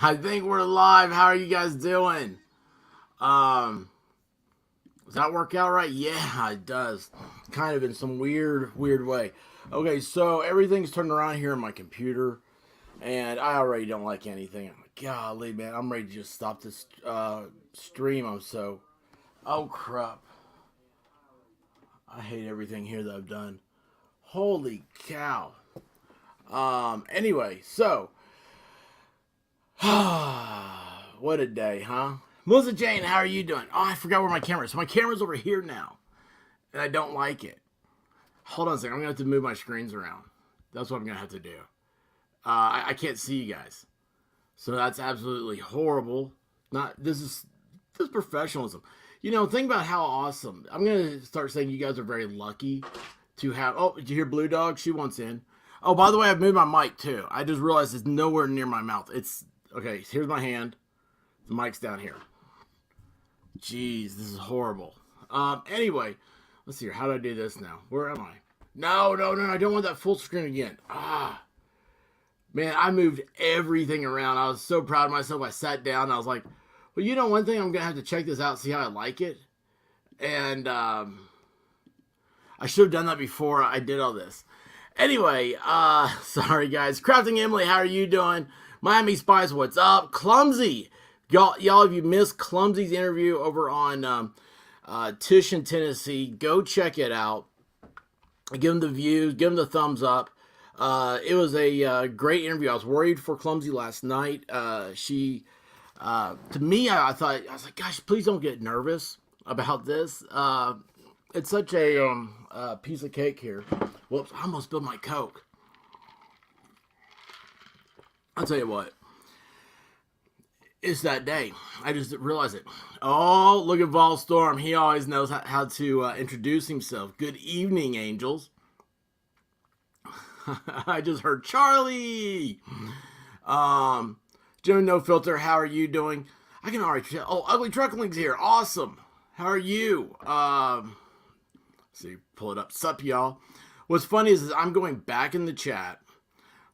I think we're live. How are you guys doing? Does that work out right? Yeah, it does. Kind of in some weird way. Okay, so everything's turned around here on my computer, and I already don't like anything. I'm like, golly, man, I'm ready to just stop this stream. I'm so. Oh, crap. I hate everything here that I've done. Holy cow. Anyway, so what a day, huh? Melissa Jane, how are you doing? Oh, I forgot where my camera is. So my camera's over here now, and I don't like it. Hold on a second. I'm going to have to move my screens around. That's what I'm going to have to do. I can't see you guys. So that's absolutely horrible. This is professionalism. You know, think about how awesome. I'm going to start saying you guys are very lucky to have. Oh, did you hear Blue Dog? She wants in. Oh, by the way, I've moved my mic too. I just realized it's nowhere near my mouth. It's okay. Here's my hand. The mic's down here. Jeez, this is horrible. Anyway, let's see here. How do I do this now? Where am I? No. I don't want that full screen again. Man, I moved everything around. I was so proud of myself. I sat down and I was like, well, you know, one thing, I'm going to have to check this out, see how I like it. And I should have done that before I did all this. Anyway, sorry guys. Crafting Emily, how are you doing? Miami Spice, what's up? Clumsy. Y'all, if you missed Clumsy's interview over on Tish in Tennessee, go check it out. Give him the views, give him the thumbs up. It was a great interview. I was worried for Clumsy last night. To me, I thought, I was like, gosh, please don't get nervous about this. It's such a piece of cake here. Whoops, I almost spilled my Coke. I'll tell you what. It's that day. I just realized it. Oh, look at Vol Storm. He always knows how to introduce himself. Good evening, angels. I just heard Charlie. Jim No Filter, how are you doing? I can already tell. Oh, Ugly Truckling's here. Awesome. How are you? Let's see, pull it up. Sup, y'all. What's funny is I'm going back in the chat.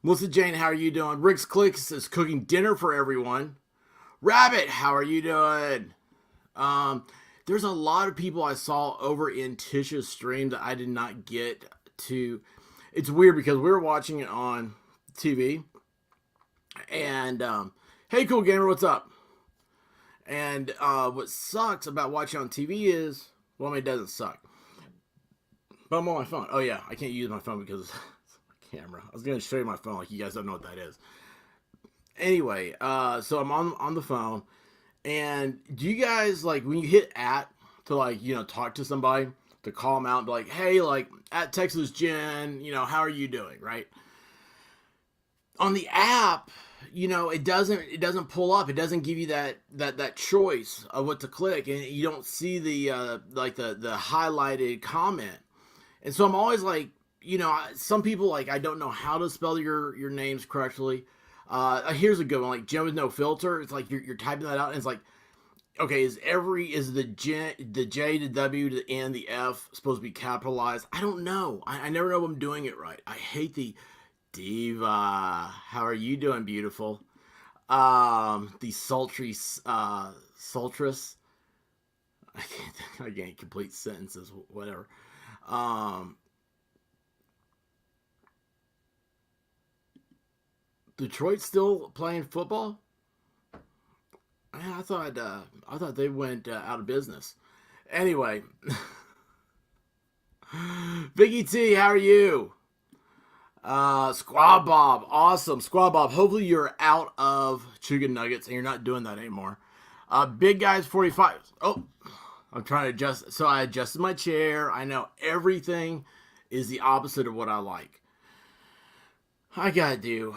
Melissa Jane, how are you doing? Rick's Clicks is cooking dinner for everyone. Rabbit, how are you doing? There's a lot of people I saw over in Tish's stream that I did not get to. It's weird because we were watching it on TV. And, hey, Cool Gamer, what's up? And what sucks about watching on TV is, well, I mean, it doesn't suck. But I'm on my phone. Oh, yeah, I can't use my phone because it's my camera. I was going to show you my phone like you guys don't know what that is. Anyway, so I'm on the phone, and do you guys, like, when you hit at to, like, you know, talk to somebody, to call them out and be like, hey, like, at Texas Jen, you know, how are you doing, right? On the app, you know, it doesn't pull up. It doesn't give you that choice of what to click, and you don't see the the highlighted comment. And so I'm always like, you know, some people, like, I don't know how to spell your names correctly. Here's a good one, like Jim with No Filter. It's like you're typing that out, and it's like, okay, is the J, the W, the N, the F supposed to be capitalized? I don't know. I never know if I'm doing it right. I hate the Diva. How are you doing, beautiful? The sultry, sultrous. I can't complete sentences. Whatever. Detroit still playing football? I thought they went out of business. Anyway, Vicky T, how are you? Squad Bob, awesome. Squad Bob, hopefully you're out of chicken nuggets and you're not doing that anymore. Big Guys 45. Oh, I'm trying to adjust. So I adjusted my chair. I know everything is the opposite of what I like. I gotta do.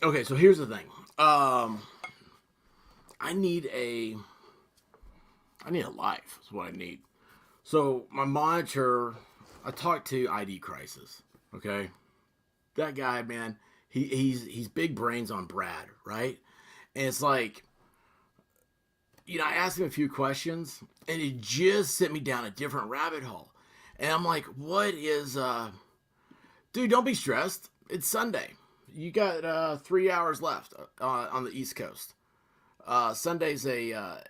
Okay, so here's the thing. I need a life. Is what I need. So my monitor. I talked to ID Crisis. Okay, that guy, man. He's big brains on Brad, right? And it's like, you know, I asked him a few questions, and it just sent me down a different rabbit hole. And I'm like, what is, dude, don't be stressed. It's Sunday. You got 3 hours left on the East Coast. Sunday's a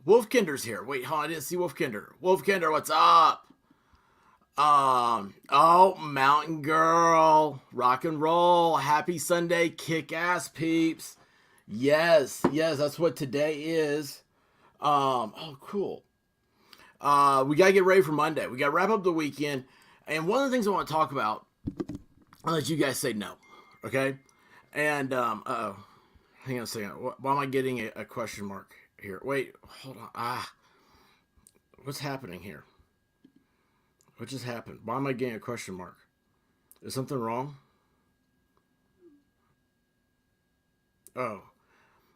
Wolfkinder's here. Wait, hold on, I didn't see Wolfkinder. Wolfkinder, what's up? Oh, Mountain Girl, rock and roll, happy Sunday, kick ass peeps. Yes, yes, that's what today is. Oh, cool. We gotta get ready for Monday. We gotta wrap up the weekend, and one of the things I want to talk about, I'll let you guys say no, okay? And hang on a second. Why am I getting a question mark here? Wait, hold on. What's happening here? What just happened? Why am I getting a question mark? Is something wrong? Oh,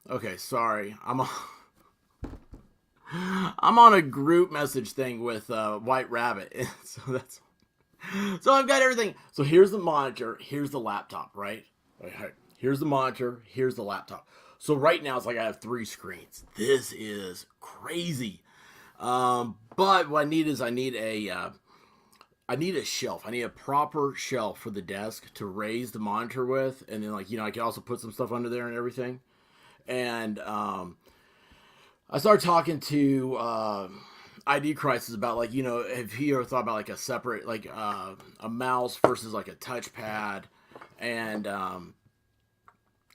okay. Sorry. I'm on a group message thing with White Rabbit, so that's so I've got everything. So here's the monitor. Here's the laptop. Right. Here's the monitor. Here's the laptop. So right now it's like I have 3 screens. This is crazy. But what I need is I need a shelf. I need a proper shelf for the desk to raise the monitor with, and then I can also put some stuff under there and everything. And I started talking to ID Crisis about if he ever thought about like a separate a mouse versus like a touchpad, and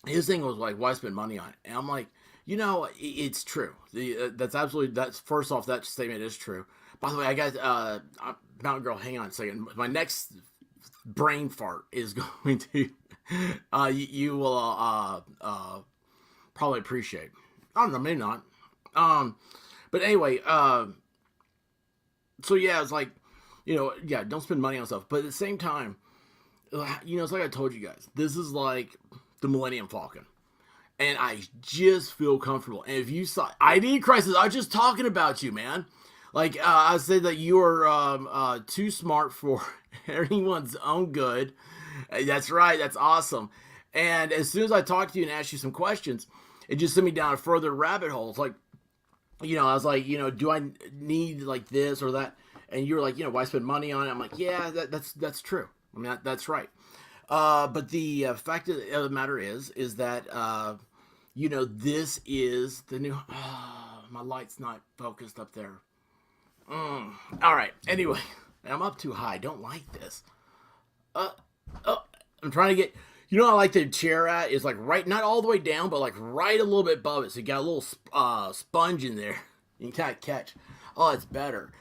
his thing was like, why spend money on it? And I'm like, it's true. That's first off, that statement is true. By the way, I got Mountain Girl. Hang on a second. My next brain fart is going to you will probably appreciate. I don't know, maybe not. But anyway, so yeah, it's like, don't spend money on stuff. But at the same time, it's like I told you guys, this is like the Millennium Falcon. And I just feel comfortable. And if you saw ID Crisis, I was just talking about you, man. Like, I said that you are too smart for anyone's own good. That's right. That's awesome. And as soon as I talked to you and asked you some questions, it just sent me down a further rabbit hole. It's like, I was like, do I need like this or that? And you were like, why spend money on it? I'm like, yeah, that's true. I mean, that's right. But the fact of the matter is that, this is the new. My light's not focused up there. All right. Anyway, I'm up too high. I don't like this. I'm trying to get. I like the chair at is like right, not all the way down, but like right a little bit above it. So you got a little sponge in there. You can kind of catch. Oh, it's better.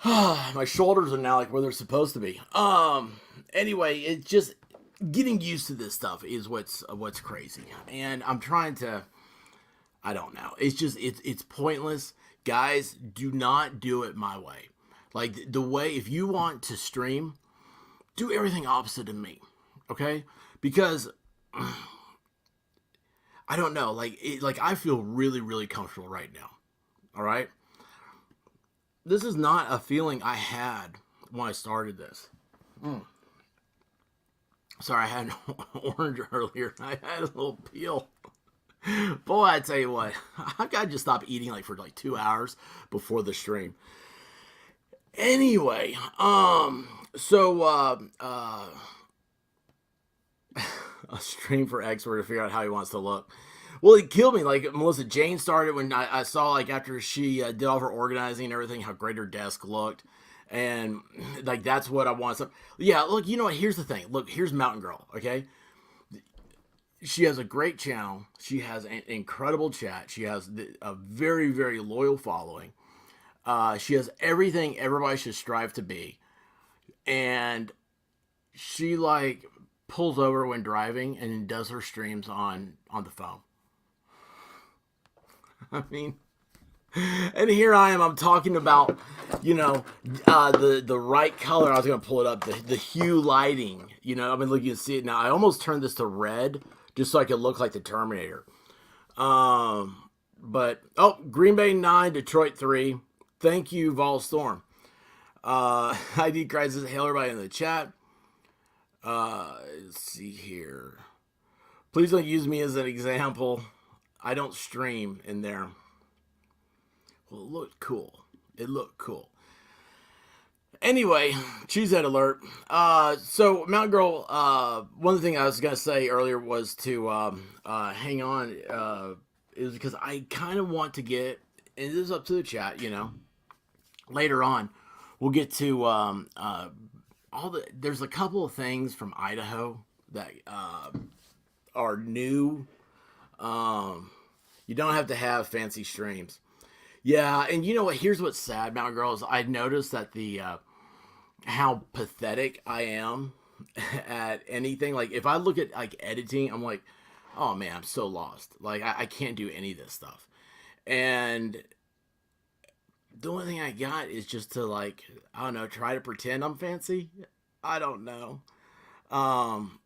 My shoulders are now like where they're supposed to be. Anyway, it's just getting used to this stuff is what's crazy, and I'm trying to. I don't know. It's pointless, guys. Do not do it my way. Like the way if you want to stream, do everything opposite of me, okay? Because I don't know. Like I feel really really comfortable right now. All right. This is not a feeling I had when I started this. Sorry, I had an orange earlier. I had a little peel. Boy, I tell you what, I gotta just stop eating for 2 hours before the stream. Anyway, so a stream for expert to figure out how he wants to look. Well, it killed me. Like Melissa Jane started when I saw after she did all of her organizing and everything, how great her desk looked. And that's what I want. So, yeah, look, you know what? Here's the thing. Look, here's Mountain Girl. Okay, she has a great channel. She has an incredible chat. She has a very very loyal following. She has everything everybody should strive to be, and she pulls over when driving and does her streams on the phone. I mean. And here I am. I'm talking about, the right color. I was gonna pull it up. The hue lighting. I mean, look, you can see it now. I almost turned this to red just so I could look like the Terminator. But Green Bay 9, Detroit 3. Thank you, Vol Storm. ID Crisis. Hail everybody in the chat. Let's see here. Please don't use me as an example. I don't stream in there. Well, it looked cool. Anyway, cheesehead alert. So Mountain Girl. One of the things I was gonna say earlier was to hang on. Is because I kind of want to get. And this is up to the chat. Later on, we'll get to all the. There's a couple of things from Idaho that are new. Um, you don't have to have fancy streams. Yeah, and you know what? Here's what's sad, Mountain Girl, is I noticed that the how pathetic I am at anything. Like if I look at like editing, I'm like, oh man, I'm so lost. Like I can't do any of this stuff. And the only thing I got is just to like, I don't know, try to pretend I'm fancy. I don't know. Um,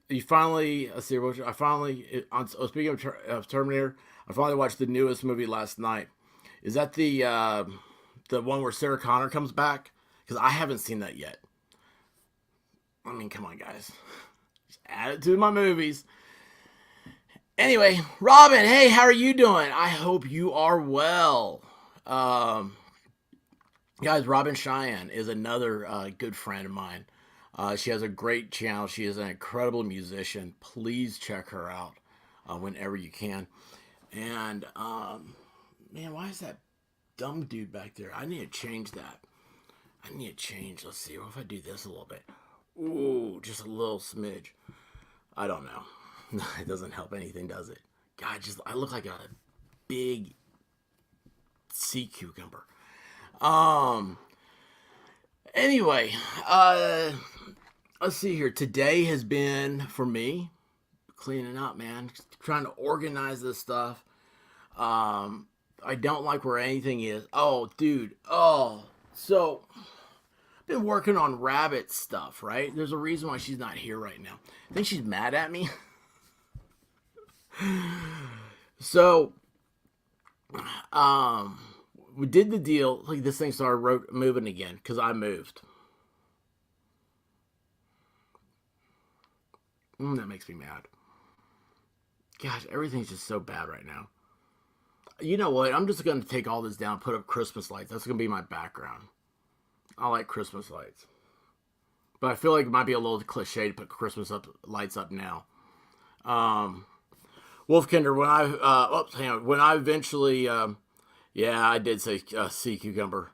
you finally, let's see, I finally, speaking of Terminator, I finally watched the newest movie last night. Is that the one where Sarah Connor comes back? Because I haven't seen that yet. I mean, come on, guys. Just add it to my movies. Anyway, Robin, hey, how are you doing? I hope you are well. Um, Guys, Robin Cheyenne is another good friend of mine. She has a great channel. She is an incredible musician. Please check her out whenever you can. And, man, why is that dumb dude back there? I need to change that. I need to change. Let's see. What if I do this a little bit? Ooh, just a little smidge. I don't know. It doesn't help anything, does it? God, I look like a big sea cucumber. Um. Anyway, let's see here. Today has been for me cleaning up, man. Trying to organize this stuff. I don't like where anything is. Oh, dude. Oh, so I've been working on Rabbit stuff, right? There's a reason why she's not here right now. I think she's mad at me. So, um, we did the deal. Like this thing started moving again because I moved. That makes me mad. Gosh, everything's just so bad right now. You know what? I'm just going to take all this down, put up Christmas lights. That's going to be my background. I like Christmas lights. But I feel like it might be a little cliche to put lights up now. Wolfkinder, when I eventually, yeah, I did say sea cucumber.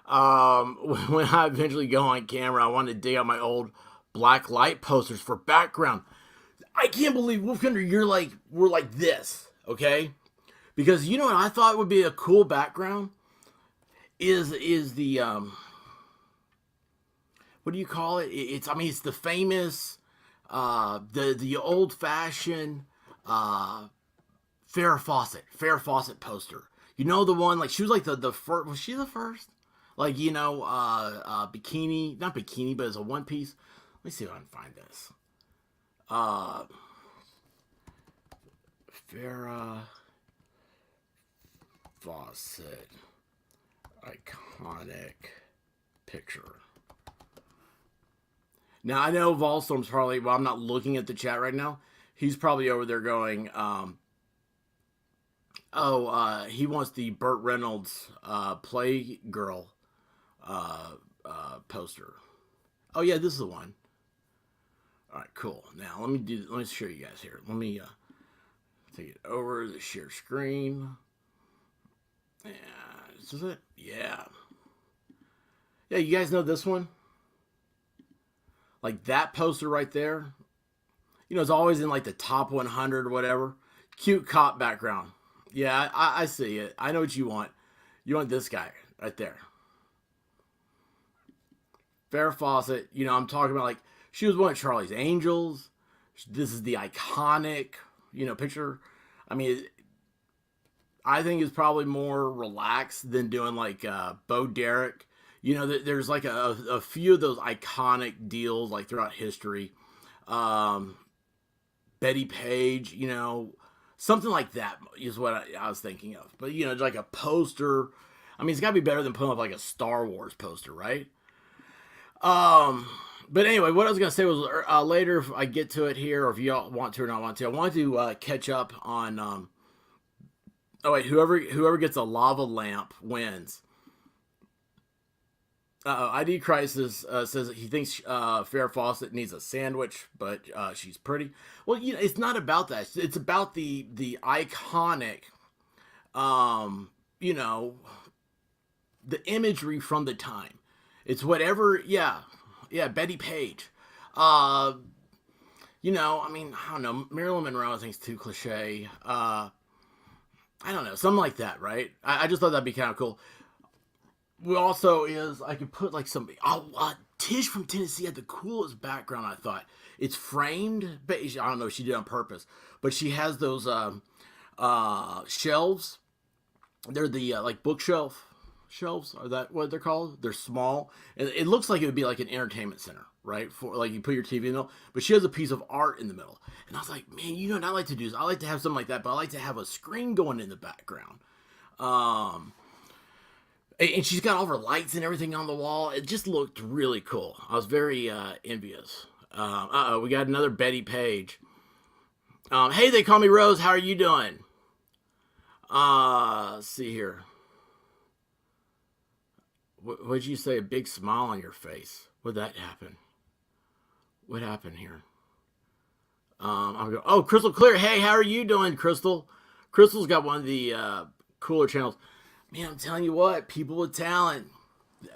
When I eventually go on camera, I wanted to dig out my old black light posters for background. I can't believe, Wolfkinder, we're like this, okay? Because you know what I thought would be a cool background is the what do you call it? It's the famous the old fashioned Farrah Fawcett poster. You know the one like she was like the first. Was she the first? Like bikini, not bikini, but it's a one piece. Let me see if I can find this. Farrah Fawcett iconic picture. Now I know Volstorm's probably. Well, I'm not looking at the chat right now. He's probably over there going. He wants the Burt Reynolds Playgirl poster. Oh yeah, this is the one. All right, cool. Now let me show you guys here. Let me take it over the share screen. Yeah, this is it. Yeah. Yeah, you guys know this one? Like that poster right there. You know, it's always in like the top 100 or whatever. Cute cop background. Yeah, I see it. I know what you want. You want this guy right there. Farrah Fawcett. You know, I'm talking about like she was one of Charlie's Angels. This is the iconic, picture. I mean, I think it's probably more relaxed than doing like Bo Derek. You know, there's like a few of those iconic deals like throughout history. Betty Page, something like that is what I was thinking of. But, like a poster. I mean, it's got to be better than putting up like a Star Wars poster, right? But anyway, what I was going to say was later, if I get to it here, or if y'all want to or not want to, I want to catch up on. Oh wait, whoever gets a lava lamp wins. ID Crisis says he thinks Farrah Fawcett needs a sandwich, but she's pretty. Well, it's not about that. It's about the iconic, um, you know, the imagery from the time. It's whatever. Yeah, yeah. Betty Page. Uh, I mean, I don't know. Marilyn Monroe I think is too cliche. I don't know, something like that, right? I just thought that'd be kind of cool. Also, is I could put like some. Tish from Tennessee had the coolest background. I thought it's framed, but I don't know. She did it on purpose, but she has those shelves. They're the like bookshelf shelves. Are that what they're called? They're small. And it looks like it would be like an entertainment center, right? For like you put your TV in the middle, but she has a piece of art in the middle. And I was like, man, what I like to do is I like to have something like that, but I like to have a screen going in the background. And she's got all her lights and everything on the wall. It just looked really cool. I was very envious. We got another Betty Page. Hey, they call me Rose. How are you doing? Let's see here. What'd you say? A big smile on your face. What'd that happen? What happened here? I'm going. Oh, Crystal Clear. Hey, how are you doing, Crystal? Crystal's got one of the cooler channels. Man, I'm telling you what, people with talent,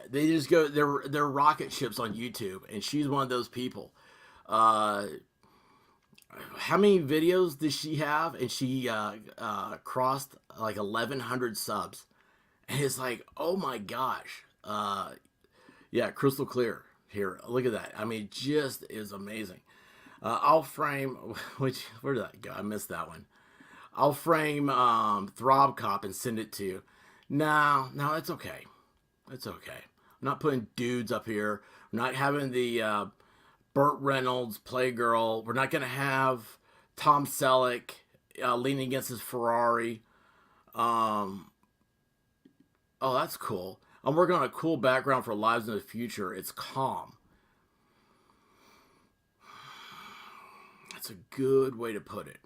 they just go. They're rocket ships on YouTube, and she's one of those people. How many videos does she have? And she crossed like 1,100 subs, and it's like, oh my gosh, yeah, crystal clear here. Look at that. I mean, it just is amazing. I'll frame. Where did that go? I missed that one. I'll frame Throb Cop and send it to you. No, it's okay. It's okay. I'm not putting dudes up here. I'm not having the Burt Reynolds Playgirl. We're not going to have Tom Selleck leaning against his Ferrari. Oh, that's cool. I'm working on a cool background for Lives in the Future. It's calm. That's a good way to put it.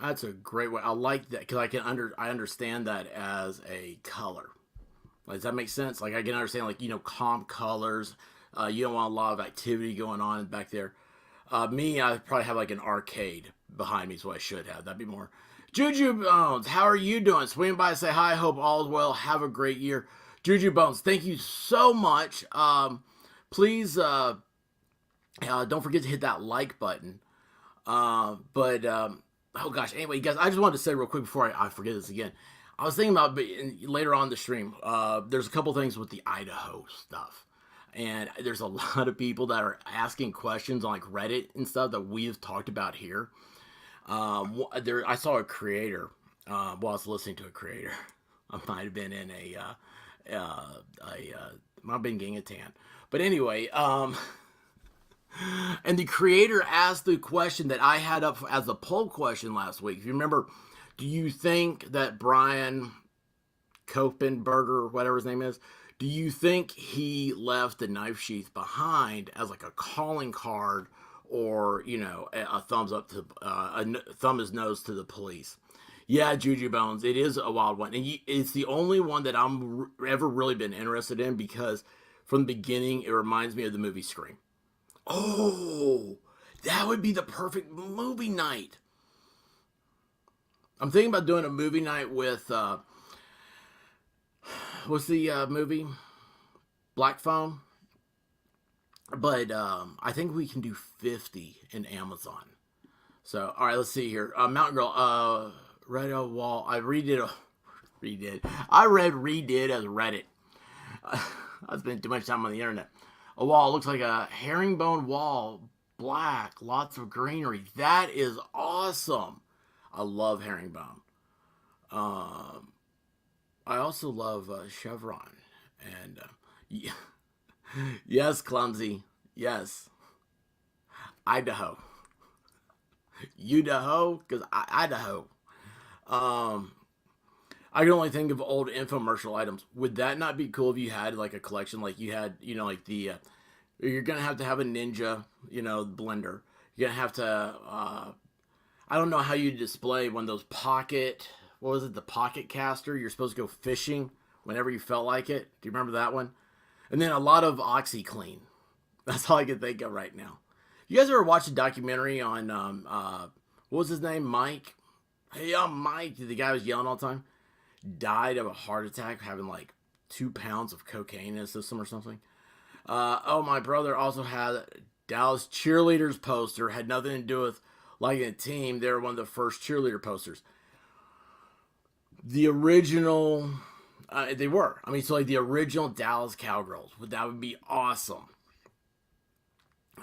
That's a great way. I like that because I understand that as a color. Like, does that make sense? Like I can understand calm colors. You don't want a lot of activity going on back there. I probably have like an arcade behind me, so I should have. That'd be more. Juju Bones, how are you doing? Swing by, say hi. Hope all is well. Have a great year. Juju Bones, thank you so much. Please don't forget to hit that like button. Oh gosh, anyway, guys, I just wanted to say real quick before I forget this again. I was thinking about later on the stream, there's a couple things with the Idaho stuff. And there's a lot of people that are asking questions on like Reddit and stuff that we've talked about here. I saw a creator, while I was listening to a creator. I might have been in might have been getting a tan. But anyway, and the creator asked the question that I had up as a poll question last week. If you remember, do you think that Brian Kopenberger, whatever his name is, do you think he left the knife sheath behind as like a calling card or, a thumbs up to, a thumb his nose to the police? Yeah, Juju Bones, it is a wild one. And it's the only one that I'm ever really been interested in because from the beginning, it reminds me of the movie Scream. Oh, that would be the perfect movie night. I'm thinking about doing a movie night with, what's the movie? Black Phone. But I think we can do 50 in Amazon. So, all right, let's see here. Mountain Girl, read a wall. I redid. I read redid as Reddit. I spent too much time on the internet. A wall looks like a herringbone wall, black, lots of greenery. That is awesome. I love herringbone. I also love chevron. And yeah. Yes, clumsy. Yes. Idaho. Idaho, because Idaho. I can only think of old infomercial items. Would that not be cool if you had like a collection, like you had, like the, you're gonna have to have a Ninja, blender. You're gonna have to, I don't know how you display one of those pocket, what was it, the pocket caster? You're supposed to go fishing whenever you felt like it. Do you remember that one? And then a lot of OxyClean. That's all I can think of right now. You guys ever watch a documentary on, what was his name? Mike? Hey, I'm Mike. The guy who was yelling all the time. Died of a heart attack having like 2 pounds of cocaine in his system or something. Oh, my brother also had Dallas cheerleaders poster. Had nothing to do with liking a team. They were one of the first cheerleader posters. The original, they were. I mean, so like the original Dallas Cowgirls. That would be awesome.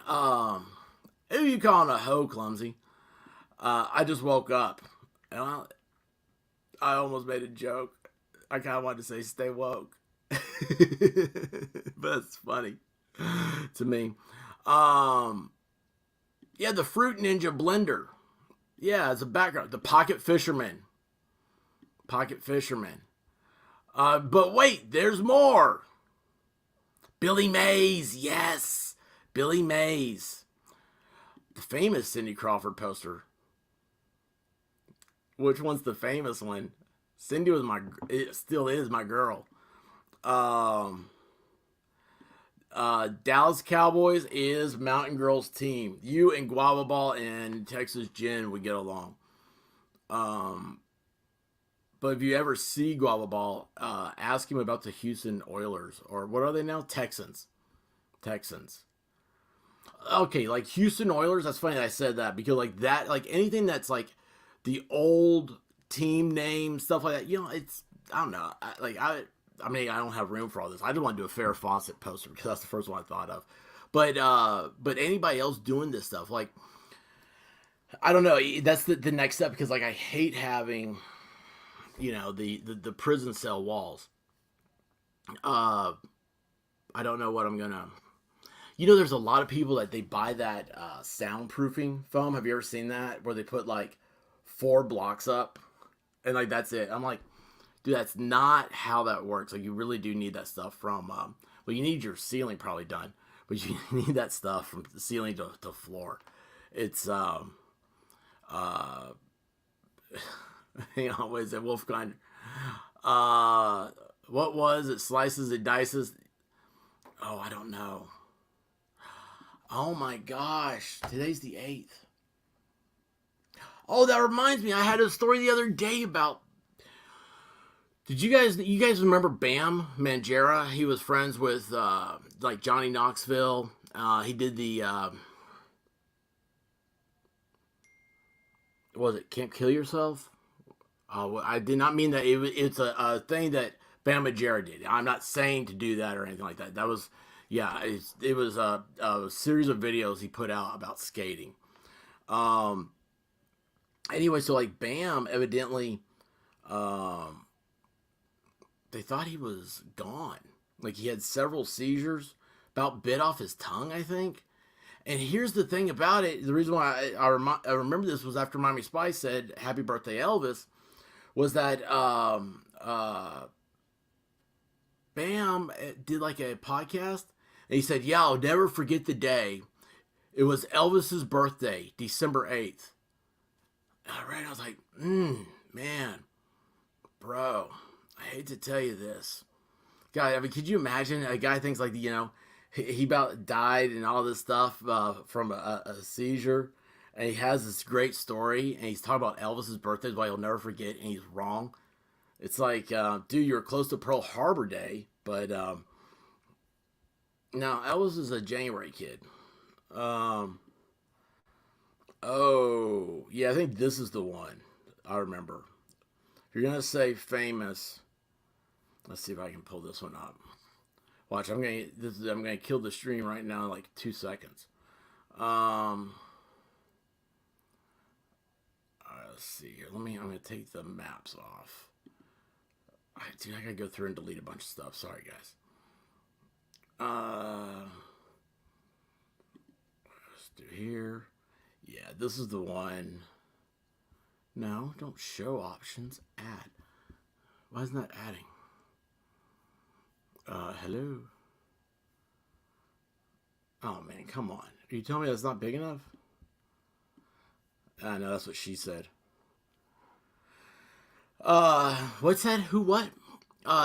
Who you calling a hoe, Clumsy? I just woke up. And I almost made a joke. I kind of wanted to say stay woke. But it's funny to me. Yeah, the Fruit Ninja blender. Yeah, it's a background. The Pocket Fisherman. Pocket Fisherman. But wait, there's more. Billy Mays. Yes. Billy Mays. The famous Cindy Crawford poster. Which one's the famous one? Cindy was it still is my girl. Dallas Cowboys is Mountain Girls team. You and Guava Ball and Texas Jen would get along. But if you ever see Guava Ball, ask him about the Houston Oilers, or what are they now? Texans. Okay, like Houston Oilers. That's funny that I said that, because like that, like anything that's like the old team name stuff like that. It's, I don't know. I mean, I don't have room for all this. I just want to do a Farrah Fawcett poster because that's the first one I thought of. But anybody else doing this stuff, like, I don't know. That's the next step, because like I hate having, the prison cell walls. I don't know what I'm gonna. There's a lot of people that they buy that soundproofing foam. Have you ever seen that, where they put like 4 blocks up and like that's it? I'm like, dude, that's not how that works. Like, you really do need that stuff from, well, you need your ceiling probably done, but you need that stuff from the ceiling to floor. It's, hang on, what is it, Wolfgang? What was it? Slices, it dices. Oh, I don't know. Oh my gosh, today's the 8th. Oh, that reminds me, I had a story the other day about. Did you guys remember Bam Margera? He was friends with like Johnny Knoxville. He did the was it Can't Kill Yourself? I did not mean that. It's a thing that Bam Margera did. I'm not saying to do that or anything like that. That was, yeah, it was a series of videos he put out about skating. Anyway, so like Bam evidently, they thought he was gone. Like, he had several seizures, about bit off his tongue, I think. And here's the thing about it. The reason why I remember this was after Miami Spice said, "Happy Birthday, Elvis," was that Bam did like a podcast. And he said, "Yeah, I'll never forget the day. It was Elvis's birthday, December 8th. I read, I was like, man, bro, I hate to tell you this. God, I mean, could you imagine a guy thinks like, he about died and all this stuff from a seizure, and he has this great story, and he's talking about Elvis's birthday, why he'll never forget, and he's wrong. It's like, dude, you were close to Pearl Harbor Day, but no, Elvis is a January kid. Oh, yeah, I think this is the one. I remember. If you're gonna say famous, let's see if I can pull this one up. Watch, I'm gonna kill the stream right now in like 2 seconds. Let's see here. I'm gonna take the maps off. Dude, I gotta go through and delete a bunch of stuff. Sorry, guys. Let's do here. Yeah, this is the one. No, don't show options. Add. Why isn't that adding? Hello? Oh, man, come on. Are you telling me that's not big enough? I know, that's what she said. What's that? Who, what?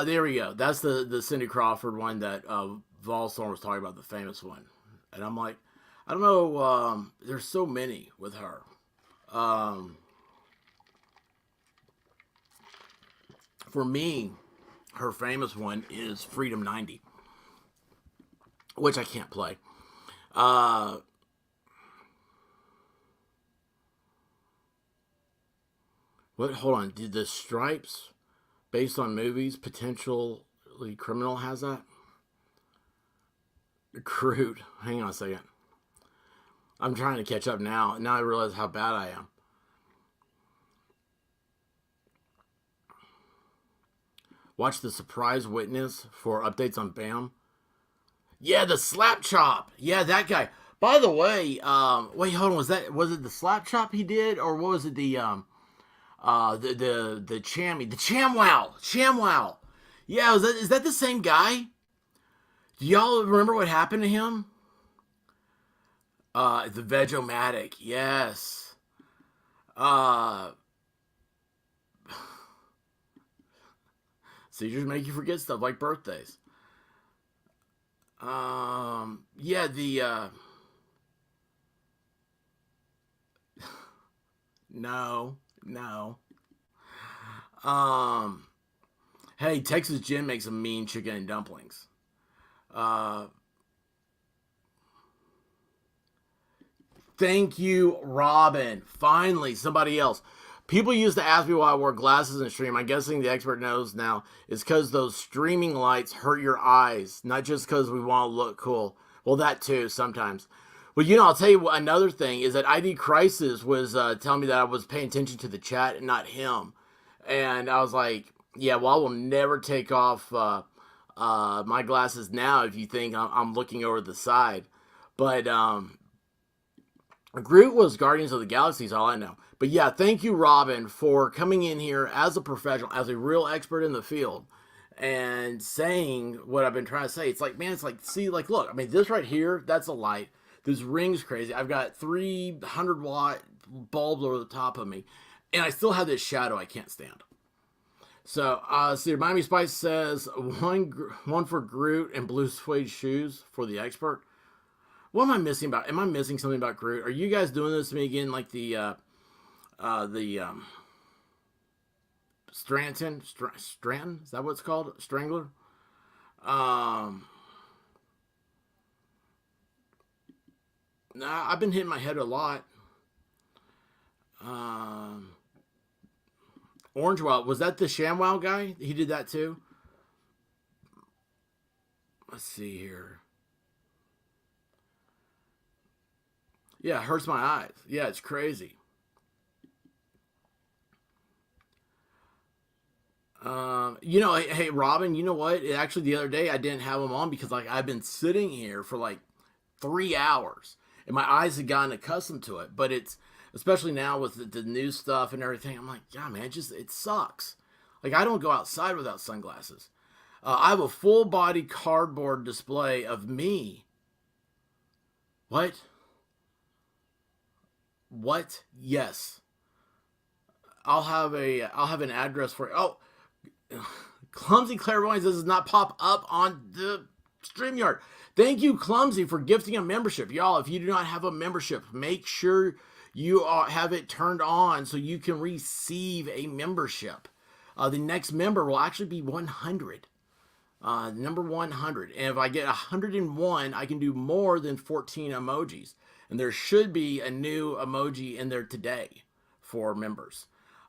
There we go. That's the Cindy Crawford one that Volstorm was talking about the famous one. And I'm like, I don't know, there's so many with her. For me, her famous one is Freedom 90, which I can't play. What? Hold on. Did the Stripes, based on movies, potentially criminal has that? Crude. Hang on a second. I'm trying to catch up now. Now I realize how bad I am. Watch the Surprise Witness for updates on BAM. Yeah, the Slap Chop. Yeah, that guy. By the way, wait, hold on. Was it the Slap Chop he did, or what was it the Chamwow. Yeah, is that the same guy? Do y'all remember what happened to him? The Veg-O-Matic, yes. Seizures make you forget stuff like birthdays. Yeah, no. Hey, Texas Jen makes some mean chicken and dumplings. Thank you, Robin. Finally, somebody else. People used to ask me why I wore glasses and stream. I'm guessing the expert knows now. It's because those streaming lights hurt your eyes, not just because we want to look cool. Well, that too, sometimes. Well, I'll tell you another thing is that ID Crisis was telling me that I was paying attention to the chat and not him. And I was like, yeah, well, I will never take off my glasses now if you think I'm looking over the side. But Groot was Guardians of the Galaxy, is all I know. But yeah, thank you, Robin, for coming in here as a professional, as a real expert in the field, and saying what I've been trying to say. It's like, man, see, look, I mean, this right here, that's a light. This ring's crazy. I've got 300-watt bulbs over the top of me, and I still have this shadow I can't stand. So, Miami Spice says, one for Groot and blue suede shoes for the expert. What am I missing about? Am I missing something about Groot? Are you guys doing this to me again, like the Stranton? Is that what it's called? Strangler? Nah, I've been hitting my head a lot. Orange Wild, was that the ShamWow guy? He did that too? Let's see here. Yeah, it hurts my eyes. Yeah, it's crazy. Hey, Robin, you know what? Actually, the other day I didn't have them on because I've been sitting here for 3 hours and my eyes had gotten accustomed to it. But it's, especially now with the new stuff and everything, I'm like, yeah, man, it sucks. I don't go outside without sunglasses. I have a full body cardboard display of me. What? What? Yes. I'll have an address for it. Oh, Clumsy Clairvoyance does not pop up on the StreamYard. Thank you, Clumsy, for gifting a membership. Y'all, if you do not have a membership, make sure you have it turned on so you can receive a membership. The next member will actually be 100. Number 100. And if I get 101, I can do more than 14 emojis. And there should be a new emoji in there today for members.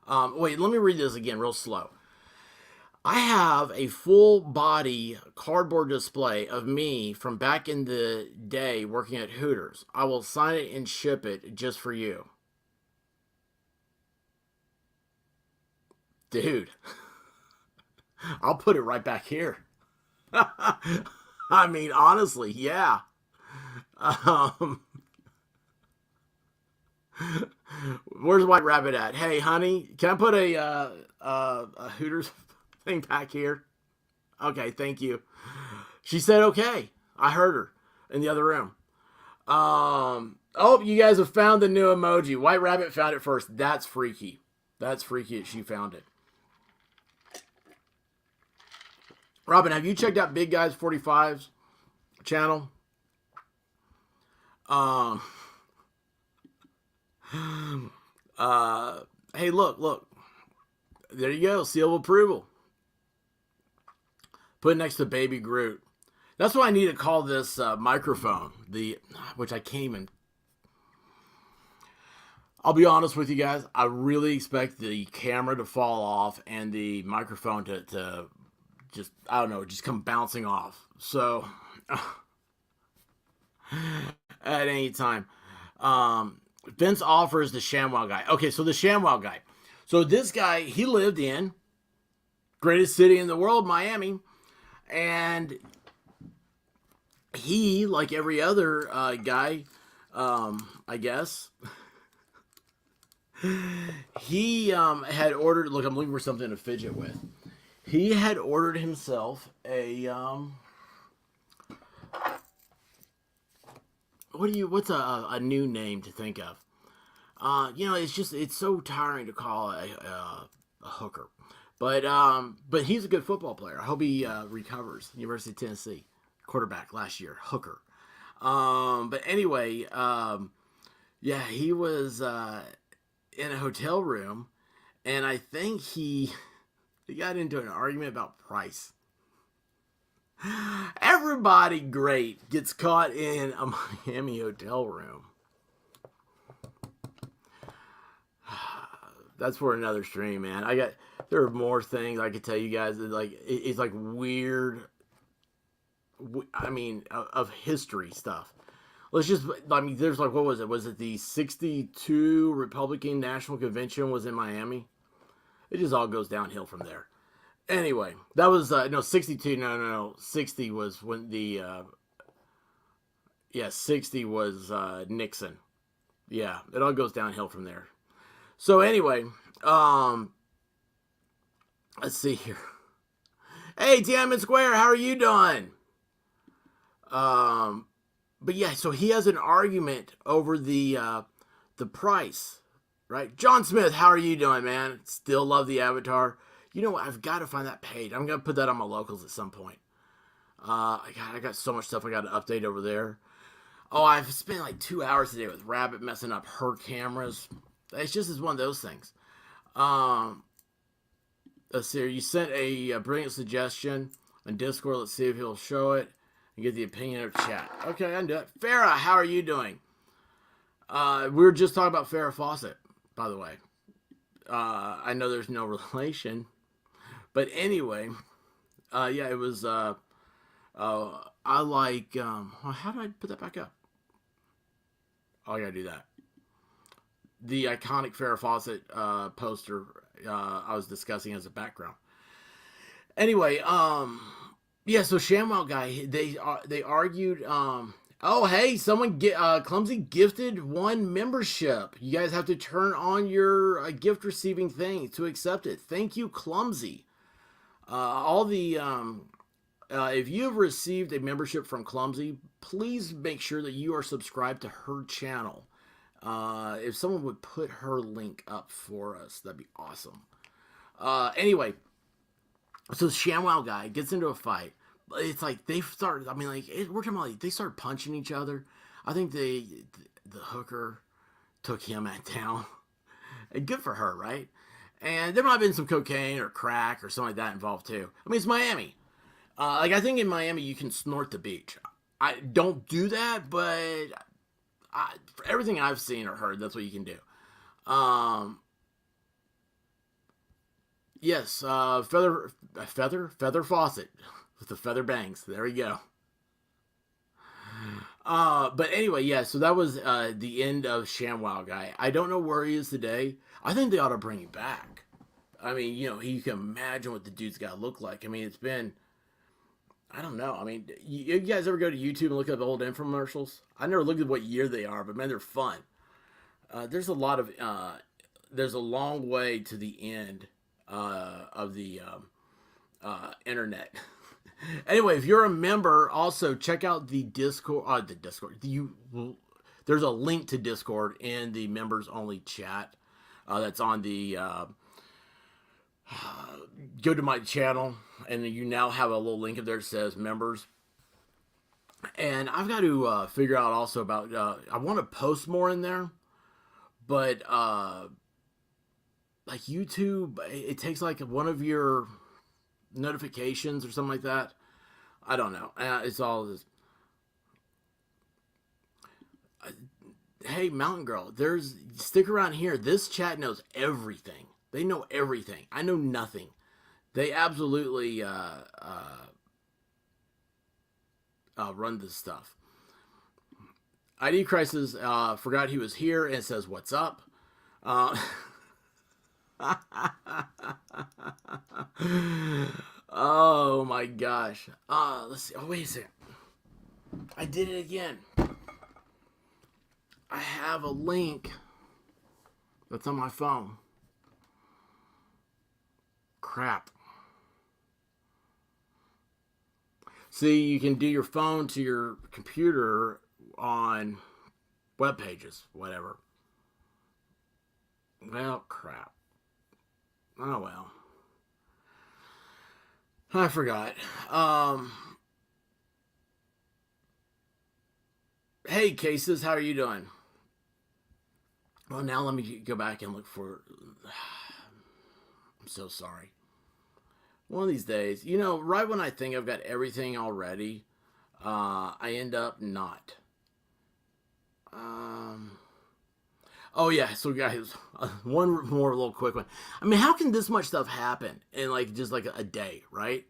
Wait, let me read this again real slow. I have a full body cardboard display of me from back in the day working at Hooters. I will sign it and ship it just for you. Dude, I'll put it right back here. I mean, honestly, yeah. Where's White Rabbit at? Hey, honey, can I put a Hooters thing back here? Okay, thank you. She said okay. I heard her in the other room. Oh, you guys have found the new emoji. White Rabbit found it first. That's freaky. That's freaky that she found it. Robin, have you checked out Big Guys 45's channel. Um, hey, look. There you go. Seal of approval. Put it next to Baby Groot. That's why I need to call this microphone. Which I can't even. I'll be honest with you guys. I really expect the camera to fall off and the microphone to just, I don't know, just come bouncing off. So at any time. Vince offers the ShamWow guy. Okay, so the ShamWow guy. So this guy, he lived in greatest city in the world, Miami, and he, like every other guy, I guess, he had ordered. Look, I'm looking for something to fidget with. He had ordered himself a what's a new name to think of? It's so tiring to call a hooker, but he's a good football player. I hope he recovers. University of Tennessee quarterback last year, hooker. But anyway, yeah, he was in a hotel room, and I think he got into an argument about price. Everybody great gets caught in a Miami hotel room. That's for another stream, man. There are more things I could tell you guys. It's like weird. I mean, of history stuff. There's like, what was it? Was it the 62 Republican National Convention was in Miami? It just all goes downhill from there. Anyway, that was, 62. No. 60 was when 60 was Nixon. Yeah, it all goes downhill from there. So anyway, let's see here. Hey, Tiananmen Square, how are you doing? But yeah, so he has an argument over the price, right? John Smith, how are you doing, man? Still love the avatar. You know what? I've got to find that page. I'm gonna put that on my locals at some point. I got so much stuff I got to update over there. Oh, I've spent like 2 hours today with Rabbit messing up her cameras. It's one of those things. Let's see. You sent a brilliant suggestion on Discord. Let's see if he'll show it and get the opinion of chat. Okay, I can do it. Farrah, how are you doing? We were just talking about Farrah Fawcett, by the way. I know there's no relation, but anyway, yeah, it was. I like. How do I put that back up? Oh, I gotta do that. The iconic Farrah Fawcett poster I was discussing as a background. Anyway, yeah. So ShamWow guy, they argued. Oh, hey, Clumsy gifted one membership. You guys have to turn on your gift receiving thing to accept it. Thank you, Clumsy. If you have received a membership from Clumsy, please make sure that you are subscribed to her channel. If someone would put her link up for us, that'd be awesome. Anyway, so the ShamWow guy gets into a fight. It's like they started. I mean, we're talking about they started punching each other. I think the hooker took him down. And good for her, right? And there might have been some cocaine or crack or something like that involved too. I mean, it's Miami. I think in Miami you can snort the beach. I don't do that, but for everything I've seen or heard, that's what you can do. Yes, Feather Fawcett with the feather bangs. There we go. But anyway, yeah, so that was the end of ShamWow guy. I don't know where he is today. I think they ought to bring him back. I mean, you can imagine what the dude's got to look like. I mean, it's been, I don't know. I mean, you guys ever go to YouTube and look up old infomercials? I never looked at what year they are, but man, they're fun. There's a long way to the end of the internet. Anyway, if you're a member, also check out the Discord. There's a link to Discord in the members only chat. That's on the. Go to my channel, and you now have a little link up there that says members. And I've got to figure out also about, I want to post more in there, but like YouTube, it takes like one of your notifications or something like that. I don't know. It's all this. Hey, Mountain Girl, stick around here. This chat knows everything. They know everything. I know nothing. They absolutely run this stuff. ID Crisis forgot he was here and says, "What's up?" Uh, oh my gosh. Let's see. Oh, wait a second. I did it again. I have a link that's on my phone. Crap. See, you can do your phone to your computer on web pages, whatever. Well, crap. Oh well. I forgot. Hey, Cases, how are you doing? Well, now let me go back and look for. I'm so sorry. One of these days, right when I think I've got everything already, I end up not. Oh yeah, so guys, one more little quick one. I mean, how can this much stuff happen in like just like a day, right?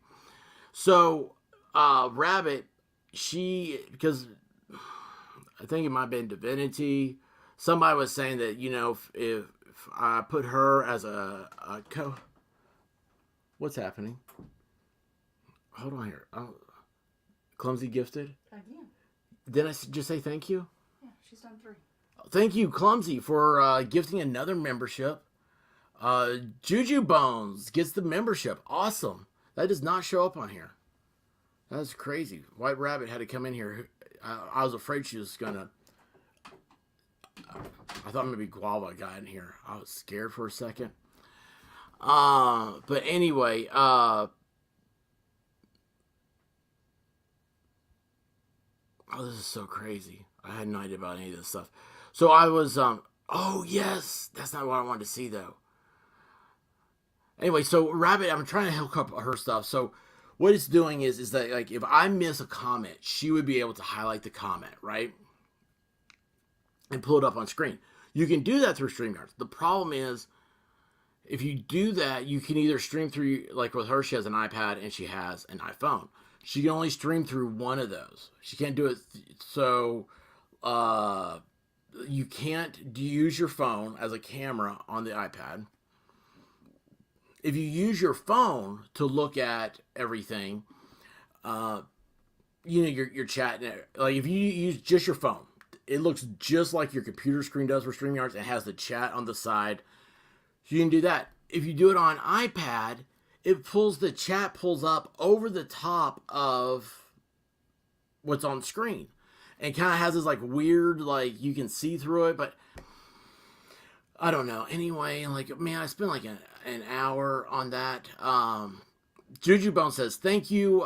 So, Rabbit, because I think it might have been Divinity. Somebody was saying that if I put her as a co, what's happening? Hold on here. Oh, Clumsy gifted again. Did I just say thank you? Yeah, she's done 3. Thank you, Clumsy, for gifting another membership. Juju Bones gets the membership. Awesome. That does not show up on here. That's crazy. White Rabbit had to come in here. I was afraid she was gonna. I thought maybe Guava got in here. I was scared for a second. But anyway, oh, this is so crazy. I had no idea about any of this stuff. So I was, oh yes, that's not what I wanted to see though. Anyway, so Rabbit, I'm trying to hook up her stuff. So what it's doing is that like if I miss a comment, she would be able to highlight the comment, right? And pull it up on screen. You can do that through StreamYard. The problem is, if you do that, you can either stream through, like with her, she has an iPad and she has an iPhone. She can only stream through one of those. She can't do it. So, you can't use your phone as a camera on the iPad. If you use your phone to look at everything, your chat, like if you use just your phone, it looks just like your computer screen does for StreamYards. It has the chat on the side. So you can do that. If you do it on iPad, the chat pulls up over the top of what's on screen. And kind of has this like weird, like you can see through it, but I don't know. Anyway, like, man, I spent like an hour on that. Juju Bone says, thank you,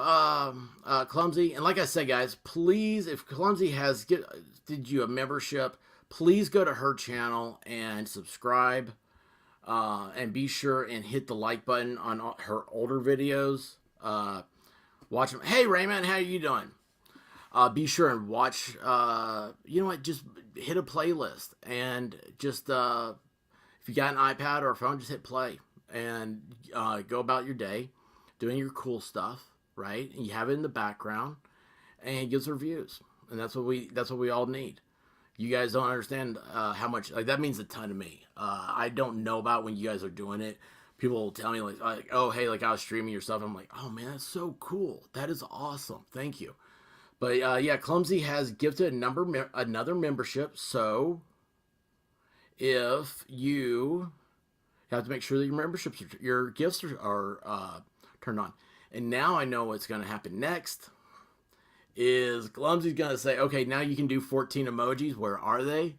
Clumsy. And like I said, guys, please, if Clumsy did you a membership, please go to her channel and subscribe. And be sure and hit the like button on her older videos. Watch them. Hey, Raymond, how you doing? Be sure and watch, just hit a playlist. And just, if you got an iPad or a phone, just hit play. And go about your day doing your cool stuff, right? And you have it in the background. And it gives reviews. And that's what we all need. You guys don't understand how much, like, that means a ton to me. I don't know about when you guys are doing it. People will tell me like, oh, hey, like I was streaming your stuff. I'm like, oh man, that's so cool. That is awesome. Thank you. But yeah, Clumsy has gifted another membership. So if you have to make sure that your gifts are turned on. And now I know what's going to happen next. Is Clumsy's gonna say, okay, now you can do 14 emojis. Where are they?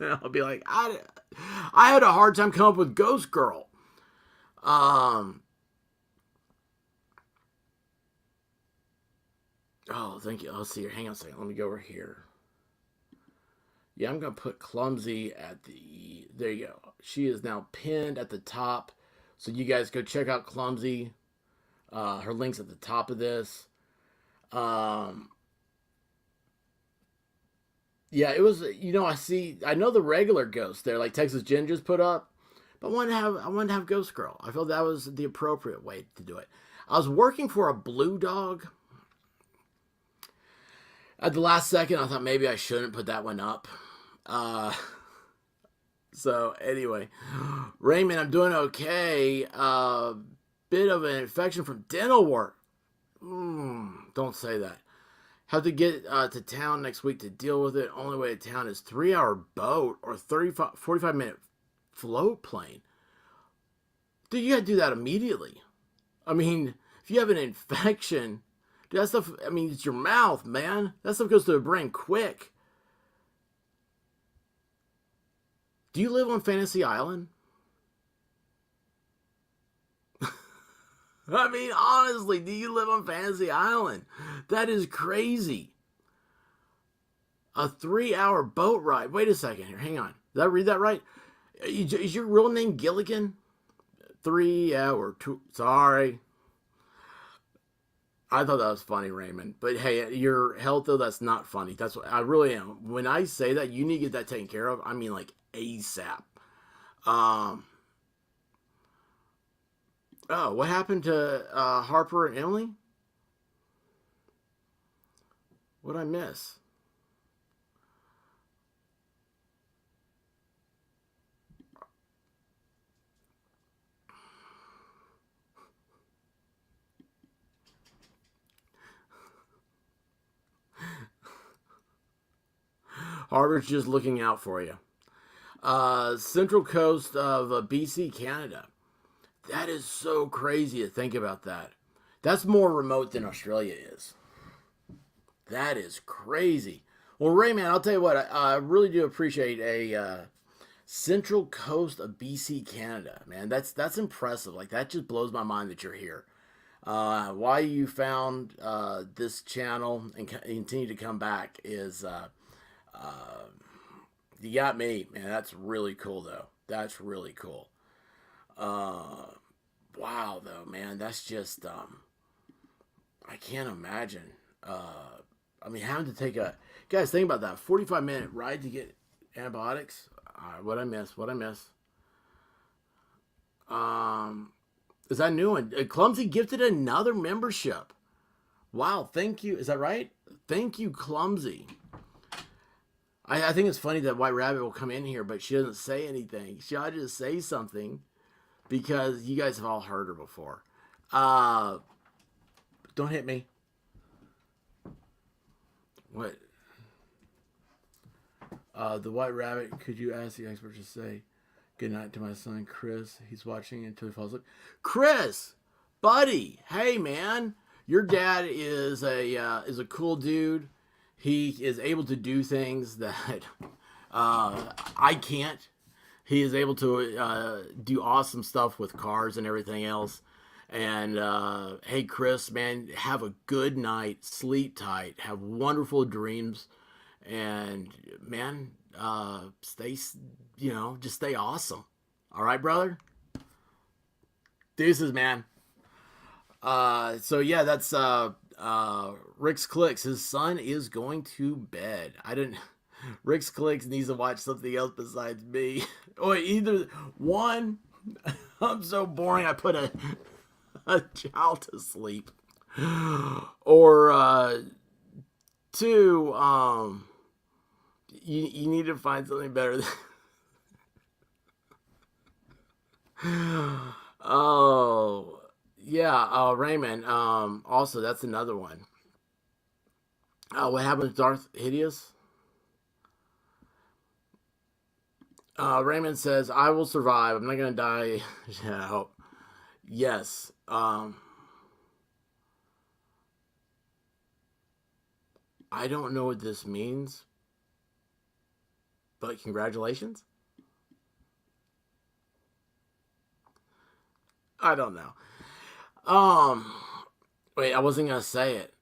I'll be like, I had a hard time coming up with Ghost Girl. Oh, thank you. Let's see here. Hang on a second. Let me go over here. Yeah, I'm going to put Clumsy at the... There you go. She is now pinned at the top. So you guys go check out Clumsy. Her link's at the top of this. Um, yeah, it was... I know the regular ghosts there, like Texas Ginger's put up. But I wanted to have Ghost Girl. I felt that was the appropriate way to do it. I was working for a blue dog. At the last second, I thought maybe I shouldn't put that one up. Uh, so anyway, Raymond, I'm doing okay. Bit of an infection from dental work. Don't say that. Have to get to town next week to deal with it. Only way to town is 3-hour boat or 45-minute float plane. Dude, you gotta do that immediately. I mean, if you have an infection, dude, that stuff, I mean, it's your mouth, man. That stuff goes to the brain quick. Do you live on Fantasy Island? I mean, honestly, do you live on Fantasy Island? That is crazy. A 3-hour boat ride. Wait a second here. Hang on. Did I read that right? Is your real name Gilligan? 3 hour. Sorry. I thought that was funny, Raymond. But hey, your health, though, that's not funny. That's what I really am. When I say that, you need to get that taken care of. I mean, like ASAP. Oh, what happened to Harper and Emily? What'd I miss? Harper's just looking out for you. Central coast of BC, Canada. That is so crazy to think about that. That's more remote than Australia is. That is crazy. Well, Rayman, I'll tell you what, I really do appreciate a central coast of BC, Canada. Man, that's impressive. Like, that just blows my mind that you're here. Why you found this channel and continue to come back is you got me, man. That's really cool, though. That's really cool. Wow, though, man. That's just I can't imagine. I mean, having to take a guys, think about that 45-minute ride to get antibiotics. What I miss? What I miss? Is that new one? Clumsy gifted another membership. Wow, thank you. Is that right? Thank you, Clumsy. I think it's funny that White Rabbit will come in here, but she doesn't say anything. She ought to just say something because you guys have all heard her before. Don't hit me. What? The White Rabbit, could you ask the expert to say good night to my son, Chris? He's watching until he falls asleep. Chris! Buddy! Hey, man! Your dad is a cool dude. He is able to do things that I can't. He is able to do awesome stuff with cars and everything else. And hey, Chris, man, have a good night. Sleep tight. Have wonderful dreams. And man, stay, just stay awesome. All right, brother. Deuces, man. So yeah, that's Rick's Clicks. His son is going to bed. I didn't. Rick's Clicks needs to watch something else besides me. Or either one. I'm so boring. I put a child to sleep. Or two. You need to find something better. Oh. Yeah, Raymond. Also, that's another one. What happened to Darth Hideous? Raymond says, "I will survive. I'm not gonna die." Yeah, I hope. Yes. I don't know what this means, but congratulations. I don't know. Um, Wait, I wasn't gonna say it.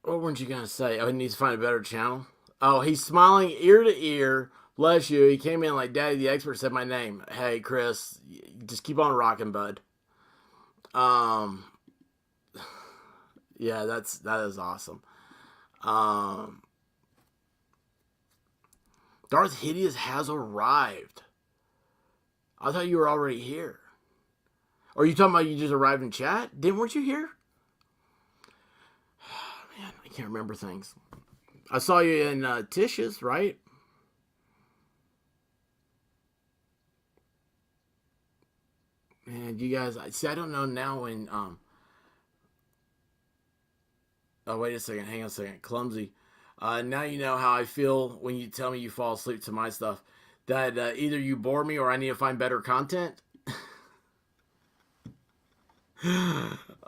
What weren't you going to say? Oh, he needs to find a better channel? Oh, he's smiling ear to ear. Bless you. He came in like Daddy the Expert said my name. Hey, Chris, just keep on rocking, bud. Um, yeah, that is awesome. Um, Darth Hideous has arrived. I thought you were already here. Or are you talking about you just arrived in chat? Weren't you here? Man, I can't remember things. I saw you in Tish's, right? Man, you guys, see, I don't know now when, oh, wait a second, hang on a second, clumsy. Now you know how I feel when you tell me you fall asleep to my stuff. That either you bore me or I need to find better content.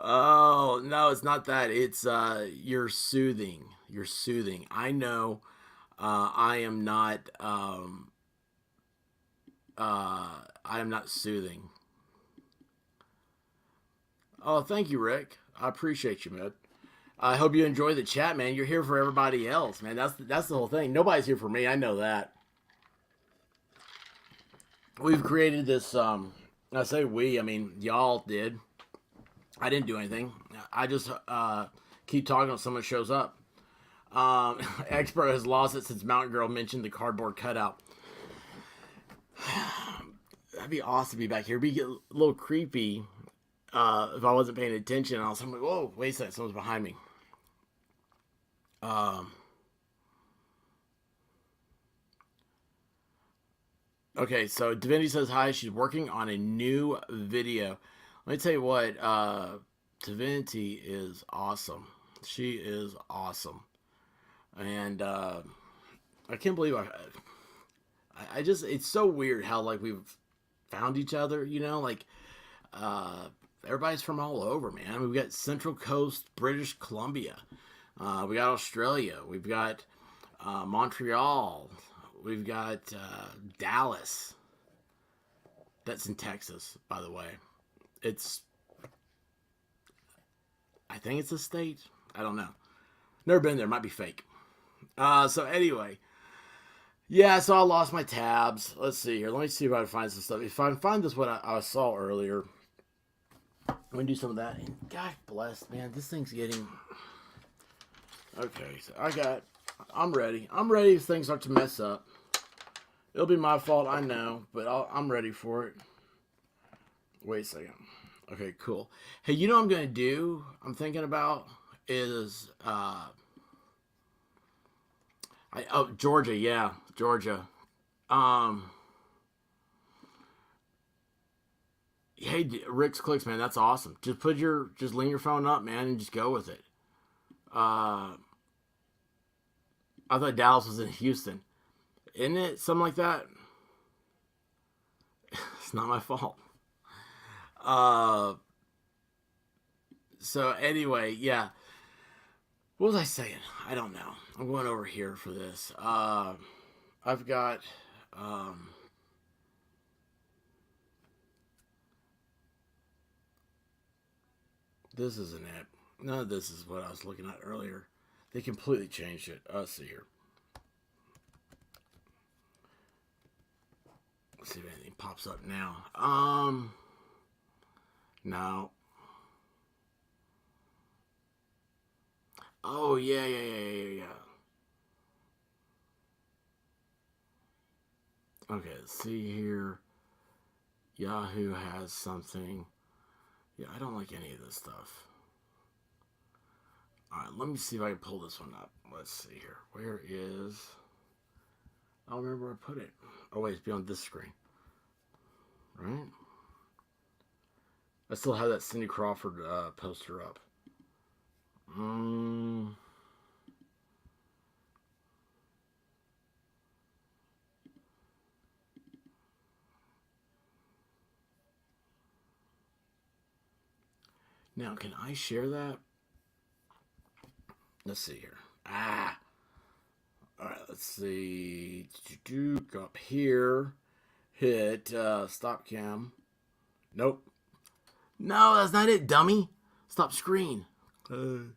Oh, no, it's not that. It's you're soothing. You're soothing. I know I am not I am not soothing. Oh, thank you, Rick. I appreciate you, man. I hope you enjoy the chat, man. You're here for everybody else, man. That's the whole thing. Nobody's here for me. I know that. We've created this. I say we. I mean, y'all did. I didn't do anything. I just keep talking when someone shows up. Expert has lost it since Mountain Girl mentioned the cardboard cutout. That'd be awesome to be back here. It'd be a little creepy if I wasn't paying attention. I was like, whoa, wait a second, someone's behind me. Okay, so Divinity says hi. She's working on a new video. Let me tell you what, Divinity is awesome. She is awesome. And I can't believe I just, it's so weird how, like, we've found each other, you know? Like, everybody's from all over, man. We've got Central Coast, British Columbia. We got Australia. We've got Montreal. We've got Dallas. That's in Texas, by the way. I think it's a state. I don't know. Never been there. Might be fake. So anyway. Yeah, so I lost my tabs. Let's see here. Let me see if I can find some stuff. If I can find this, what I saw earlier. I'm going to do some of that. And God bless, man. This thing's getting... Okay, so I'm ready. I'm ready if things start to mess up. It'll be my fault, I know, but I'm ready for it. Wait a second. Okay, cool. Hey, you know what I'm going to do? I'm thinking about is... Georgia, yeah. Georgia. Hey, Rick's Clicks, man, that's awesome. Just lean your phone up, man, and just go with it. I thought Dallas was in Houston. Isn't it? Something like that? It's not my fault. So anyway, yeah. What was I saying? I don't know. I'm going over here for this. I've got... this isn't it. None of this is what I was looking at earlier. They completely changed it. Let's see here. Let's see if anything pops up now. No. Oh, yeah. Okay, let's see here. Yahoo has something. Yeah, I don't like any of this stuff. Alright, let me see if I can pull this one up. Let's see here. Where is... I don't remember where I put it. Oh, wait, it's beyond this screen. Right? I still have that Cindy Crawford poster up. Now, can I share that? Let's see here. Alright, let's see. Go up here. Hit stop cam. Nope. No, that's not it, dummy. Stop screen. Trying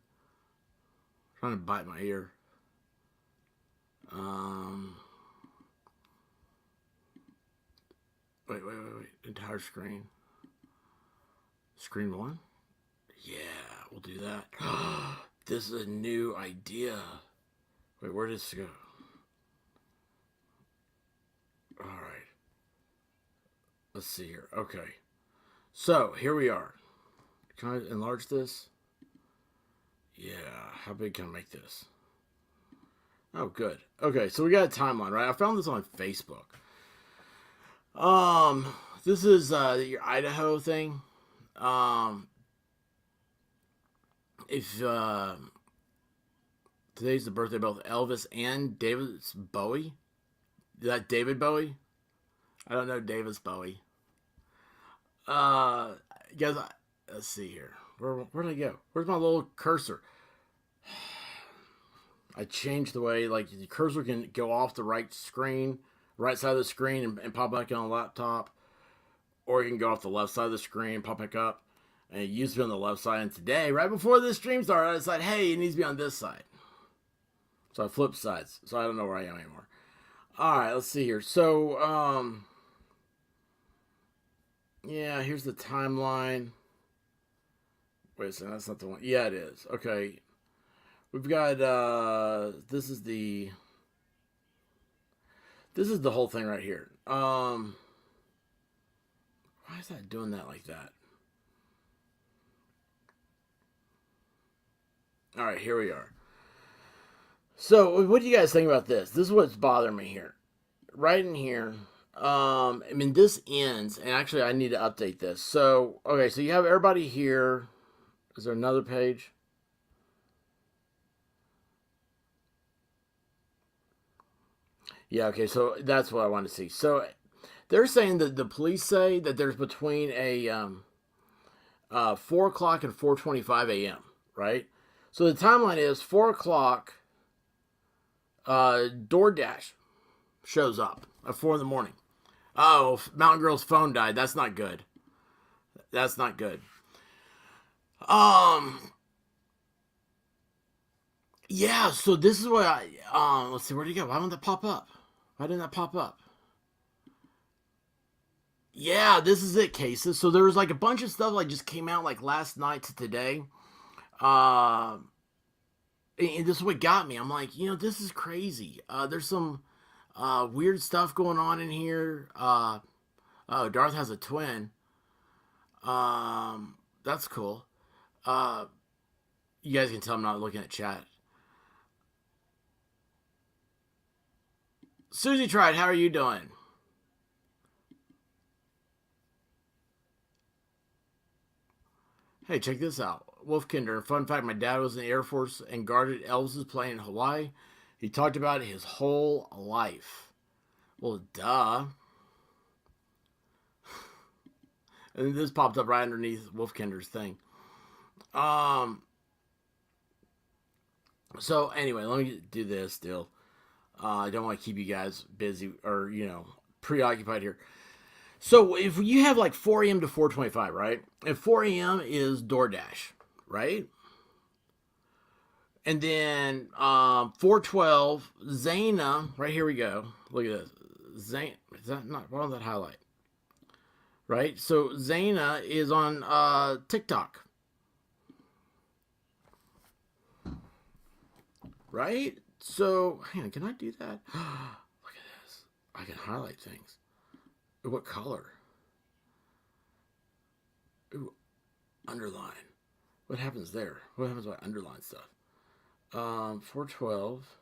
trying to bite my ear. Um, wait. Entire screen. Screen 1? Yeah, we'll do that. This is a new idea. Wait, where did this go? Alright. Let's see here. Okay. So, here we are. Can I enlarge this? Yeah. How big can I make this? Oh, good. Okay, so we got a timeline, right? I found this on Facebook. This is your Idaho thing. If today's the birthday of both Elvis and David Bowie. Is that David Bowie? I don't know Davis Bowie. Guys, let's see here. Where did I go? Where's my little cursor? I changed the way like the cursor can go off the right screen, right side of the screen, and pop back on the laptop, or you can go off the left side of the screen, pop back up. And it used to be on the left side, and today, right before this stream started, I decided, hey, it needs to be on this side. So I flipped sides, so I don't know where I am anymore. Alright, let's see here. So, yeah, here's the timeline. Wait a second, that's not the one. Yeah, it is. Okay. We've got, this is the whole thing right here. Why is that doing that like that? Alright, here we are. So, what do you guys think about this? This is what's bothering me here. Right in here. I mean, this ends, and actually I need to update this. So, okay, so you have everybody here. Is there another page? Yeah, okay, so that's what I want to see. So, they're saying that the police say that there's between a 4 o'clock and 4:25 a.m., right? So the timeline is 4 o'clock, DoorDash shows up at 4 in the morning. Oh, Mountain Girl's phone died. That's not good. That's not good. Yeah, so this is what let's see, where'd it go? Why didn't that pop up? Why didn't that pop up? Yeah, this is it, cases. So there was like a bunch of stuff like just came out like last night to today. And this is what got me. I'm like, this is crazy. There's some weird stuff going on in here. Oh, Darth has a twin. That's cool. You guys can tell I'm not looking at chat. Susie tried. How are you doing? Hey, check this out. Wolfkinder. Fun fact, my dad was in the Air Force and guarded Elvis's plane in Hawaii. He talked about it his whole life. Well, duh. And this popped up right underneath Wolfkinder's thing. So, anyway, let me do this still. I don't want to keep you guys busy or, preoccupied here. So, if you have like 4 a.m. to 4:25, right? And 4 a.m. is DoorDash, right? And then 4:12, Zaina, right here we go. Look at this. Zaina, is that not, what on that highlight? Right? So, Zaina is on TikTok. Right? So, hang on, can I do that? Look at this. I can highlight things. What color? Ooh, underline. What happens there? What happens when I underline stuff? 412.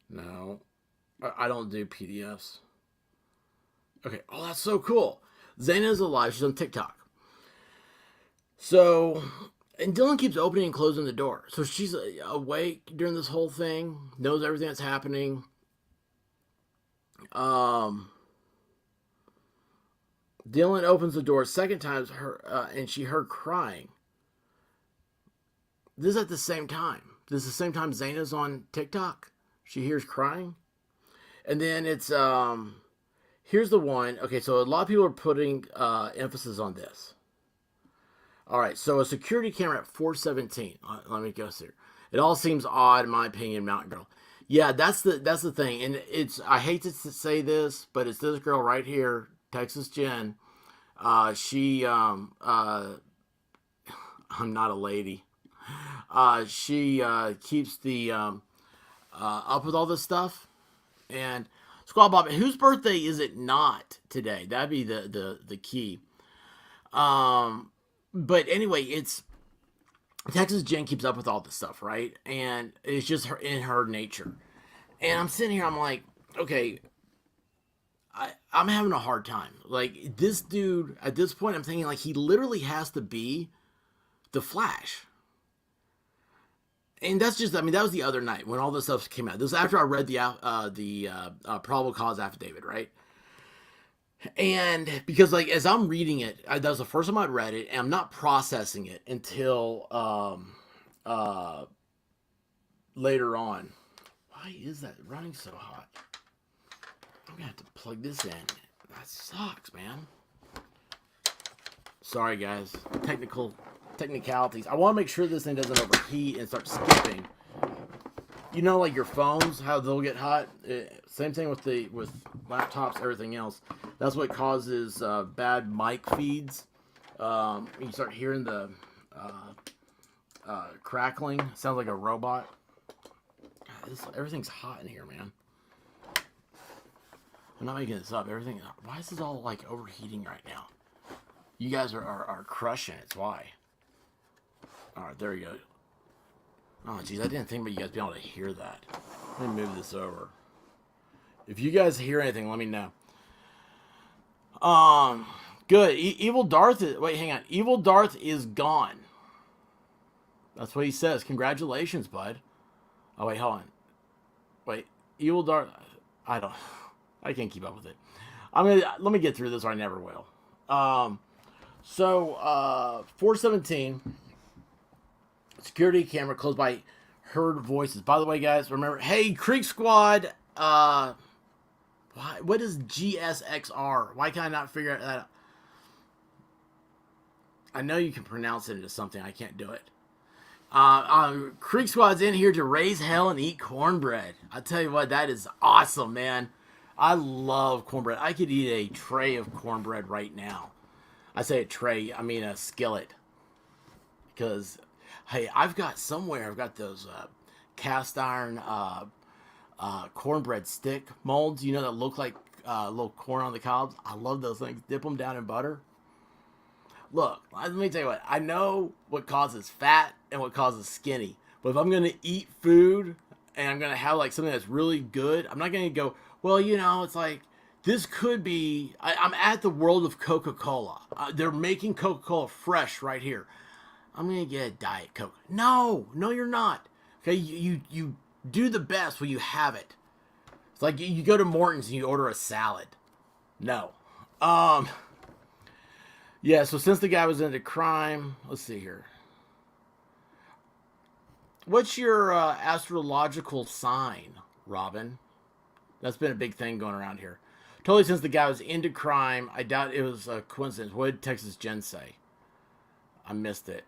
No. I don't do PDFs. Okay. Oh, that's so cool. Zaina's alive. She's on TikTok. So, and Dylan keeps opening and closing the door. So she's awake during this whole thing, knows everything that's happening. Dylan opens the door second time, and she heard crying. This is at the same time. This is the same time Zaina's on TikTok. She hears crying. And then it's, here's the one. Okay, so a lot of people are putting emphasis on this. All right, so a security camera at 4:17. Let me go here. It all seems odd, in my opinion, Mountain Girl. Yeah, that's the thing, and it's I hate to say this, but it's this girl right here, Texas Jen. She I'm not a lady. She keeps the up with all this stuff, and Squad Bob. Whose birthday is it not today? That'd be the key. But anyway, it's Texas Jen keeps up with all this stuff, right? And it's just her in her nature. And I'm sitting here, I'm like, okay, I'm having a hard time. Like this dude, at this point, I'm thinking like he literally has to be the Flash. And that's just, I mean, that was the other night when all this stuff came out. This was after I read the probable cause affidavit, right? And because like as I'm reading it, that was the first time I'd read it, and I'm not processing it until later on. Why is that running so hot? I'm gonna have to plug this in. That sucks, man. Sorry, guys. Technicalities. I want to make sure this thing doesn't overheat and start skipping. You know, like your phones, how they'll get hot. Same thing with laptops, everything else. That's what causes bad mic feeds. You start hearing the crackling. Sounds like a robot. God, everything's hot in here, man. I'm not making this up. Everything. Why is this all like overheating right now? You guys are crushing it. It's why. All right, there you go. Oh, geez, I didn't think about you guys being able to hear that. Let me move this over. If you guys hear anything, let me know. Good. Evil Darth is... Wait, hang on. Evil Darth is gone. That's what he says. Congratulations, bud. Oh, wait, hold on. Wait. Evil Darth... I can't keep up with it. Let me get through this or I never will. 417... Security camera close by heard voices. By the way, guys, remember, hey, Creek Squad, what is GSXR? Why can I not figure that out? I know you can pronounce it into something. I can't do it. Creek Squad's in here to raise hell and eat cornbread. I tell you what, that is awesome, man. I love cornbread. I could eat a tray of cornbread right now. I say a tray, I mean a skillet. Because... hey, I've got those cast iron cornbread stick molds, that look like little corn on the cobs. I love those things. Dip them down in butter. Look, let me tell you what. I know what causes fat and what causes skinny. But if I'm going to eat food and I'm going to have like something that's really good, I'm not going to go, well, it's like, this could be, I'm at the world of Coca-Cola. They're making Coca-Cola fresh right here. I'm going to get a Diet Coke. No, you're not. Okay, you do the best when you have it. It's like you go to Morton's and you order a salad. No. Yeah, so since the guy was into crime, let's see here. What's your astrological sign, Robin? That's been a big thing going around here. Totally since the guy was into crime, I doubt it was a coincidence. What did Texas Jen say? I missed it.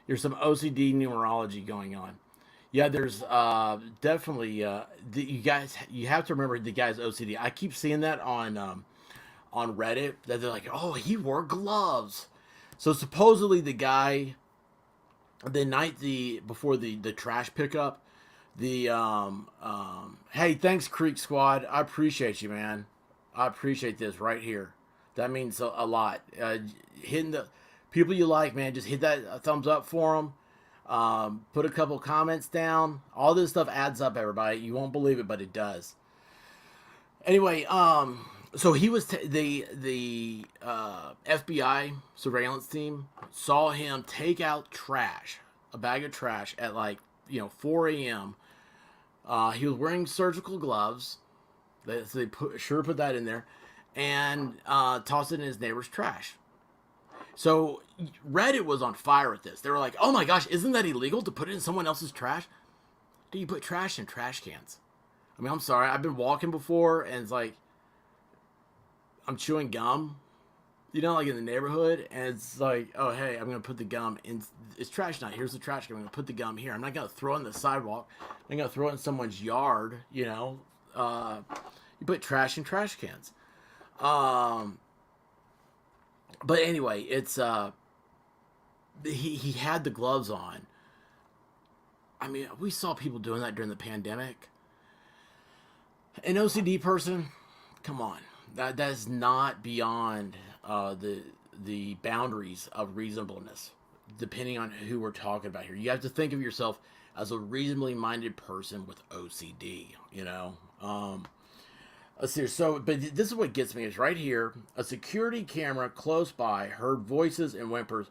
There's some OCD numerology going on. Yeah, there's definitely you have to remember the guy's OCD. I keep seeing that on Reddit that they're like, oh, he wore gloves. So supposedly the guy, the night before the trash pickup, hey, thanks Creek Squad, I appreciate you, man. I appreciate this right here. That means a lot. Hitting the people you like, man, just hit that thumbs up for them. Put a couple comments down. All this stuff adds up, everybody. You won't believe it, but it does. Anyway, so he was the FBI surveillance team saw him take out a bag of trash at 4 a.m. He was wearing surgical gloves. So they put that in there and tossed it in his neighbor's trash. So Reddit was on fire with this. They were like, oh my gosh, isn't that illegal to put it in someone else's trash? Do you put trash in trash cans? I mean, I'm sorry. I've been walking before and it's like I'm chewing gum. like in the neighborhood, and it's like, oh hey, I'm gonna put the gum in. It's trash night. Here's the trash can. I'm gonna put the gum here. I'm not gonna throw it on the sidewalk. I'm gonna throw it in someone's yard. You put trash in trash cans. Um, but anyway, it's he had the gloves on. I mean, we saw people doing that during the pandemic. An OCD person, come on, that is not beyond the boundaries of reasonableness, depending on who we're talking about here. You have to think of yourself as a reasonably minded person with OCD. Let's see. So, but this is what gets me is right here. A security camera close by heard voices and whimpers,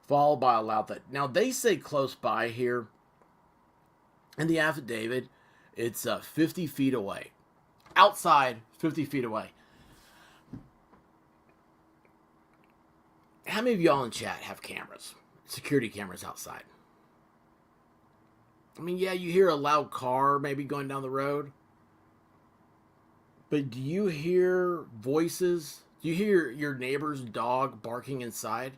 followed by a loud thud. Now they say close by here in the affidavit. It's 50 feet away. Outside, 50 feet away. How many of y'all in chat have cameras? Security cameras outside? I mean, yeah, you hear a loud car maybe going down the road. But do you hear voices? Do you hear your neighbor's dog barking inside?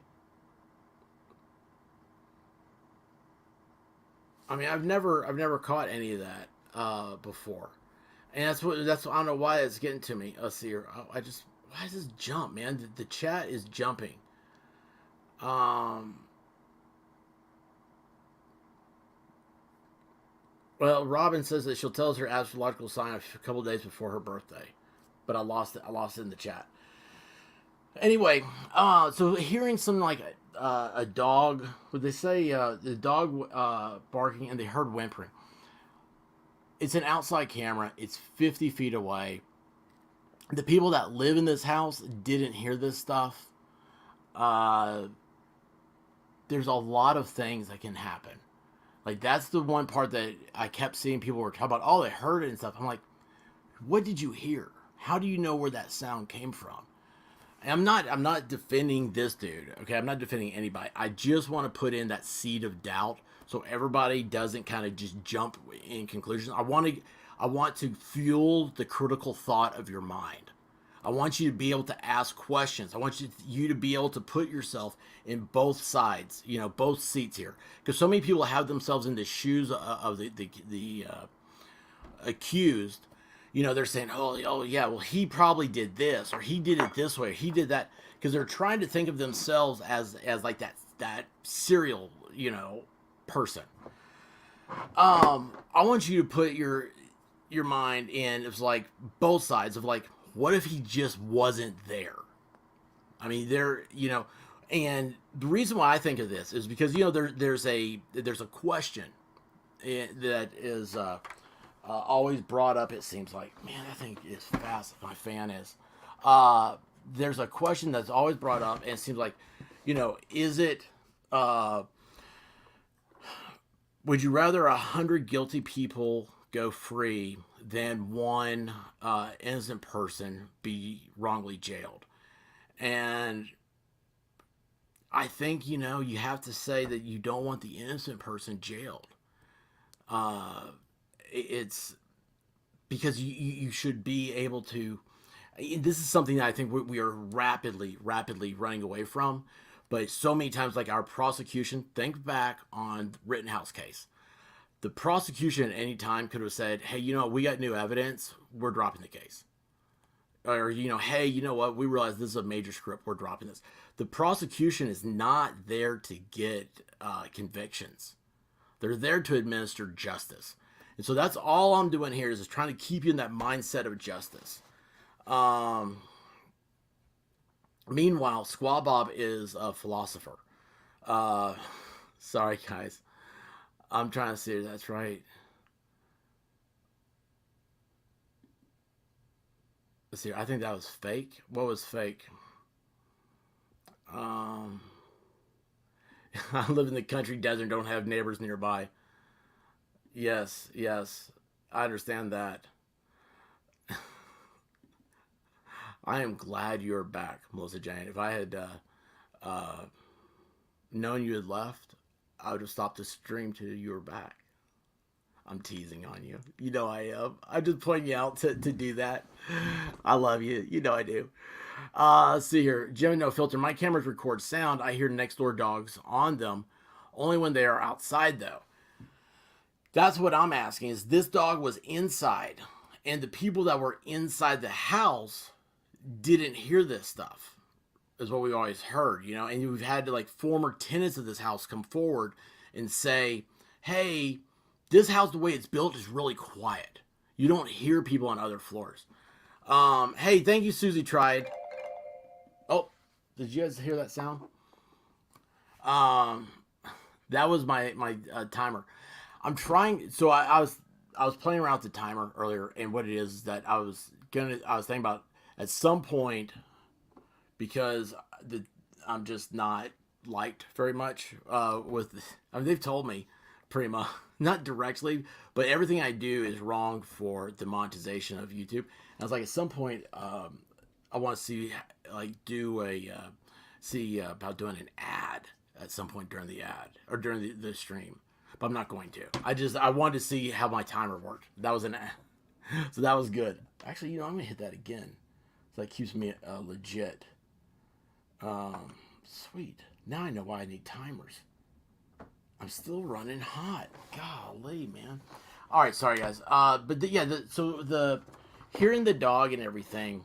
I mean, I've never caught any of that before. And I don't know why it's getting to me. Let's see here. Why does this jump, man? The chat is jumping. Well, Robin says that she'll tell us her astrological sign a couple days before her birthday, but I lost it. I lost it in the chat. Anyway, so hearing something like a dog, would they say the dog barking, and they heard whimpering. It's an outside camera. It's 50 feet away. The people that live in this house didn't hear this stuff. There's a lot of things that can happen. Like, that's the one part that I kept seeing people were talking about. Oh, they heard it and stuff. I'm like, what did you hear? How do you know where that sound came from? And I'm not defending this dude. Okay, I'm not defending anybody. I just want to put in that seed of doubt so everybody doesn't kind of just jump in conclusions. I want to fuel the critical thought of your mind. I want you to be able to ask questions. I want you to be able to put yourself in both sides, both seats here. Because so many people have themselves in the shoes of the accused. They're saying, oh yeah, well, he probably did this, or he did it this way, or he did that. Because they're trying to think of themselves as like that serial, person. I want you to put your mind in, it's like both sides of like, what if he just wasn't there? I mean, and the reason why I think of this is because there's a question that is always brought up. It seems like, man, that thing is fast. My fan is. There's a question that's always brought up, and it seems like, is it? Would you rather 100 guilty people go free than one innocent person be wrongly jailed? And I think, you have to say that you don't want the innocent person jailed. It's because you should be able to. This is something that I think we are rapidly running away from. But so many times, like our prosecution, think back on Rittenhouse case. The prosecution at any time could have said, hey, we got new evidence. We're dropping the case. Or, hey, you know what? We realize this is a major script. We're dropping this. The prosecution is not there to get convictions. They're there to administer justice. And so that's all I'm doing here is trying to keep you in that mindset of justice. Meanwhile, Squaw Bob is a philosopher. Sorry, guys. I'm trying to see if that's right. Let's see. I think that was fake. What was fake? I live in the country desert and don't have neighbors nearby. Yes. I understand that. I am glad you're back, Melissa Jane. If I had known you had left, I would have stopped the stream till you were back. I'm teasing on you. I am. I'm just pointing you out to do that. I love you. I do. Let's see here. Jimmy No Filter. My cameras record sound. I hear next door dogs on them. Only when they are outside, though. That's what I'm asking. Is this dog was inside, and the people that were inside the house didn't hear this stuff, is what we always heard, you know. And we've had to, like, former tenants of this house come forward and say, hey, this house, the way it's built, is really quiet. You don't hear people on other floors. Hey, thank you, Susie Tried. Oh, did you guys hear that sound? Um, that was my timer. I'm trying. So I was playing around with the timer earlier, and what it is that I was thinking about at some point, because I'm just not liked very much with. I mean, they've told me pretty much, not directly, but everything I do is wrong for the monetization of YouTube. And I was like, at some point, I want to see, like, do a see about doing an ad at some point during the ad or during the stream, but I'm not going to. I wanted to see how my timer worked. That was an ad. So that was good. Actually, you know, I'm gonna hit that again, so that keeps me legit. Sweet. Now I know why I need timers. I'm still running hot. Golly, man. All right, sorry guys. So the hearing the dog and everything.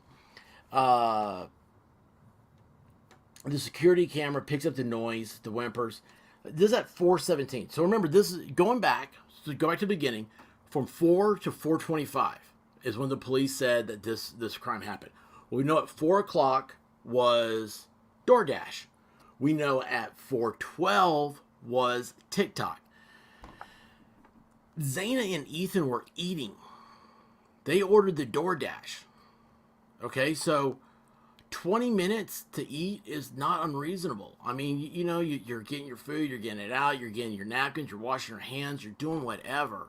Uh, the security camera picks up the noise, the whimpers. This is at 4:17. So remember, this is going back. So go back to the beginning. From 4 to 4:25 is when the police said that this crime happened. Well, we know at 4 o'clock was DoorDash. We know at 4:12 was TikTok. Zaina and Ethan were eating. They ordered the DoorDash. Okay, so 20 minutes to eat is not unreasonable. I mean, you know, you're getting your food, you're getting it out, you're getting your napkins, you're washing your hands, you're doing whatever.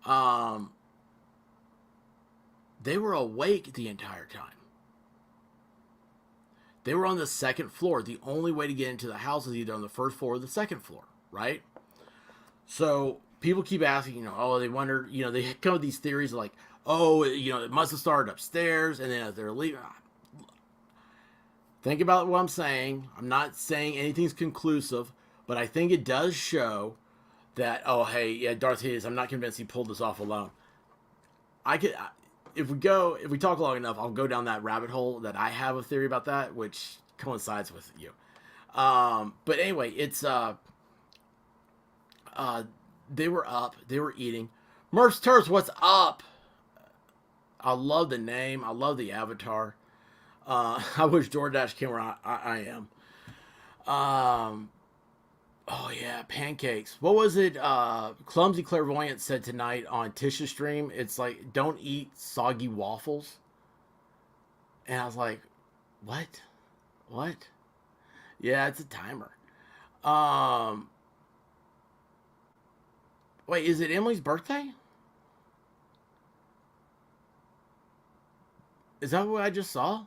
Um, they were awake the entire time. They were on the second floor. The only way to get into the house is either on the first floor or the second floor, right? So people keep asking, you know, oh, they wonder, you know, they come with these theories like, oh, you know, it must have started upstairs, and then as they're leaving. Think about what I'm saying. I'm not saying anything's conclusive, but I think it does show that, oh, hey, yeah, Darth Hideous, I'm not convinced he pulled this off alone. If we talk long enough, I'll go down that rabbit hole that I have a theory about that, which coincides with you. But anyway, it's they were up, they were eating. Merce Turfs, what's up? I love the name. I love the avatar. I wish DoorDash came where I am. Oh yeah, pancakes. What was it? Clumsy Clairvoyant said tonight on Tish's stream. It's like, don't eat soggy waffles. And I was like, what? What? Yeah, it's a timer. Um, Wait, is it Emily's birthday? Is that what I just saw?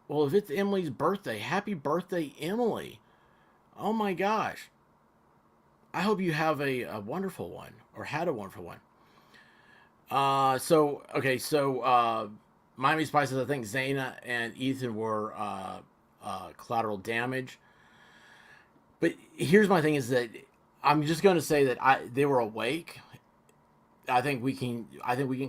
Well, if it's Emily's birthday, happy birthday, Emily. Oh my gosh. I hope you have a wonderful one, or had a wonderful one. Miami Spices, I think Zaina and Ethan were collateral damage. But here's my thing is that I'm just going to say that they were awake. I think we can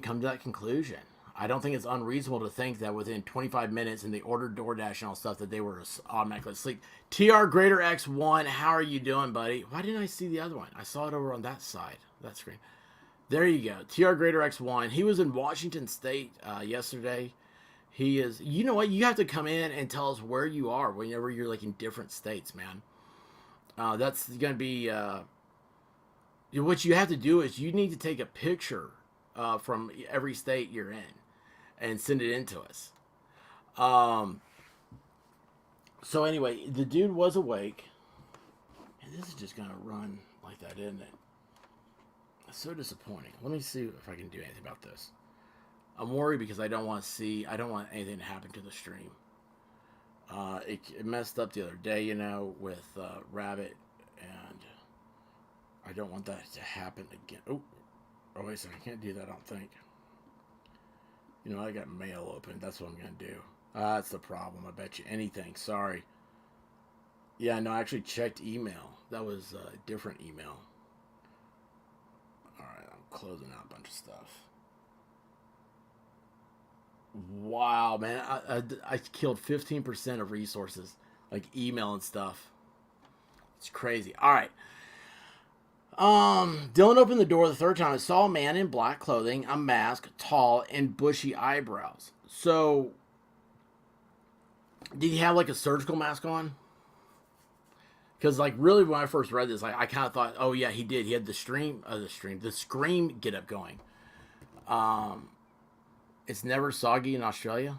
come to that conclusion. I don't think it's unreasonable to think that within 25 minutes and they ordered DoorDash and all stuff that they were automatically asleep. TR Greater X1, how are you doing, buddy? Why didn't I see the other one? I saw it over on that side, that screen. There you go. TR Greater X1. He was in Washington State yesterday. He is. You know what? You have to come in and tell us where you are whenever you're like in different states, man. That's going to be. What you have to do is you need to take a picture from every state you're in and send it in to us. Um, so anyway, the dude was awake. And this is just going to run like that, isn't it? It's so disappointing. Let me see if I can do anything about this. I'm worried because I don't want anything to happen to the stream. It messed up the other day, you know, with Rabbit, and I don't want that to happen again. Oh wait a second, I can't do that, I don't think. You know, I got mail open. That's what I'm going to do. That's the problem. I bet you anything. Sorry. Yeah, no, I actually checked email. That was a different email. All right, I'm closing out a bunch of stuff. Wow, man. I killed 15% of resources, like email and stuff. It's crazy. All right. Dylan opened the door the third time and saw a man in black clothing, a mask, tall, and bushy eyebrows. So, did he have like a surgical mask on? Because like really, when I first read this, like I kind of thought, oh yeah, he did. He had the scream get up going. Um, it's never soggy in Australia.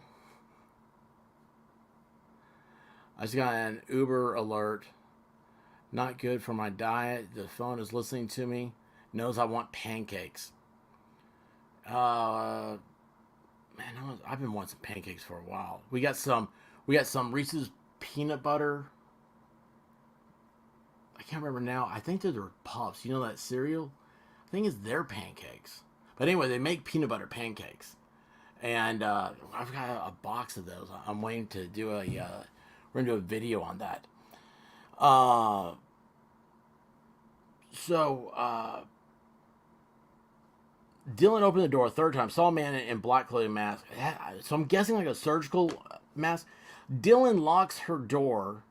I just got an Uber alert. Not good for my diet. The phone is listening to me. Knows I want pancakes. Man, I've been wanting some pancakes for a while. We got some Reese's peanut butter. I can't remember now. I think those are Puffs. You know that cereal? I think it's their pancakes. But anyway, they make peanut butter pancakes, and I've got a box of those. I'm waiting to do we're gonna do a video on that. So Dylan opened the door a third time, saw a man in black clothing mask. So I'm guessing like a surgical mask. Dylan locks her door,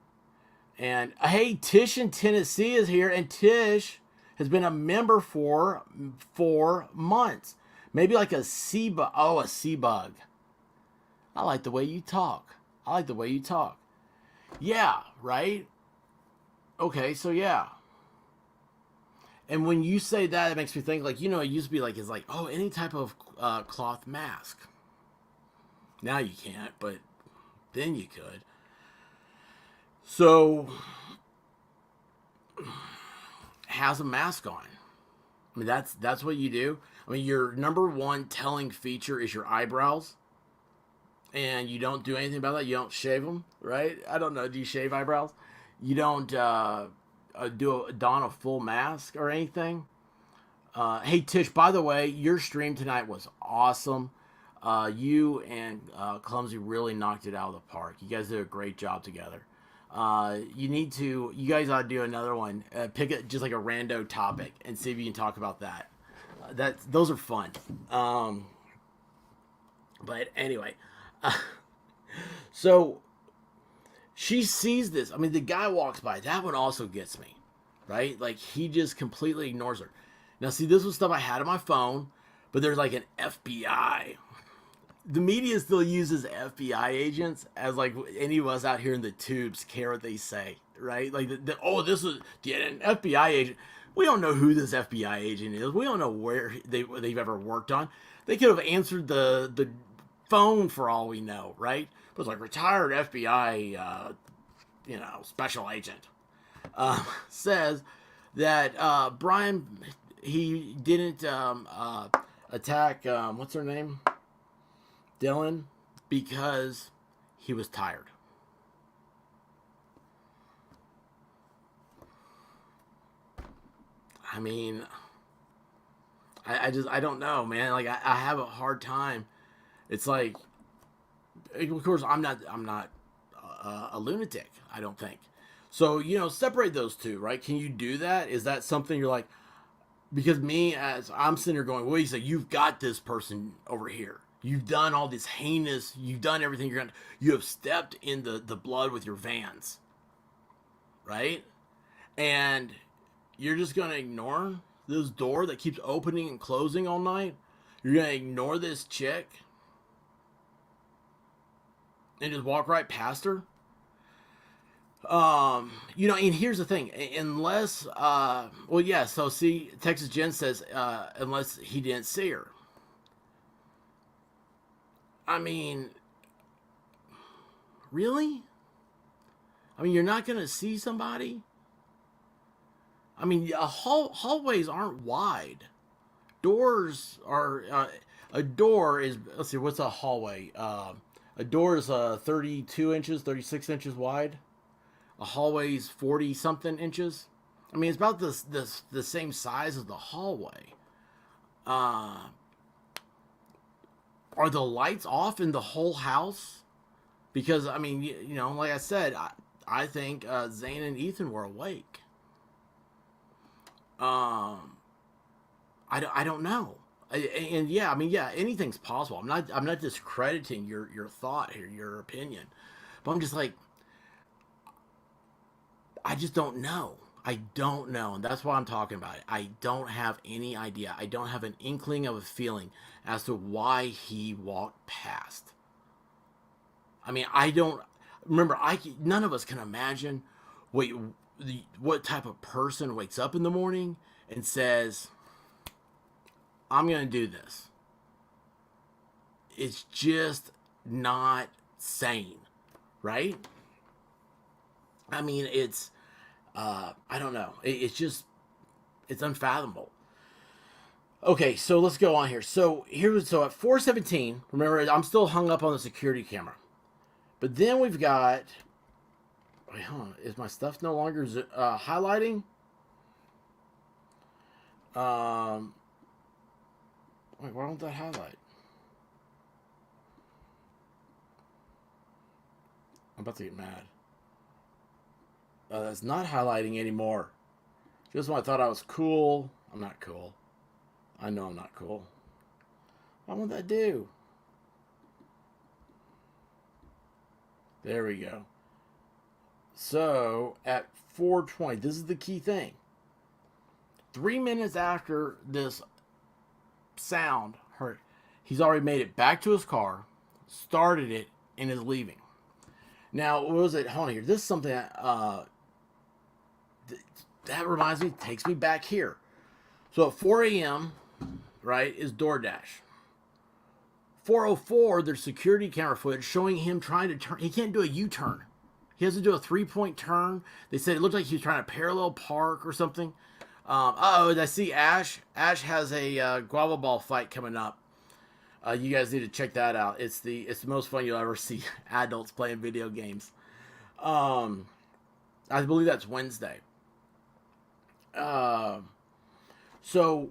and hey, Tish in Tennessee is here, and Tish has been a member for 4 months. Maybe like a sea bug. Oh, a sea bug. I like the way you talk. Yeah, right? Okay, so yeah. And when you say that, it makes me think like, you know, it used to be like, it's like, oh, any type of cloth mask. Now you can't, but then you could. So, has a mask on. I mean, that's what you do. I mean, your number one telling feature is your eyebrows. And you don't do anything about that. You don't shave them, right? I don't know. Do you shave eyebrows? You don't don a full mask or anything. Hey, Tish, by the way, your stream tonight was awesome. You and Clumsy really knocked it out of the park. You guys did a great job together. You guys ought to do another one. Pick it just like a rando topic and see if you can talk about that. Those are fun. But anyway, so she sees this. I mean, the guy walks by. That one also gets me, right? Like he just completely ignores her. Now, see, this was stuff I had on my phone, but there's like an FBI. The media still uses FBI agents as like any of us out here in the tubes care what they say, right? Like, this is an FBI agent. We don't know who this FBI agent is. We don't know where they've ever worked on. They could have answered the phone for all we know, right? But it's like retired FBI, special agent says that Brian, he didn't attack what's her name, Dylan, because he was tired. I mean, I don't know, man. Like I have a hard time. It's like, of course, I'm not a lunatic. I don't think. So separate those two, right? Can you do that? Is that something you're like? Because me, as I'm sitting here going, well, you say you've got this person over here. You've done all this heinous. You've done everything you're gonna. You have stepped in the blood with your Vans, right? And you're just gonna ignore this door that keeps opening and closing all night. You're gonna ignore this chick and just walk right past her. And here's the thing. Unless, so see, Texas Jen says, unless he didn't see her. I mean, really? I mean, you're not going to see somebody? I mean, hallways aren't wide. Doors are, a door is, let's see, what's a hallway? A door is 32 inches, 36 inches wide. A hallway's 40 something inches. I mean, it's about the same size as the hallway. are the lights off in the whole house? Because I mean, like I said, I think Zane and Ethan were awake. Um, I don't know. And yeah, I mean, yeah, anything's possible. I'm not discrediting your thought here, your opinion, but I'm just like, I just don't know. I don't know, and that's why I'm talking about it. I don't have any idea. I don't have an inkling of a feeling as to why he walked past. I mean, I don't remember. None of us can imagine what what type of person wakes up in the morning and says, "I'm going to do this." It's just not sane, right? I mean, I don't know. It's unfathomable. Okay, so let's go on here. So at 4:17, remember, I'm still hung up on the security camera. But then we've got. Wait, hold on. Is my stuff no longer highlighting? Um. Wait, why won't that highlight? I'm about to get mad. That's not highlighting anymore. Just when I thought I was cool, I'm not cool. I know I'm not cool. What won't that do? There we go. So at 4:20, this is the key thing. 3 minutes after this sound hurt, he's already made it back to his car, started it, and is leaving. Now, what was it? Hold on here. This is something that reminds me, takes me back here. So at 4 a.m., right, is DoorDash. 4:04, there's security camera footage showing him trying to turn. He can't do a U-turn. He has to do a 3-point turn. They said it looked like he was trying to parallel park or something. I see Ash. Ash has a guava ball fight coming up. You guys need to check that out. It's the most fun you'll ever see adults playing video games. I believe that's Wednesday. So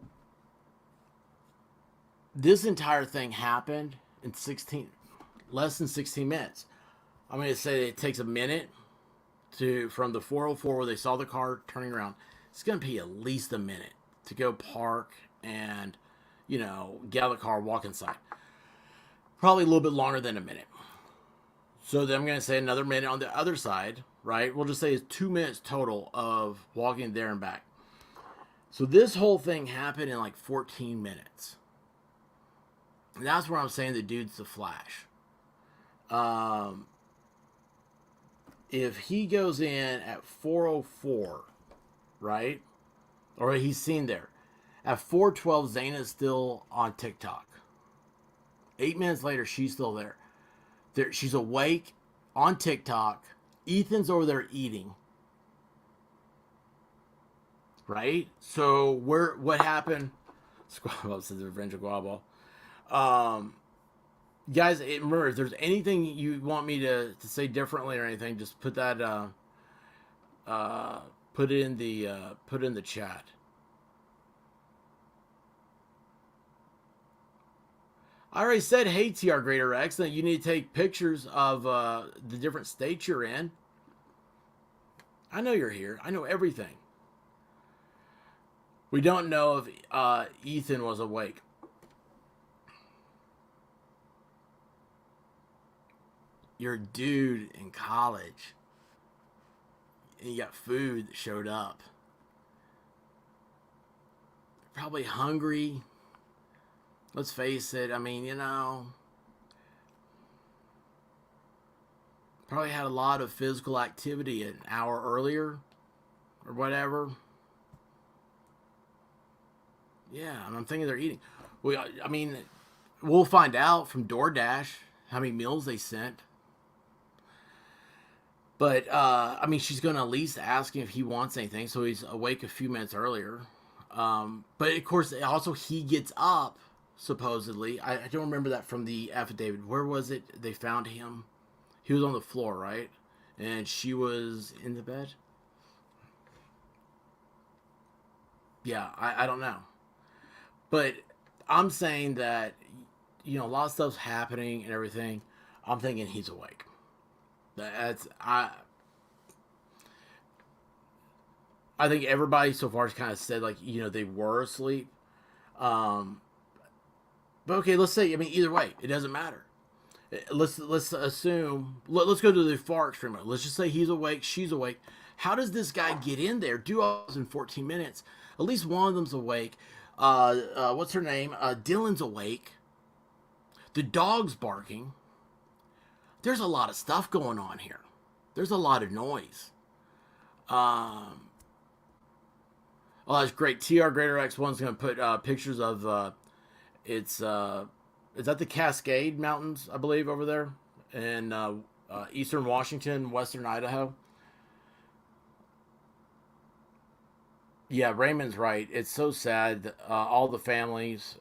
this entire thing happened in less than 16 minutes. I'm going to say it takes a minute from the 4:04 where they saw the car turning around. It's going to be at least a minute to go park and, get out of the car, walk inside. Probably a little bit longer than a minute. So then I'm going to say another minute on the other side, right? We'll just say it's 2 minutes total of walking there and back. So this whole thing happened in like 14 minutes. And that's where I'm saying the dude's the Flash. If he goes in at 4:04, right? Or he's seen there. At 4:12, Zaina's still on TikTok. 8 minutes later, she's still there. She's awake on TikTok. Ethan's over there eating. Right? So what happened? Squabble says Revenge of Guabo. Guys, remember, if there's anything you want me to say differently or anything, just put that put it in the chat. I already said, hey, TR Greater X, that you need to take pictures of the different states you're in. I know you're here. I know everything. We don't know if Ethan was awake. You're a dude in college. And you got food that showed up. Probably hungry. Let's face it. I mean, probably had a lot of physical activity an hour earlier or whatever. Yeah, and I'm thinking they're eating. We'll find out from DoorDash how many meals they sent. But, she's going to at least ask him if he wants anything, so he's awake a few minutes earlier. But, of course, also he gets up, supposedly. I don't remember that from the affidavit. Where was it they found him? He was on the floor, right? And she was in the bed? Yeah, I don't know. But I'm saying that a lot of stuff's happening and everything. I'm thinking he's awake. That's I think everybody so far has kind of said, like, they were asleep. Um, but okay, let's say, I mean, either way, it doesn't matter. Let's assume, let's go to the far extreme. Let's just say he's awake, she's awake. How does this guy get in there? Do all this in 14 minutes? At least one of them's awake. What's her name? Dylan's awake. The dog's barking. There's a lot of stuff going on here. There's a lot of noise. Oh, that's great. TR Greater X1's going to put pictures of it's is that the Cascade Mountains, I believe, over there in eastern Washington, western Idaho. Yeah, Raymond's right. It's so sad. All the families,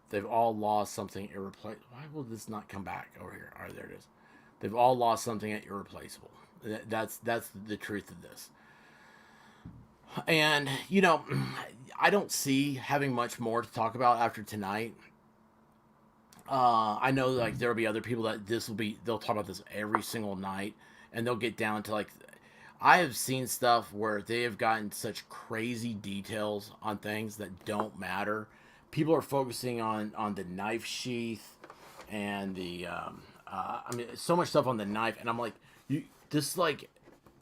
they've all lost something irreplaceable. Why will this not come back over here? All right, there it is. They've all lost something irreplaceable. That's the truth of this. And, I don't see having much more to talk about after tonight. I know, like, there'll be other people that they'll talk about this every single night, and they'll get down to, like, I have seen stuff where they have gotten such crazy details on things that don't matter. People are focusing on the knife sheath and the, I mean, so much stuff on the knife, and I'm like, this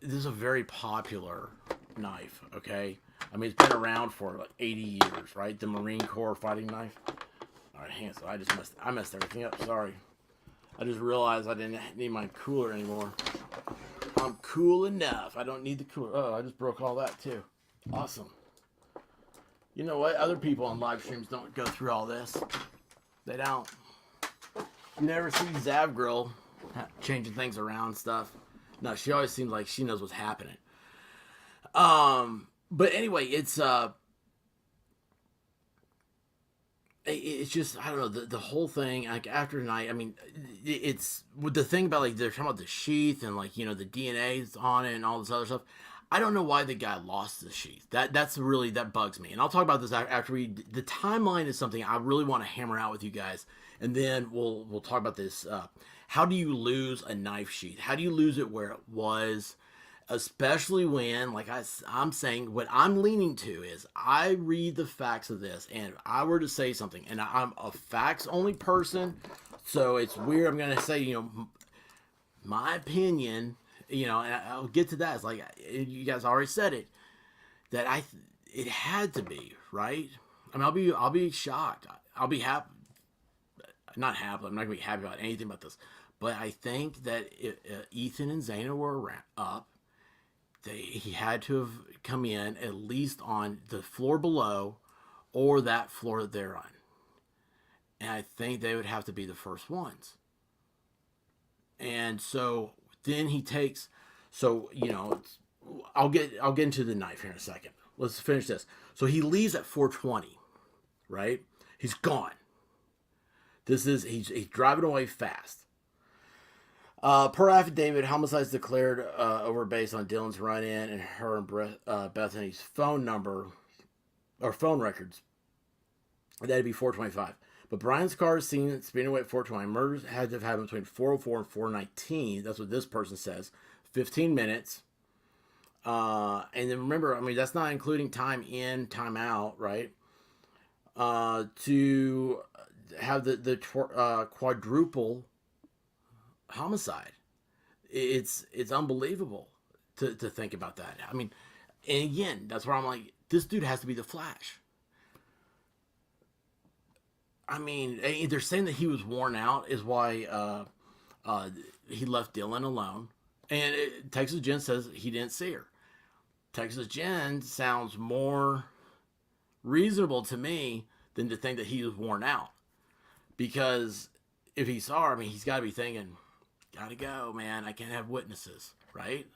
is a very popular knife, okay? I mean, it's been around for like 80 years, right? The Marine Corps fighting knife. All right, hang on. So I messed everything up. Sorry. I just realized I didn't need my cooler anymore. I'm cool enough. I don't need the cooler. Oh, I just broke all that too. Awesome. You know what? Other people on live streams don't go through all this. They don't. You never see Zav Girl changing things around and stuff. No, she always seems like she knows what's happening. But anyway, it's just, I don't know, the whole thing, like, after tonight, I mean, it's with the thing about, like, they're talking about the sheath and, like, the DNA's on it and all this other stuff. I don't know why the guy lost the sheath. That bugs me. And I'll talk about this after the timeline is something I really want to hammer out with you guys. And then we'll talk about this. How do you lose a knife sheath? How do you lose it where it was? Especially when, like I'm saying, what I'm leaning to is I read the facts of this, and if I were to say something, and I'm a facts-only person, so it's weird. I'm going to say, my opinion, and I'll get to that. It's like, you guys already said it, that it had to be, right? I mean, I'll be shocked. I'll be happy. Not happy. I'm not going to be happy about anything about this. But I think that Ethan and Zaina were up. He had to have come in at least on the floor below or that floor that they're on. And I think they would have to be the first ones. And so then he takes, I'll get into the knife here in a second. Let's finish this. So he leaves at 4:20, right? He's gone. He's driving away fast. Per affidavit, homicides declared over based on Dylan's run-in and her and Bethany's phone number or phone records. That'd be 4:25. But Brian's car is seen speeding away at 4:20. Murders had to have happened between 4:04 and 4:19. That's what this person says. 15 minutes. And then remember, I mean, that's not including time in, time out, right? To have the quadruple homicide. It's unbelievable to think about that. I mean, and again, that's where I'm like, this dude has to be the Flash. I mean, they're saying that he was worn out is why he left Dylan alone. And Texas Jen says he didn't see her. Texas Jen sounds more reasonable to me than to think that he was worn out. Because if he saw her, I mean, he's got to be thinking, gotta go, man. I can't have witnesses, right?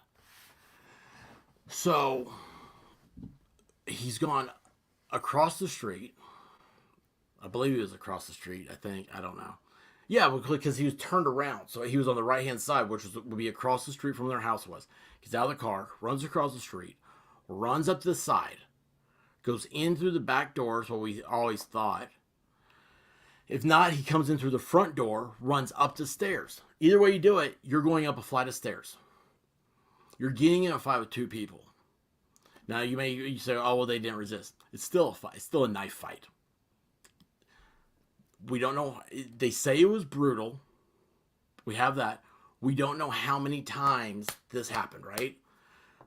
So he's gone across the street. I believe he was across the street. I think. I don't know. Yeah, because he was turned around. So he was on the right-hand side, which would be across the street from where their house was. Gets out of the car, runs across the street, runs up to the side, goes in through the back door, is what we always thought, If not, he comes in through the front door, runs up the stairs. Either way you do it, you're going up a flight of stairs. You're getting in a fight with two people. Now you say, oh well, they didn't resist. It's still a fight. It's still a knife fight. We don't know. They say it was brutal. We have that. We don't know how many times this happened, right?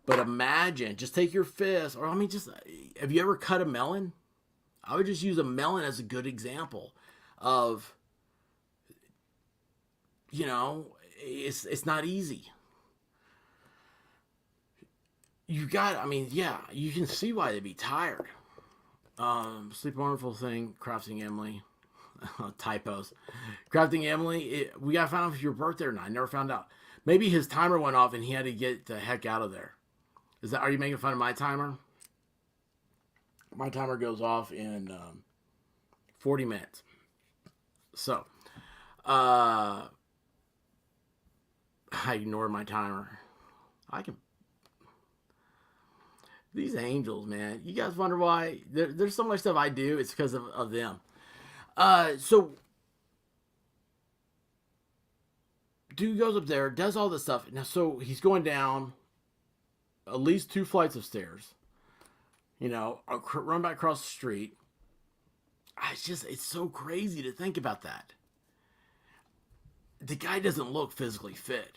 But imagine, just take your fist, or I mean, just have you ever cut a melon? I would just use a melon as a good example of, it's not easy. I mean, yeah, you can see why they'd be tired. Sleep Wonderful Thing, Crafting Emily. Typos. Crafting Emily, we got to find out if your birthday or not. I never found out. Maybe his timer went off and he had to get the heck out of there. Are you making fun of my timer? My timer goes off in 40 minutes. So, I ignored my timer. These angels, man. You guys wonder why? There's so much stuff I do. It's because of them. So, dude goes up there, does all this stuff. Now, so he's going down at least 2 flights of stairs. Run back across the street. It's so crazy to think about that. The guy doesn't look physically fit.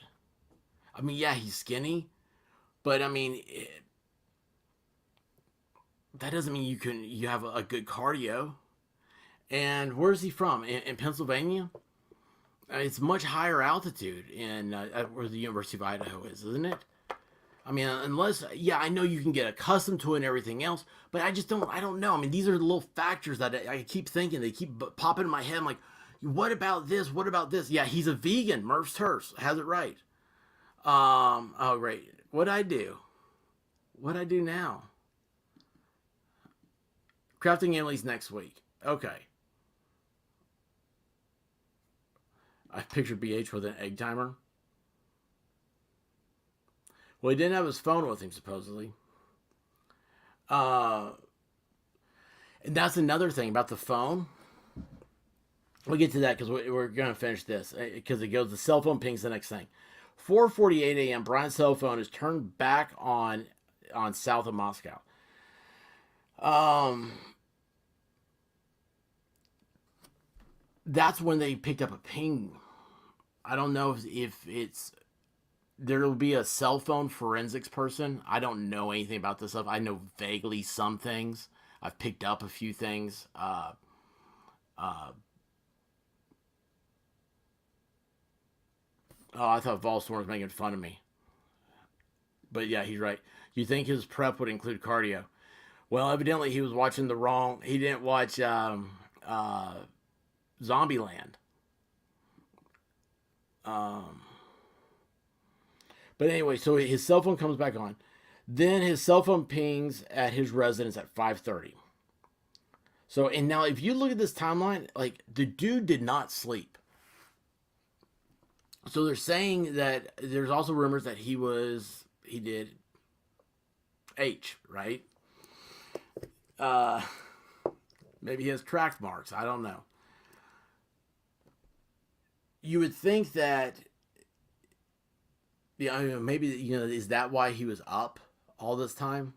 I mean, yeah, he's skinny, but I mean, that doesn't mean you have a good cardio. And where's he from? In Pennsylvania? It's much higher altitude in where the University of Idaho is, isn't it? I mean, I know you can get accustomed to it and everything else, but I don't know. I mean, these are the little factors that I keep thinking, they keep popping in my head. I'm like, what about this? What about this? Yeah, he's a vegan. Murph's Hurst has it right. Oh, great. What'd I do? What'd I do now? Crafting Emily's next week. Okay. I pictured BH with an egg timer. Well, he didn't have his phone with him, supposedly. And that's another thing about the phone. We'll get to that because we're going to finish this. Because the cell phone pings the next thing. 4:48 a.m., Brian's cell phone is turned back on south of Moscow. That's when they picked up a ping. I don't know if it's... There will be a cell phone forensics person. I don't know anything about this stuff. I know vaguely some things. I've picked up a few things. Oh, I thought Volstorm was making fun of me. But yeah, he's right. You think his prep would include cardio? Well, evidently he was watching the wrong... He didn't watch Zombieland. But anyway, so his cell phone comes back on. Then his cell phone pings at his residence at 5:30. So, and now if you look at this timeline, like, the dude did not sleep. So they're saying that there's also rumors that he did H, right? Maybe he has track marks. I don't know. You would think that, maybe, is that why he was up all this time?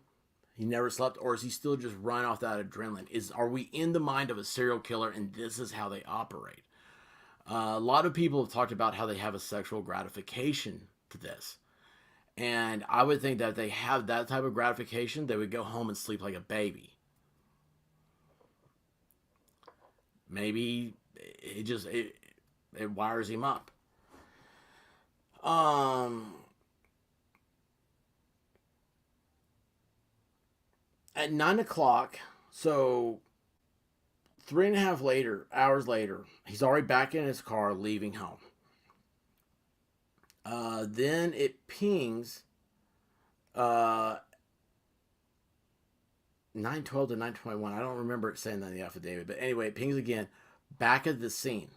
He never slept, or is he still just running off that adrenaline? Are we in the mind of a serial killer, and this is how they operate? A lot of people have talked about how they have a sexual gratification to this, and I would think that if they have that type of gratification, they would go home and sleep like a baby. Maybe it wires him up. At 9 o'clock, so 3.5 hours later, he's already back in his car leaving home. Then it pings 9:12 to 9:21. I don't remember it saying that in the affidavit, but anyway, it pings again back at the scene.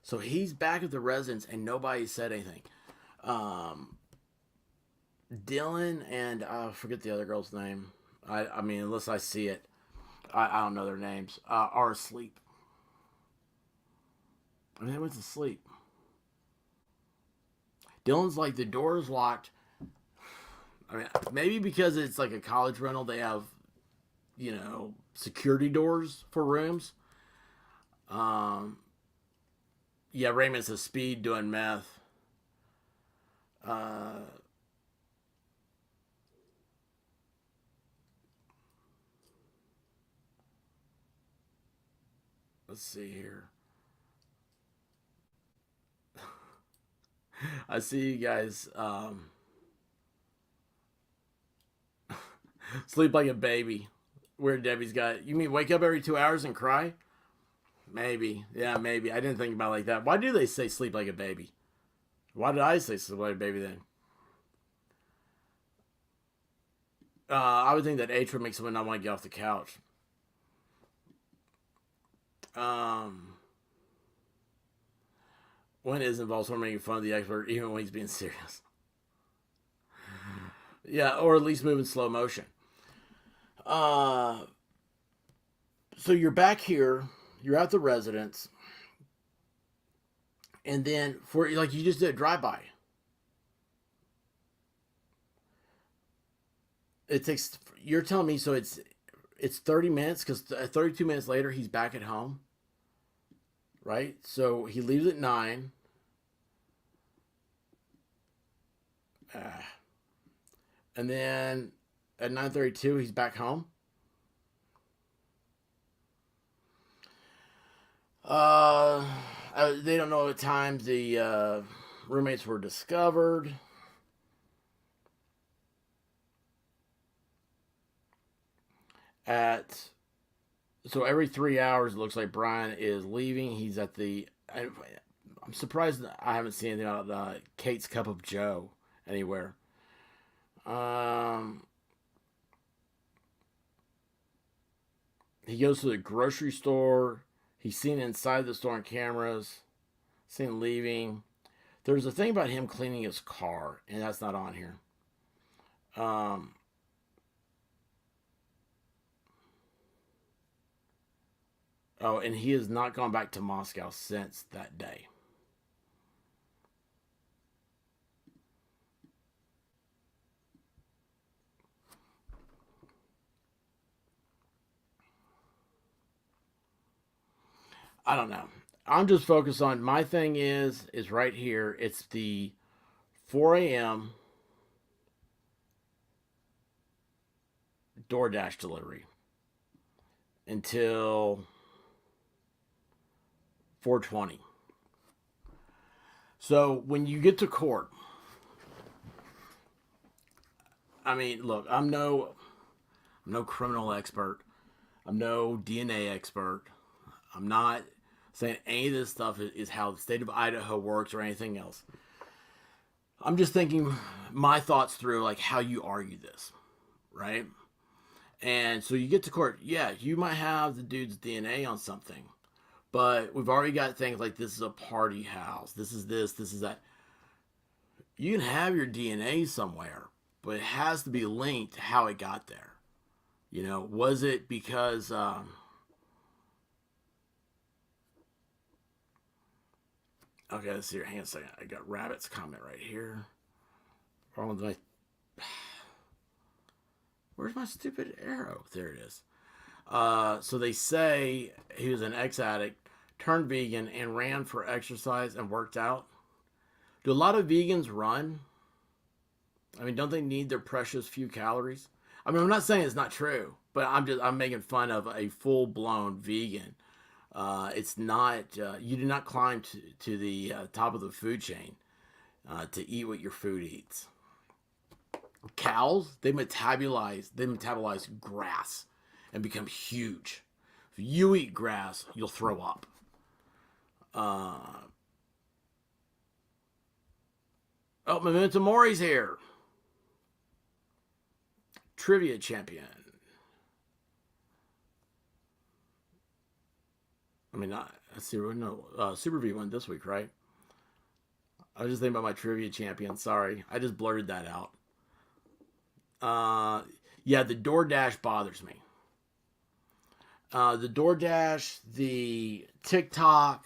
So he's back at the residence and nobody said anything. Dylan and I forget the other girl's name. I mean, unless I see it, I don't know their names. Are asleep. I mean, they went to sleep. Dylan's like, the door is locked. I mean, maybe because it's like a college rental, they have, security doors for rooms. Um, yeah, Raymond says speed doing meth. Uh, let's see here. I see you guys sleep like a baby. Where Debbie's got, you mean wake up every 2 hours and cry? Maybe. Yeah, maybe. I didn't think about it like that. Why do they say sleep like a baby? Why did I say sleep like a baby then? I would think that age would make someone not want to get off the couch. Um, when is involved someone making fun of the expert, even when he's being serious. Yeah, or at least move in slow motion. Uh, so you're back here. You're at the residence, and then for like you just did a drive by. It takes. You're telling me so it's 30 minutes because 32 minutes later he's back at home. Right, so he leaves at 9. And then at 9:32 he's back home. Uh, they don't know what times the roommates were discovered. At so every 3 hours, it looks like Brian is leaving. He's at the. I'm surprised that I haven't seen anything about Kate's Cup of Joe anywhere. Um, he goes to the grocery store. He's seen inside the store on cameras. Seen leaving. There's a thing about him cleaning his car, and that's not on here. Um, oh, and he has not gone back to Moscow since that day. I don't know. I'm just focused on my thing is right here. It's the 4 a.m. DoorDash delivery until 4:20. So when you get to court, I mean, look, I'm no criminal expert. I'm no DNA expert. I'm not saying any of this stuff is how the state of Idaho works or anything else. I'm just thinking my thoughts through like how you argue this, right? And so you get to court, yeah, you might have the dude's DNA on something, but we've already got things like this is a party house, this is this, this is that. You can have your DNA somewhere, but it has to be linked to how it got there. Was it because okay, let's see here. Hang on a second. I got Rabbit's comment right here. Wrong with my. Where's my stupid arrow? There it is. So they say he was an ex-addict, turned vegan, and ran for exercise and worked out. Do a lot of vegans run? I mean, don't they need their precious few calories? I mean, I'm not saying it's not true, but I'm making fun of a full-blown vegan. It's not. You do not climb to the top of the food chain to eat what your food eats. Cows, they metabolize grass and become huge. If you eat grass, you'll throw up. Oh, Memento Mori's here. Trivia champion. I mean, let's see. No, Super V won this week, right? I was just thinking about my trivia champion. Sorry, I just blurted that out. Yeah, the DoorDash bothers me. The DoorDash, the TikTok,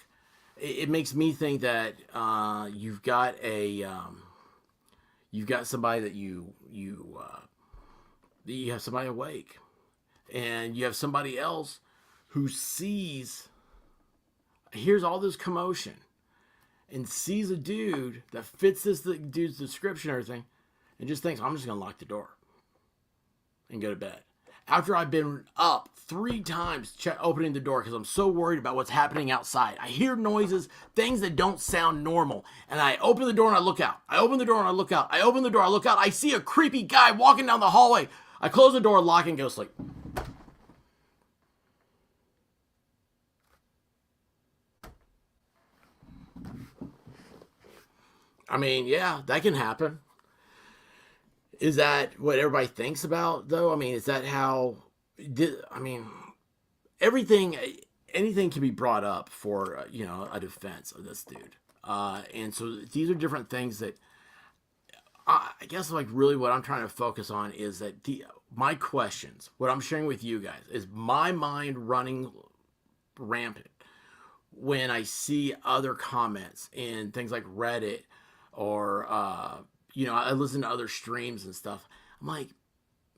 it makes me think that you've got somebody that you have somebody awake, and you have somebody else who hears all this commotion and sees a dude that fits the dude's description and everything, and just thinks, I'm just gonna lock the door and go to bed. After I've been up 3 times opening the door because I'm so worried about what's happening outside. I hear noises, things that don't sound normal. And I open the door and I look out. I open the door and I look out. I open the door, I look out. I see a creepy guy walking down the hallway. I close the door, lock, and go sleep. I mean, yeah, that can happen. Is that what everybody thinks about, though? I mean, is that how? I mean, everything, anything can be brought up for a defense of this dude, and so these are different things that I guess like really what I'm trying to focus on is that my questions, what I'm sharing with you guys, is my mind running rampant when I see other comments in things like Reddit or I listen to other streams and stuff. I'm like,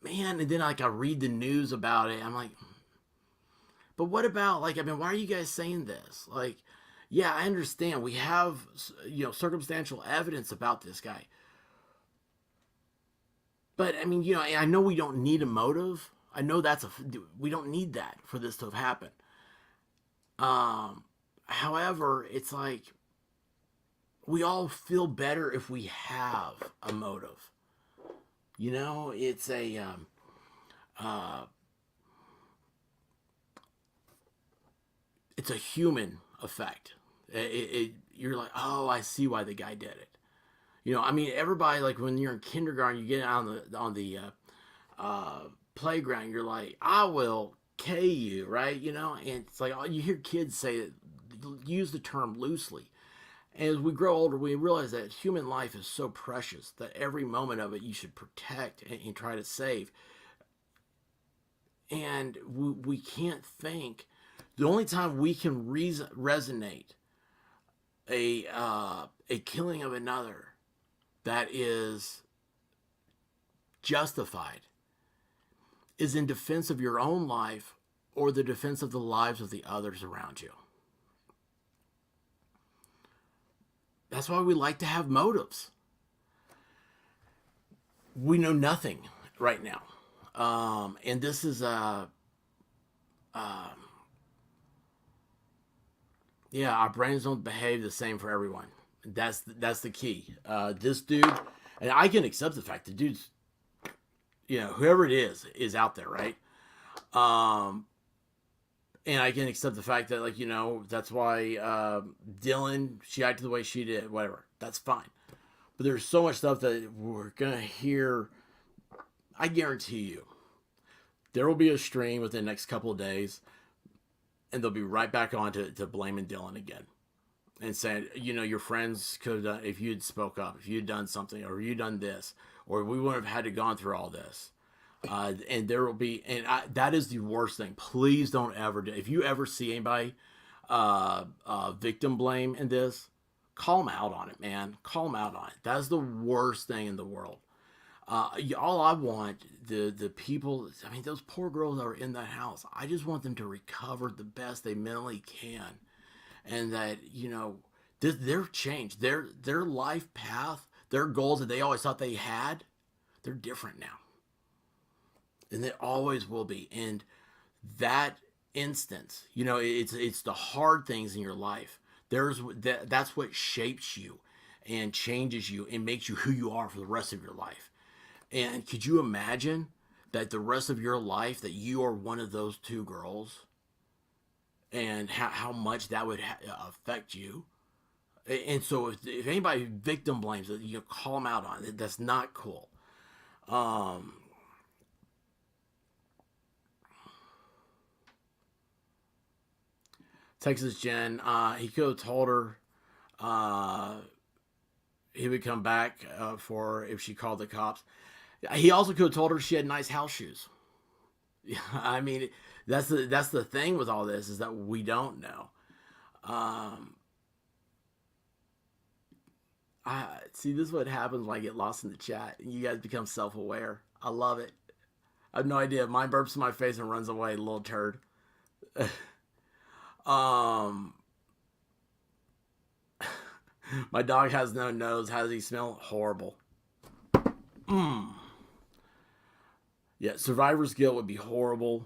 man, and then like I read the news about it. I'm like, but what about like, I mean, why are you guys saying this? Like, yeah, I understand we have circumstantial evidence about this guy, but I mean, I know we don't need a motive. I know we don't need that for this to have happened. However, it's like we all feel better if we have a motive. It's it's a human effect. You're like, oh, I see why the guy did it. I mean, everybody, like when you're in kindergarten, you get out on the playground. You're like, I will K you, right? And it's like you hear kids say it, use the term loosely. As we grow older, we realize that human life is so precious that every moment of it you should protect and try to save. And we can't think. The only time we can resonate a killing of another that is justified is in defense of your own life or the defense of the lives of the others around you. That's why we like to have motives. We know nothing right now. And this is our brains don't behave the same for everyone. That's the key. This dude, and I can accept the fact the dude's, whoever it is out there, right? And I can accept the fact that, like, that's why Dylan, she acted the way she did, whatever. That's fine. But there's so much stuff that we're going to hear. I guarantee you, there will be a stream within the next couple of days, and they'll be right back on to blaming Dylan again. And saying, your friends could have done, if you'd spoke up, if you'd done something, or you'd done this, or we wouldn't have had to gone through all this. And there will be, that is the worst thing. Please don't ever do. If you ever see anybody victim blame in this, call them out on it, man. Call them out on it. That's the worst thing in the world. All I want, the people, I mean, those poor girls that are in that house, I just want them to recover the best they mentally can. And that, they're changed. Their life path, their goals that they always thought they had, they're different now. And it always will be. And that instance, it's the hard things in your life. That's what shapes you and changes you and makes you who you are for the rest of your life. And could you imagine that the rest of your life that you are one of those 2 girls, and how much that would affect you? And so if anybody victim blames it, call them out on it. That's not cool. Texas Jen, he could have told her he would come back for if she called the cops. He also could have told her she had nice house shoes. I mean, that's the thing with all this, is that we don't know. See, this is what happens when I get lost in the chat. You guys become self-aware. I love it. I have no idea. Mine burps in my face and runs away, little turd. um, my dog has no nose. How does he smell? Horrible. Mm. Yeah, survivor's guilt would be horrible.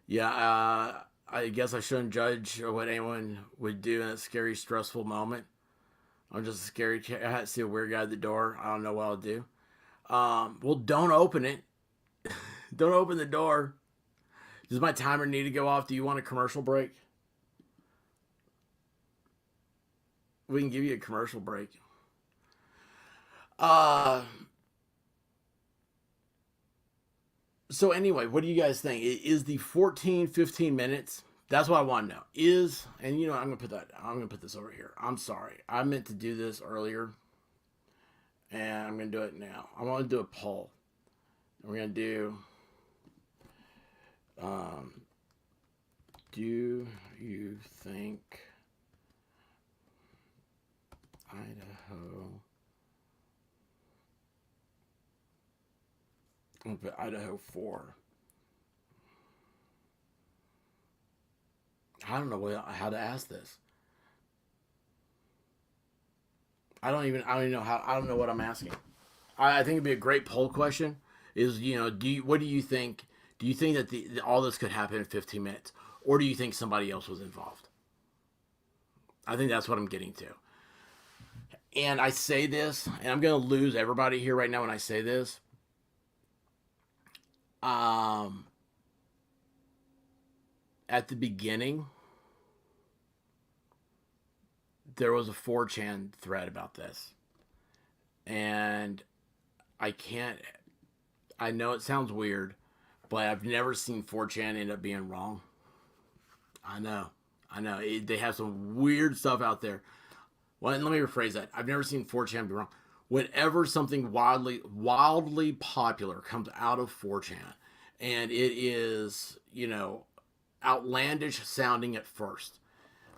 Yeah, I guess I shouldn't judge what anyone would do in a scary, stressful moment. I'm just a scary cat. I see a weird guy at the door. I don't know what I'll do. Well, don't open it. Don't open the door. Does my timer need to go off? Do you want a commercial break? We can give you a commercial break. Uh, so anyway, what do you guys think? Is the 14, 15 minutes? That's what I want to know. And you know, I'm gonna put this over here. I'm sorry. I meant to do this earlier. And I'm gonna do it now. I want to do a poll. We're gonna do do you think Idaho I'm gonna put Idaho 4. I don't know how to ask this. I don't even know how. I don't know what I'm asking. I think it'd be a great poll question. Is what do you think? Do you think that all this could happen in 15 minutes, or do you think somebody else was involved? I think that's what I'm getting to. And I say this, and I'm gonna lose everybody here right now when I say this. Um, at the beginning, there was a 4chan thread about this, and I can't. I know it sounds weird, but I've never seen 4chan end up being wrong. I know. They have some weird stuff out there. Well, let me rephrase that. I've never seen 4chan be wrong. Whenever something wildly popular comes out of 4chan, and it is, outlandish sounding at first,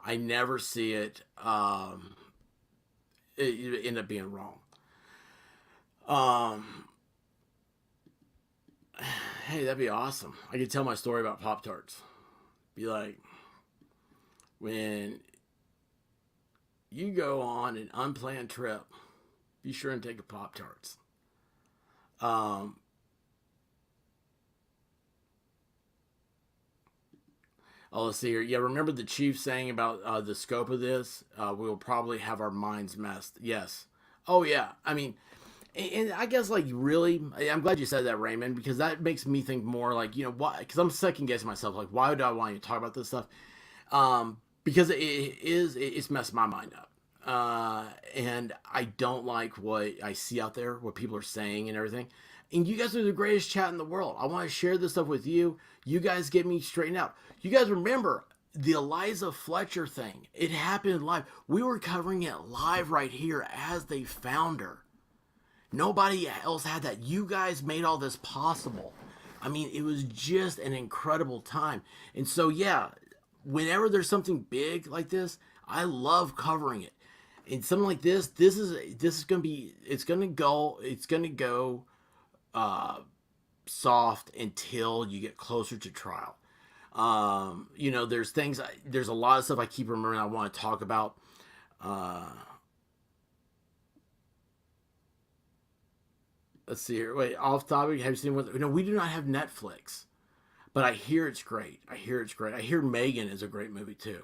I never see it end up being wrong. Um, hey, that'd be awesome. I could tell my story about Pop Tarts. Be like, when you go on an unplanned trip, be sure and take a Pop Tarts. Um, oh, let's see here. Yeah, remember the chief saying about the scope of this? We'll probably have our minds messed. Yes. Oh, yeah. I mean, and I guess, like, really, I'm glad you said that, Raymond, because that makes me think more, like, why? Because I'm second guessing myself. Like, why do I want you to talk about this stuff? Because it's messed my mind up. And I don't like what I see out there, what people are saying and everything. And you guys are the greatest chat in the world. I want to share this stuff with you. You guys get me straightened out. You guys remember the Eliza Fletcher thing? It happened live. We were covering it live right here as they found her. Nobody else had that. You guys made all this possible. I mean, it was just an incredible time. And so, yeah, whenever there's something big like this, I love covering it. And something like this is gonna be, it's gonna go soft until you get closer to trial. There's a lot of stuff I keep remembering I want to talk about. Let's see here. Wait, off topic. Have you seen what? No, we do not have Netflix, but I hear it's great. I hear Megan is a great movie too.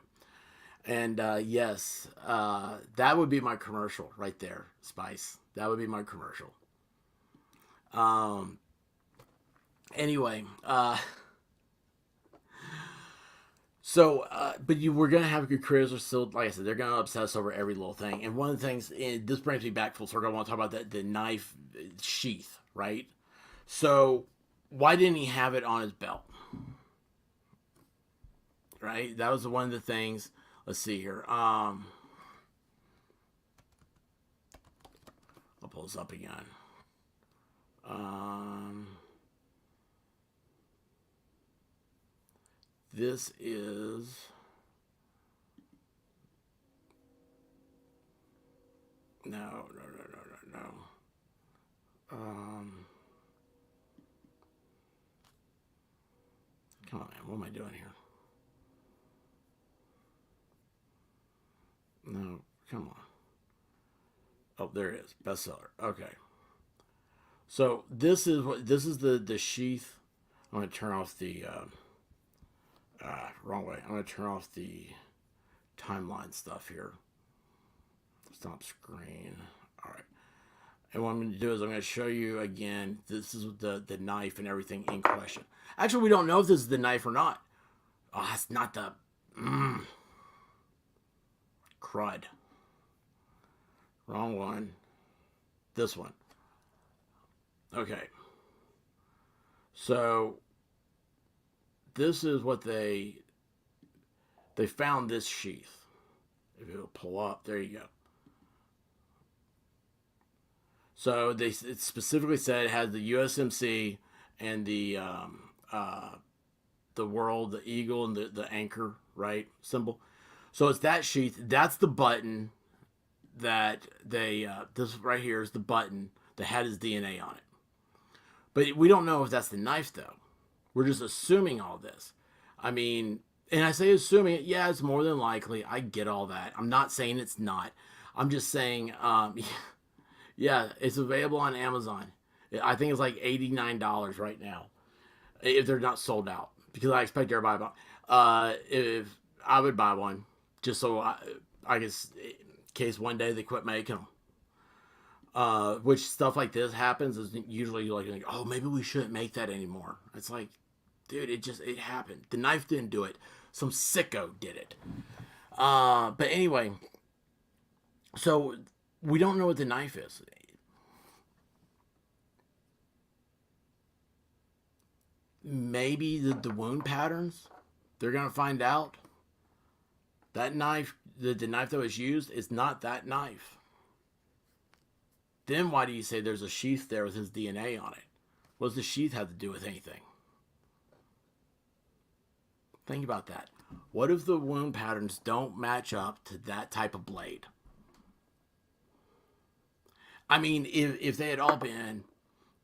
And yes, that would be my commercial right there, Spice. That would be my commercial. Um. Anyway, but you were gonna have good creators are still, like I said, they're gonna obsess over every little thing. And one of the things, and this brings me back full circle. I want to talk about the knife sheath, right? So, why didn't he have it on his belt? Right, that was one of the things. Let's see here. I'll pull this up again. This is No, no, no, no, no, no. Um, Come on, man. What am I doing here? No, come on. Oh, there it is. Bestseller. Okay. So this is the sheath. I'm gonna turn off the wrong way. I'm gonna turn off the timeline stuff here. Stop screen. All right. And what I'm going to do is I'm going to show you again. This is the knife and everything in question. Actually, we don't know if this is the knife or not. Oh, it's not the crud. Wrong one. This one. Okay. So this is what they found this sheath. If it'll pull up, there you go. So it specifically said it has the USMC and the world, the eagle, and the anchor, right, symbol. So it's that sheath. That's the button that this right here is the button that had his DNA on it. But we don't know if that's the knife, though. We're just assuming all this. I mean, and I say assuming it, yeah, it's more than likely. I get all that. I'm not saying it's not. I'm just saying, yeah, it's available on Amazon. I think it's like $89 right now, if they're not sold out. Because I expect everybody to buy. If I would buy one, just so I guess in case one day they quit making them. Which stuff like this happens is usually like, oh, maybe we shouldn't make that anymore. It's like, dude, it happened. The knife didn't do it. Some sicko did it. But anyway, so we don't know what the knife is. Maybe the wound patterns. They're gonna find out. That knife, the knife that was used, is not that knife. Then why do you say there's a sheath there with his DNA on it? What does the sheath have to do with anything? Think about that. What if the wound patterns don't match up to that type of blade? I mean, if they had all been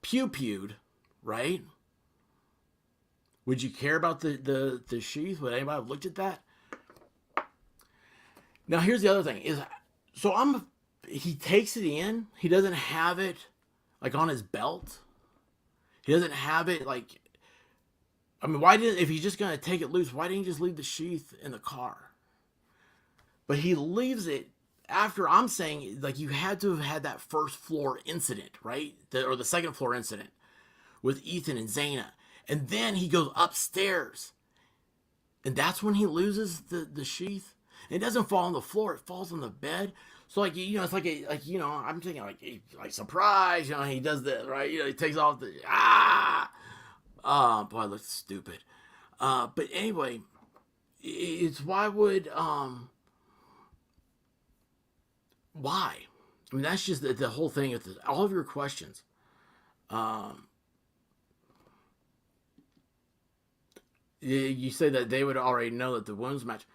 pew-pewed, right? Would you care about the sheath? Would anybody have looked at that? Now here's the other thing: he takes it in. He doesn't have it like on his belt. He doesn't have it like. I mean, if he's just gonna take it loose, why didn't he just leave the sheath in the car? But he leaves it after. I'm saying like you had to have had that first floor incident, right? Or the second floor incident with Ethan and Zaina. And then he goes upstairs. And that's when he loses the sheath. And it doesn't fall on the floor, it falls on the bed. So it's I'm thinking like surprise, he does that, right? He takes off the boy, it looks stupid. But anyway, it's why? I mean, that's just the whole thing with all of your questions. You say that they would already know that the wounds match.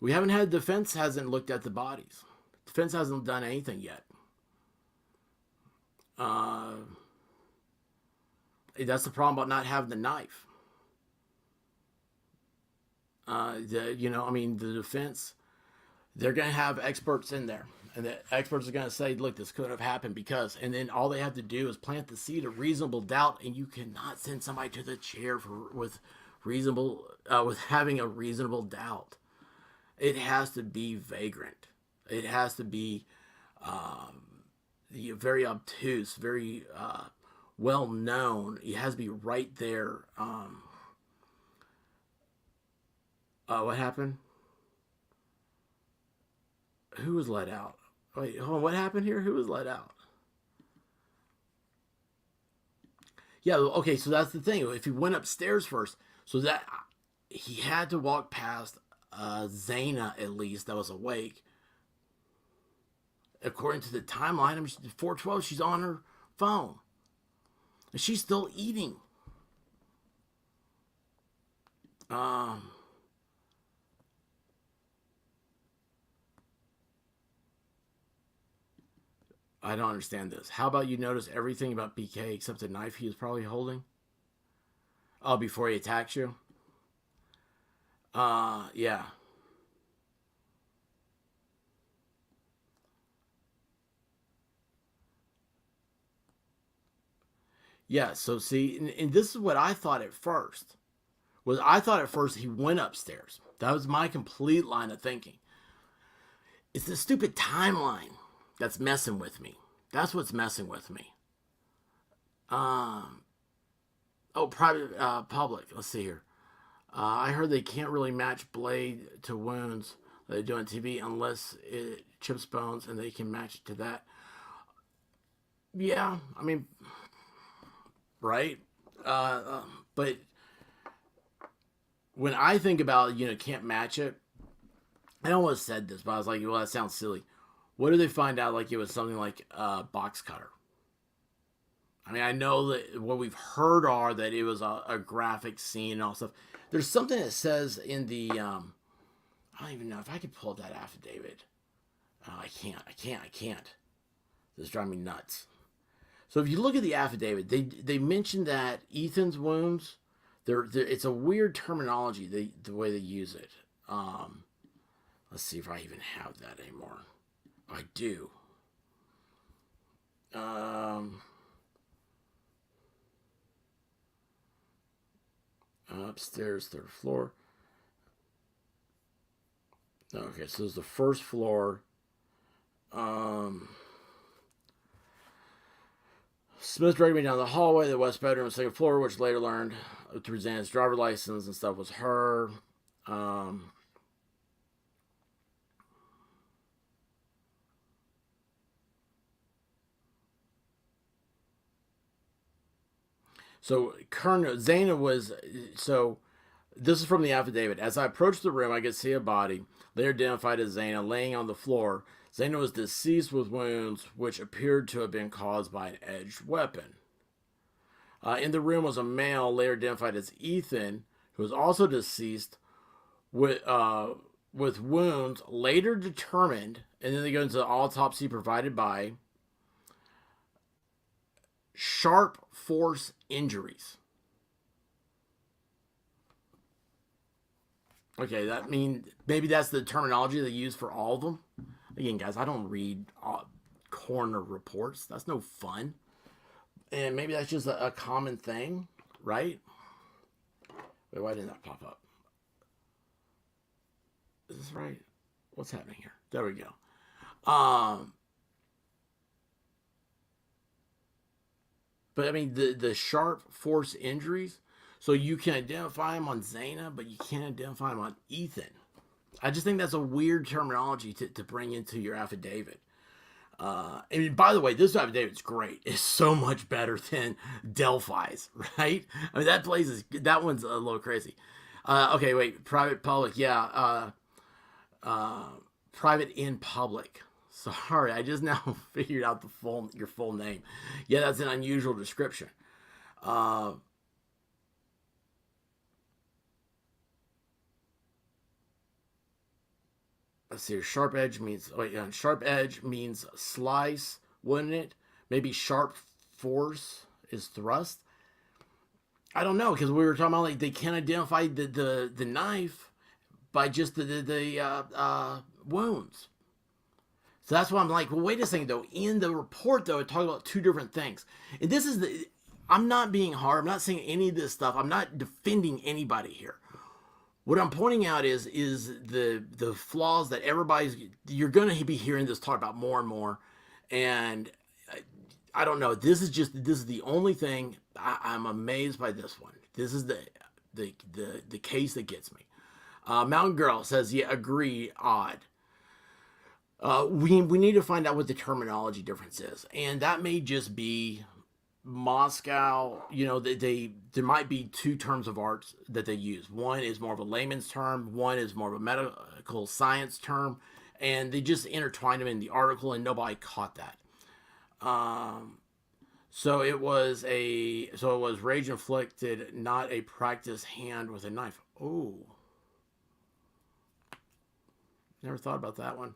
We haven't had defense hasn't looked at the bodies. Defense hasn't done anything yet. That's the problem about not having the knife. The defense, they're going to have experts in there. And the experts are going to say, look, this could have happened because, and then all they have to do is plant the seed of reasonable doubt, and you cannot send somebody to the chair with having a reasonable doubt. It has to be vagrant. It has to be very obtuse, very well known. It has to be right there. What happened? Who was let out? Wait, hold on. What happened here? Who was let out? Yeah, okay, so that's the thing. If he went upstairs first, so that he had to walk past Zaina, at least, that was awake. According to the timeline, 4:12, she's on her phone. And she's still eating. I don't understand this. How about you notice everything about BK except the knife he was probably holding? Oh, before he attacks you? Yeah. Yeah, so see, and this is what I thought at first. Was I thought at first he went upstairs. That was my complete line of thinking. It's the stupid timeline that's messing with me. That's what's messing with me. Um, oh, private, public. Let's see here. I heard they can't really match blade to wounds they do on TV unless it chips bones, and they can match it to that. Yeah, I mean, right? But when I think about, can't match it, I almost said this, but I was like, well, that sounds silly. What did they find out? Like it was something like a box cutter. I mean, I know that what we've heard are that it was a graphic scene and all stuff. There's something that says in the, I don't even know if I could pull up that affidavit. I can't. This is driving me nuts. So if you look at the affidavit, they mentioned that Ethan's wounds, it's a weird terminology, the way they use it. Let's see if I even have that anymore. I do. Upstairs, third floor. Okay, so there's the first floor. Smith dragged me down the hallway, the west bedroom, second floor, which later learned through Zan's driver license and stuff was her. So Colonel Zana was so. This is from the affidavit. As I approached the room, I could see a body, later identified as Zana, laying on the floor. Zana was deceased with wounds which appeared to have been caused by an edged weapon. In the room was a male, later identified as Ethan, who was also deceased with wounds later determined, and then they go into the autopsy provided by sharp force injuries. Okay, that mean maybe that's the terminology they use for all of them. Again, guys, I don't read coroner reports. That's no fun. And maybe that's just a common thing, right? Wait, why didn't that pop up? Is this right? What's happening here? There we go. But I mean, the sharp force injuries. So you can identify him on Zana, but you can't identify him on Ethan. I just think that's a weird terminology to bring into your affidavit. I mean, by the way, this affidavit's great. It's so much better than Delphi's, right? I mean, that one's a little crazy. Okay, wait, private public, yeah. Private in public. Sorry, I just now figured out your full name. Yeah, that's an unusual description. Let's see. Sharp edge means slice, wouldn't it? Maybe sharp force is thrust. I don't know because we were talking about like they can't identify the knife by just the wounds. So that's why I'm like, well, wait a second though. In the report though, it talked about two different things, and this is the. I'm not being hard. I'm not saying any of this stuff. I'm not defending anybody here. What I'm pointing out is the flaws that you're going to be hearing this talk about more and more, and I don't know. This is the only thing I'm amazed by this one. This is the case that gets me. Mountain Girl says, yeah, agree, odd. We need to find out what the terminology difference is, and that may just be Moscow. There might be two terms of art that they use. One is more of a layman's term. One is more of a medical science term, and they just intertwined them in the article, and nobody caught that. So it was rage inflicted, not a practice hand with a knife. Oh, never thought about that one.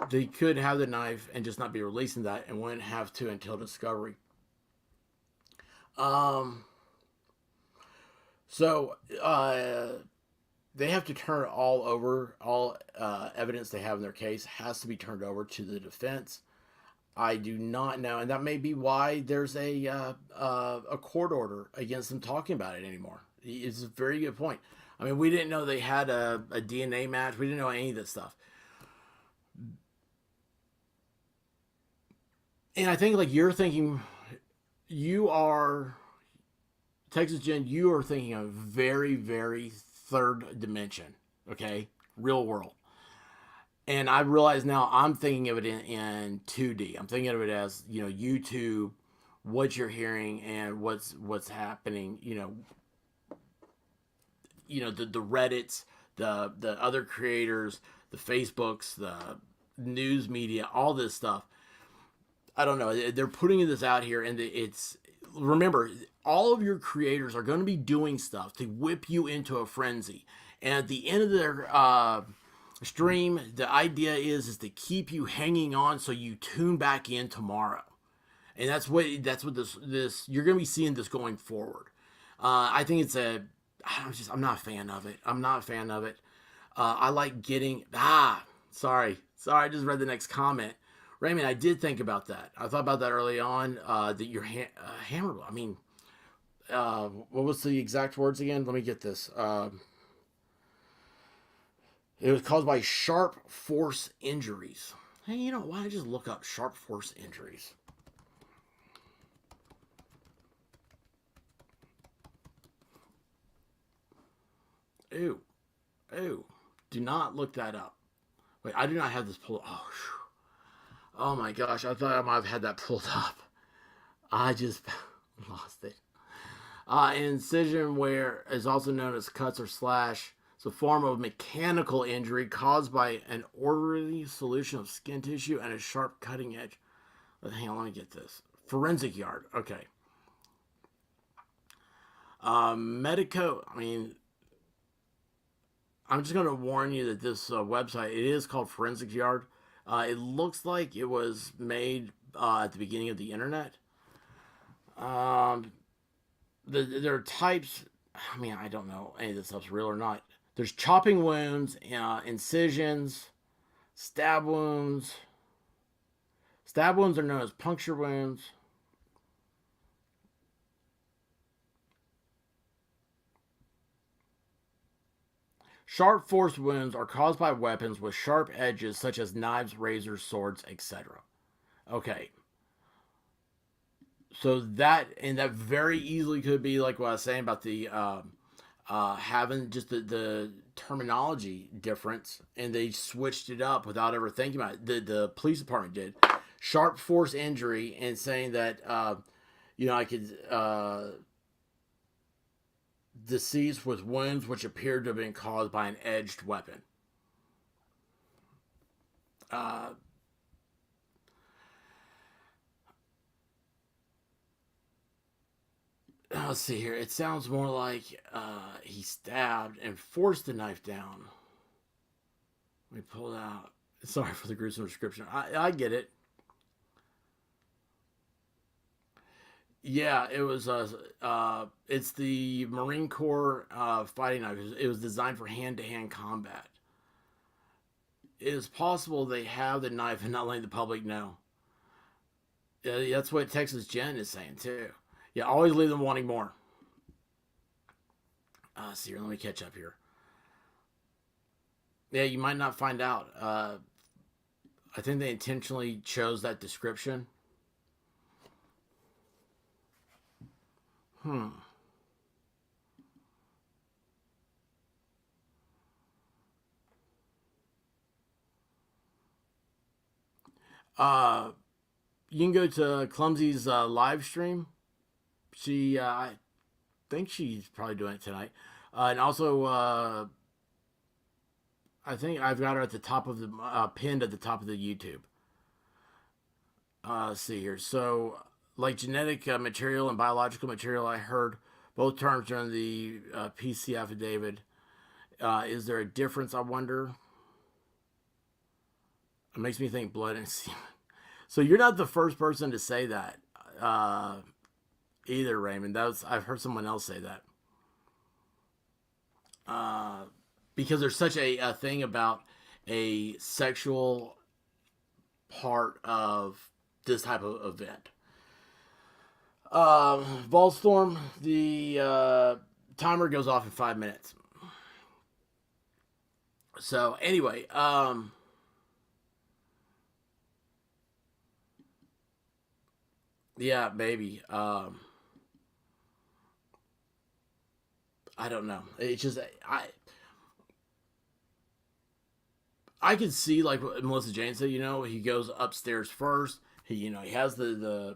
They could have the knife and just not be releasing that and wouldn't have to until discovery. Um, so they have to turn it all over. All evidence they have in their case has to be turned over to the defense. I do not know, and that may be why there's a court order against them talking about it anymore. It's a very good point. I mean, we didn't know they had a DNA match. We didn't know any of this stuff. And I think like you're thinking, you are Texas Gen. You are thinking of very, very third dimension. Okay, real world. And I realize now I'm thinking of it in 2D. I'm thinking of it as, YouTube, what you're hearing and what's happening. The Reddits, the other creators, the Facebooks, the news media, all this stuff. I don't know. They're putting this out here, and it's remember, all of your creators are going to be doing stuff to whip you into a frenzy. And at the end of their stream, the idea is to keep you hanging on so you tune back in tomorrow. And that's what this you're going to be seeing this going forward. I think I'm not a fan of it. I'm not a fan of it. I like getting sorry, I just read the next comment. Raymond, I did think about that. I thought about that early on. That your hammer. I mean, what was the exact words again? Let me get this. It was caused by sharp force injuries. Hey, why don't I just look up sharp force injuries? Ew. Ew. Do not look that up. Wait, I do not have this pulled. Oh my gosh. I thought I might have had that pulled up. I just lost it. Incision wear is also known as cuts or slash. It's a form of mechanical injury caused by an orderly solution of skin tissue and a sharp cutting edge. Hang on, let me get this. Forensic yard. Okay. Medico. I mean, I'm just going to warn you that this website, it is called Forensic Yard. It looks like it was made at the beginning of the internet. There are types. I mean, I don't know any of this stuff's real or not. There's chopping wounds, incisions, stab wounds. Stab wounds are known as puncture wounds. Sharp force wounds are caused by weapons with sharp edges such as knives, razors, swords, etc. Okay. So that very easily could be like what I was saying about the having just the terminology difference, and they switched it up without ever thinking about it. The police department did sharp force injury and saying that I could deceased with wounds which appeared to have been caused by an edged weapon. Let's see here. It sounds more like he stabbed and forced the knife down. Let me pull it out. Sorry for the gruesome description. I get it. Yeah, it was. It's the Marine Corps fighting knife. It was designed for hand-to-hand combat. It is possible they have the knife and not letting the public know. That's what Texas Gen is saying too. Yeah, always leave them wanting more. See here, let me catch up here. Yeah, you might not find out. I think they intentionally chose that description. Hmm. Uh, you can go to Clumsy's live stream. I think she's probably doing it tonight. And also, I think I've got her at the top of the pinned at the top of the YouTube. Let's see here. So, like genetic material and biological material, I heard both terms during the PC affidavit. Is there a difference? I wonder. It makes me think blood and semen. So you're not the first person to say that, either, Raymond. I've heard someone else say that. Because there's such a thing about a sexual part of this type of event. Volstorm, the timer goes off in 5 minutes. So anyway, yeah, maybe. I don't know. It's just I could see, like what Melissa Jane said. He goes upstairs first. He has the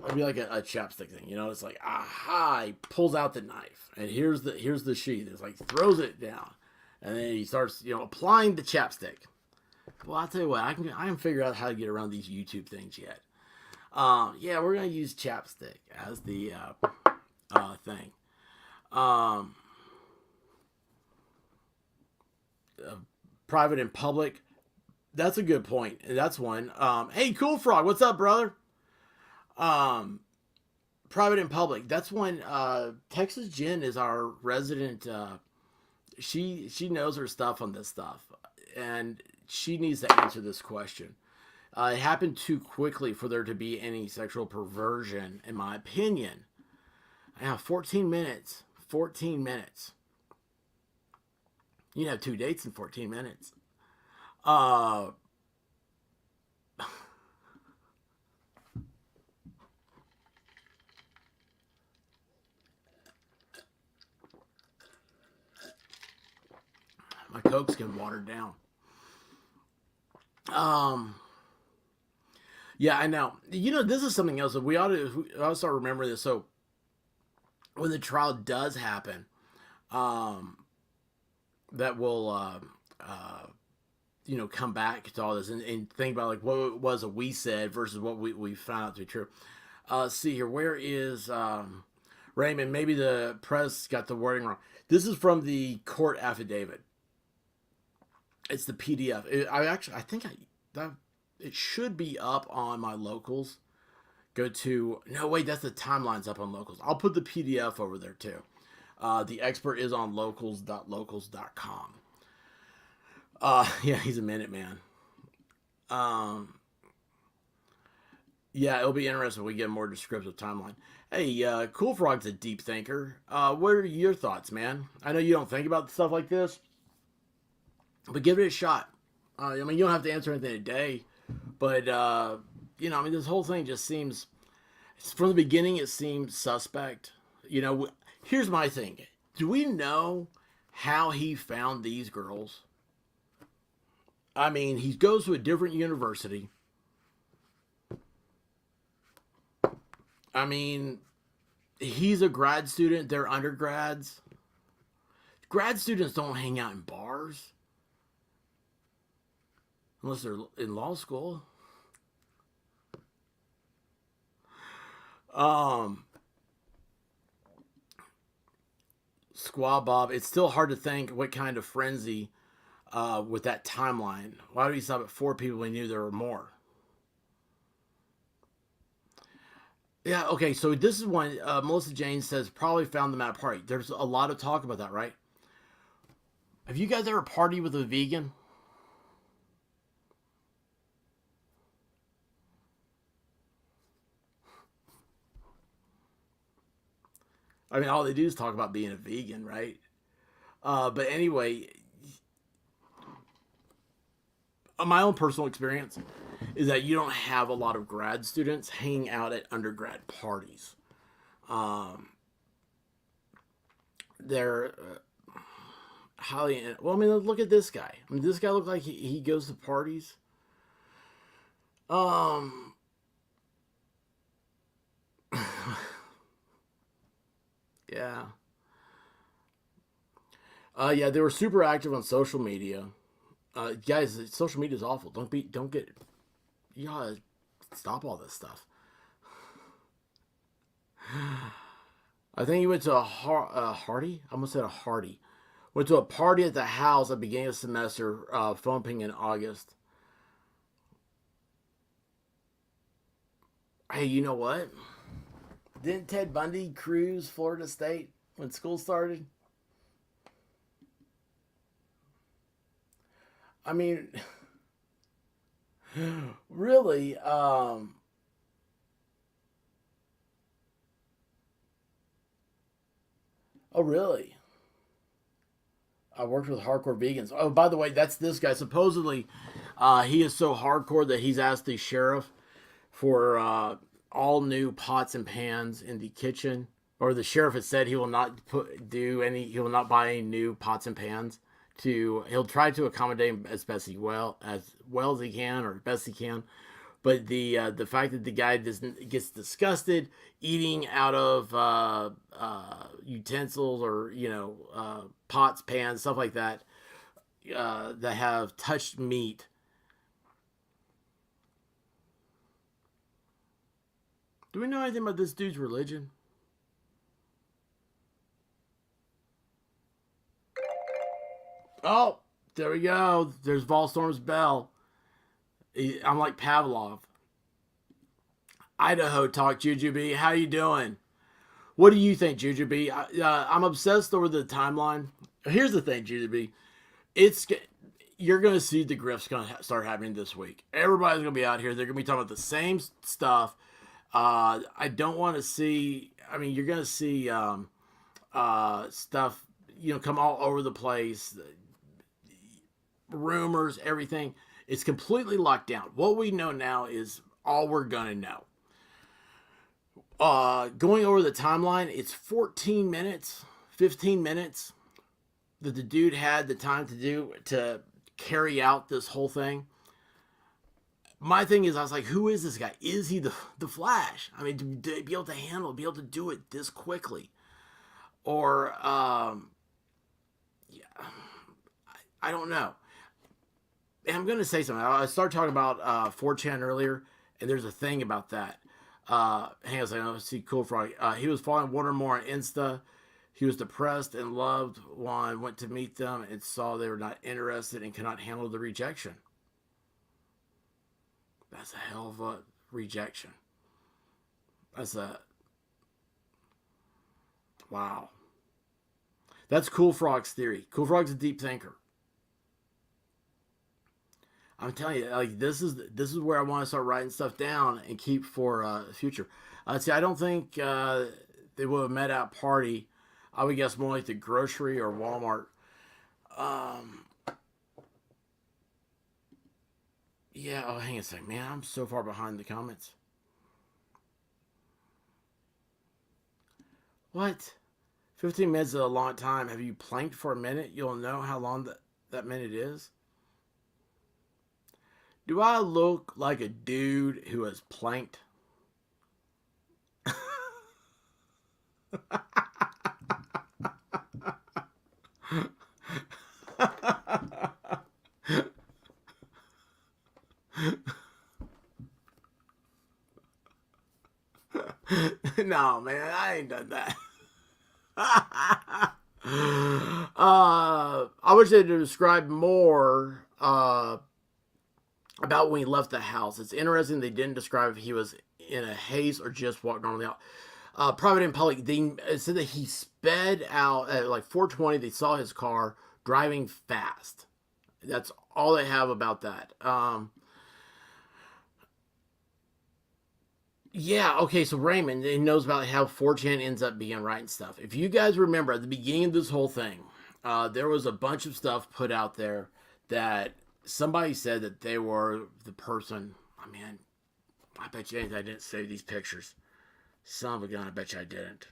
it'd be like a chapstick thing. It's like, aha, he pulls out the knife, and here's the sheath. It's like throws it down, and then he starts applying the chapstick. Well, I'll tell you what, I can figure out how to get around these YouTube things yet. Yeah, we're gonna use chapstick as the thing. Private and public. That's a good point. That's one. Hey, Cool Frog, what's up, brother? Private and public. That's when Texas Jen is our resident. She knows her stuff on this stuff, and she needs to answer this question. It happened too quickly for there to be any sexual perversion, in my opinion. I have 14 minutes. 14 minutes. You have 2 dates in 14 minutes. My Coke's getting watered down. Yeah, I know. This is something else that we ought to start remembering this. So when the trial does happen, that will come back to all this and think about like what it was that we said versus what we found out to be true. See here, where is Raymond? Maybe the press got the wording wrong. This is from the court affidavit. It's the PDF. I think it should be up on my locals. No, wait, that's the timelines up on locals. I'll put the PDF over there too. The expert is on locals.locals.com. Yeah, he's a minute man. Yeah, it'll be interesting when we get a more descriptive timeline. Hey, Cool Frog's a deep thinker. What are your thoughts, man? I know you don't think about stuff like this, but give it a shot. You don't have to answer anything today, but this whole thing just seems, from the beginning, it seemed suspect. Here's my thing. Do we know how he found these girls? He goes to a different university. He's a grad student. They're undergrads. Grad students don't hang out in bars. Unless they're in law school. Squaw Bob, it's still hard to think what kind of frenzy with that timeline. Why did he stop at 4 people? We knew there were more. Yeah, okay, so this is when Melissa Jane says probably found them at a party. There's a lot of talk about that, right? Have you guys ever partied with a vegan? All they do is talk about being a vegan, right? But anyway, my own personal experience is that you don't have a lot of grad students hanging out at undergrad parties. They're highly... Well, look at this guy. This guy looks like he goes to parties. Yeah. Yeah, they were super active on social media. Guys, social media is awful. You gotta stop all this stuff. I think he went to a Hardy? I almost said a Hardy. Went to a party at the house at the beginning of the semester, phone ping in August. Hey, you know what? Didn't Ted Bundy cruise Florida State when school started? I mean, really? Oh, really? I worked with hardcore vegans. Oh, by the way, that's this guy. Supposedly, he is so hardcore that he's asked the sheriff for all new pots and pans in the kitchen. Or the sheriff has said he will not he will not buy any new pots and pans. He'll try to accommodate him as well as he can or best he can. But the fact that the guy doesn't gets disgusted eating out of utensils or pots, pans, stuff like that that have touched meat. Do we know anything about this dude's religion? Oh, there we go. There's Volstorm's bell. I'm like Pavlov. Idaho talk, Jujubee. How you doing? What do you think, Jujubee? I'm obsessed over the timeline. Here's the thing, Jujubee. It's you're gonna see the grifts gonna start happening this week. Everybody's gonna be out here. They're gonna be talking about the same stuff. I don't want to see. I mean, you're gonna see stuff come all over the place. Rumors, everything. It's completely locked down. What we know now is all we're gonna know. Going over the timeline, it's 14 minutes, 15 minutes that the dude had the time to carry out this whole thing. My thing is, I was like, who is this guy? Is he the Flash? I mean, to be able to handle, be able to do it this quickly, or yeah, I don't know. And I'm gonna say something. I started talking about 4chan earlier, and there's a thing about that. Hang on a second. Let's see. Cool Frog. He was following one or more on Insta. He was depressed and loved one. Went to meet them and saw they were not interested and cannot handle the rejection. That's a hell of a rejection. That's a wow. That's Cool Frog's theory. Cool Frog's a deep thinker. I'm telling you, like this is where I want to start writing stuff down and keep for the future. See, I don't think they would have met at a party. I would guess more like the grocery or Walmart. Um, yeah. Oh, hang on a second, man. I'm so far behind the comments. What? 15 minutes is a long time. Have you planked for a minute? You'll know how long that minute is. Do I look like a dude who has planked? No, man, I ain't done that. I wish they'd describe more about when he left the house. It's interesting they didn't describe if he was in a haze or just walked normally out. Private and public, they said that he sped out at like 4:20. They saw his car driving fast. That's all they have about that. Yeah, okay, so Raymond, he knows about how 4chan ends up being right and stuff. If you guys remember at the beginning of this whole thing, there was a bunch of stuff put out there that somebody said that they were the person. I mean, I bet you I didn't save these pictures. Son of a gun, I bet you I didn't.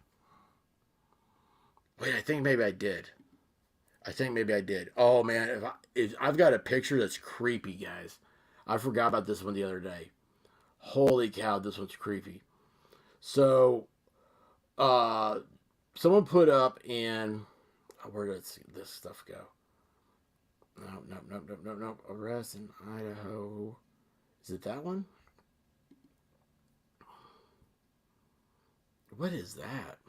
Wait, I think maybe I did. I think maybe I did. Oh man, if I've got a picture that's creepy, guys. I forgot about this one the other day. Holy cow, this one's creepy. So, uh, someone put up in where did this stuff go? No, no, no, no, no, no. Arrest in Idaho. Is it that one? What is that?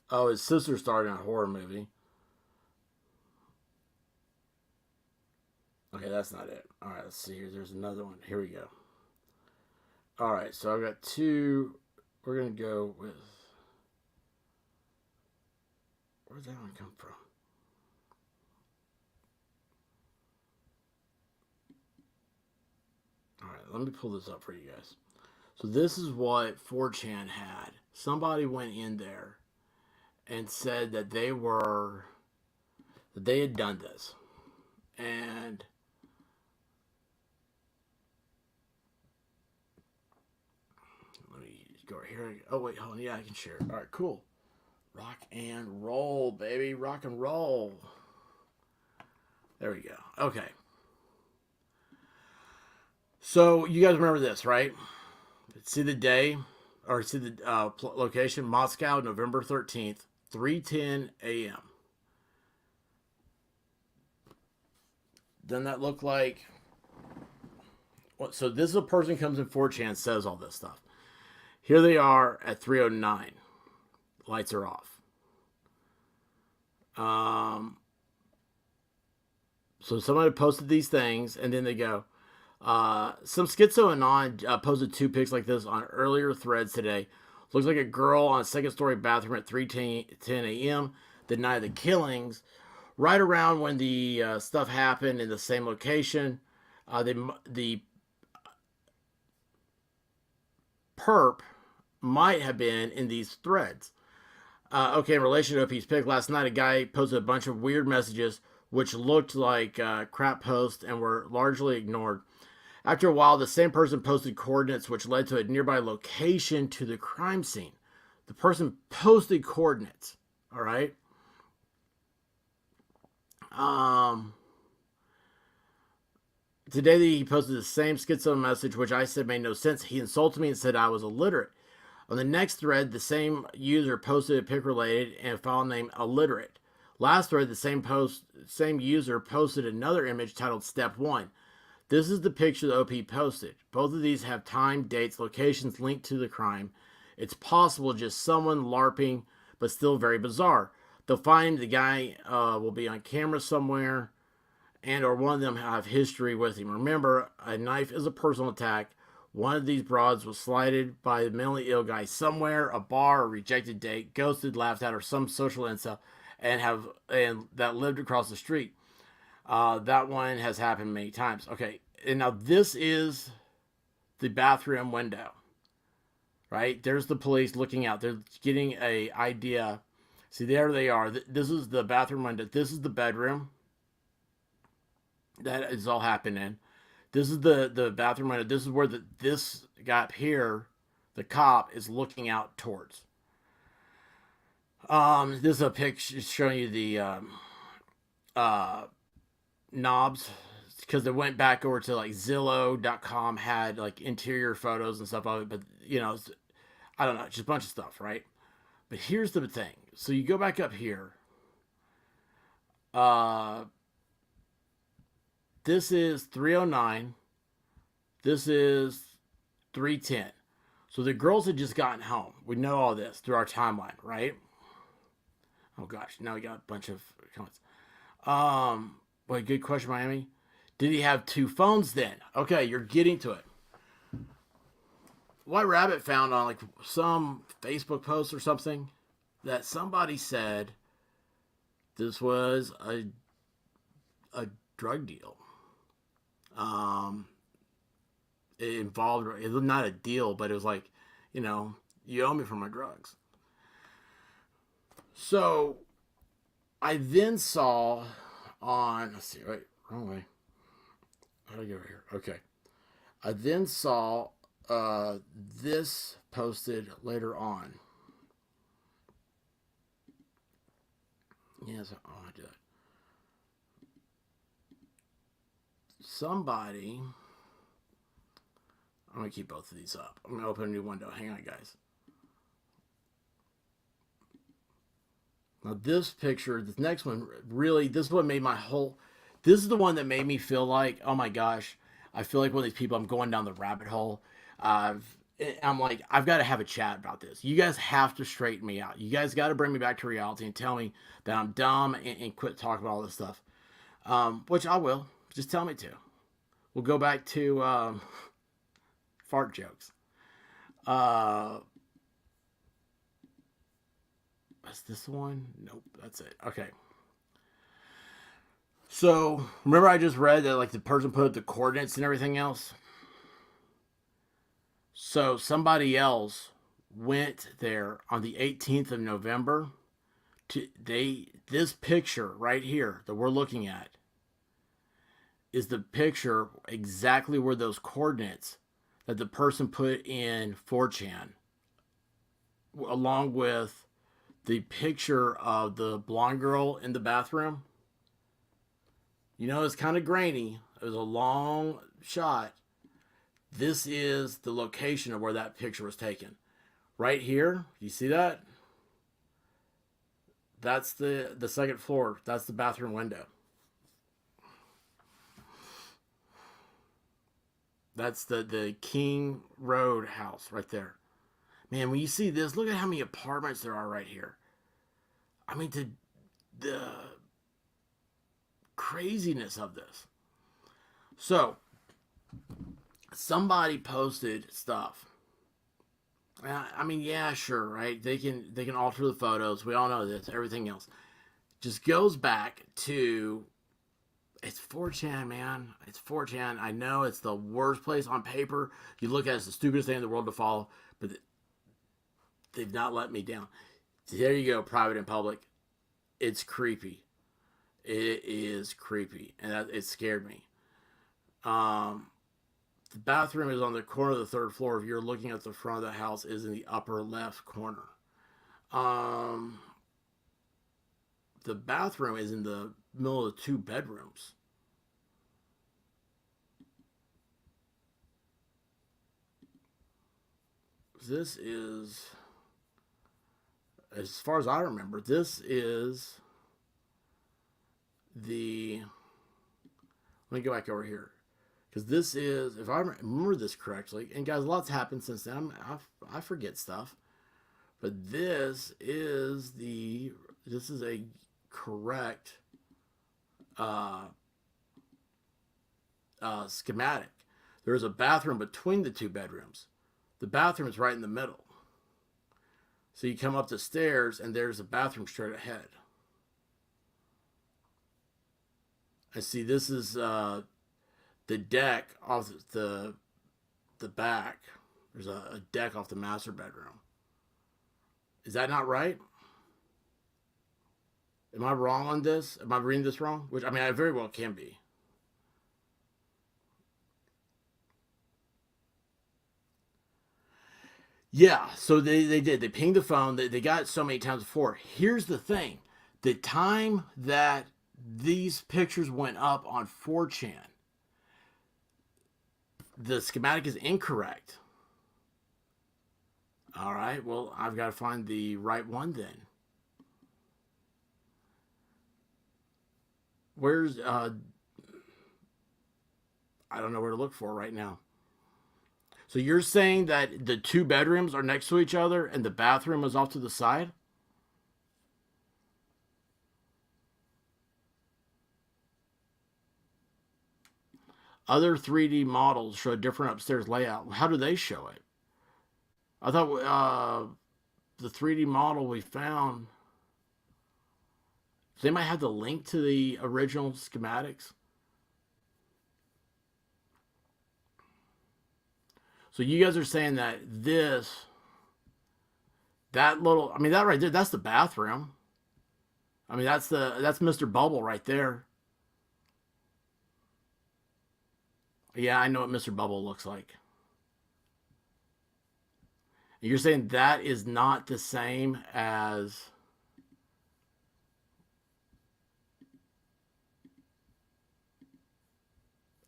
Oh, his sister starred in a horror movie. Okay, that's not it. All right, let's see here. There's another one. Here we go. All right, so I've got two. We're gonna go with. Where'd that one come from? All right, let me pull this up for you guys. So this is what 4chan had. Somebody went in there and said that they had done this, and let me go right here. Oh wait, hold on. Yeah, I can share. All right, cool. Rock and roll, baby. Rock and roll. There we go. Okay. So you guys remember this, right? See the day, or see the location, Moscow, November 13th, 3:10 a.m. Doesn't that look like... So this is a person who comes in 4chan, says all this stuff. Here they are at 3:09. Lights are off. So somebody posted these things, and then they go, some schizo anon posted two pics like this on earlier threads today. Looks like a girl on a second story bathroom at 3:10 a.m. denied the killings. Right around when the stuff happened in the same location, the perp might have been in these threads. Okay, in relation to OP's pic, last night a guy posted a bunch of weird messages which looked like crap posts and were largely ignored. After a while, the same person posted coordinates which led to a nearby location to the crime scene. The person posted coordinates, all right? Today he posted the same schizo message, which I said made no sense. He insulted me and said I was illiterate. On the next thread, the same user posted a pic related and a file name illiterate. Last thread, the same user posted another image titled Step 1. This is the picture the OP posted. Both of these have time, dates, locations linked to the crime. It's possible just someone LARPing, but still very bizarre. They'll find the guy will be on camera somewhere, and or one of them have history with him. Remember, a knife is a personal attack. One of these broads was slighted by a mentally ill guy somewhere, a bar, a rejected date, ghosted, laughed at, or some social incel, and that lived across the street. That one has happened many times. Okay, and now this is the bathroom window, right? There's the police looking out. They're getting a idea. See, there they are. This is the bathroom window. This is the bedroom. That is all happening. This is the bathroom window. This is where this guy up here, the cop, is looking out towards. This is a picture showing you the knobs, because they went back over to like Zillow.com, had like interior photos and stuff of it, but you know, I don't know, just a bunch of stuff, right? But here's the thing. So you go back up here. This is 3:09. This is 3:10. So the girls had just gotten home. We know all this through our timeline, right? Oh gosh, now we got a bunch of comments. Wait, good question, Miami. Did he have two phones then? Okay, you're getting to it. White Rabbit found on like some Facebook post or something that somebody said this was a drug deal. It involved, it was not a deal, but it was like, you know, you owe me for my drugs. So I then saw on, let's see, wait, wrong way. How do I get over here? Okay. I then saw this posted later on. Yes, oh, I did. Somebody, I'm going to keep both of these up. I'm going to open a new window. Hang on, guys. Now this picture, this next one, really, this is what made this is the one that made me feel like, oh my gosh, I feel like one of these people, I'm going down the rabbit hole. I'm like, I've got to have a chat about this. You guys have to straighten me out. You guys got to bring me back to reality and tell me that I'm dumb and quit talking about all this stuff. Which I will. Just tell me to. We'll go back to fart jokes. Uh, is this the one? Nope, that's it. Okay. So remember, I just read that like the person put up the coordinates and everything else. So somebody else went there on the 18th of November. This picture right here that we're looking at is the picture exactly where those coordinates that the person put in 4chan, along with the picture of the blonde girl in the bathroom. You know, it's kind of grainy. It was a long shot. This is the location of where that picture was taken. Right here, you see that? That's the second floor. That's the bathroom window. That's the King Road house right there. Man, when you see this, look at how many apartments there are right here. I mean, the craziness of this. So, somebody posted stuff. I mean, yeah, sure, right? They can alter the photos. We all know this. Everything else just goes back to it's 4chan, man. It's 4chan. I know it's the worst place on paper. You look at it, it's the stupidest thing in the world to follow, but they've not let me down. So there you go, private and public. It's creepy. It is creepy, and it scared me. The bathroom is on the corner of the third floor. If you're looking at the front of the house, is in the upper left corner. The bathroom is in the middle of the two bedrooms. This is, as far as I remember, this is the. Let me go back over here. Because this is, if I remember this correctly, and guys, a lot's happened since then. I forget stuff. But this is a correct schematic. There is a bathroom between the two bedrooms. The bathroom is right in the middle. So you come up the stairs, and there's a bathroom straight ahead. And see, this is the deck off the back. There's a deck off the master bedroom. Is that not right? Am I wrong on this? Am I reading this wrong? Which, I mean, I very well can be. Yeah, so they did. They pinged the phone. They got it so many times before. Here's the thing. The time that these pictures went up on 4chan, the schematic is incorrect. All right, well, I've got to find the right one then. Where's, I don't know where to look for right now. So you're saying that the two bedrooms are next to each other and the bathroom is off to the side? Other 3D models show a different upstairs layout. How do they show it? I thought the 3D model we found, they might have the link to the original schematics. So you guys are saying that that little, I mean, that right there, that's the bathroom. I mean, that's Mr. Bubble right there. Yeah, I know what Mr. Bubble looks like. You're saying that is not the same as.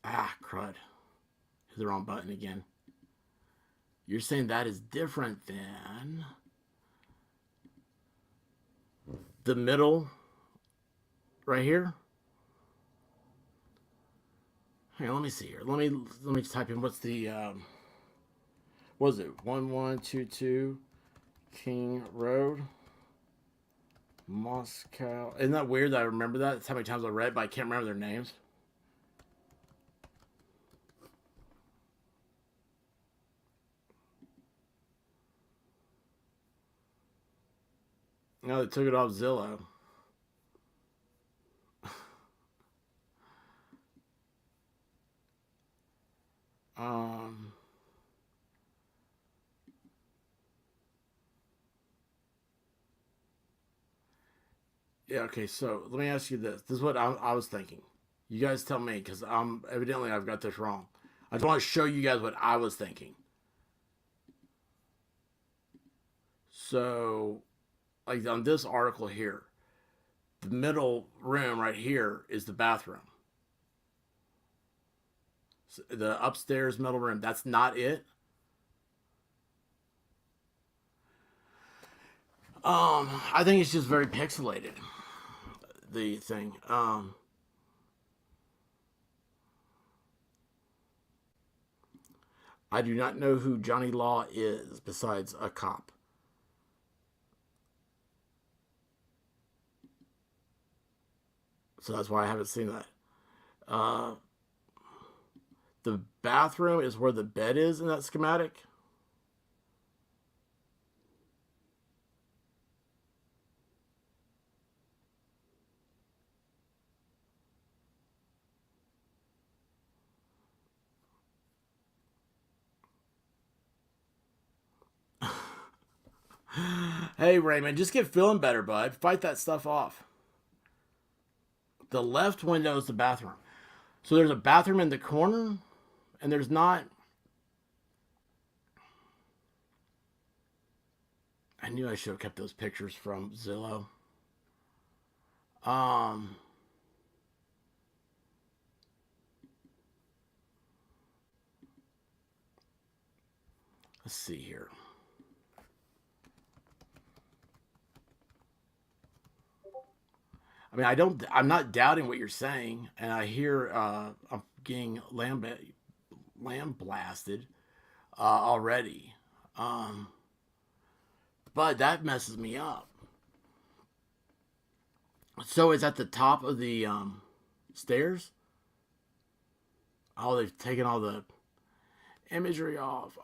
Ah, crud. Hit the wrong button again. You're saying that is different than the middle right here? Here, let me see here. Let me type in what's the what is it? 1122 King Road, Moscow. Isn't that weird that I remember that? That's how many times I read, but I can't remember their names. No, they took it off Zillow. Um, yeah, okay, so let me ask you this. This is what I was thinking. You guys tell me, because evidently I've got this wrong. I just want to show you guys what I was thinking. So, like on this article here, the middle room right here is the bathroom. So the upstairs middle room, that's not it. I think it's just very pixelated. The thing. I do not know who Johnny Law is besides a cop. So that's why I haven't seen that. Uh, the bathroom is where the bed is in that schematic. Hey, Raymond, just get feeling better, bud. Fight that stuff off. The left window is the bathroom. So there's a bathroom in the corner, and there's not. I knew I should have kept those pictures from Zillow. Um, let's see here. I mean, I'm not doubting what you're saying, and I hear I'm getting lamb blasted already. Um, but that messes me up. So it's at the top of the stairs. Oh, they've taken all the imagery off.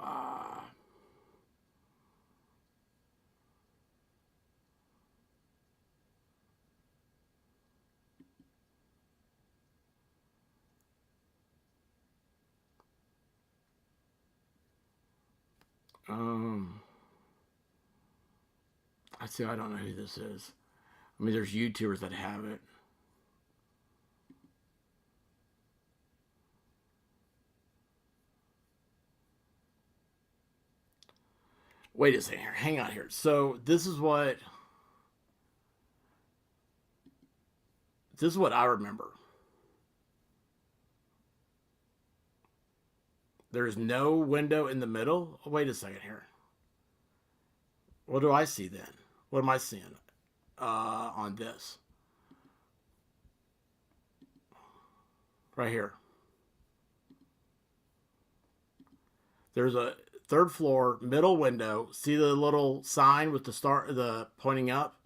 Um, I see. I don't know who this is. I mean, there's YouTubers that have it. Wait a second here. Hang on here. So this is what I remember. There's no window in the middle. Oh, wait a second here. What do I see then? What am I seeing on this? Right here. There's a third floor middle window. See the little sign with the pointing up,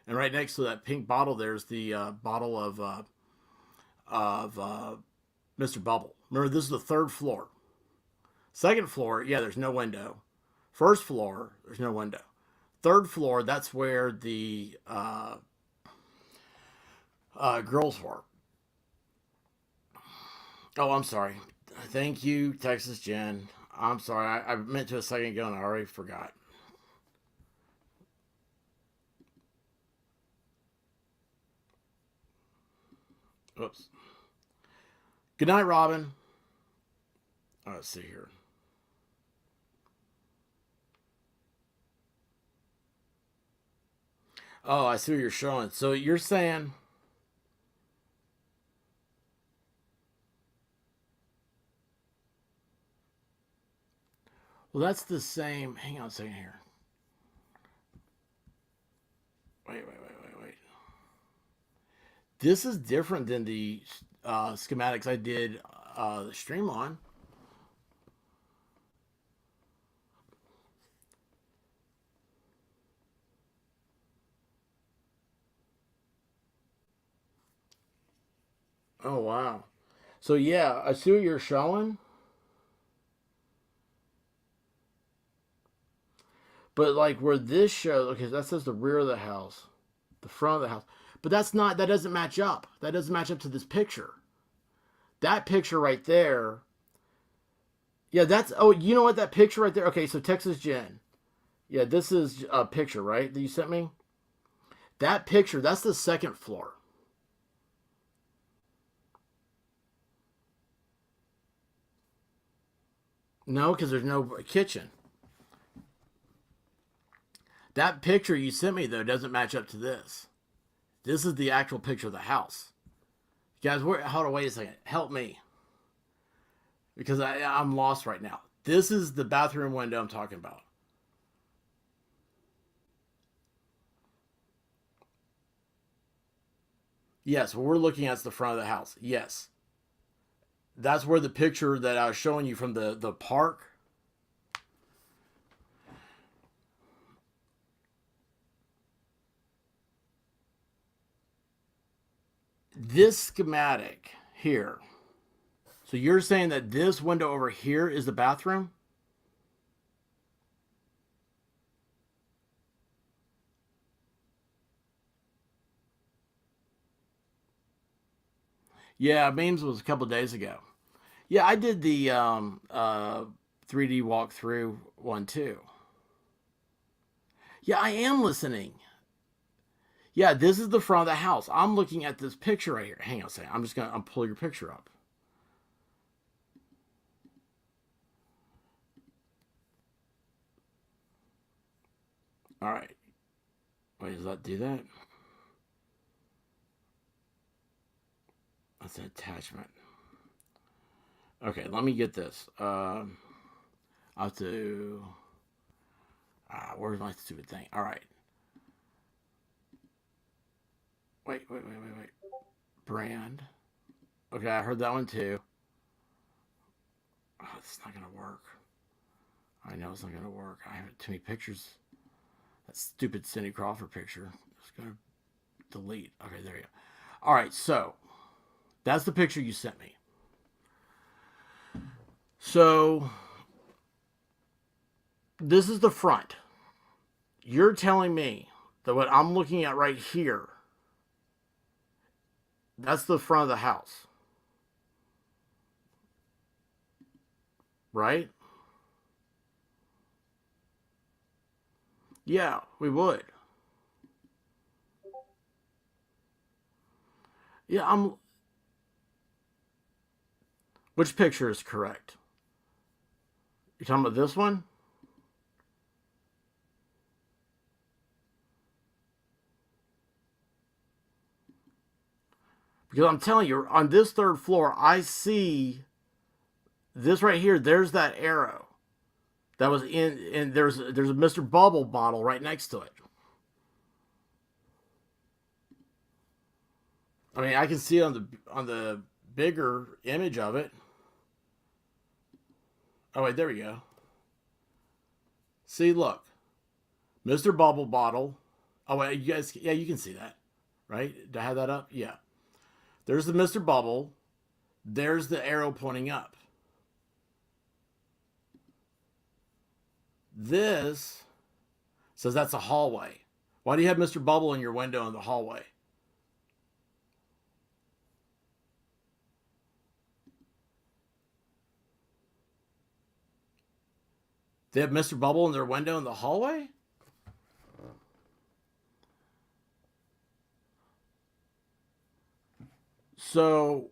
and right next to that pink bottle, there's the bottle of Mr. Bubble. Remember, this is the third floor. Second floor, yeah, there's no window. First floor, there's no window. Third floor, that's where the girls were. Oh, I'm sorry. Thank you, Texas Jen. I'm sorry. I meant to a second ago and I already forgot. Oops. Good night, Robin. Let's see here. Oh, I see what you're showing. So you're saying, well, that's the same. Hang on a second here. Wait. This is different than the schematics I did the stream on. Oh, wow. So, yeah, I see what you're showing. But, like, where this shows, okay, that says the rear of the house. The front of the house. But that doesn't match up. That doesn't match up to this picture. That picture right there. Yeah, you know what? That picture right there. Okay, so Texas Jen. Yeah, this is a picture, right? That you sent me? That picture, that's the second floor. No, because there's no kitchen. That picture you sent me, though, doesn't match up to this. This is the actual picture of the house. Guys, hold on, wait a second. Help me. Because I'm lost right now. This is the bathroom window I'm talking about. Yes, what we're looking at is the front of the house. Yes. That's where the picture that I was showing you from the park. This schematic here. So you're saying that this window over here is the bathroom? Yeah, memes was a couple days ago. Yeah, I did the 3D walkthrough one too. Yeah, I am listening. Yeah, this is the front of the house. I'm looking at this picture right here. Hang on a second. I'm pull your picture up. All right. Wait, does that do that? That's an attachment. Okay, let me get this. I'll have to. Where's my stupid thing? All right. Wait. Brand. Okay, I heard that one too. Oh, it's not gonna work. I know it's not gonna work. I have too many pictures. That stupid Cindy Crawford picture. Just gonna delete. Okay, there you go. All right, so that's the picture you sent me. So this is the front. You're telling me that what I'm looking at right here, that's the front of the house. Right? Yeah, we would. Yeah, I'm. Which picture is correct? You talking about this one? Because I'm telling you, on this third floor, I see this right here. There's that arrow that was in, and there's a Mr. Bubble bottle right next to it. I mean, I can see it on the bigger image of it. Oh wait, there we go. See, look, Mr. Bubble bottle. Oh wait, you guys, yeah, you can see that, right? Do I have that up? Yeah. There's the Mr. Bubble. There's the arrow pointing up. This says that's a hallway. Why do you have Mr. Bubble in your window in the hallway? They have Mr. Bubble in their window in the hallway? So,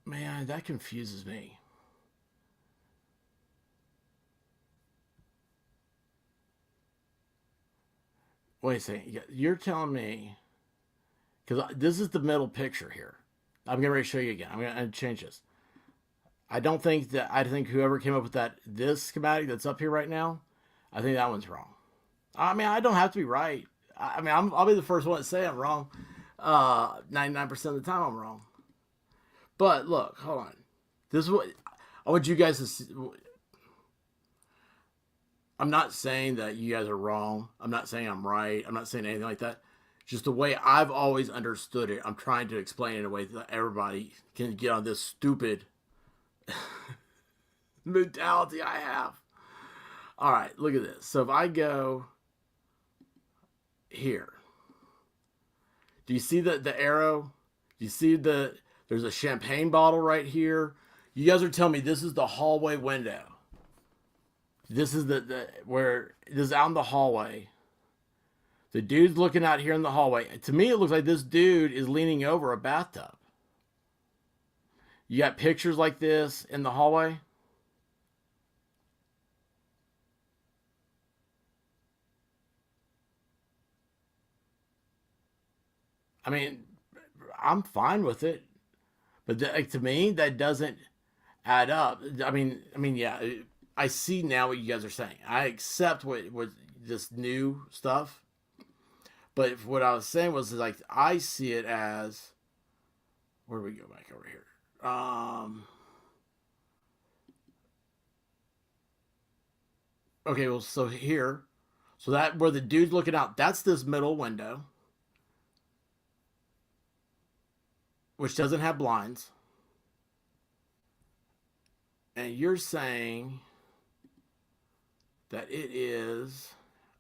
man, that confuses me. Wait a second. You're telling me, because this is the middle picture here. I'm getting ready to show you again. I'm going to change this. I think whoever came up with this schematic that's up here right now, I think that one's wrong. I mean, I don't have to be right. I mean, I'll be the first one to say I'm wrong. 99% of the time I'm wrong. But look, hold on. This is what I want you guys to see. I'm not saying that you guys are wrong. I'm not saying I'm right. I'm not saying anything like that. Just the way I've always understood it. I'm trying to explain it in a way that everybody can get on this stupid mentality I have. All right, look at this. So if I go here, do you see the arrow? Do you see there's a champagne bottle right here? You guys are telling me this is the hallway window. This is the where this is out in the hallway. The dude's looking out here in the hallway. To me, it looks like this dude is leaning over a bathtub. You got pictures like this in the hallway? I mean, I'm fine with it, but like, to me, that doesn't add up. Yeah, I see now what you guys are saying. I accept what this new stuff, but what I was saying was like I see it as where do we go back over here? Okay, well, so here, so that where the dude's looking out, that's this middle window, which doesn't have blinds, and you're saying that it is.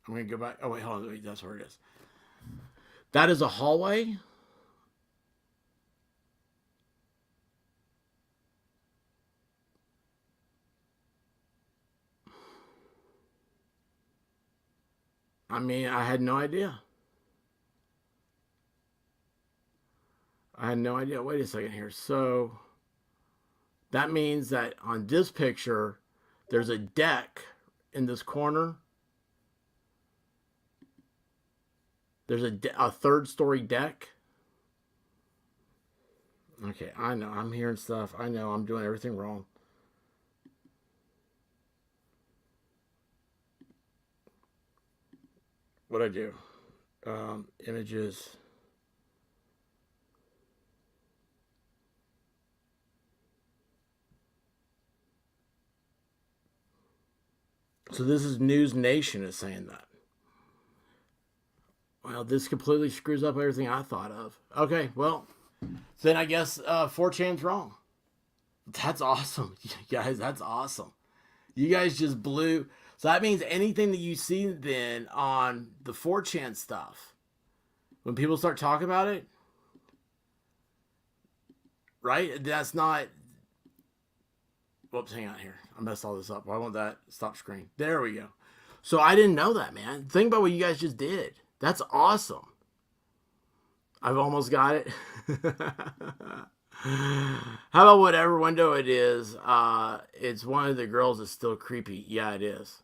I'm gonna go back. Oh wait, hold on. Wait, that's where it is. That is a hallway. I mean, I had no idea. I had no idea. Wait a second here. So that means that on this picture, there's a deck in this corner. There's a third story deck. Okay, I know. I'm hearing stuff. I know I'm doing everything wrong. What'd I do? Images. So this is News Nation is saying that. Well, this completely screws up everything I thought of. Okay, well, then I guess 4chan's wrong. That's awesome, guys. That's awesome. You guys just blew. So that means anything that you see then on the 4chan stuff, when people start talking about it, right? That's not. Whoops, hang on here. I messed all this up. Why won't that stop screen? There we go. So I didn't know that, man. Think about what you guys just did. That's awesome. I've almost got it. How about whatever window it is? It's one of the girls that's still creepy. Yeah, it is.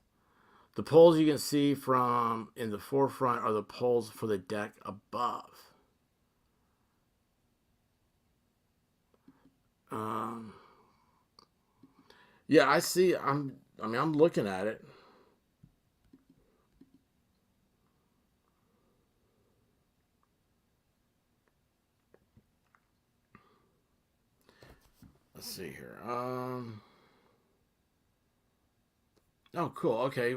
The poles you can see from in the forefront are the poles for the deck above. Um, yeah, I see. I'm looking at it. Let's see here. Oh, cool. Okay.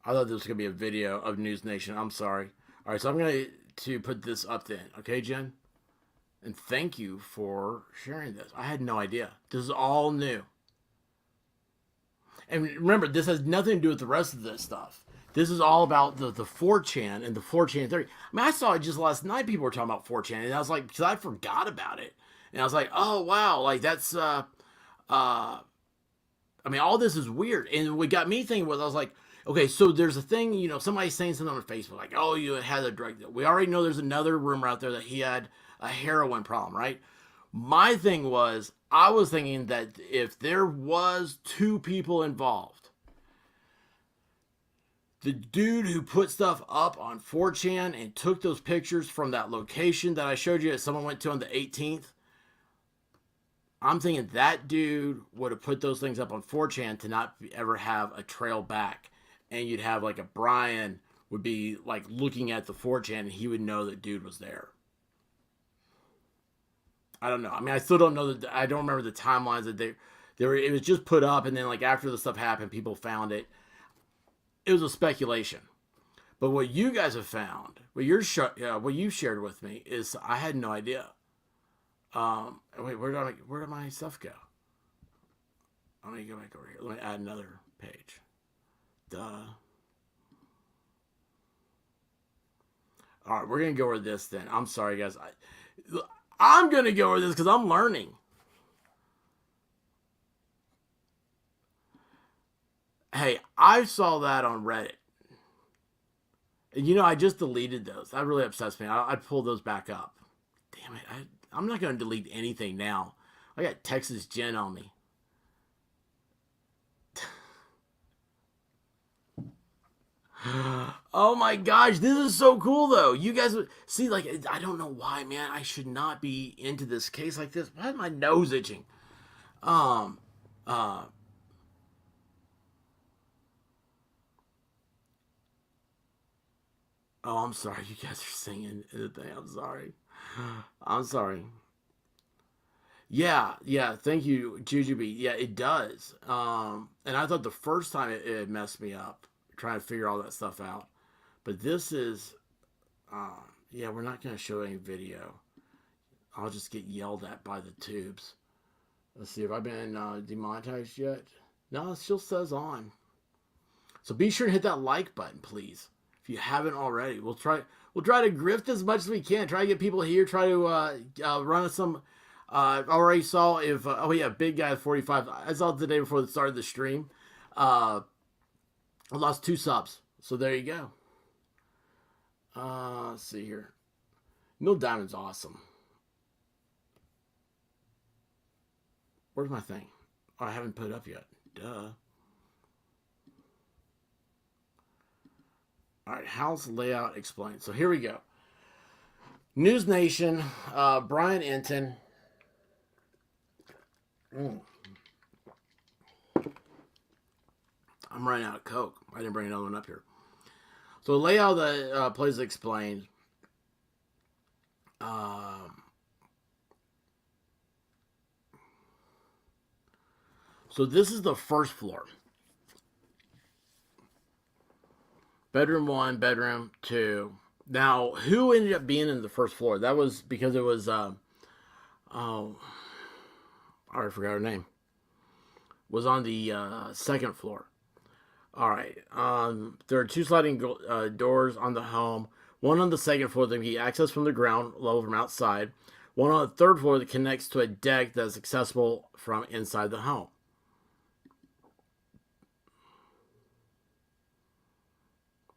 I thought this was gonna be a video of News Nation. I'm sorry. All right, so I'm gonna to put this up then. Okay, Jen. And thank you for sharing this. I had no idea. This is all new. And remember, this has nothing to do with the rest of this stuff. This is all about the 4chan and the 4chan theory. I mean, I saw it just last night. People were talking about 4chan, and I was like, because I forgot about it, and I was like, oh wow, like that's I mean, all this is weird. And what got me thinking was, I was like, okay, so there's a thing, somebody's saying something on Facebook, like, oh, you had a drug deal. We already know there's another rumor out there that he had a heroin problem, right? My thing was, I was thinking that if there was two people involved, the dude who put stuff up on 4chan and took those pictures from that location that I showed you that someone went to on the 18th, I'm thinking that dude would have put those things up on 4chan to not ever have a trail back. And you'd have like a Brian would be like looking at the 4chan and he would know that dude was there. I don't know. I mean, I still don't know that. I don't remember the timelines that they were. It was just put up, and then like after the stuff happened, people found it. It was a speculation. But what you guys have found, what you shared with me, is I had no idea. Wait, where did my stuff go? Let me go back over here. Let me add another page. Duh. All right, we're gonna go over this then. I'm sorry, guys. I'm gonna go over this because I'm learning. Hey, I saw that on Reddit. And I just deleted those. That really upsets me. I'd pull those back up. Damn it. I'm not going to delete anything now. I got Texas Jen on me. Oh my gosh, this is so cool though. You guys see, like, I don't know why, man. I should not be into this case like this. Why is my nose itching? Um, uh, oh, I'm sorry. You guys are singing the thing. I'm sorry. I'm sorry. Yeah, yeah. Thank you, Jujubee. Yeah, it does. And I thought the first time it messed me up trying to figure all that stuff out. But this is, yeah, we're not going to show any video. I'll just get yelled at by the tubes. Let's see, have I been demonetized yet? No, it still says on. So be sure to hit that like button, please. If you haven't already, we'll try to grift as much as we can. Try to get people here. Try to run some. I already saw if oh yeah, big guy 45. I saw it the day before the start of the stream. I lost 2 subs, so there you go. Let's see here. Neil Diamond's awesome. Where's my thing? Oh, I haven't put it up yet. Duh. All right, house layout explained. So here we go. News Nation, Brian Enton. I'm running out of Coke. I didn't bring another one up here. So the layout of the place explained. So this is the first floor. Bedroom 1, bedroom 2. Now, who ended up being in the first floor? That was because it was, oh, I already forgot her name. Was on the second floor. All right. There are 2 sliding doors on the home. One on the second floor that can be accessed from the ground level from outside. One on the third floor that connects to a deck that is accessible from inside the home.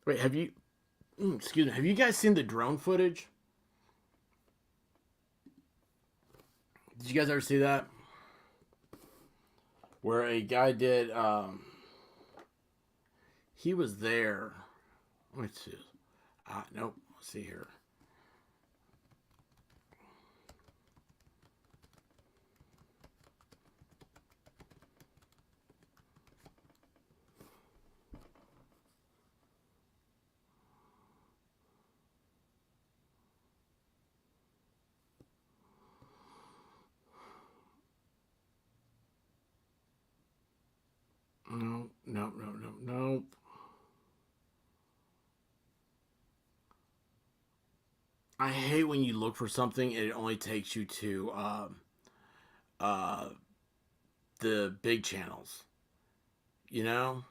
Wait, have you... excuse me. Have you guys seen the drone footage? Did you guys ever see that? Where a guy did... he was there. Let me see. Nope. Let's see here. No, no, no, no, no. I hate when you look for something and it only takes you to uh, the big channels. You know?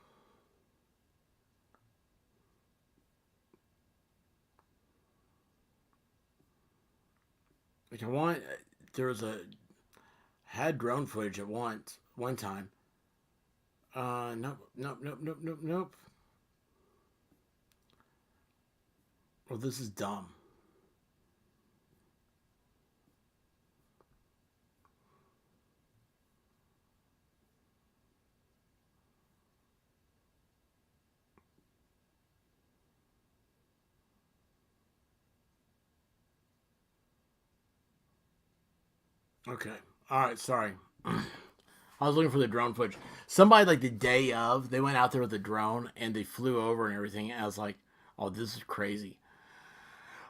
Like I want, there was a had drone footage at one time. Nope, nope, nope, nope, nope, nope. Well, this is dumb. Okay. All right. Sorry. I was looking for the drone footage. Somebody like the day of, they went out there with a drone and they flew over and everything. And I was like, oh, this is crazy.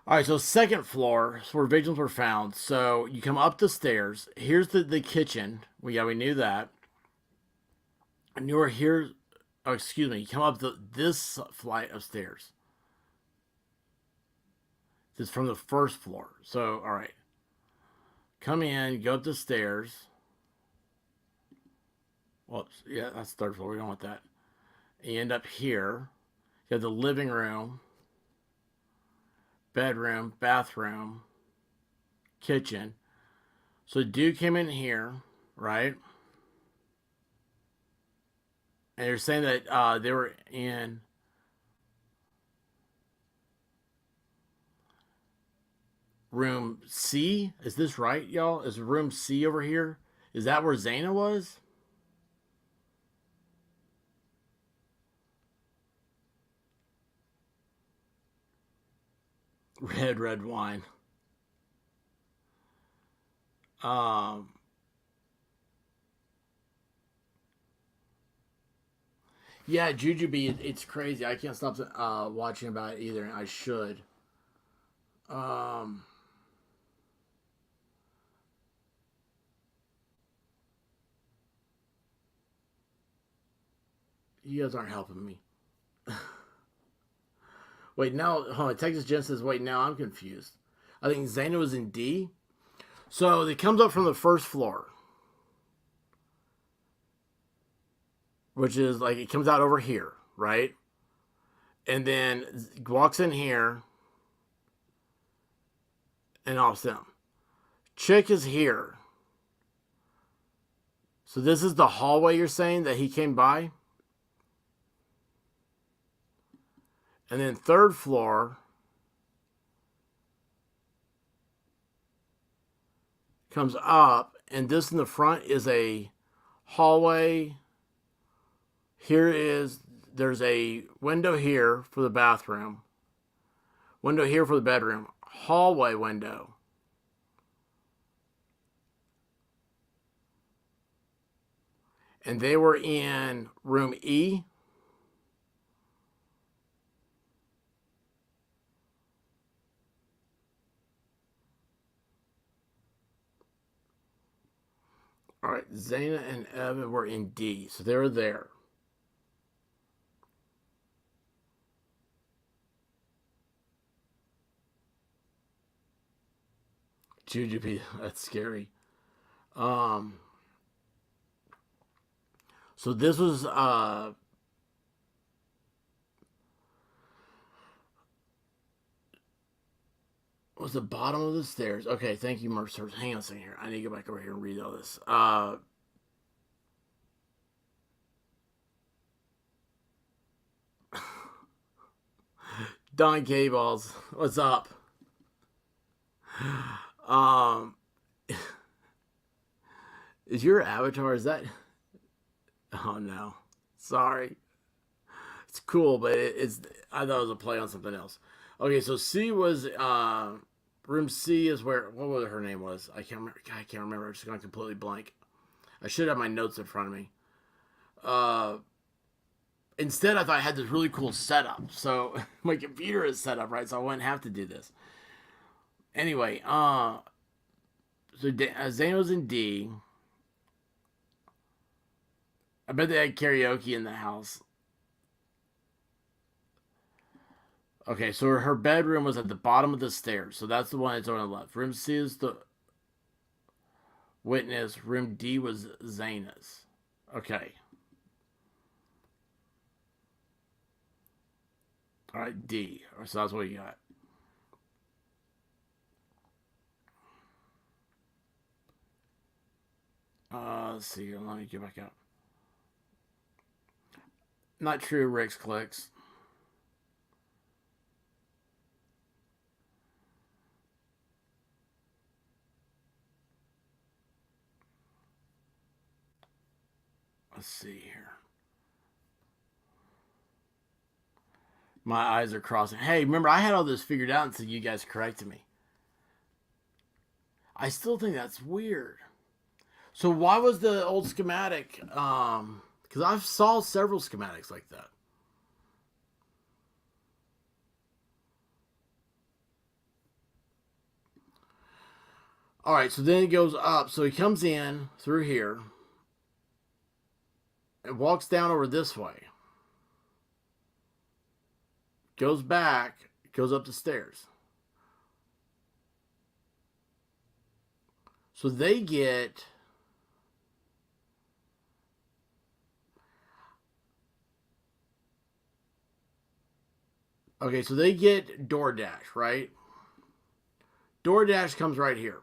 All right, so second floor is where victims were found. So you come up the stairs. Here's the kitchen. We knew that. And you were here. Oh, excuse me. You come up this flight of stairs. This is from the first floor. So all right, come in. Go up the stairs. Whoops. Yeah, that's third floor. We don't want that. And you end up here. You have the living room, bedroom, bathroom, kitchen. So dude came in here, right? And you're saying that they were in room C. Is this right, y'all? Is room C over here? Is that where Zaina was? Red wine. Um, yeah, Jujubee, it's crazy. I can't stop watching about it either, and I should. Um, you guys aren't helping me. Wait, now, hold on. Texas Jen says, wait, now I'm confused. I think Zaina was in D. So it comes up from the first floor, which is like it comes out over here, right? And then walks in here and off them. Chick is here. So this is the hallway you're saying that he came by? And then third floor comes up, and this in the front is a hallway. There's a window here for the bathroom, window here for the bedroom, hallway window. And they were in room E. All right, Zaina and Evan were in D, so they were there. Jujubee, that's scary. Um, so this was the bottom of the stairs. Okay, thank you, Mercer. Hang on a second here. I need to go back over here and read all this. Don K Balls, what's up? Um, is your avatar? Is that? Oh no, sorry. It's cool, but it's. I thought it was a play on something else. Okay, so C was room C is where what was her name was? I can't remember. I can't remember. It's gone completely blank. I should have my notes in front of me. Uh, Instead, I thought I had this really cool setup. So my computer is set up right, so I wouldn't have to do this. Anyway, so Zane was in D. I bet they had karaoke in the house. Okay, so her bedroom was at the bottom of the stairs. So that's the one that's on the left. Room C is the witness. Room D was Zaina's. Okay. All right, D. So that's what you got. Let's see here. Let me get back up. Not true, Rex clicks. Let's see here. My eyes are crossing. Hey, remember, I had all this figured out until you guys corrected me. I still think that's weird. So why was the old schematic? Because I've saw several schematics like that. All right, so then it goes up. So he comes in through here and walks down over this way. Goes back, goes up the stairs. So they get. Okay, so they get DoorDash, right? DoorDash comes right here.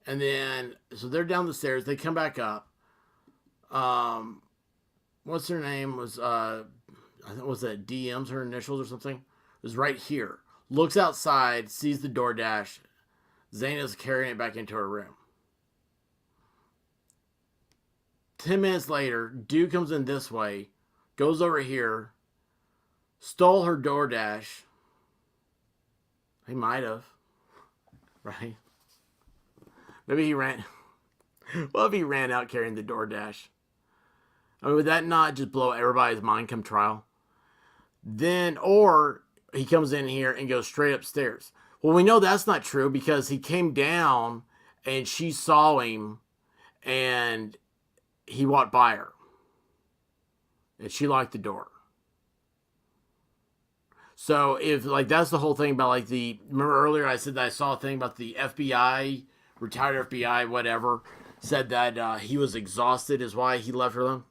And then, so they're down the stairs. They come back up. Um, what's her name? I think was that DM's her initials or something? It was right here. Looks outside, sees the DoorDash. Zaina's carrying it back into her room. 10 minutes later, dude comes in this way, goes over here, stole her DoorDash. He might have, right? Maybe he ran. Well, if he ran out carrying the DoorDash, I mean, would that not just blow everybody's mind come trial? Then, or he comes in here and goes straight upstairs. Well, we know that's not true because he came down and she saw him and he walked by her. And she locked the door. So if like that's the whole thing about like remember earlier I said that I saw a thing about the FBI, retired FBI, whatever, said that he was exhausted is why he left her alone.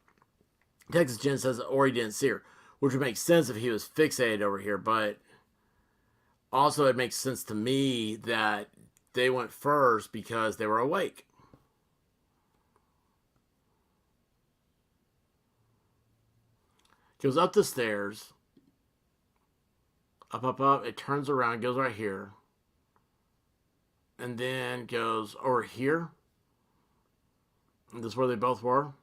Texas Jen says or he didn't see her, which would make sense if he was fixated over here, but also it makes sense to me that they went first because they were awake. Goes up the stairs. Up. It turns around, goes right here. And then goes over here. And this is where they both were.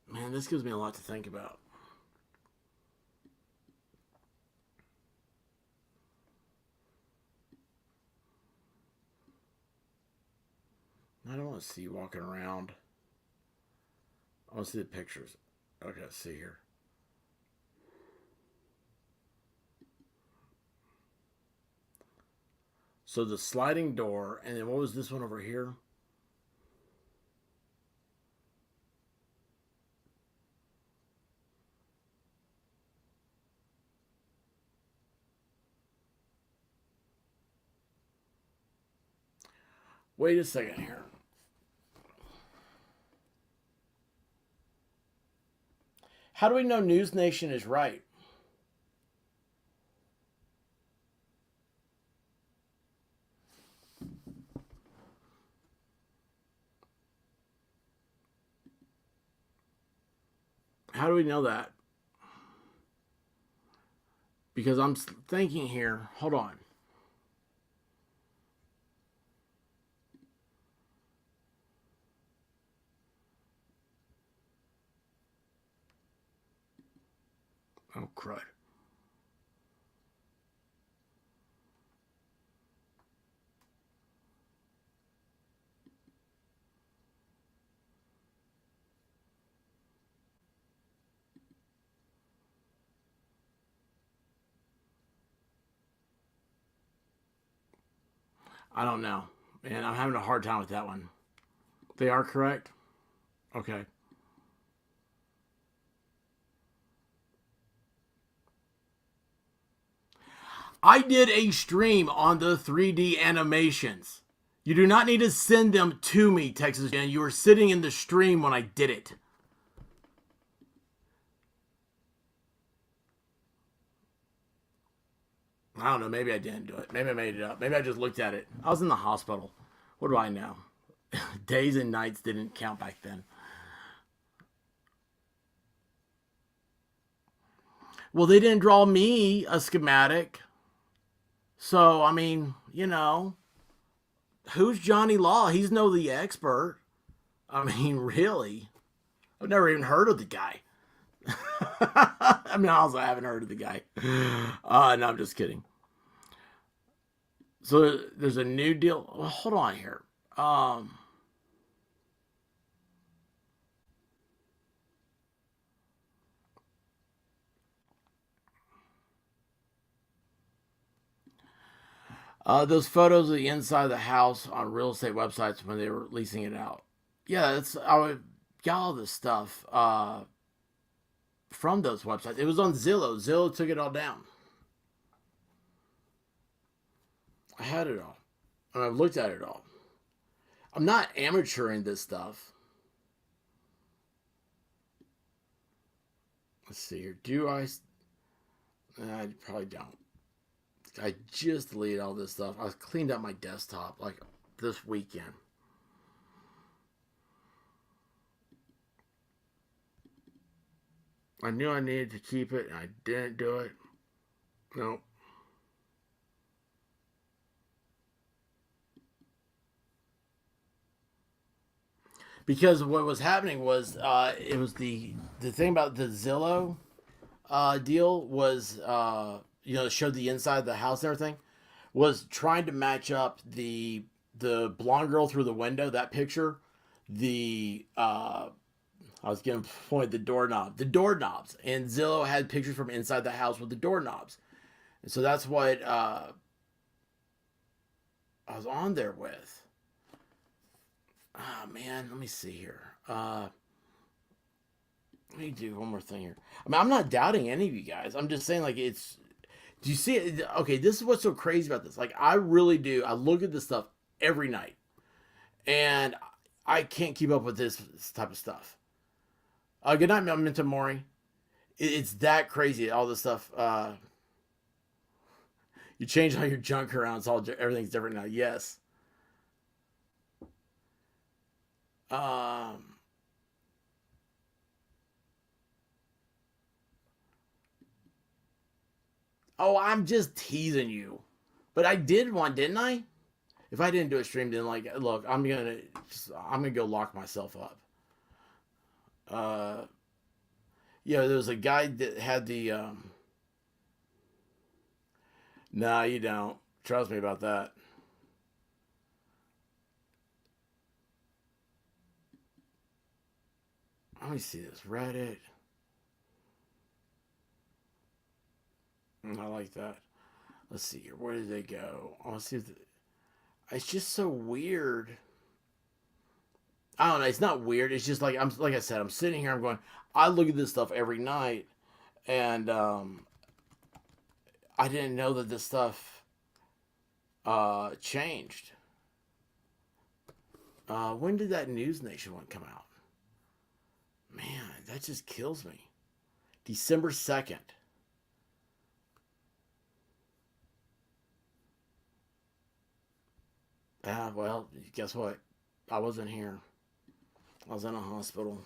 Man, this gives me a lot to think about. I don't want to see you walking around. I want to see the pictures. Okay, let's see here. So the sliding door, and then what was this one over here? Wait a second here. How do we know News Nation is right? How do we know that? Because I'm thinking here, hold on. Oh, crud. I don't know. And I'm having a hard time with that one. They are correct? Okay. I did a stream on the 3D animations. You do not need to send them to me, Texas Jen. You were sitting in the stream when I did it. I don't know. Maybe I didn't do it. Maybe I made it up. Maybe I just looked at it. I was in the hospital. What do I know? Days and nights didn't count back then. Well, they didn't draw me a schematic. So, I mean, who's Johnny Law? He's no the expert. I mean, really? I've never even heard of the guy. I mean, also, I haven't heard of the guy. No, I'm just kidding. So there's a new deal. Well, hold on here. Those photos of the inside of the house on real estate websites when they were leasing it out. Yeah, I got all this stuff from those websites. It was on Zillow. Zillow took it all down. I had it all. And I've looked at it all. I'm not amateuring this stuff. Let's see here. Do I? I probably don't. I just deleted all this stuff. I cleaned up my desktop like this weekend. I knew I needed to keep it, and I didn't do it. Nope. Because what was happening was it was the thing about the Zillow deal was it showed the inside of the house and everything, was trying to match up the blonde girl through the window, that picture, the I was getting pointed the doorknobs, and Zillow had pictures from inside the house with the doorknobs, and so that's what I was on there with. Oh man, let me see here. Let me do one more thing here. I mean, I'm not doubting any of you guys. I'm just saying, like, it's. Do you see it? Okay, this is what's so crazy about this. Like, I really do. I look at this stuff every night, and I can't keep up with this type of stuff. Good night, Memento Mori. It's that crazy. All this stuff. You change all your junk around. It's all everything's different now. Yes. Um. Oh, I'm just teasing you. But I did one, didn't I? If I didn't do a stream, then like, look, I'm gonna go lock myself up. Uh, yeah, there was a guy that had the. Nah, you don't. Trust me about that. Let me see this Reddit. I like that. Let's see here. Where did they go? Let's see. It's just so weird. I don't know. It's not weird. It's just like I said. I'm sitting here. I'm going. I look at this stuff every night, and I didn't know that this stuff changed. When did that News Nation one come out? Man, that just kills me. December 2nd. Ah, well, guess what? I wasn't here. I was in a hospital.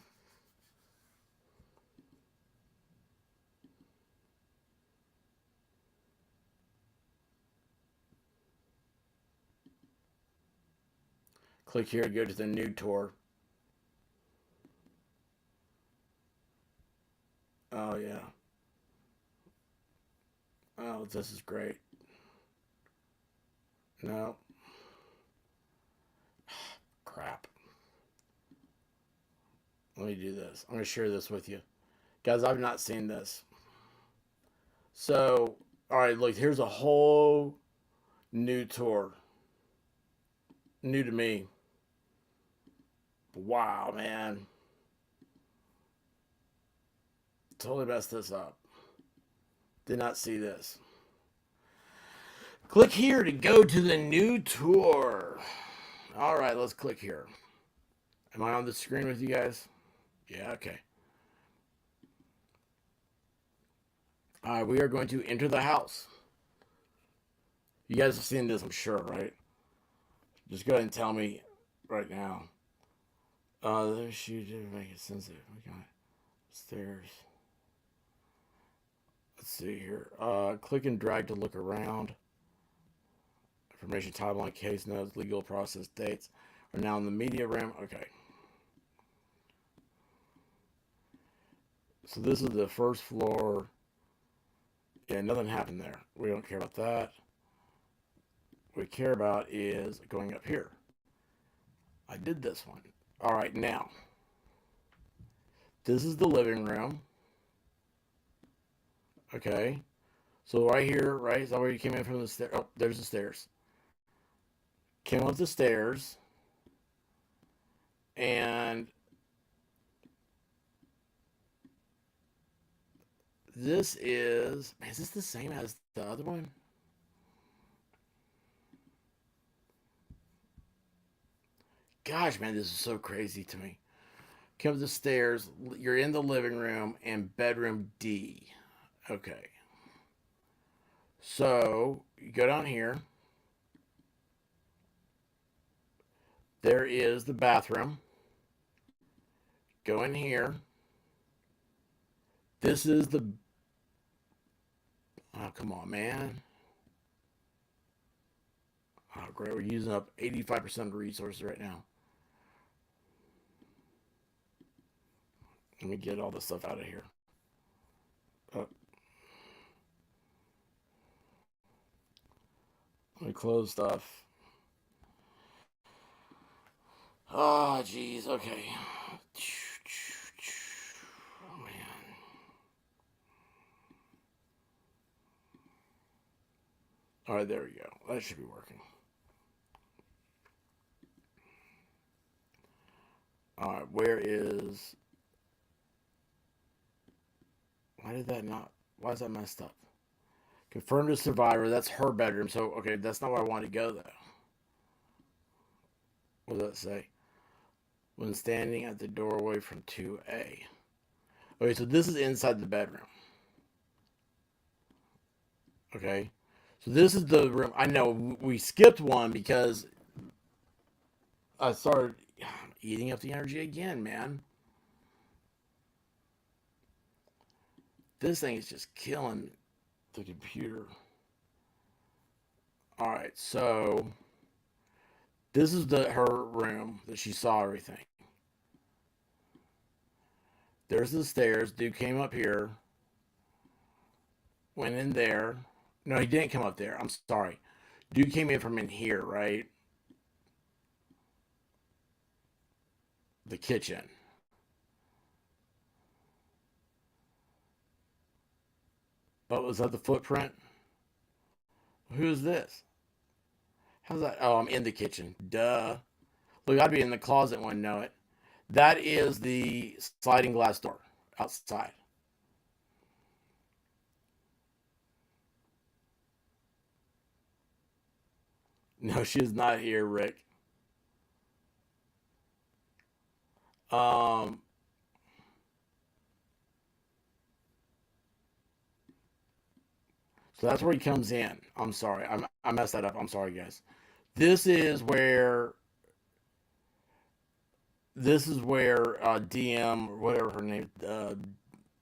Click here to go to the nude tour. Oh, yeah. Oh, this is great. No. Crap. Let me do this. I'm going to share this with you. Guys, I've not seen this. So, all right, look, here's a whole new tour. New to me. Wow, man. Totally messed this up. Did not see this. Click here to go to the new tour. All right, let's click here. Am I on the screen with you guys? Yeah, okay. All right, we are going to enter the house. You guys have seen this, I'm sure, right? Just go ahead and tell me right now. There's she did make it sensitive. We got stairs. Let's see here. Click and drag to look around. Information, timeline, case notes, legal process, dates. We're now in the media room. Okay. So this is the first floor. Yeah, nothing happened there. We don't care about that. What we care about is going up here. I did this one. All right, now. This is the living room. Okay. So right here, right, is that where you came in from the stairs? Oh, there's the stairs. came up the stairs, and this is, man, is this the same as the other one? Gosh, man, this is so crazy to me. Come up the stairs, you're in the living room and bedroom D. Okay. So you go down here. There is the bathroom. Go in here. This is the. Oh, come on, man. Oh, great. We're using up 85% of the resources right now. Let me get all this stuff out of here. Oh. Let me close stuff. Oh, jeez. Okay. Oh, man. All right, there we go. That should be working. All right, where is... Why did that not... Why is that messed up? Confirmed a survivor. That's her bedroom. So, okay, that's not where I wanted to go, though. What does that say? When standing at the doorway from 2A. Okay, so this is inside the bedroom. Okay. So this is the room. I know we skipped one because I started eating up the energy again, man. This thing is just killing the computer. All right, so this is her room that she saw everything. There's the stairs. Dude came up here, went in there. No, he didn't come up there. I'm sorry. Dude came in from in here, right? The kitchen. But was that the footprint? Who's this? How's that? Oh, I'm in the kitchen. Duh. Look, I'd be in the closet and wouldn't know it. That is the sliding glass door outside. No, she's not here, Rick. Um, so that's where he comes in. I'm sorry. I messed that up. I'm sorry, guys. This is where DM or whatever her name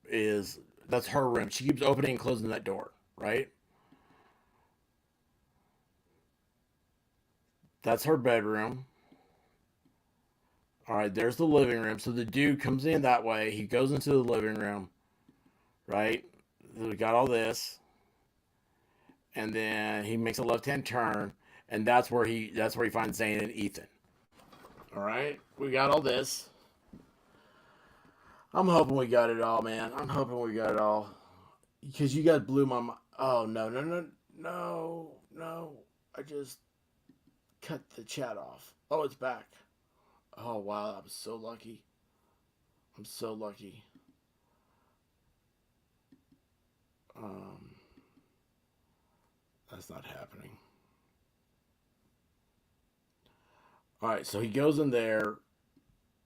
is. That's her room. She keeps opening and closing that door, right? That's her bedroom. All right, there's the living room. So the dude comes in that way. He goes into the living room, right? We got all this, and then he makes a left-hand turn, and that's where he finds Zane and Ethan. All right, we got all this. I'm hoping we got it all, man. I'm hoping we got it all because you guys blew my mind. Oh no, no, no, no, no! I just cut the chat off. Oh, it's back. Oh wow, I'm so lucky. I'm so lucky. Um, that's not happening. All right, so he goes in there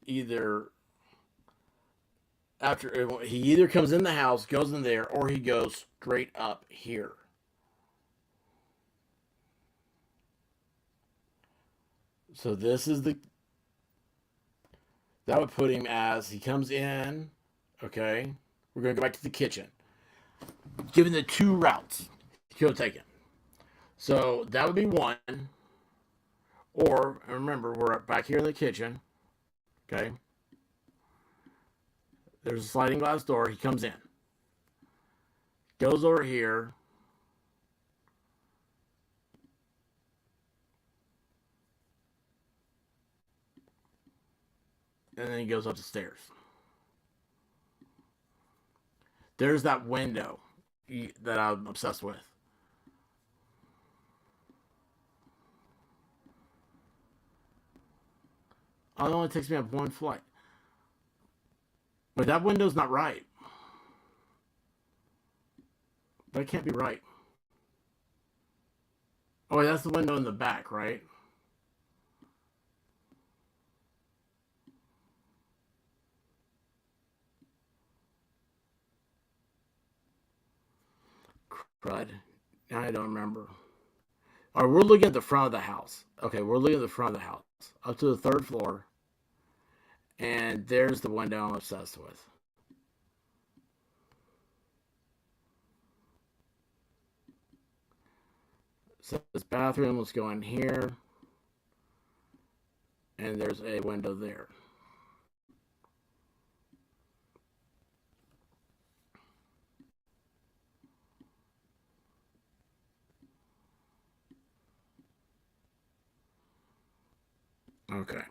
either after he either comes in the house, goes in there, or he goes straight up here. So this is the that would put him as he comes in. Okay, we're gonna go back to the kitchen. Given the two routes, he'll take it. So that would be one. Or remember, we're back here in the kitchen. Okay, there's a sliding glass door. He comes in, goes over here, and then he goes up the stairs. There's that window that I'm obsessed with. Oh, it only takes me up one flight. But that window's not right. That can't be right. Oh, wait, that's the window in the back, right? Crud. I don't remember. All right, we're looking at the front of the house. Okay, we're looking at the front of the house. Up to the third floor. And there's the window I'm obsessed with. So this bathroom, let's go in here. And there's a window there. Okay.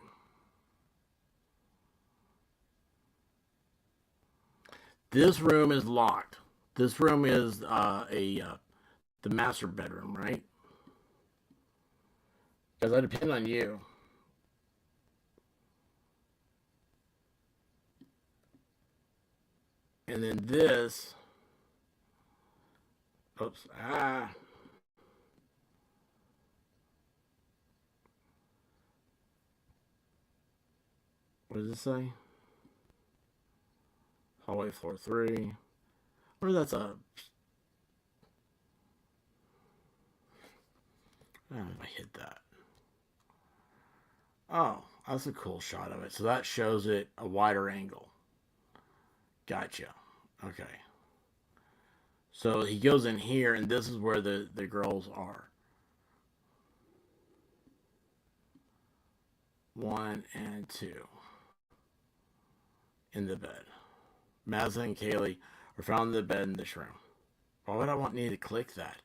This room is locked. This room is the master bedroom, right? Because I depend on you. And then this. Oops. What does it say? Hallway floor 3. Or that's a. I hit that. Oh, that's a cool shot of it. So that shows it a wider angle. Gotcha. Okay. So he goes in here, and this is where the girls are. 1 and 2 in the bed. Madison and Kaylee are found in the bed in this room. Why would I want me to click that?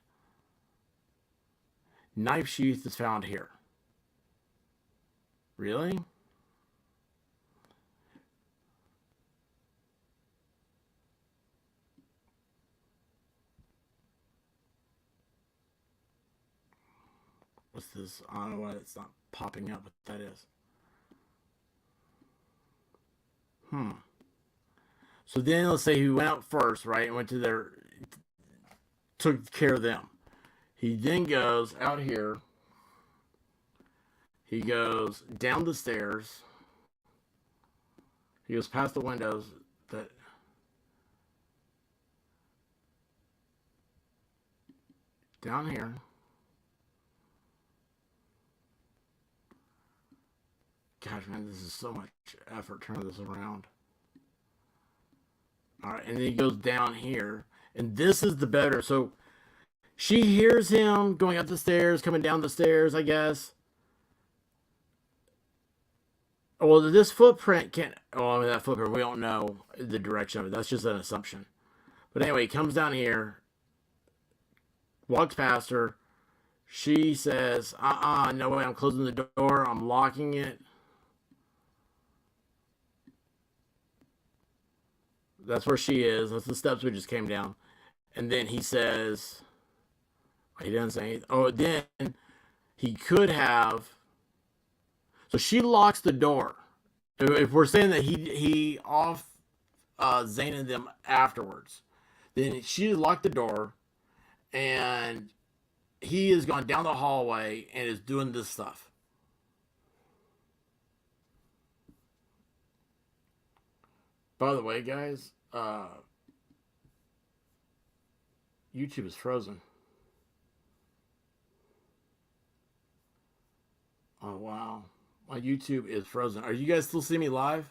Knife sheath is found here. Really? What's this? I don't know why it's not popping up what that is. So then let's say he went out first, right? And went to their took care of them. He then goes out here. He goes down the stairs. He goes past the windows that down here. Gosh, man, this is so much effort turning this around. All right, and then he goes down here, and this is the better. So she hears him going up the stairs, coming down the stairs, I guess. Well, this footprint can't. Oh, I mean, that footprint, we don't know the direction of it. That's just an assumption. But anyway, he comes down here, walks past her. She says, no way, I'm closing the door. I'm locking it. That's where she is. That's the steps we just came down. And then he says, he doesn't say anything. Oh, then he could have. So she locks the door. If we're saying that he off Zane and them afterwards, then she locked the door, and he has gone down the hallway and is doing this stuff. By the way, guys, YouTube is frozen. Oh wow, my YouTube is frozen. Are you guys still seeing me live?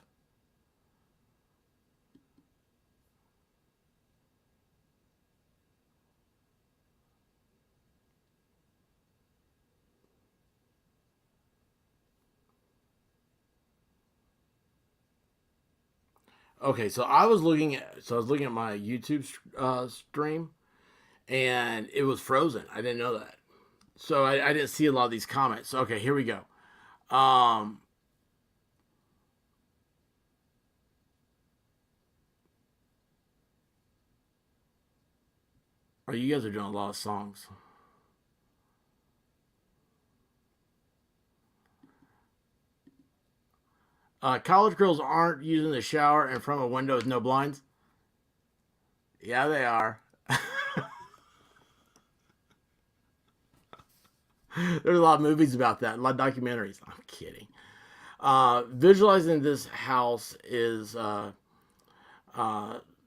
Okay, so I was looking at my YouTube stream, and it was frozen. I didn't know that, so I didn't see a lot of these comments. Okay, here we go. Um, oh, you guys are doing a lot of songs. College girls aren't using the shower in front of a window with no blinds. Yeah, they are. There's a lot of movies about that, a lot of documentaries. I'm kidding. Visualizing this house is uh,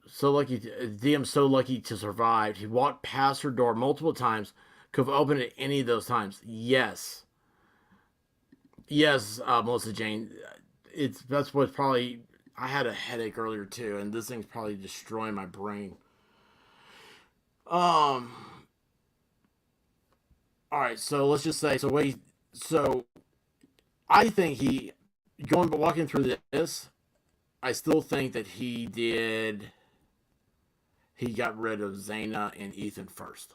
so lucky. DM so lucky to survive. He walked past her door multiple times. Could have opened it any of those times. Yes, yes, Melissa Jane. It's that's what probably. I had a headache earlier too, and this thing's probably destroying my brain. Um. All right, so let's just say so. Wait, so I think he going but walking through this. I still think that he did. He got rid of Zaina and Ethan first,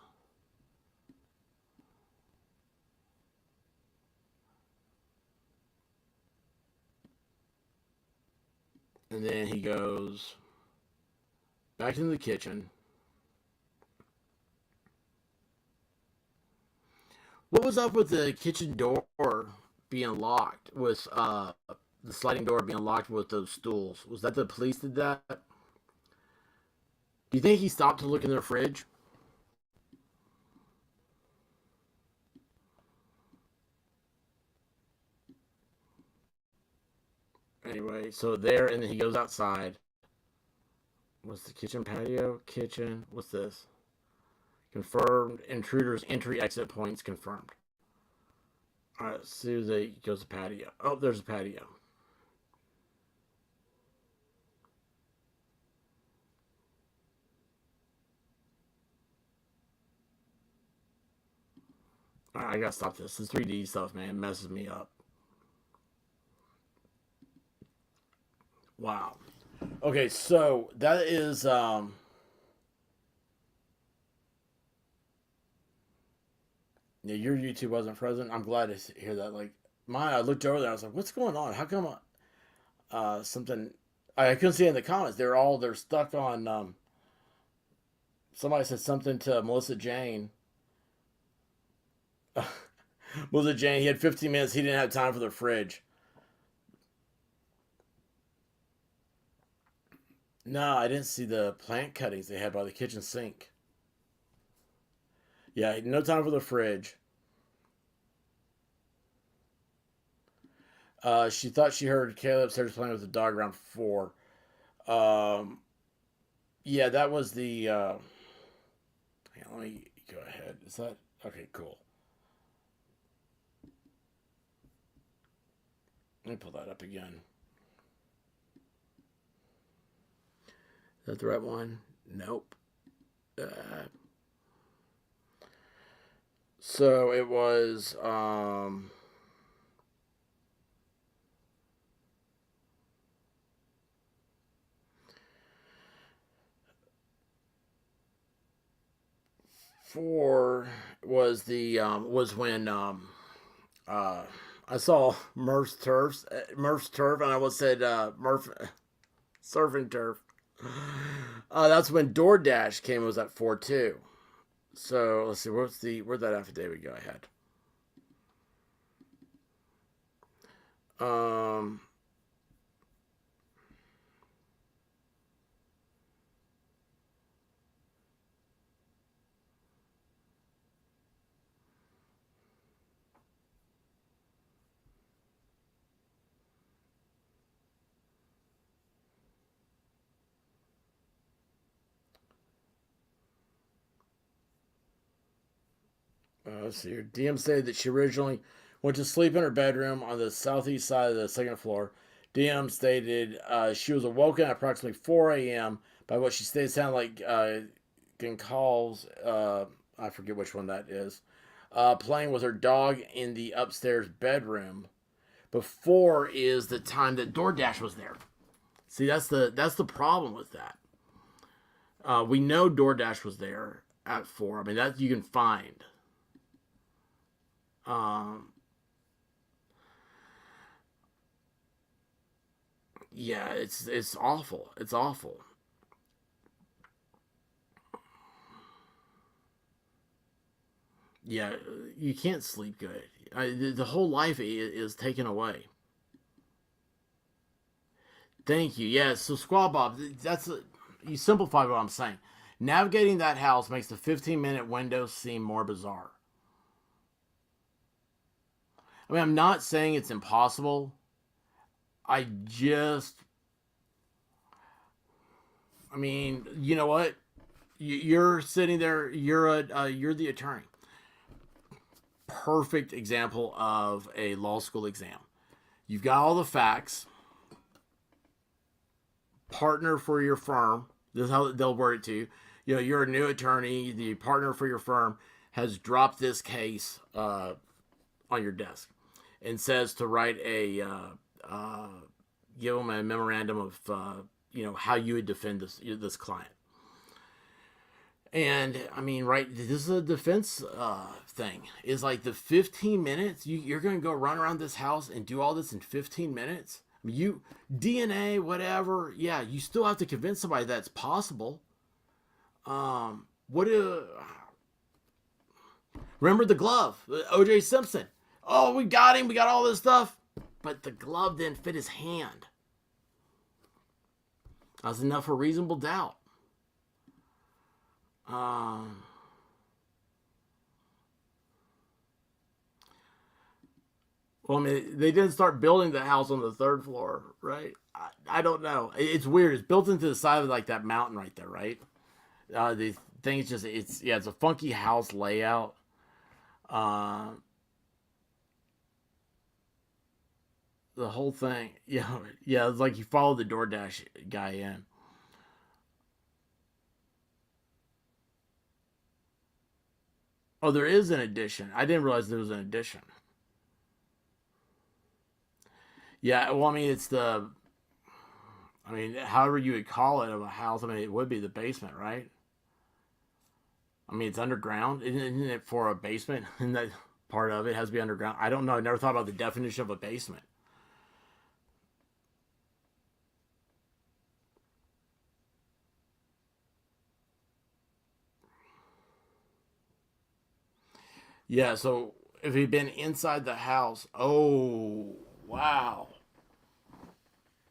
and then he goes back into the kitchen. What was up with the kitchen door being locked? With the sliding door being locked with those stools? Was that the police did that? Do you think he stopped to look in their fridge? Anyway, so there, and then he goes outside. What's the kitchen patio? Kitchen. What's this? Confirmed. Intruders entry exit points confirmed. All right, Susie goes to patio. Oh, there's a patio. All right, I gotta stop this. This 3D stuff, man, messes me up. Wow. Okay, so that is yeah, your YouTube wasn't present. I'm glad to hear that. Like mine, I looked over there. I was like, "What's going on? How come something?" I couldn't see it in the comments. They're stuck on. Somebody said something to Melissa Jane. Melissa Jane. He had 15 minutes. He didn't have time for the fridge. No, I didn't see the plant cuttings they had by the kitchen sink. Yeah, no time for the fridge. She thought she heard Caleb upstairs playing with the dog around 4. Um, yeah, that was the. Hang on, let me go ahead. Is that okay? Cool. Let me pull that up again. Is that the right one? Nope. Uh, so it was. Four was when uh I saw Murph's turf, and I was said Murph surfing turf. That's when DoorDash came. It was at 4 too. So let's see. Where'd that affidavit go? I had. Um. Let's see here. DM said that she originally went to sleep in her bedroom on the southeast side of the second floor. DM stated she was awoken at approximately 4 a.m. by what she stated sounded like calls. I forget which one that is. Playing with her dog in the upstairs bedroom. Before is the time that DoorDash was there. See, that's the problem with that. We know DoorDash was there at 4. I mean, that you can find. Um, yeah, it's awful. It's awful. Yeah, you can't sleep good. The whole life is taken away. Thank you. Yes. So Squad Bob, you simplify what I'm saying. Navigating that house makes the 15-minute window seem more bizarre. I mean, I'm not saying it's impossible. I just, I mean, you know what? You're sitting there. You're the attorney. Perfect example of a law school exam. You've got all the facts. Partner for your firm. This is how they'll word it to you. You know, you're a new attorney. The partner for your firm has dropped this case on your desk and says to write uh, give them a memorandum of how you would defend this client. And I mean, right, this is a defense thing. Is like the 15 minutes you're going to go run around this house and do all this in 15 minutes. I mean, you DNA whatever, yeah, you still have to convince somebody that's possible. What do remember the glove, O.J. Simpson? Oh, we got him. We got all this stuff, but the glove didn't fit his hand. That's enough for reasonable doubt. Well, I mean, they didn't start building the house on the third floor, right? I don't know. It's weird. It's built into the side of like that mountain right there, right? The thing is just it's a funky house layout. Uh, the whole thing, yeah, it's like you follow the DoorDash guy in. Oh, there is an addition. I didn't realize there was an addition. Yeah, well, I mean, however you would call it of a house. I mean, it would be the basement, right? I mean, it's underground, isn't it? For a basement, and that part of it has to be underground. I don't know. I never thought about the definition of a basement. Yeah, so if he'd been inside the house, oh wow.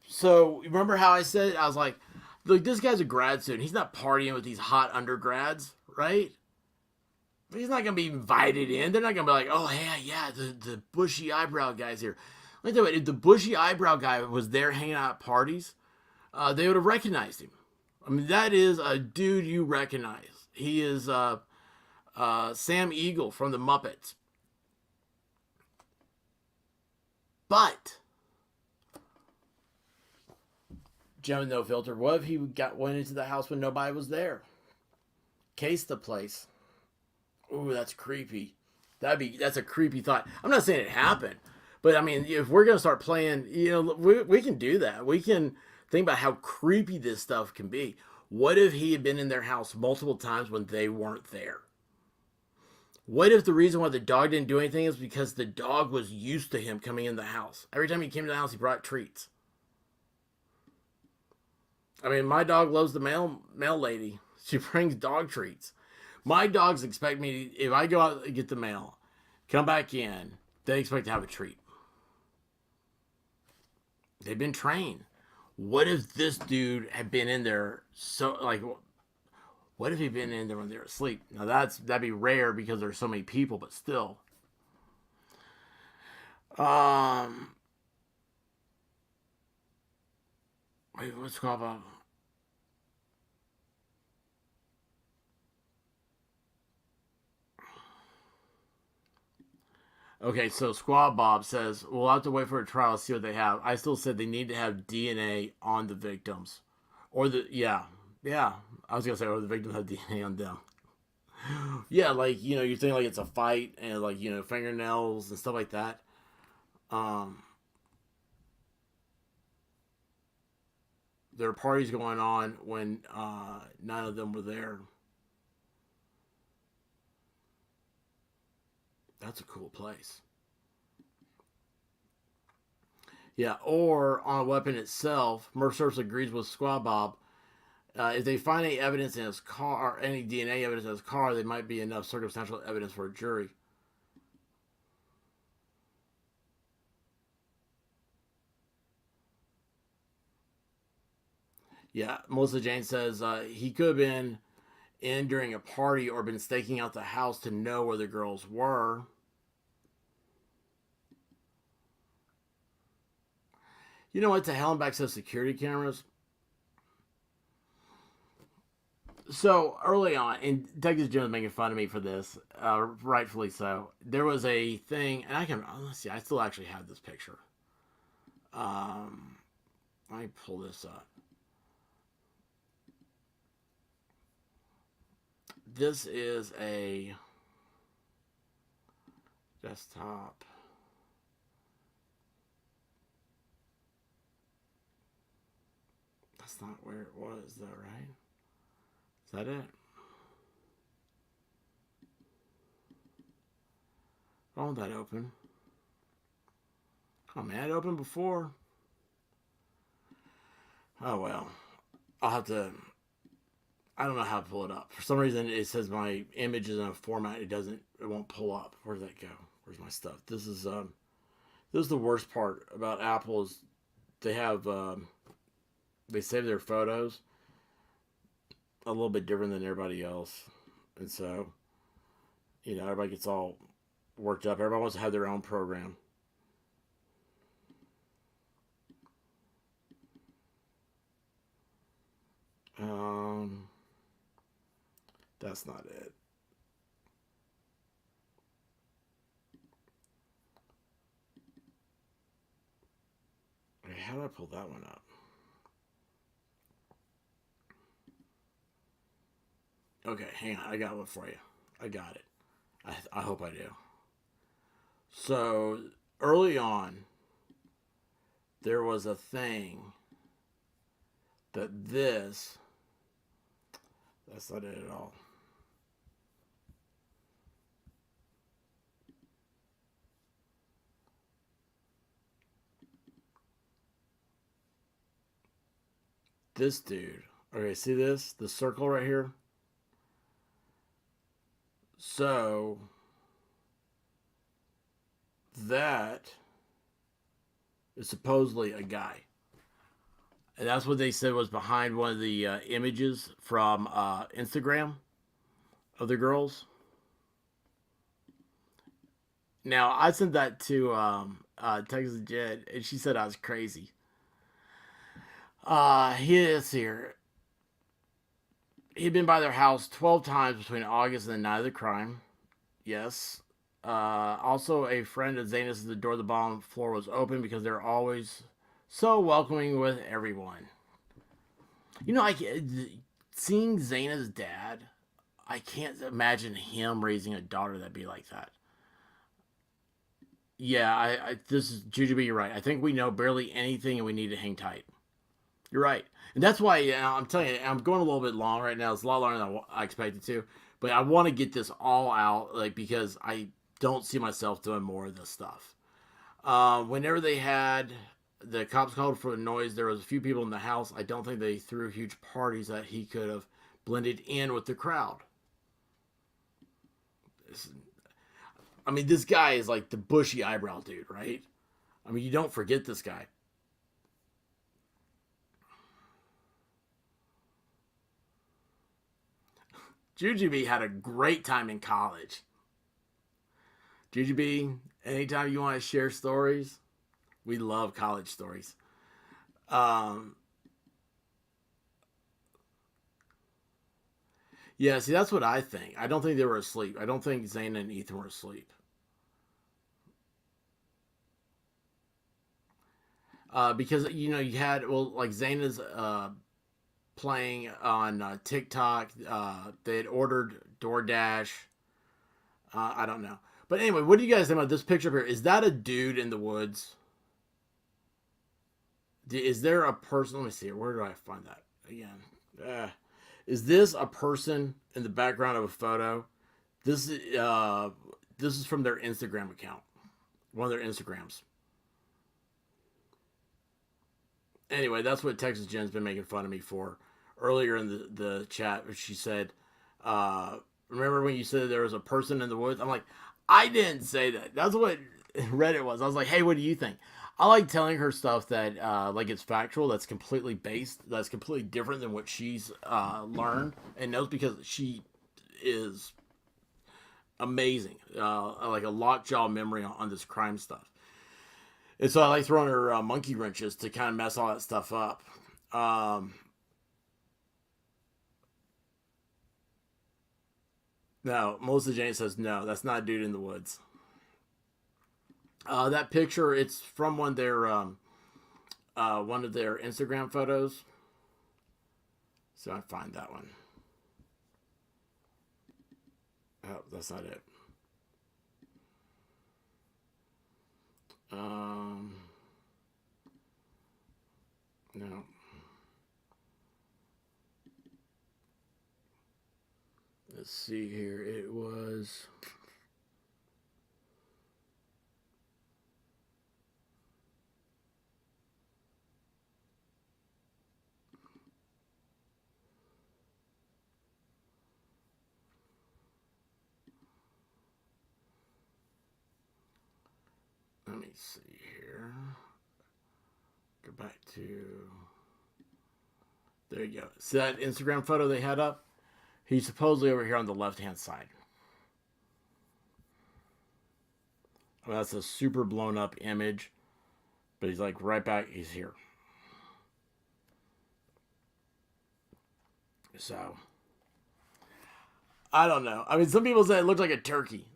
So remember how I said I was like, look, this guy's a grad student. He's not partying with these hot undergrads, right? He's not gonna be invited in. They're not gonna be like, oh yeah, the bushy eyebrow guy's here. Like that, if the bushy eyebrow guy was there hanging out at parties, they would have recognized him. I mean, that is a dude you recognize. He is Sam Eagle from the Muppets. But Joe No Filter, what if he went into the house when nobody was there? Case the place. Ooh, that's creepy. That's a creepy thought. I'm not saying it happened, but I mean, if we're gonna start playing, we can do that. We can think about how creepy this stuff can be. What if he had been in their house multiple times when they weren't there? What if the reason why the dog didn't do anything is because the dog was used to him coming in the house? Every time he came to the house, he brought treats. I mean, my dog loves the mail lady. She brings dog treats. My dogs expect me if I go out and get the mail, come back in, they expect to have a treat. They've been trained. What if this dude had been in there what if he'd been in there when they were asleep? Now that'd be rare because there's so many people, but still. Um wait, what's it called about Okay, so Squad Bob says we'll have to wait for a trial to see what they have. I still said they need to have DNA on the victims, or yeah. I was gonna say or the victims have DNA on them. Yeah, like you think like it's a fight and like fingernails and stuff like that. Um, there are parties going on when none of them were there. That's a cool place. Yeah, or on a weapon itself, Mercer agrees with Squad Bob. If they find any evidence in his car, any DNA evidence in his car, there might be enough circumstantial evidence for a jury. Yeah, Melissa Jane says he could have been in during a party or been staking out the house to know where the girls were. You know what? To hell and back says security cameras. So early on, and Texas Jim was making fun of me for this, rightfully so. There was a thing, and let's see, I still actually have this picture. Let me pull this up. This is a desktop. That's not where it was, though, right? Is that it? Oh, that open. Oh man, it opened before. Oh well. I'll have to. I don't know how to pull it up. For some reason, it says my image is in a format. It doesn't. It won't pull up. Where did that go? Where's my stuff? This is the worst part about Apple is they have they save their photos a little bit different than everybody else, and so everybody gets all worked up. Everybody wants to have their own program. That's not it. Okay, how do I pull that one up? Okay, hang on. I got one for you. I got it. I hope I do. So early on, there was a thing that that's not it at all. This dude. Okay, see this? The circle right here? So that is supposedly a guy. And that's what they said was behind one of the images from Instagram of the girls. Now, I sent that to Texas Jet, and she said I was crazy. He is here. He'd been by their house 12 times between August and the night of the crime. Yes. Also, a friend of Zaynus said the door of the bottom floor was open because they're always so welcoming with everyone. Seeing Zaynah's dad, I can't imagine him raising a daughter that'd be like that. Yeah, this is Jujuby. You're right. I think we know barely anything, and we need to hang tight. You're right, and that's why I'm telling you, I'm going a little bit long right now. It's a lot longer than I expected to, but I want to get this all out, like because I don't see myself doing more of this stuff. Whenever they had the cops called for the noise, there was a few people in the house. I don't think they threw huge parties that he could have blended in with the crowd. I mean, this guy is like the bushy eyebrow dude, right? I mean, you don't forget this guy. Jujubee had a great time in college. Jujubee, anytime you want to share stories, we love college stories. Um, yeah, see, that's what I think. I don't think they were asleep. I don't think Zayn and Ethan were asleep. Because you had like Zayn is playing on TikTok. They had ordered DoorDash. I don't know. But anyway, what do you guys think about this picture here? Is that a dude in the woods? Is there a person? Let me see. Where do I find that again? Uh, is this a person in the background of a photo? This this is from their Instagram account, one of their Instagrams. Anyway, that's what Texas Jen's been making fun of me for earlier in the chat. She said, "Remember when you said there was a person in the woods?" I'm like, I didn't say that. That's what Reddit was. I was like, "Hey, what do you think?" I like telling her stuff that like it's factual, that's completely based, that's completely different than what she's learned and knows, because she is amazing, like a lockjaw memory on this crime stuff. And so I like throwing her monkey wrenches to kind of mess all that stuff up. Um, no, Melissa Jane says no, that's not a dude in the woods. That picture, it's from one of their Instagram photos. So I find that one. Oh, that's not it. Um, no. Let's see here. It was. Let me see here. Go back to. There you go. See that Instagram photo they had up? He's supposedly over here on the left hand side. Well, that's a super blown up image, but he's like right back. He's here. So, I don't know. I mean, some people say it looked like a turkey.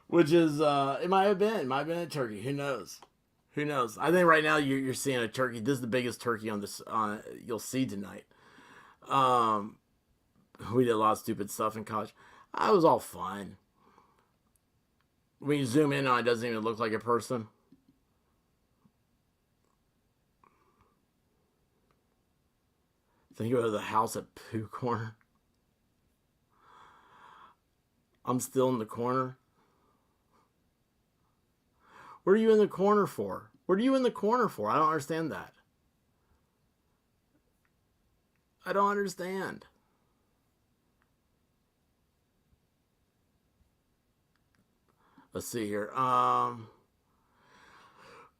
Which is, it might have been. It might have been a turkey. Who knows? Who knows? I think right now you're seeing a turkey. This is the biggest turkey on this you'll see tonight. Um, we did a lot of stupid stuff in college. I was all fun. When you zoom in on it, doesn't even look like a person. Think about the house at Pooh Corner. I'm still in the corner. What are you in the corner for? What are you in the corner for? I don't understand that. I don't understand. Let's see here.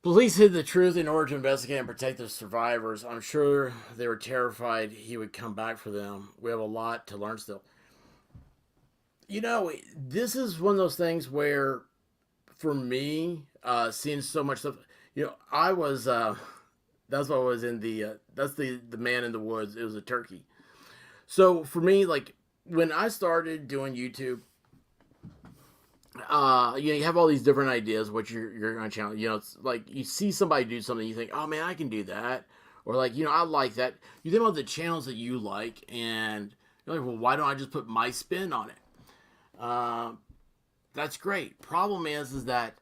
Police hid the truth in order to investigate and protect the survivors. I'm sure they were terrified he would come back for them. We have a lot to learn still. You know, this is one of those things where, for me, seeing so much stuff, I was, that's what was in that's the man in the woods. It was a turkey. So for me, like, when I started doing YouTube, you have all these different ideas what you're on channel. It's like you see somebody do something, you think, oh man, I can do that, or like, I like that. You think about the channels that you like, and you're like, well, why don't I just put my spin on it? Uh, that's great. Problem is that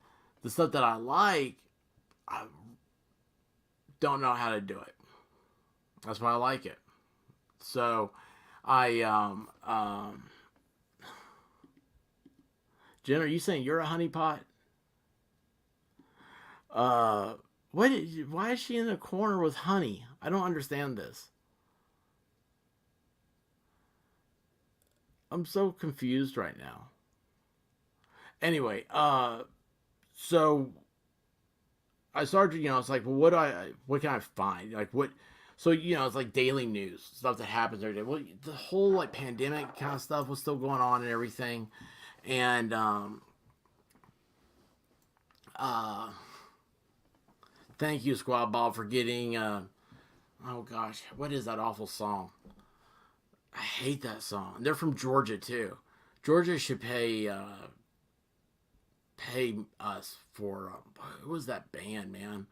the stuff that I like, I don't know how to do it. That's why I like it. So, I Jen, are you saying you're a honeypot? Uh, why is she in a corner with honey? I don't understand this. I'm so confused right now. Anyway, so I started, it's like, well, what can I find? Like, what, so, it's like daily news, stuff that happens every day. Well, the whole, like, pandemic kind of stuff was still going on and everything. And, uh, thank you, Squad Bob, for getting, oh gosh, what is that awful song? I hate that song. They're from Georgia, too. Georgia should pay us for who was that band, man?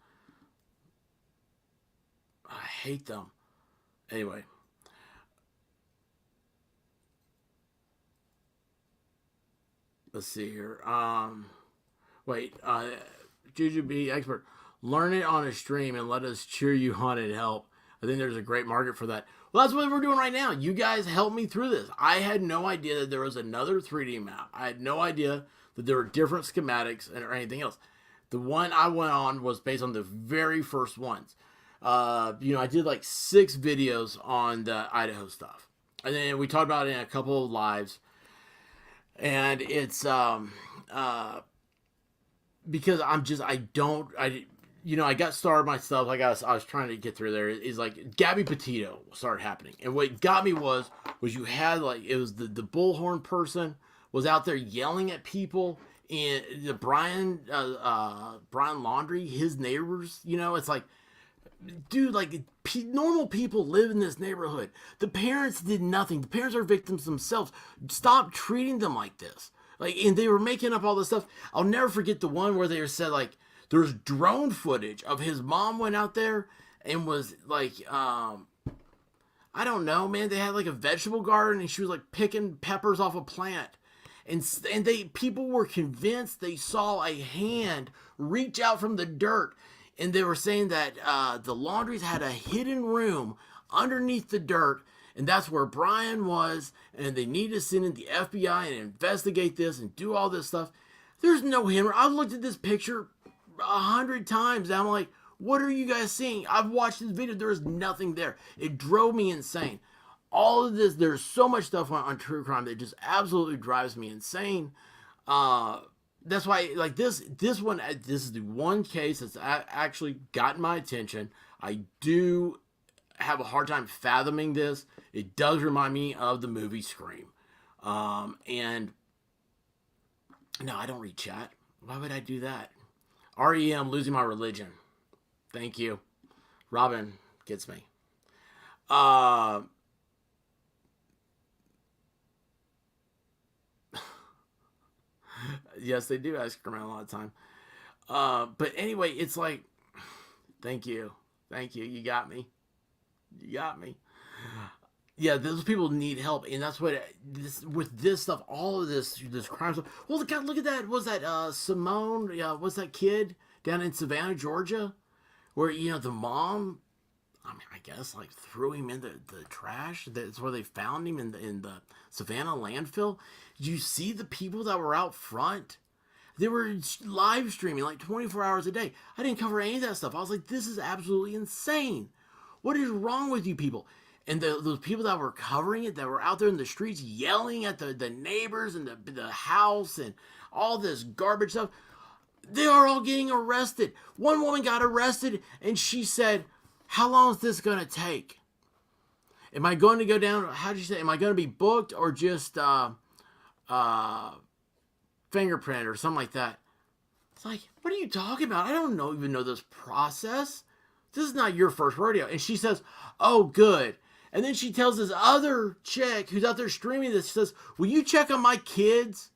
I hate them. Anyway, let's see here. Wait, Juju B expert, learn it on a stream and let us cheer you on and help. I think there's a great market for that. Well, that's what we're doing right now. You guys helped me through this. I had no idea that there was another 3D map. I had no idea that there were different schematics or anything else. The one I went on was based on the very first ones. I did like 6 videos on the Idaho stuff. And then we talked about it in a couple of lives. And it's because I got started myself. I was trying to get through there. Is like Gabby Petito started happening, and what got me was you had like it was the bullhorn person was out there yelling at people, and the Brian Laundrie, his neighbors. It's like, dude, like normal people live in this neighborhood. The parents did nothing. The parents are victims themselves. Stop treating them like this. Like, and they were making up all this stuff. I'll never forget the one where they said like there's drone footage of his mom went out there and was like, I don't know, man. They had like a vegetable garden and she was like picking peppers off a plant. And people were convinced they saw a hand reach out from the dirt, and they were saying that the Laundries had a hidden room underneath the dirt, and that's where Brian was, and they need to send in the FBI and investigate this and do all this stuff. There's no hidden room. I've looked at this picture 100 times, and I'm like, what are you guys seeing? I've watched this video. There is nothing there. It drove me insane. All of this, there's so much stuff on true crime that just absolutely drives me insane. That's why, like this one, this is the one case that's actually gotten my attention. I do have a hard time fathoming this. It does remind me of the movie Scream. And no, I don't read chat. Why would I do that? REM, losing my religion. Thank you. Robin gets me. Yes, they do ask around a lot of time. But anyway, it's like, thank you. You got me. Yeah, those people need help, and that's what with this stuff, all of this crime stuff. Well, God, look at that. Was that Simone? Yeah, was that kid down in Savannah, Georgia, where the mom? I mean, I guess like threw him in the trash. That's where they found him in the Savannah landfill. Did you see the people that were out front? They were live streaming like 24 hours a day. I didn't cover any of that stuff. I was like, this is absolutely insane. What is wrong with you people? And those people that were covering it, that were out there in the streets yelling at the neighbors and the house and all this garbage stuff, they are all getting arrested. One woman got arrested and she said, how long is this going to take? Am I going to go down? How did you say? Am I going to be booked or just fingerprint or something like that? It's like, what are you talking about? I don't even know this process. This is not your first rodeo. And she says, oh, good. And then she tells this other chick who's out there streaming this, she says, will you check on my kids?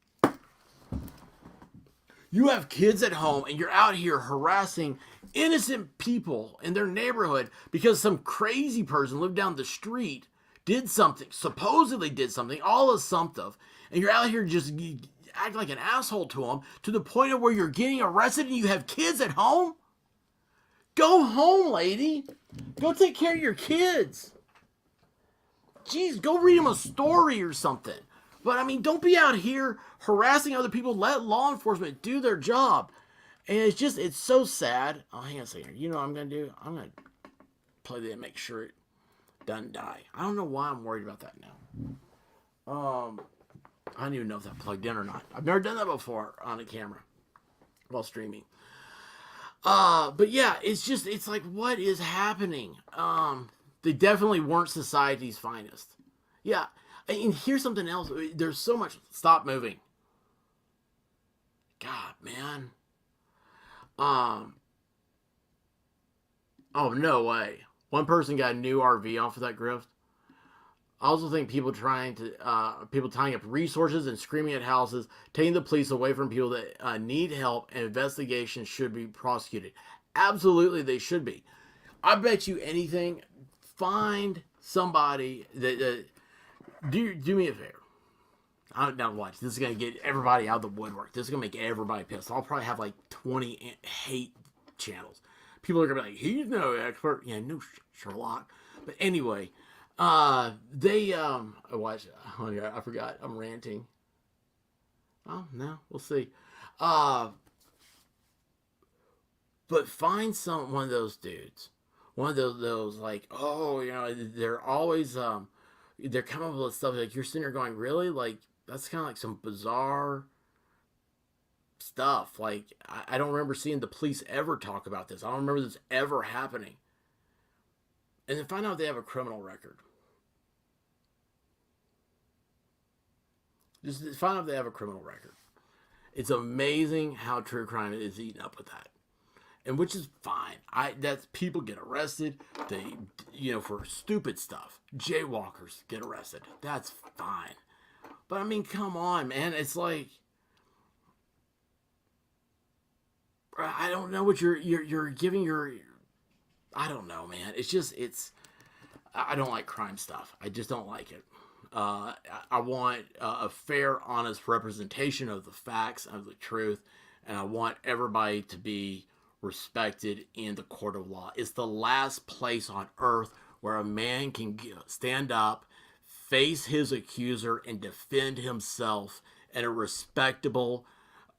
You have kids at home and you're out here harassing innocent people in their neighborhood because some crazy person lived down the street, supposedly did something, all assumptive, and you're out here just act like an asshole to them to the point of where you're getting arrested and you have kids at home? Go home, lady. Go take care of your kids. Jeez, go read them a story or something. But I mean, don't be out here harassing other people. Let law enforcement do their job. And it's so sad. Oh, hang on a second. You know what I'm going to do? I'm going to play that and make sure it doesn't die. I don't know why I'm worried about that now. I don't even know if that plugged in or not. I've never done that before on a camera while streaming. But yeah, it's like, what is happening? They definitely weren't society's finest. Yeah. And here's something else. There's so much. Stop moving. God, man. Oh, no way. One person got a new RV off of that grift. I also think people tying up resources and screaming at houses, taking the police away from people that need help, and investigations should be prosecuted. Absolutely, they should be. I bet you anything. Find somebody that do me a favor. Now watch. This is gonna get everybody out of the woodwork. This is gonna make everybody pissed. I'll probably have like 20 hate channels. People are gonna be like, "He's no expert." Yeah, no Sherlock. But anyway. Watch. Oh yeah, I forgot. I'm ranting. Oh no, we'll see. But find one of those dudes, one of those like, oh, they're always they're coming up with stuff like you're sitting there going, really? Like that's kind of like some bizarre stuff. Like, I don't remember seeing the police ever talk about this. I don't remember this ever happening. And then find out they have a criminal record. Just find out they have a criminal record. It's amazing how true crime is eaten up with that. And which is fine. That's people get arrested. They, for stupid stuff. Jaywalkers get arrested. That's fine. But I mean, come on, man. It's like, I don't know what you're giving your. I don't know, man. I don't like crime stuff. I just don't like it. I want a fair, honest representation of the facts, of the truth, and I want everybody to be respected in the court of law. It's the last place on earth where a man can stand up, face his accuser, and defend himself in a respectable,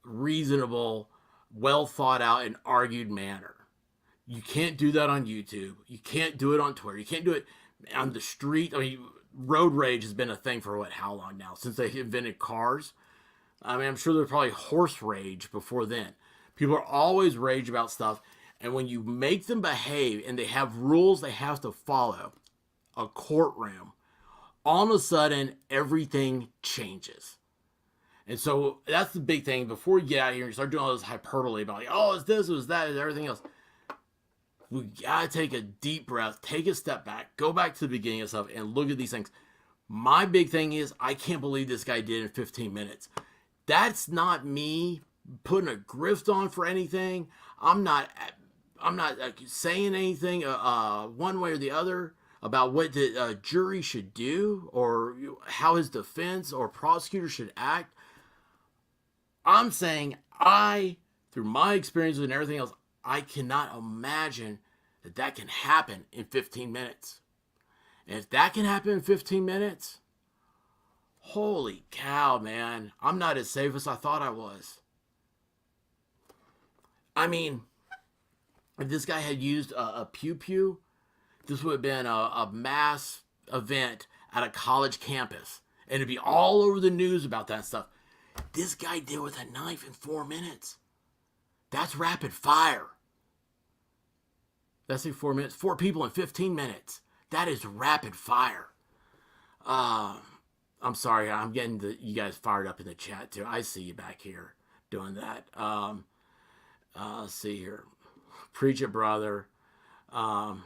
reasonable, well thought out, and argued manner. You can't do that on YouTube. You can't do it on Twitter. You can't do it on the street. I mean, road rage has been a thing for how long now? Since they invented cars? I mean, I'm sure there's probably horse rage before then. People are always rage about stuff. And when you make them behave and they have rules they have to follow, a courtroom, all of a sudden everything changes. And so that's the big thing. Before you get out of here and start doing all this hyperbole about, it's this, it was that, and everything else, we gotta take a deep breath, take a step back, go back to the beginning of stuff, and look at these things. My big thing is, I can't believe this guy did it in 15 minutes. That's not me putting a grift on for anything. I'm not saying anything one way or the other about what the jury should do or how his defense or prosecutor should act. I'm saying through my experiences and everything else, I cannot imagine that can happen in 15 minutes. And if that can happen in 15 minutes, holy cow, man. I'm not as safe as I thought I was. I mean, if this guy had used a pew-pew, this would have been a mass event at a college campus. And it'd be all over the news about that stuff. This guy did with a knife in 4 minutes. That's rapid fire. That's in 4 minutes. 4 people in 15 minutes. That is rapid fire. I'm sorry. I'm getting you guys fired up in the chat too. I see you back here doing that. Let's see here. Preach it, brother. Darth,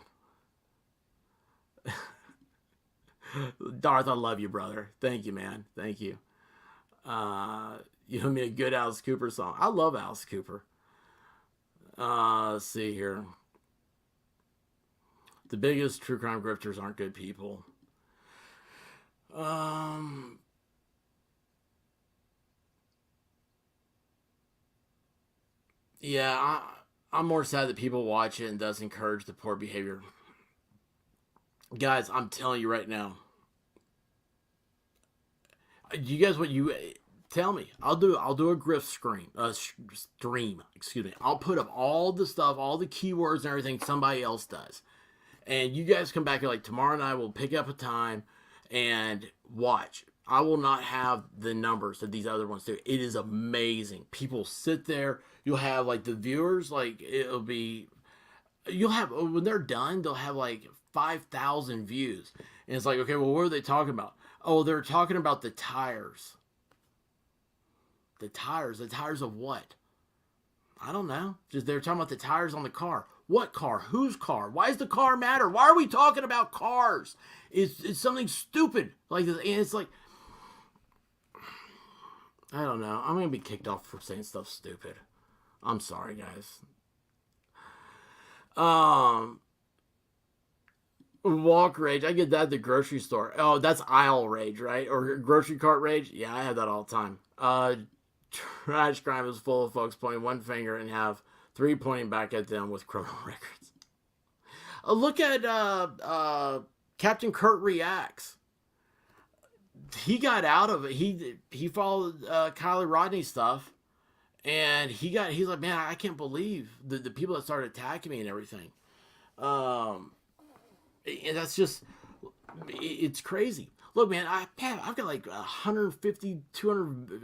I love you, brother. Thank you, man. Thank you. You know me a good Alice Cooper song. I love Alice Cooper. Let's see here. The biggest true crime grifters aren't good people. Yeah, I'm more sad that people watch it and thus encourage the poor behavior. Guys, I'm telling you right now. You guys, tell me? I'll do a grift stream. Excuse me. I'll put up all the stuff, all the keywords and everything somebody else does, and you guys come back and like tomorrow night we'll pick up a time and watch. I will not have the numbers that these other ones do. It is amazing. People sit there. You'll have like the viewers, like you'll have, when they're done, they'll have like 5,000 views. And it's like, okay, well, what are they talking about? Oh, they're talking about the tires. The tires of what? I don't know. Just they're talking about the tires on the car. What car? Whose car? Why does the car matter? Why are we talking about cars? It's something stupid like this. And it's like, I don't know. I'm going to be kicked off for saying stuff stupid. I'm sorry, guys. Walk rage. I get that at the grocery store. Oh, that's aisle rage, right? Or grocery cart rage. Yeah, I have that all the time. Trash crime is full of folks pointing one finger and have 3 pointing back at them with criminal records. Look at Captain Kurt Reacts. He got out of it. He followed Kylie Rodney stuff. And he's like, man, I can't believe the people that started attacking me and everything. And that's just, it's crazy. Look, man, I've got like 150, 200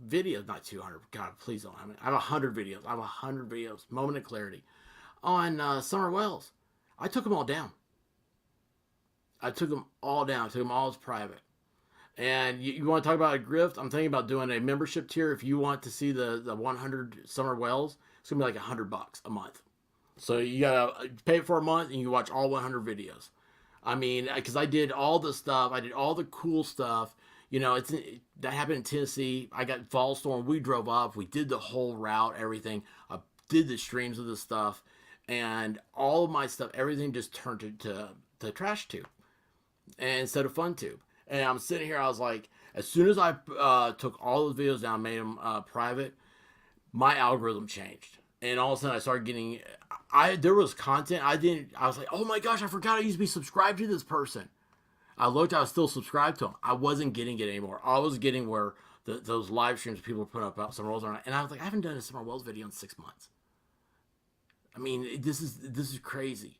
videos, not 200. God, please don't have me. I have 100 videos. I have 100 videos. Moment of clarity on summer wells. I took them all down. I took them all down. I took them all as private. And you want to talk about a grift? I'm thinking about doing a membership tier. If you want to see the 100 summer wells, it's gonna be like $100 a month. So you gotta pay for a month and you watch all 100 videos. I mean, because I did all the stuff, I did all the cool stuff. You know, that happened in Tennessee. I got fall storm. We drove up. We did the whole route, everything. I did the streams of the stuff, and all of my stuff, everything just turned to trash tube, and instead of fun tube. And I'm sitting here. I was like, as soon as I took all those videos down, made them private, my algorithm changed, and all of a sudden I started getting. There was content I was like, oh my gosh, I forgot I used to be subscribed to this person. I looked, I was still subscribed to him. I wasn't getting it anymore. I was getting where those live streams people put up about Summer Wells on, and I was like, I haven't done a Summer Wells video in 6 months. I mean, this is crazy.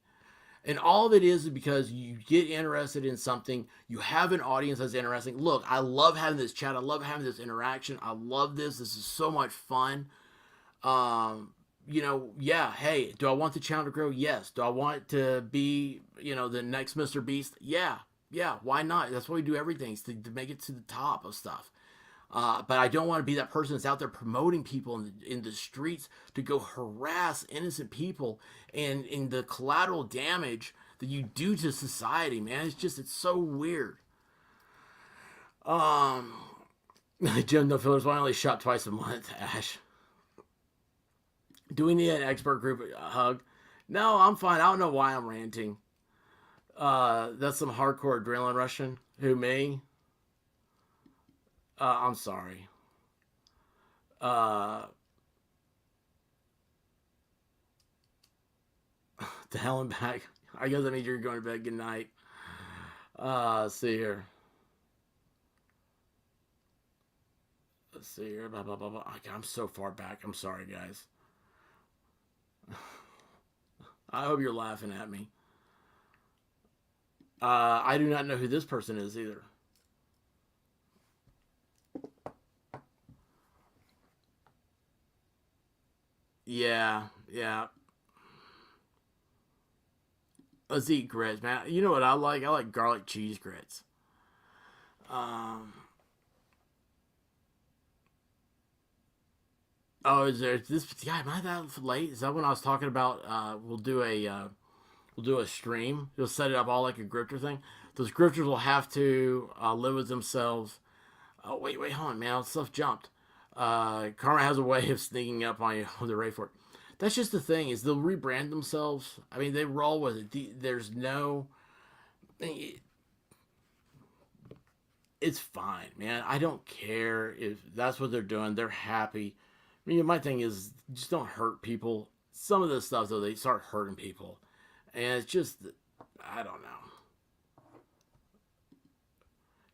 And all of it is because you get interested in something, you have an audience that's interesting. Look, I love having this chat, I love having this interaction, I love this. This is so much fun. You know, yeah, hey, do I want the channel to grow? Yes. Do I want to be, you know, the next Mr. Beast? Yeah, why not? That's why we do everything, is to make it to the top of stuff. But I don't want to be that person that's out there promoting people in the streets to go harass innocent people and in the collateral damage that you do to society, man. It's so weird. Jim No Fillers, why only shop twice a month, Ash? Do we need an expert group hug? No, I'm fine. I don't know why I'm ranting. That's some hardcore adrenaline rushing. Who, me? I'm sorry. The hell and back. I guess that means you're going to bed. Good night. Let's see here. Let's see here. Blah, blah, blah, blah. I'm so far back. I'm sorry, guys. I hope you're laughing at me. I do not know who this person is either. Yeah. Let's eat grits, man. You know what I like? I like garlic cheese grits. Um. Oh, is there this? Yeah, am I that late? Is that when I was talking about? We'll do a stream. You'll set it up all like a grifter thing. Those grifters will have to live with themselves. Oh wait, hold on, man. Stuff jumped. Karma has a way of sneaking up on you when they're ready for it. That's just the thing, is they'll rebrand themselves. I mean, they roll with it. There's no. It's fine, man. I don't care if that's what they're doing. They're happy. I mean, my thing is just don't hurt people. Some of this stuff though, they start hurting people, and it's just, I don't know.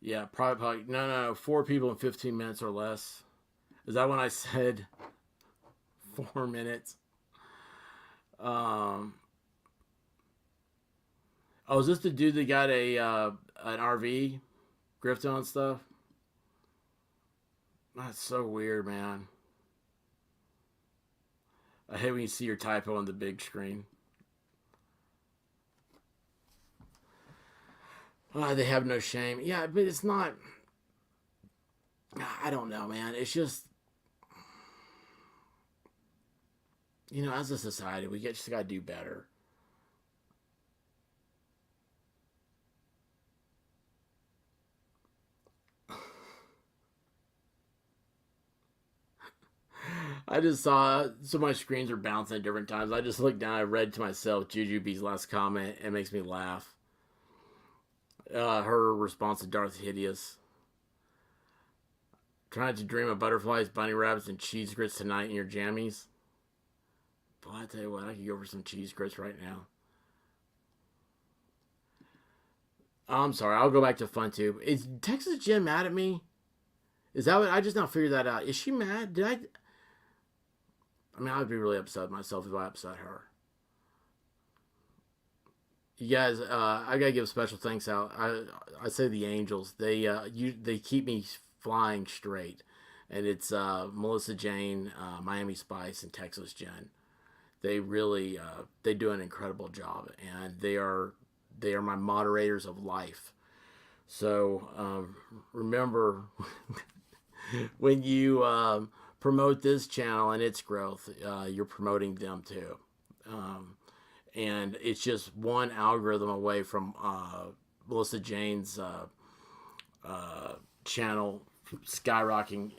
Yeah, probably no. 4 people in 15 minutes or less. Is that when I said 4 minutes? Oh, is this the dude that got an RV grift on stuff? That's so weird, man. I hate when you see your typo on the big screen. They have no shame. Yeah, but it's not. I don't know, man. It's just, you know, as a society, we just gotta do better. I just saw so my screens are bouncing at different times. I just looked down. I read to myself Juju B's last comment. It makes me laugh. Her response to Darth Hideous. Trying to dream of butterflies, bunny rabbits, and cheese grits tonight in your jammies. Boy, I tell you what, I could go for some cheese grits right now. I'm sorry, I'll go back to FunTube. Is Texas Jen mad at me? Is that what I just now figured that out? Is she mad? I mean, I would be really upset with myself if I upset her. You guys, I gotta give special thanks out. I say the angels. They keep me flying straight, and it's Melissa Jane, Miami Spice, and Texas Jen. They really they do an incredible job, and they are my moderators of life. So remember, when you promote this channel and its growth, you're promoting them too. Um, and it's just one algorithm away from Melissa Jane's channel skyrocketing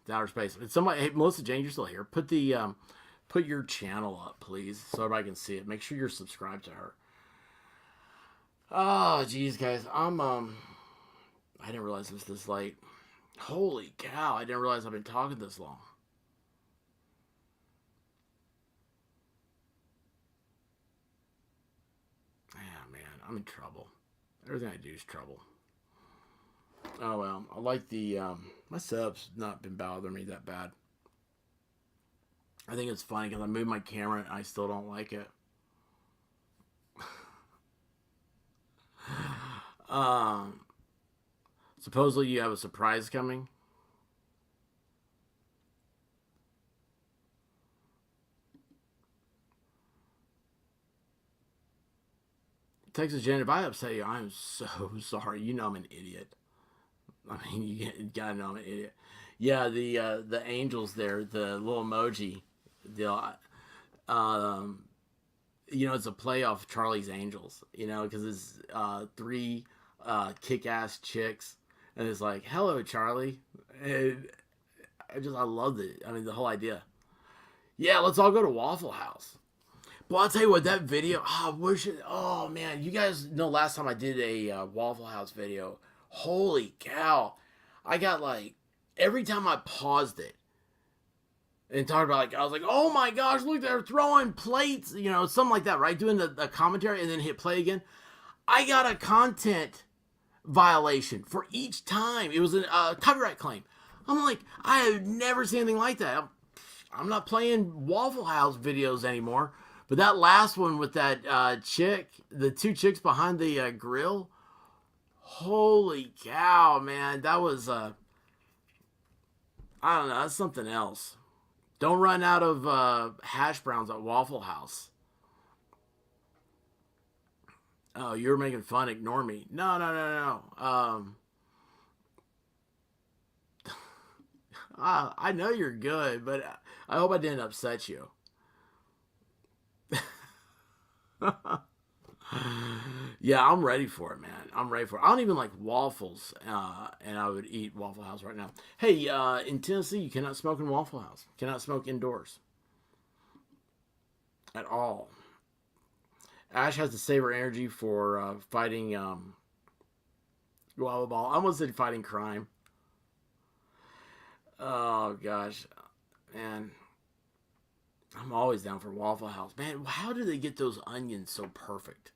to outer space. And somebody, hey, Melissa Jane, you're still here. Put your channel up, please, so everybody can see it. Make sure you're subscribed to her. Oh, geez, guys, I didn't realize it was this late. Holy cow! I didn't realize I've been talking this long. Yeah, man, I'm in trouble. Everything I do is trouble. Oh well, I like the my setup's not been bothering me that bad. I think it's funny because I moved my camera and I still don't like it. um, Supposedly you have a surprise coming. Texas Jen, if I upset you, I'm so sorry. You know I'm an idiot. I mean, you gotta know I'm an idiot. Yeah, the angels there, the little emoji, the um, it's a play off Charlie's Angels. Because it's three kick-ass chicks, and it's like, "Hello, Charlie," and I loved it. I mean, the whole idea. Yeah, let's all go to Waffle House. Well, I'll tell you what, that video. Oh, oh man, you guys know last time I did a Waffle House video. Holy cow! I got like every time I paused it and talked about I was like, oh my gosh, look, they're throwing plates, something like that, right? Doing the commentary and then hit play again. I got a content violation for each time. It was a copyright claim. I'm like, I have never seen anything like that. I'm not playing Waffle House videos anymore. But that last one with that chick, the two chicks behind the grill, holy cow, man. That was, I don't know, that's something else. Don't run out of hash browns at Waffle House. Oh, you're making fun. Ignore me. No, no, no, no. I know you're good, but I hope I didn't upset you. Yeah, I'm ready for it, man. I'm ready for it. I don't even like waffles, and I would eat Waffle House right now. Hey, in Tennessee, you cannot smoke in Waffle House. You cannot smoke indoors at all. Ash has to save her energy for fighting Guava Ball. I almost said fighting crime. Oh gosh, man. I'm always down for Waffle House. Man, how do they get those onions so perfect?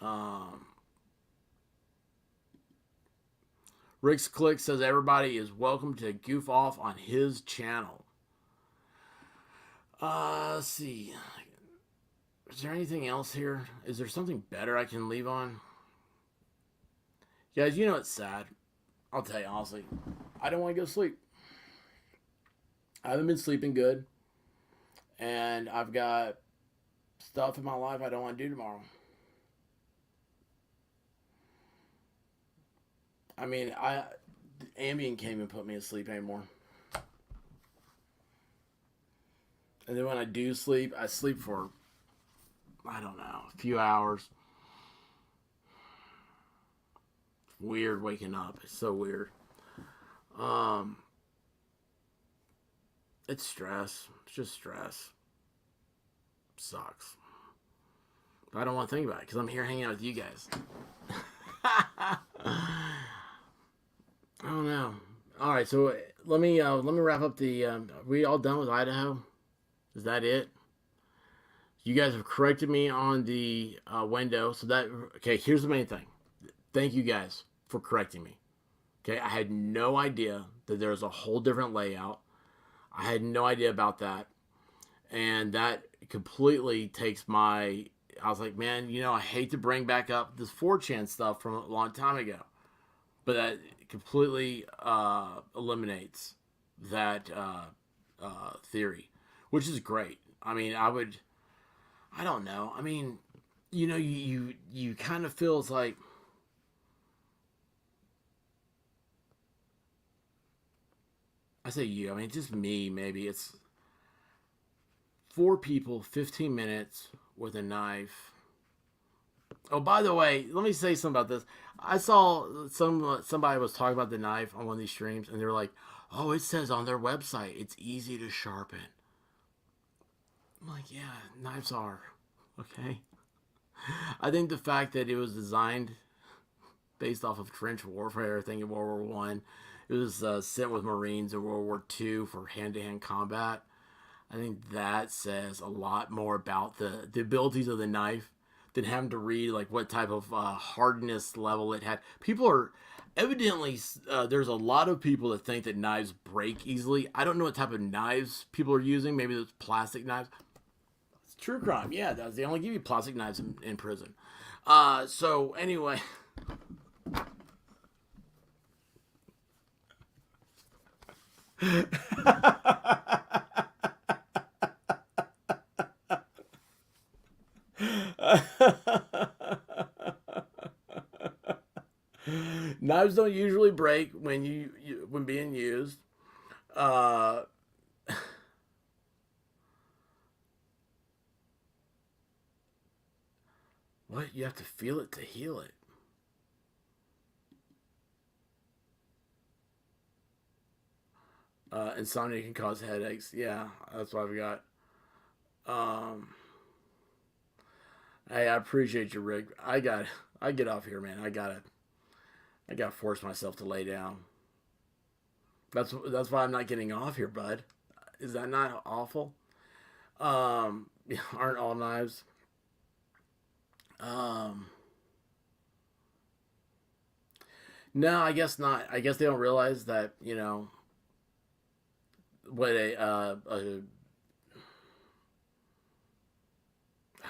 Um, Rick's Click says everybody is welcome to goof off on his channel. Let's see. Is there anything else here? Is there something better I can leave on? Guys, it's sad. I'll tell you honestly. I don't want to go to sleep. I haven't been sleeping good. And I've got stuff in my life I don't want to do tomorrow. I mean, Ambien can't even put me to sleep anymore. And then when I do sleep, I sleep for, I don't know, a few hours. Weird waking up. It's so weird. It's stress. It's just stress. Sucks. But I don't want to think about it because I'm here hanging out with you guys. I don't know. All right, so let me wrap up the. Are we all done with Idaho? Is that it? You guys have corrected me on the window, so that okay. Here's the main thing. Thank you guys for correcting me. Okay, I had no idea that there was a whole different layout. I had no idea about that, and that completely takes my. I was like, man, I hate to bring back up this 4chan stuff from a long time ago, but that completely eliminates that theory, which is great. I mean, I don't know. I mean, you kind of feels like I say you. I mean, just me. Maybe it's four people, 15 minutes with a knife. Oh, by the way, let me say something about this. I saw somebody was talking about the knife on one of these streams, and they were like, "Oh, it says on their website it's easy to sharpen." I'm like, "Yeah, knives are okay." I think the fact that it was designed based off of trench warfare, I think in World War I, it was sent with Marines in World War II for hand-to-hand combat. I think that says a lot more about the abilities of the knife than having to read like what type of hardness level it had. People are evidently there's a lot of people that think that knives break easily. I don't know what type of knives people are using. Maybe those plastic knives. It's true crime. Yeah, they only give you plastic knives in prison. So anyway. Knives don't usually break when being used. Uh, what you have to feel it to heal it. Insomnia can cause headaches. Yeah, that's what I've got. Um, hey, I appreciate you, Rick. I get off here, man. I gotta force myself to lay down. That's why I'm not getting off here, bud. Is that not awful? Aren't all knives? Um, no, I guess not. I guess they don't realize that what a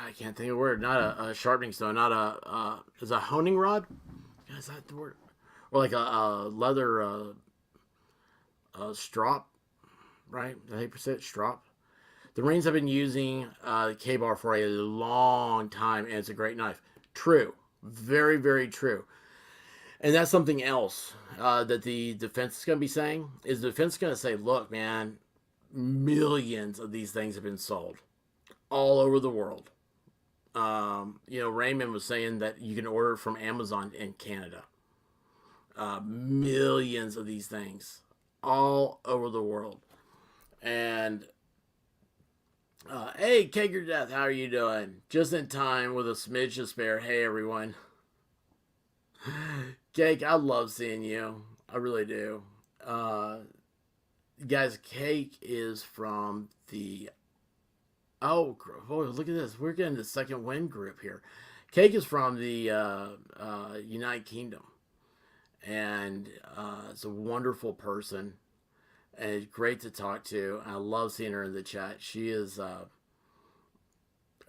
I can't think of the word. Not a sharpening stone. Not is a honing rod. Yeah, is that the word? Or like a leather strop, right? Is that how you say it? Strop. The Marines have been using K-bar for a long time, and it's a great knife. True, very very true. And that's something else that the defense is going to be saying. Is the defense going to say, "Look, man, millions of these things have been sold all over the world." Raymond was saying that you can order from Amazon in Canada. Millions of these things all over the world. And hey, Cake Your Death, how are you doing? Just in time with a smidge to spare. Hey, everyone. Cake, I love seeing you. I really do. Guys, Cake is from the. Oh, boy, look at this. We're getting the second wind group here. Cake is from the United Kingdom. And it's a wonderful person. And it's great to talk to. I love seeing her in the chat. She is.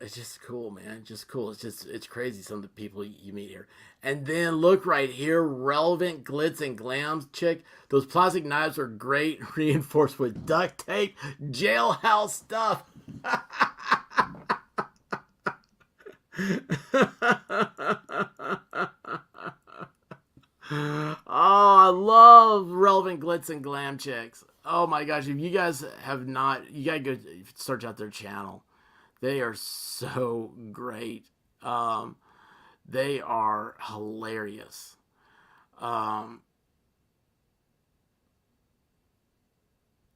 It's just cool, man. Just cool. It's crazy some of the people you meet here. And then look right here, relevant glitz and glams chick. Those plastic knives are great, reinforced with duct tape, jailhouse stuff. Oh, I love relevant glitz and glam chicks. Oh my gosh, if you guys have not, you gotta go search out their channel. They are so great. Um, they are hilarious. Um,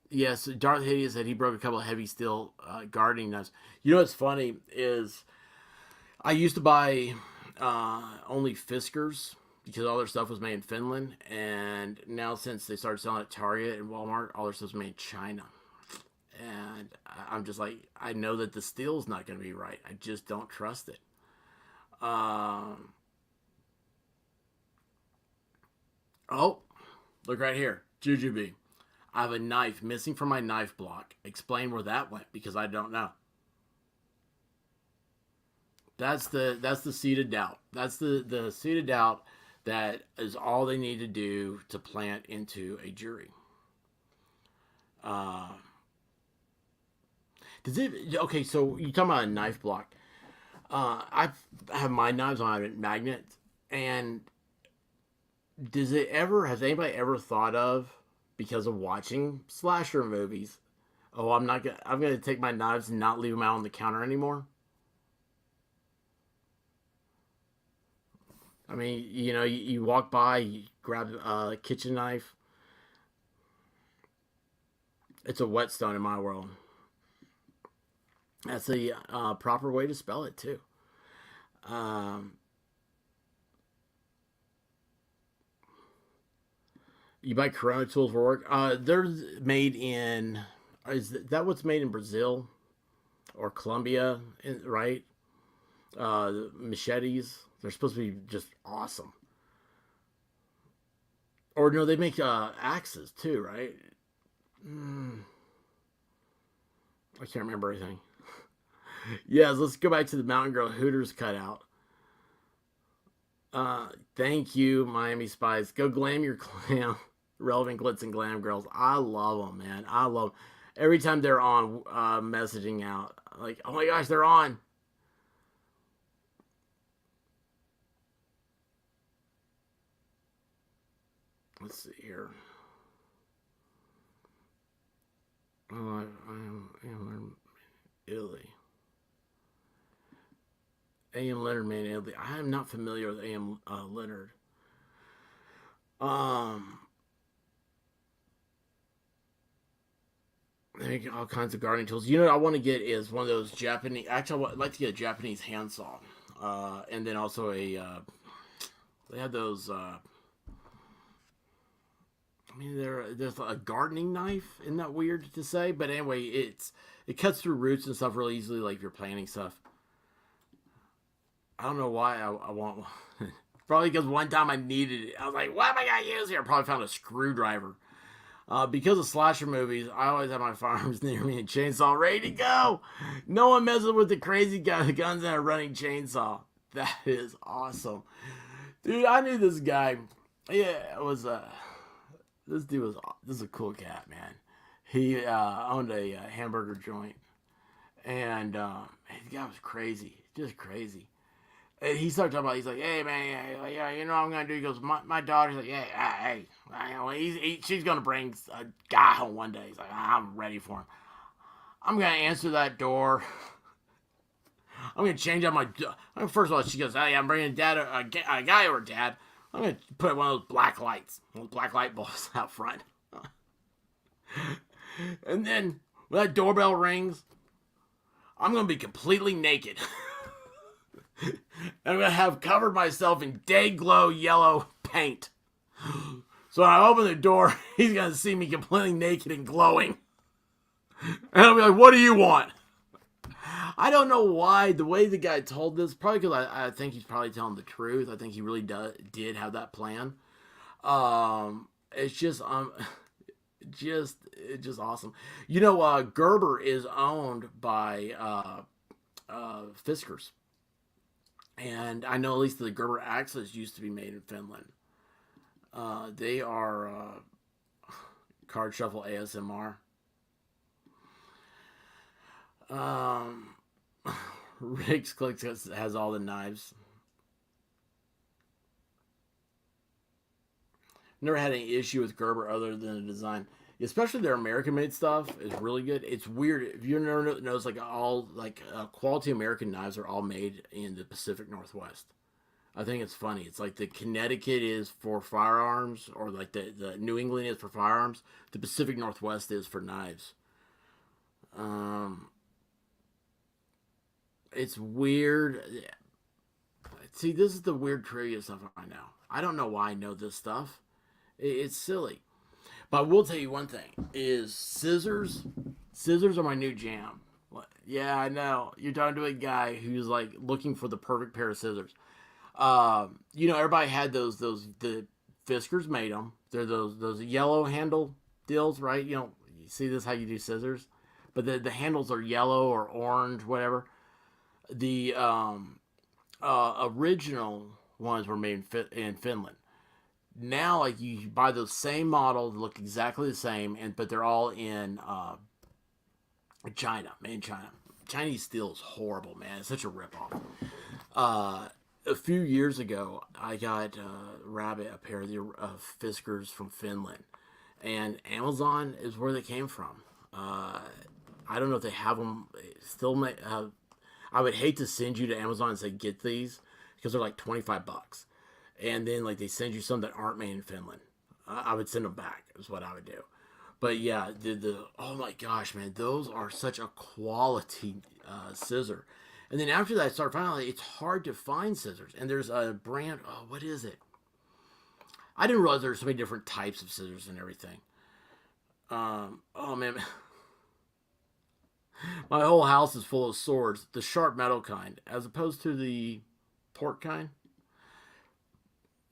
yes, Darth Hideous said he broke a couple of heavy steel gardening knives. You know what's funny is I used to buy only Fiskars because all their stuff was made in Finland, and now since they started selling at Target and Walmart, all their stuff's made in China. And I'm just like, I know that the steel's not going to be right. I just don't trust it. Um, oh, look right here, Jujubee. I have a knife missing from my knife block. Explain where that went because I don't know. That's the seed of doubt. That's the seed of doubt that is all they need to do to plant into a jury. Uh, does it? Okay, so you talking about a knife block? I have my knives on magnets, and does it ever? Has anybody ever thought of, because of watching slasher movies? Oh, I'm not gonna. I'm gonna take my knives and not leave them out on the counter anymore. I mean, you walk by, you grab a kitchen knife. It's a whetstone in my world. That's the proper way to spell it too. Um, you buy Corona tools for work. They're made in. Is that what's made in Brazil or Colombia? Right? Machetes. They're supposed to be just awesome. Or no, they make axes too, right? Mm, I can't remember anything. Yes, let's go back to the Mountain Girl Hooters cutout. Thank you, Miami Spice. Go glam your glam. Relevant glitz and glam girls. I love them, man. I love them. Every time they're on messaging out, like, oh my gosh, they're on. Let's see here. Oh, I am Italy. A.M. Leonard, man, Italy. I am not familiar with A.M. Leonard. Um, they make all kinds of gardening tools. You know what I want to get is one of those Japanese. Actually, I'd like to get a Japanese handsaw, and then also a. They have those. I mean, there's a gardening knife. Isn't that weird to say? But anyway, it cuts through roots and stuff really easily, like if you're planting stuff. I don't know why I want one. Probably because one time I needed it. I was like, what am I going to use here? I probably found a screwdriver. Because of slasher movies, I always have my firearms near me and chainsaw ready to go. No one messes with the crazy guy, the guns and a running chainsaw. That is awesome. Dude, I knew this guy. Yeah, it was this dude was this is a cool cat, man. He owned a hamburger joint, and the guy was crazy, just crazy. And he started talking about. He's like, "Hey man, yeah, you know what I'm gonna do." He goes, "My daughter's like, yeah, hey, she's gonna bring a guy home one day." He's like, "I'm ready for him. I'm gonna answer that door. I'm gonna change out my. First of all, she goes, "Hey, I'm bringing dad a guy over, dad. I'm gonna put one of those black lights, one of those black light bulbs out front." And then when that doorbell rings, I'm gonna be completely naked. I'm gonna have covered myself in day glow yellow paint. So when I open the door, he's gonna see me completely naked and glowing. And I'll be like, "What do you want?" I don't know why the way the guy told this. Probably because I think he's probably telling the truth. I think he really did have that plan. It's it's just awesome. Gerber is owned by Fiskars, and I know at least the Gerber axes used to be made in Finland. They are card shuffle ASMR. Rick's Clicks has all the knives. Never had any issue with Gerber other than the design. Especially their American made stuff is really good. It's weird if you never notice, like all quality American knives are all made in the Pacific Northwest. I think it's funny. It's like the Connecticut is for firearms, or like the New England is for firearms. The Pacific Northwest is for knives. Um, it's weird. See, this is the weird trivia stuff I know. I don't know why I know this stuff. It's silly. But I will tell you one thing: is scissors. Scissors are my new jam. Yeah, I know. You're talking to a guy who's like looking for the perfect pair of scissors. Everybody had the Fiskars made them. They're those yellow handle deals, right? You see this how you do scissors, but the handles are yellow or orange, whatever. The original ones were made in Finland. Now, like you buy those same models, look exactly the same, and but they're all in China, made in China. Chinese steel is horrible, man. It's such a ripoff. Uh, a few years ago, I got Rabbit a pair of the Fiskars from Finland, and Amazon is where they came from. I don't know if they have them still. I would hate to send you to Amazon and say get these because they're like $25, and then like they send you some that aren't made in Finland. I would send them back. Is what I would do. But yeah, the oh my gosh, man, those are such a quality scissor. And then after that, I started finding out it's hard to find scissors. And there's a brand. Oh, what is it? I didn't realize there's so many different types of scissors and everything. Oh man, my whole house is full of swords, the sharp metal kind, as opposed to the torque kind.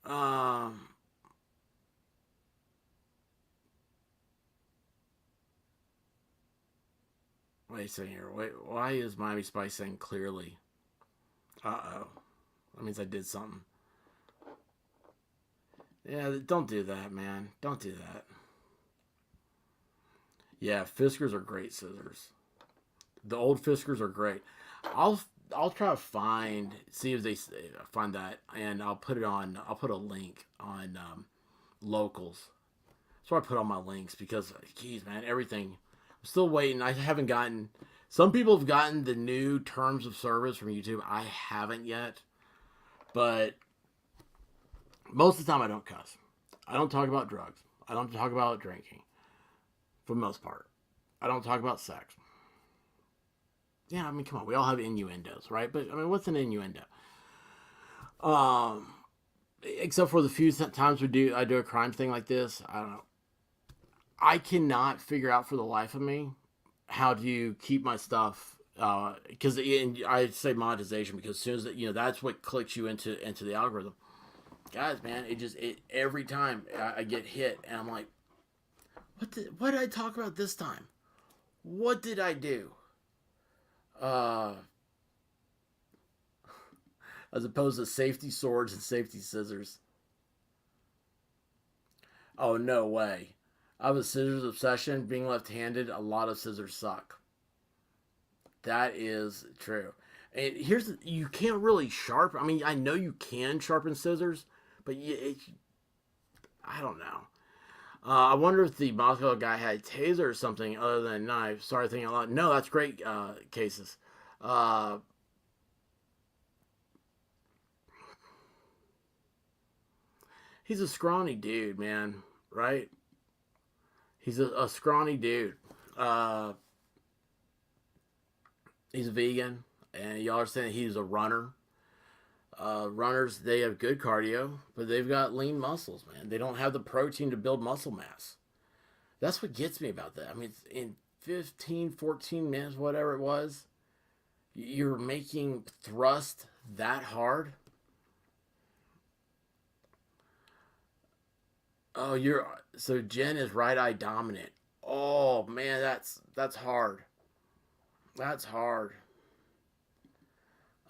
Um, Wait a second here. Wait, why is Miami Spice saying clearly? Uh oh, that means I did something. Yeah, don't do that, man. Don't do that. Yeah, Fiskars are great scissors. The old Fiskars are great. I'll I'll try to find see if they find that, and I'll put it on. I'll put a link on locals. So I put on my links because, geez, man, everything. I'm still waiting. I haven't gotten. Some people have gotten the new terms of service from YouTube. I haven't yet, but most of the time I don't cuss. I don't talk about drugs. I don't talk about drinking. For the most part, I don't talk about sex. Yeah, I mean, come on, we all have innuendos, right? But I mean, what's an innuendo? Um, Except for the few times I do a crime thing like this. I don't know. I cannot figure out for the life of me how to keep my stuff because I say monetization because as soon as that's what clicks you into the algorithm. Guys, man, it every time I get hit and I'm like, what did I talk about this time? What did I do? Uh, as opposed to safety swords and safety scissors. Oh no way! I have a scissors obsession. Being left-handed, a lot of scissors suck. That is true. And you can't really sharpen. I mean, I know you can sharpen scissors, but I don't know. I wonder if the Moscow guy had a taser or something other than a knife. Sorry, thinking a lot. No, that's great cases. Uh, he's a scrawny dude, man. Right? He's a scrawny dude. Uh, he's a vegan, and y'all are saying he's a runner. Runners, they have good cardio, but they've got lean muscles, man. They don't have the protein to build muscle mass. That's what gets me about that. I mean, in 15, 14 minutes, whatever it was, you're making thrust that hard. Oh, so Jen is right eye dominant. Oh man, that's hard. That's hard.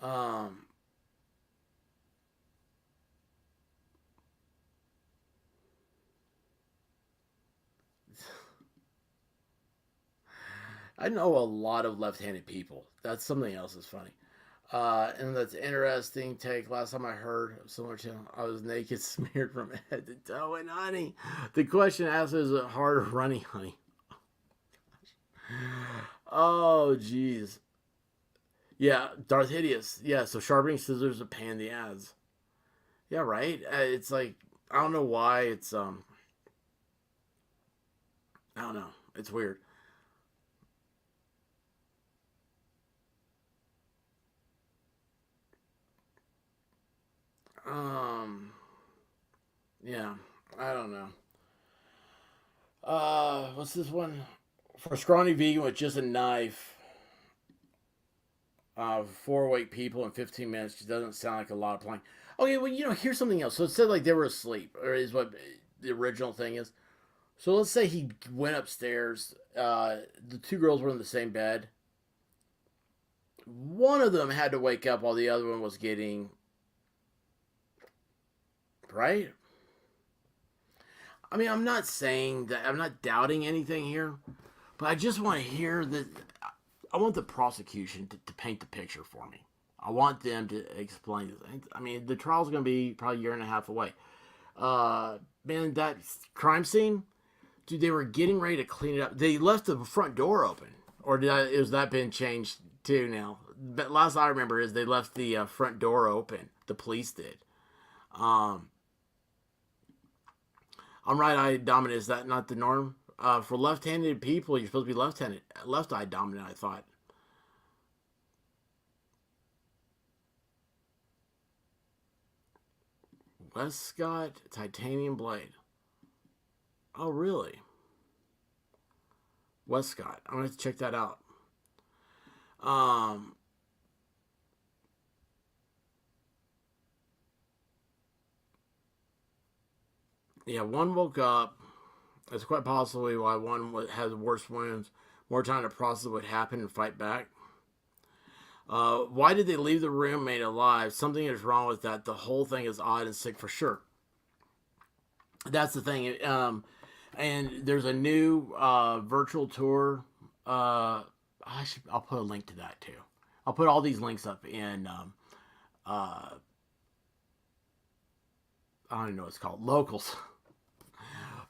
Um, I know a lot of left-handed people. That's something else that's funny. And that's interesting take. Last time I heard similar to I was naked, smeared from head to toe in honey. The question asked is it hard or runny honey? Oh, jeez. Yeah, Darth Hideous. Yeah, so sharpening scissors are pain in the ass. Yeah, right. It's like I don't know why I don't know. It's weird. Um, yeah, I don't know. What's this one? For a scrawny vegan with just a knife, four weight people in 15 minutes just doesn't sound like a lot of playing. Okay, well, here's something else. So it said like they were asleep, or is what the original thing is. So let's say he went upstairs. The two girls were in the same bed. one of them had to wake up while the other one was getting right. I mean, I'm not saying that, I'm not doubting anything here, but I just want to hear that. I want the prosecution to paint the picture for me. I want them to explain this. I mean, the trial's going to be probably a year and a half away. Man, that crime scene, dude, they were getting ready to clean it up. They left the front door open, or is that been changed too now? But last I remember is they left the front door open. The police did. Um, I'm right-eye dominant. Is that not the norm? For left-handed people, you're supposed to be left-handed, left-eye dominant. I thought. Westcott titanium blade. Oh, really? Westcott. I'm gonna have to check that out. Um, yeah, one woke up. It's quite possibly why one has worse wounds, more time to process what happened and fight back. Why did they leave the roommate alive? Something is wrong with that. The whole thing is odd and sick for sure. That's the thing. And there's a new virtual tour. I'll put a link to that too. I'll put all these links up in. Uh, I don't even know what it's called. Locals.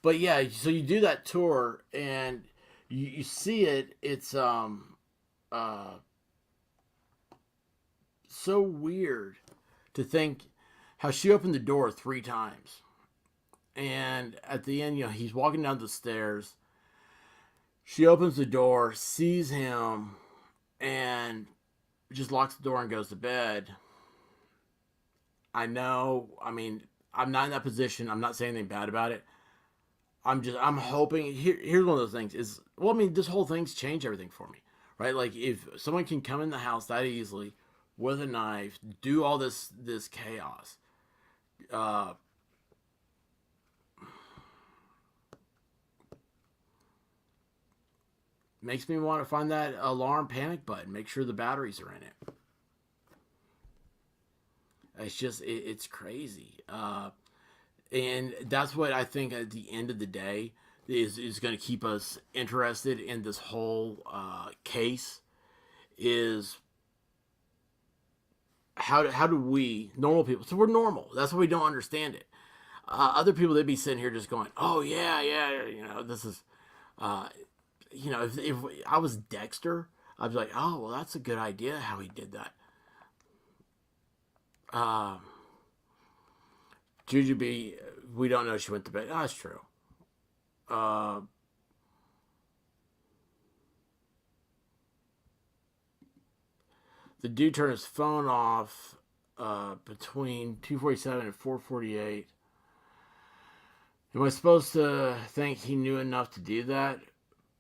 But yeah, so you do that tour and you see it. It's uh, so weird to think how she opened the door 3 times. And at the end, he's walking down the stairs. She opens the door, sees him, and just locks the door and goes to bed. I know. I mean, I'm not in that position. I'm not saying anything bad about it. I'm hoping. Here's one of those things. Is well, I mean, this whole thing's changed everything for me, right? Like if someone can come in the house that easily with a knife, do all this chaos. Uh, Makes me want to find that alarm panic button. Make sure the batteries are in it. It's just it's crazy, and that's what I think at the end of the day is going to keep us interested in this whole case. Is how do we normal people? So we're normal. That's why we don't understand it. Other people they'd be sitting here just going, "Oh yeah, this is." Uh, if I was Dexter, I'd be like, "Oh well, that's a good idea how he did that." Uh, Jujubee, we don't know she went to bed. Oh, that's true. Uh, the dude turned his phone off between 2:47 and 4:48. Am I supposed to think he knew enough to do that,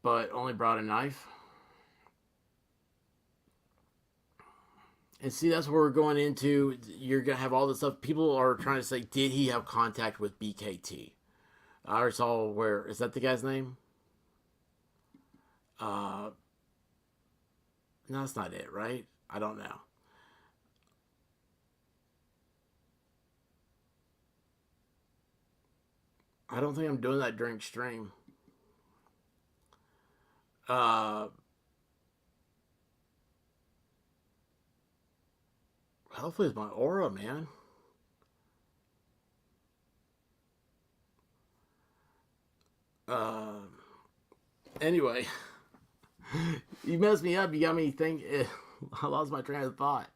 but only brought a knife? And see, that's where we're going into. You're gonna have all this stuff. People are trying to say, did he have contact with BKT? I saw where is that the guy's name? Uh, no, that's not it, right? I don't know. I don't think I'm doing that during stream. Uh, Hopefully it's my aura, man. Uh, anyway, you messed me up. You got me think. I lost my train of thought.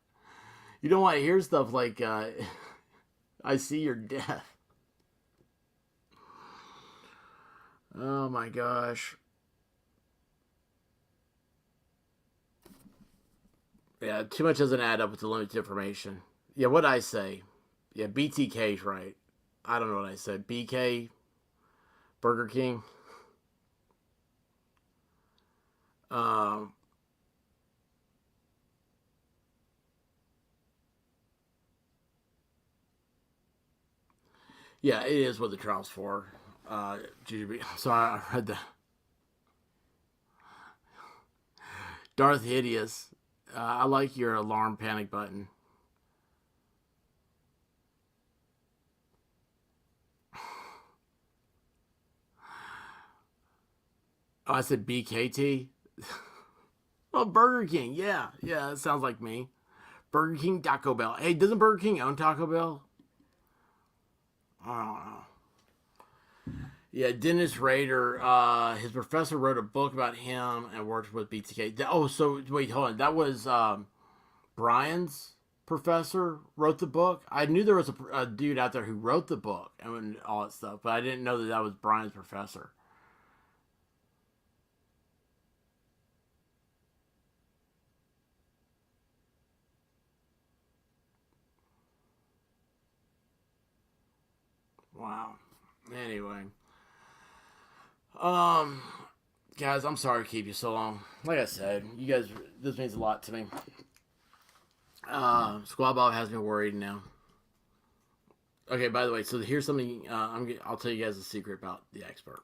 You don't want to hear stuff like "I see your death." Oh my gosh. Yeah, too much doesn't add up with the limited information. Yeah, what I say? Yeah, BTK's right. I don't know what I said. BK, Burger King. Um, yeah, it is what the trial's for. GGB. Sorry, I read the Darth Hideous. I like your alarm panic button. Oh, I said BKT. Oh, Burger King. Yeah, yeah, that sounds like me. Burger King, Taco Bell. Hey, doesn't Burger King own Taco Bell? I don't know. Yeah, Dennis Rader, his professor wrote a book about him and worked with BTK. Oh, so wait, hold on. That was Brian's professor wrote the book. I knew there was a dude out there who wrote the book and all that stuff, but I didn't know that that was Brian's professor. Wow. Anyway, um, guys, I'm sorry to keep you so long. Like I said, you guys, this means a lot to me. Squad Bob has me worried now. Okay, by the way, so here's something. I'll tell you guys a secret about the expert.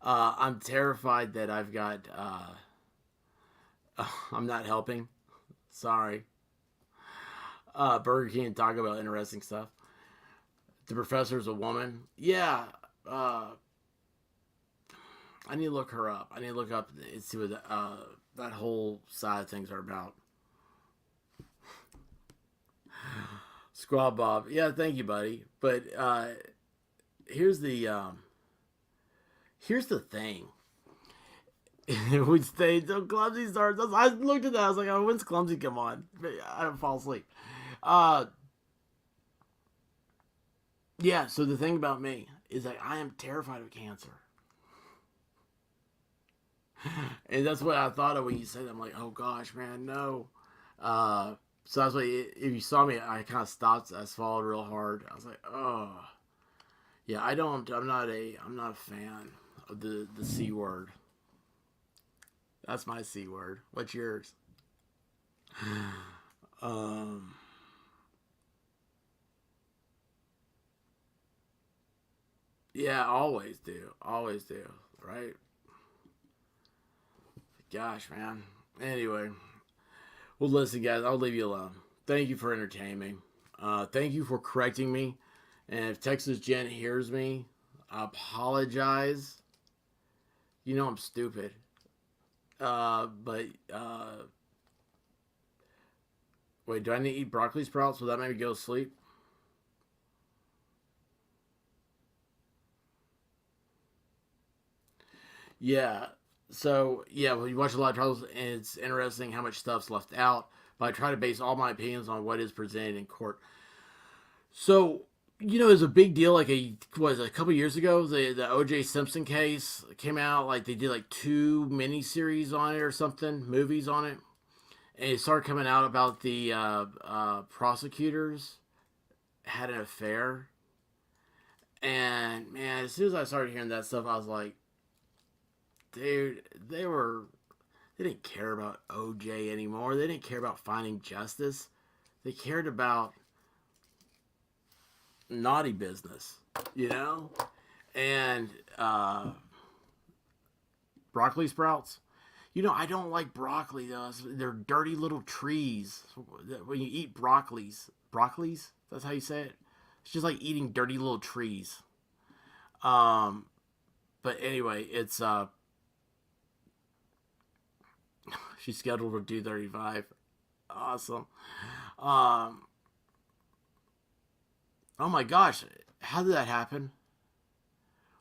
I'm terrified that I've got. I'm not helping. Sorry. Burger King and Taco Bell, interesting stuff. The professor's a woman. Yeah. I need to look her up. I need to look up and see what that whole side of things are about. Squad Bob. Yeah, thank you, buddy. But here's the thing. We stayed till Clumsy starts. I looked at that. I was like, "Oh, when's Clumsy come on?" I don't fall asleep. Uh, yeah. So the thing about me is that I am terrified of cancer, and that's what I thought of when you said that. I'm like, "Oh gosh, man, no." So that's why if you saw me, I kind of stopped. I swallowed real hard. I was like, "Oh, yeah." I don't. I'm not a fan of the C word. That's my C word. What's yours? Um, yeah, always do. Always do. Right? Gosh, man. Anyway, well, listen, guys, I'll leave you alone. Thank you for entertaining me. Thank you for correcting me. And if Texas Jen hears me, I apologize. You know I'm stupid. But wait, do I need to eat broccoli sprouts? Will that make me go to sleep? Yeah. So yeah, well, you watch a lot of trials, and it's interesting how much stuff's left out. But I try to base all my opinions on what is presented in court. So it was a big deal. Like a couple years ago, the O.J. Simpson case came out. Like they did like two miniseries on it or something, movies on it, and it started coming out about the prosecutors had an affair. And man, as soon as I started hearing that stuff, I was like, dude, they didn't care about OJ anymore. They didn't care about finding justice. They cared about naughty business, you know? And broccoli sprouts. I don't like broccoli though. They're dirty little trees. When you eat broccolis, that's how you say it. It's just like eating dirty little trees. Um, but anyway, it's she's scheduled for 2:35. Awesome. Um, oh my gosh, how did that happen?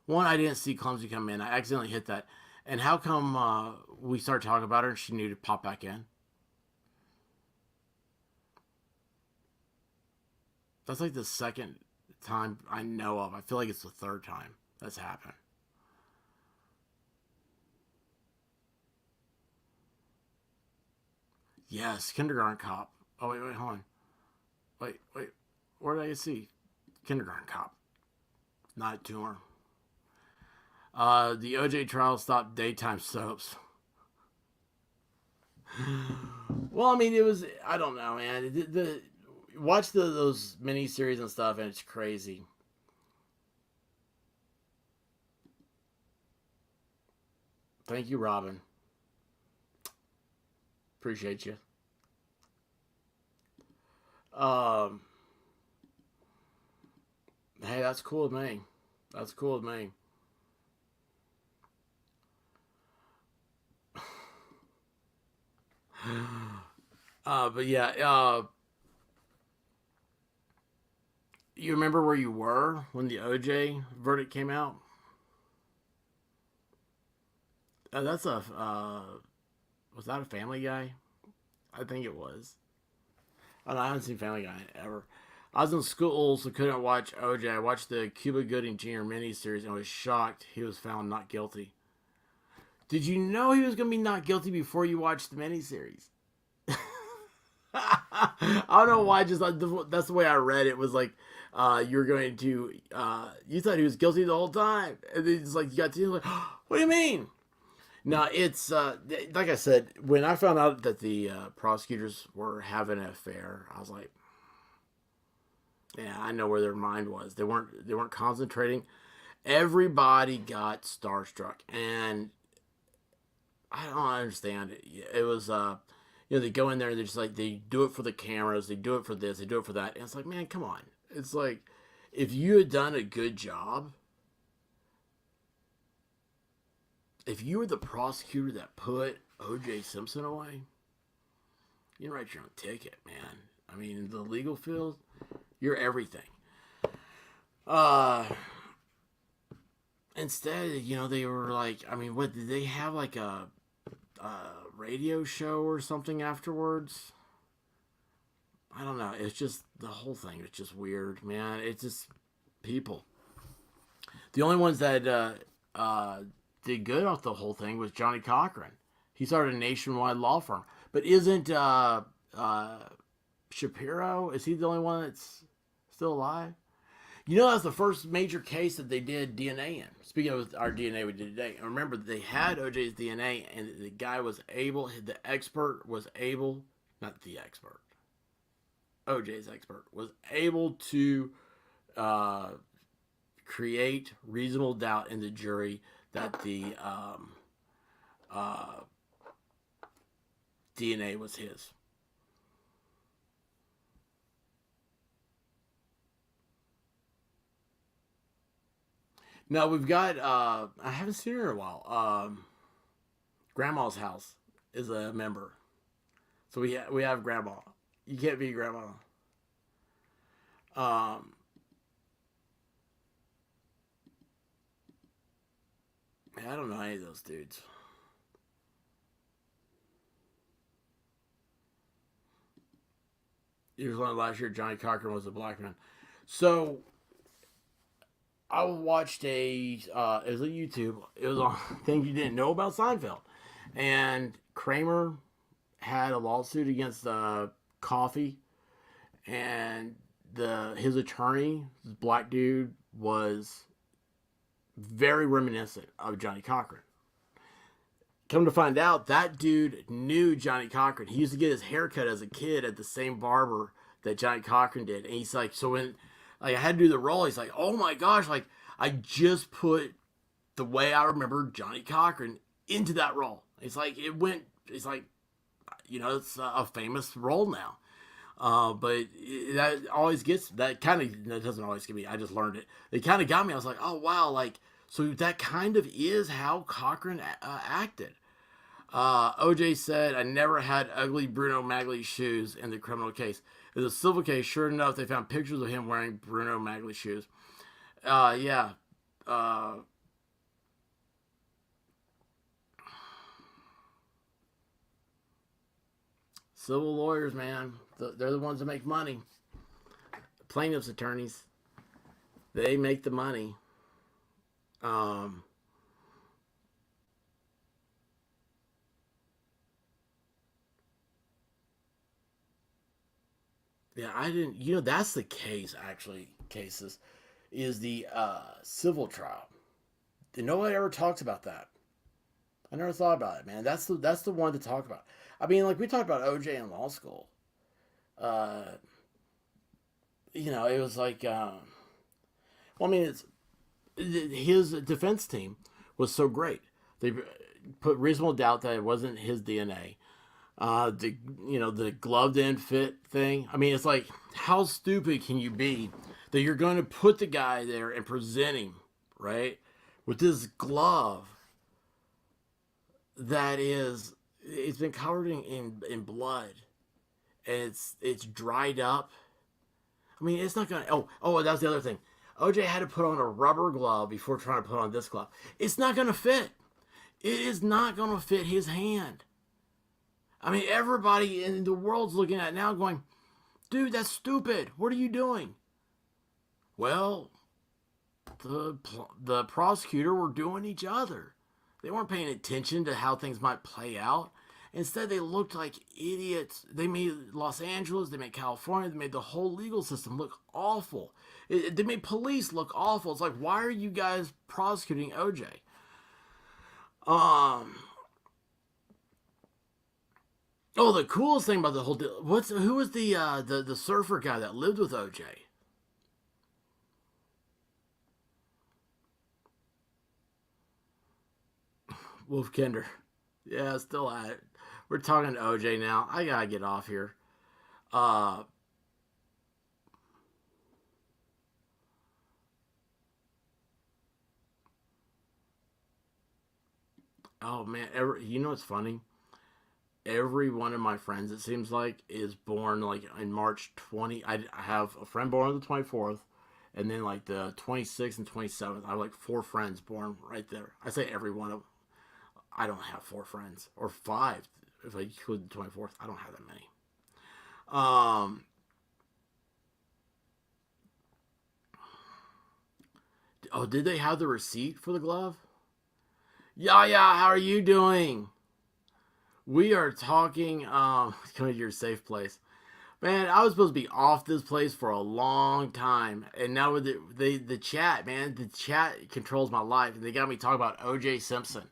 One, I didn't see Clumsy come in. I accidentally hit that. And how come we started talking about her and she knew to pop back in? That's like the second time I know of. I feel like it's the third time that's happened. Yes, kindergarten cop. Oh wait, hold on. Wait. Where did I see kindergarten cop? Not a tumor. The OJ trial stopped daytime soaps. Well, I mean, it was. I don't know, man. Watch those mini series and stuff, and it's crazy. Thank you, Robin. Appreciate you. Um, hey, that's cool with me. That's cool with me. But yeah, you remember where you were when the OJ verdict came out? That's a was that a Family Guy? I think it was. I haven't seen Family Guy ever. I was in school, so couldn't watch OJ. I watched the Cuba Gooding Jr. miniseries and was shocked he was found not guilty. Did you know he was going to be not guilty before you watched the miniseries? I don't know why. Just that's the way I read it. Was like you're going to you thought he was guilty the whole time, and it's like you got to like, what do you mean? No, it's like I said. When I found out that the prosecutors were having an affair, I was like, yeah, I know where their mind was. They weren't concentrating. Everybody got starstruck, and I don't understand it. It was they go in there and they're just like they do it for the cameras, they do it for this, they do it for that, and it's like, man, come on. It's like if you had done a good job, if you were the prosecutor that put O.J. Simpson away, you write your own ticket, man. I mean, in the legal field, you're everything. Uh, Instead, they were like, I mean, what did they have like a radio show or something afterwards? I don't know. It's just the whole thing is just weird, man. It's just people. The only ones that did good off the whole thing was Johnny Cochran. He started a nationwide law firm. But isn't Shapiro? Is he the only one that's still alive? That's the first major case that they did DNA in. Speaking of our DNA we did today, remember they had OJ's DNA, and the guy was able, the expert was able, not the expert, OJ's expert was able to create reasonable doubt in the jury that the DNA was his. Now we've got I haven't seen her in a while. Grandma's house is a member, so we have grandma. You can't be grandma. Um, I don't know any of those dudes. He was on last year. Johnny Cochran was a black man. So I watched it was on YouTube. It was on things you didn't know about Seinfeld, and Kramer had a lawsuit against Coffee, and his attorney, this black dude, was very reminiscent of Johnny Cochran. Come to find out, that dude knew Johnny Cochran. He used to get his haircut as a kid at the same barber that Johnny Cochran did. And he's like, so when I had to do the role, he's like, oh my gosh, like I just put the way I remember Johnny Cochran into that role. It's like it's like, it's a famous role now. But that always gets, that doesn't always get me. I just learned it. It kind of got me. I was like, oh wow, like, so that kind of is how Cochran acted. OJ said, I never had ugly Bruno Magli shoes in the criminal case. In the civil case, sure enough, they found pictures of him wearing Bruno Magli shoes. Yeah. Civil lawyers, man. They're the ones that make money. Plaintiffs' attorneys, they make the money. Um, yeah, I didn't. That's the case. Actually, cases is the civil trial. Nobody ever talks about that. I never thought about it, man. That's the one to talk about. I mean, like we talked about OJ in law school. Uh, it was like, well, I mean, his defense team was so great. They put reasonable doubt that it wasn't his DNA. The the glove didn't fit thing. I mean, it's like, how stupid can you be that you're going to put the guy there and present him right with this glove that is it's been covered in blood, and it's dried up. I mean, it's not gonna. Oh, that's the other thing. OJ had to put on a rubber glove before trying to put on this glove. It's not gonna fit. It is not gonna fit his hand. I mean, everybody in the world's looking at it now, going, "Dude, that's stupid. What are you doing?" Well, the prosecutor were doing each other. They weren't paying attention to how things might play out. Instead, they looked like idiots. They made Los Angeles, they made California, they made the whole legal system look awful. They made police look awful. It's like, why are you guys prosecuting OJ? Um. Oh, the coolest thing about the whole deal. Who was the surfer guy that lived with OJ? Wolf Kinder. Yeah, still at it. We're talking to OJ now. I gotta get off here. Uh, oh man, you know what's funny? Every one of my friends, it seems like, is born like in March 20. I have a friend born on the 24th, and then like the 26th and 27th. I have like four friends born right there. I say every one of. I don't have four friends or five if I include the 24th. I don't have that many. Um. Oh, did they have the receipt for the glove? Yeah, yeah. How are you doing? We are talking. Come to your safe place, man. I was supposed to be off this place for a long time, and now with the chat, man, the chat controls my life, and they got me talking about O.J. Simpson.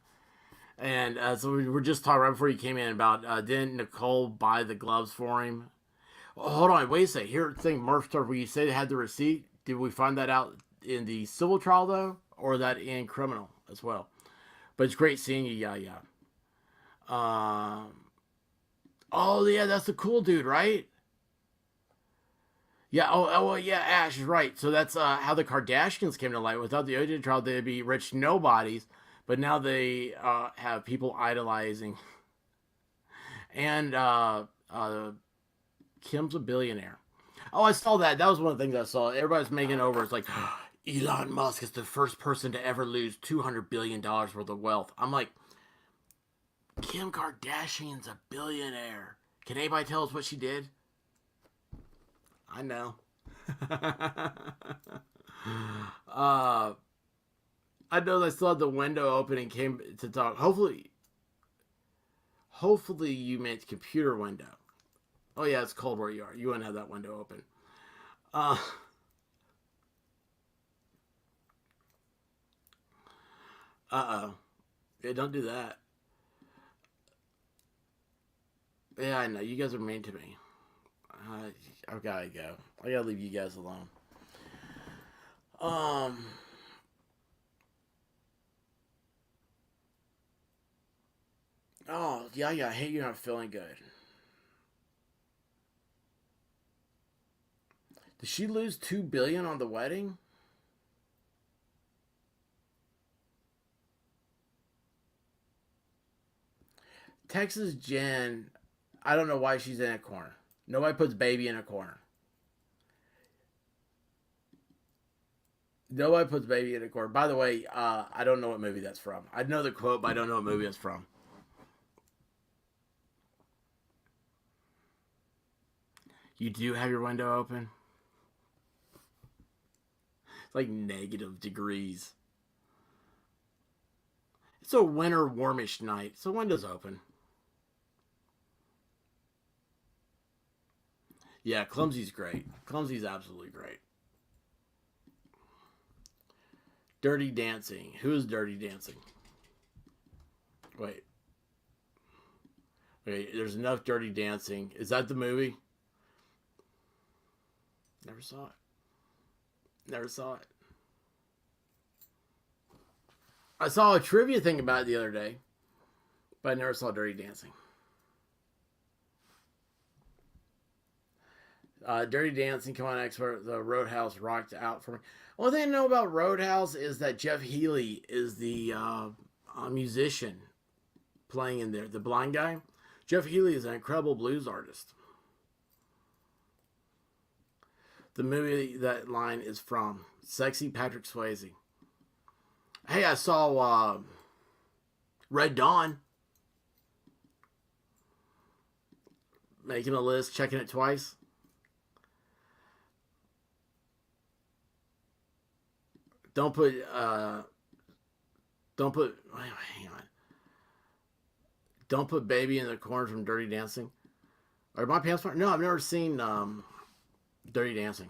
And so we were just talking right before you came in about didn't Nicole buy the gloves for him? Oh, hold on, wait a second. Here, thing Murph Turf, where you say they had the receipt. Did we find that out in the civil trial though, or that in criminal as well? But it's great seeing you. Yeah, yeah. Um. Oh yeah, that's the cool dude, right? Yeah. Oh, yeah. Ash is right. So that's how the Kardashians came to light. Without the OJ trial, they'd be rich nobodies. But now they have people idolizing, and Kim's a billionaire. Oh, I saw that. That was one of the things I saw. Everybody's making over. It's like Elon Musk is the first person to ever lose $200 billion worth of wealth. I'm like, Kim Kardashian's a billionaire. Can anybody tell us what she did? I know. uh, I know they still had the window open and came to talk. Hopefully you meant computer window. Oh yeah, it's cold where you are. You wouldn't have that window open. Uh, oh. Yeah, don't do that. Yeah, I know. You guys are mean to me. I've gotta go. I gotta leave you guys alone. Um. Oh yeah, yeah. I hate you're not feeling good. Did she lose 2 billion on the wedding? Texas Jen. I don't know why she's in a corner. Nobody puts baby in a corner. Nobody puts baby in a corner. By the way, I don't know what movie that's from. I know the quote, but I don't know what movie it's from. You do have your window open? It's like negative degrees. It's a winter warmish night, so window's open. Yeah, Clumsy's great. Clumsy's absolutely great. Dirty Dancing. Who is Dirty Dancing? Wait. Wait, there's enough Dirty Dancing. Is that the movie? Never saw it. Never saw it. I saw a trivia thing about it the other day, but I never saw Dirty Dancing. Dirty Dancing, Come On Expert, the Roadhouse rocked out for me. Only thing I know about Roadhouse is that Jeff Healey is the musician playing in there, the blind guy. Jeff Healey is an incredible blues artist. The movie that line is from Sexy Patrick Swayze. Hey, I saw Red Dawn. Making a list, checking it twice. Don't put. Don't put. Hang on. Don't put Baby in the Corner from Dirty Dancing. Are my pants? No, I've never seen Dirty Dancing.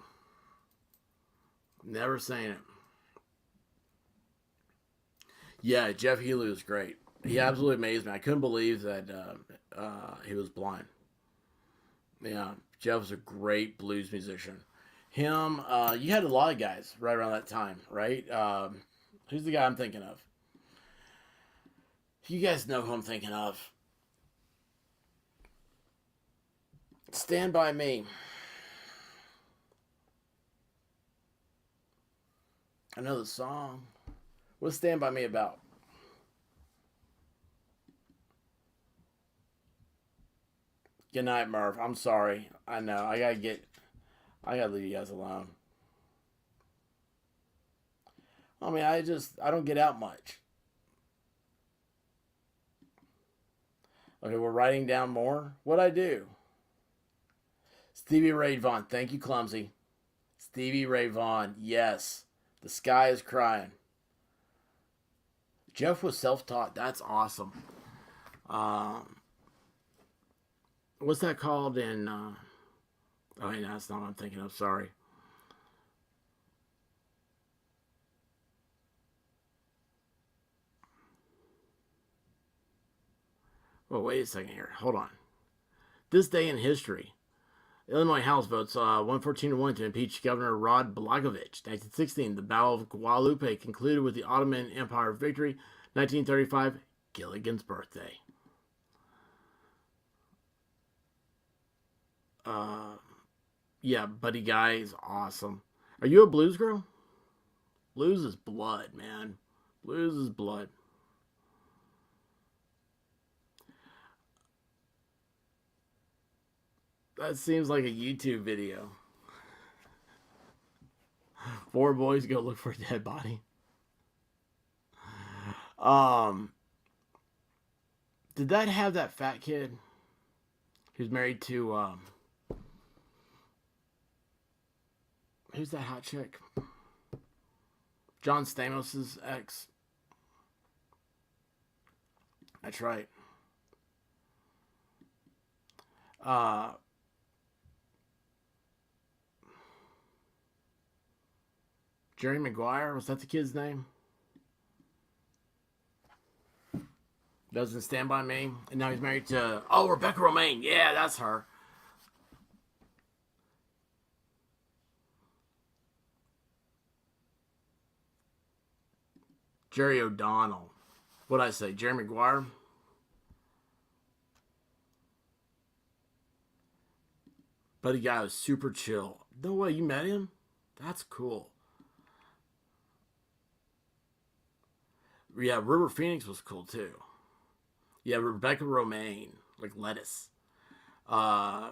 Never seen it. Yeah, Jeff Healey was great. He absolutely amazed me. I couldn't believe that he was blind. Yeah, Jeff was a great blues musician. Him, you had a lot of guys right around that time, right? Who's the guy I'm thinking of? You guys know who I'm thinking of. Stand By Me. I know the song. What's Stand By Me about? Good night, Murph. I'm sorry. I know. I gotta leave you guys alone. I mean, I don't get out much. Okay, we're writing down more. What'd I do? Stevie Ray Vaughan. Thank you, Clumsy. Stevie Ray Vaughan. Yes. The Sky is Crying. Jeff was self-taught. That's awesome. What's that called in... oh, yeah, that's not what I'm thinking of. Sorry. Oh, wait a second here. Hold on. This day in history. Illinois House votes 114 to 1 to impeach Governor Rod Blagojevich. 1916, the Battle of Guadalupe concluded with the Ottoman Empire victory. 1935, Gilligan's birthday. Yeah, Buddy Guy is awesome. Are you a blues girl? Blues is blood, man. Blues is blood. That seems like a YouTube video. 4 boys go look for a dead body. Did that have that fat kid who's married to who's that hot chick? John Stamos' ex. That's right. Jerry Maguire, was that the kid's name? Doesn't Stand By Me. And now he's married to, Rebecca Romaine. Yeah, that's her. Jerry O'Donnell. What'd I say? Jerry Maguire? Buddy Guy was super chill. No way, you met him? That's cool. Yeah, River Phoenix was cool too. Yeah, Rebecca Romaine, like lettuce. Uh,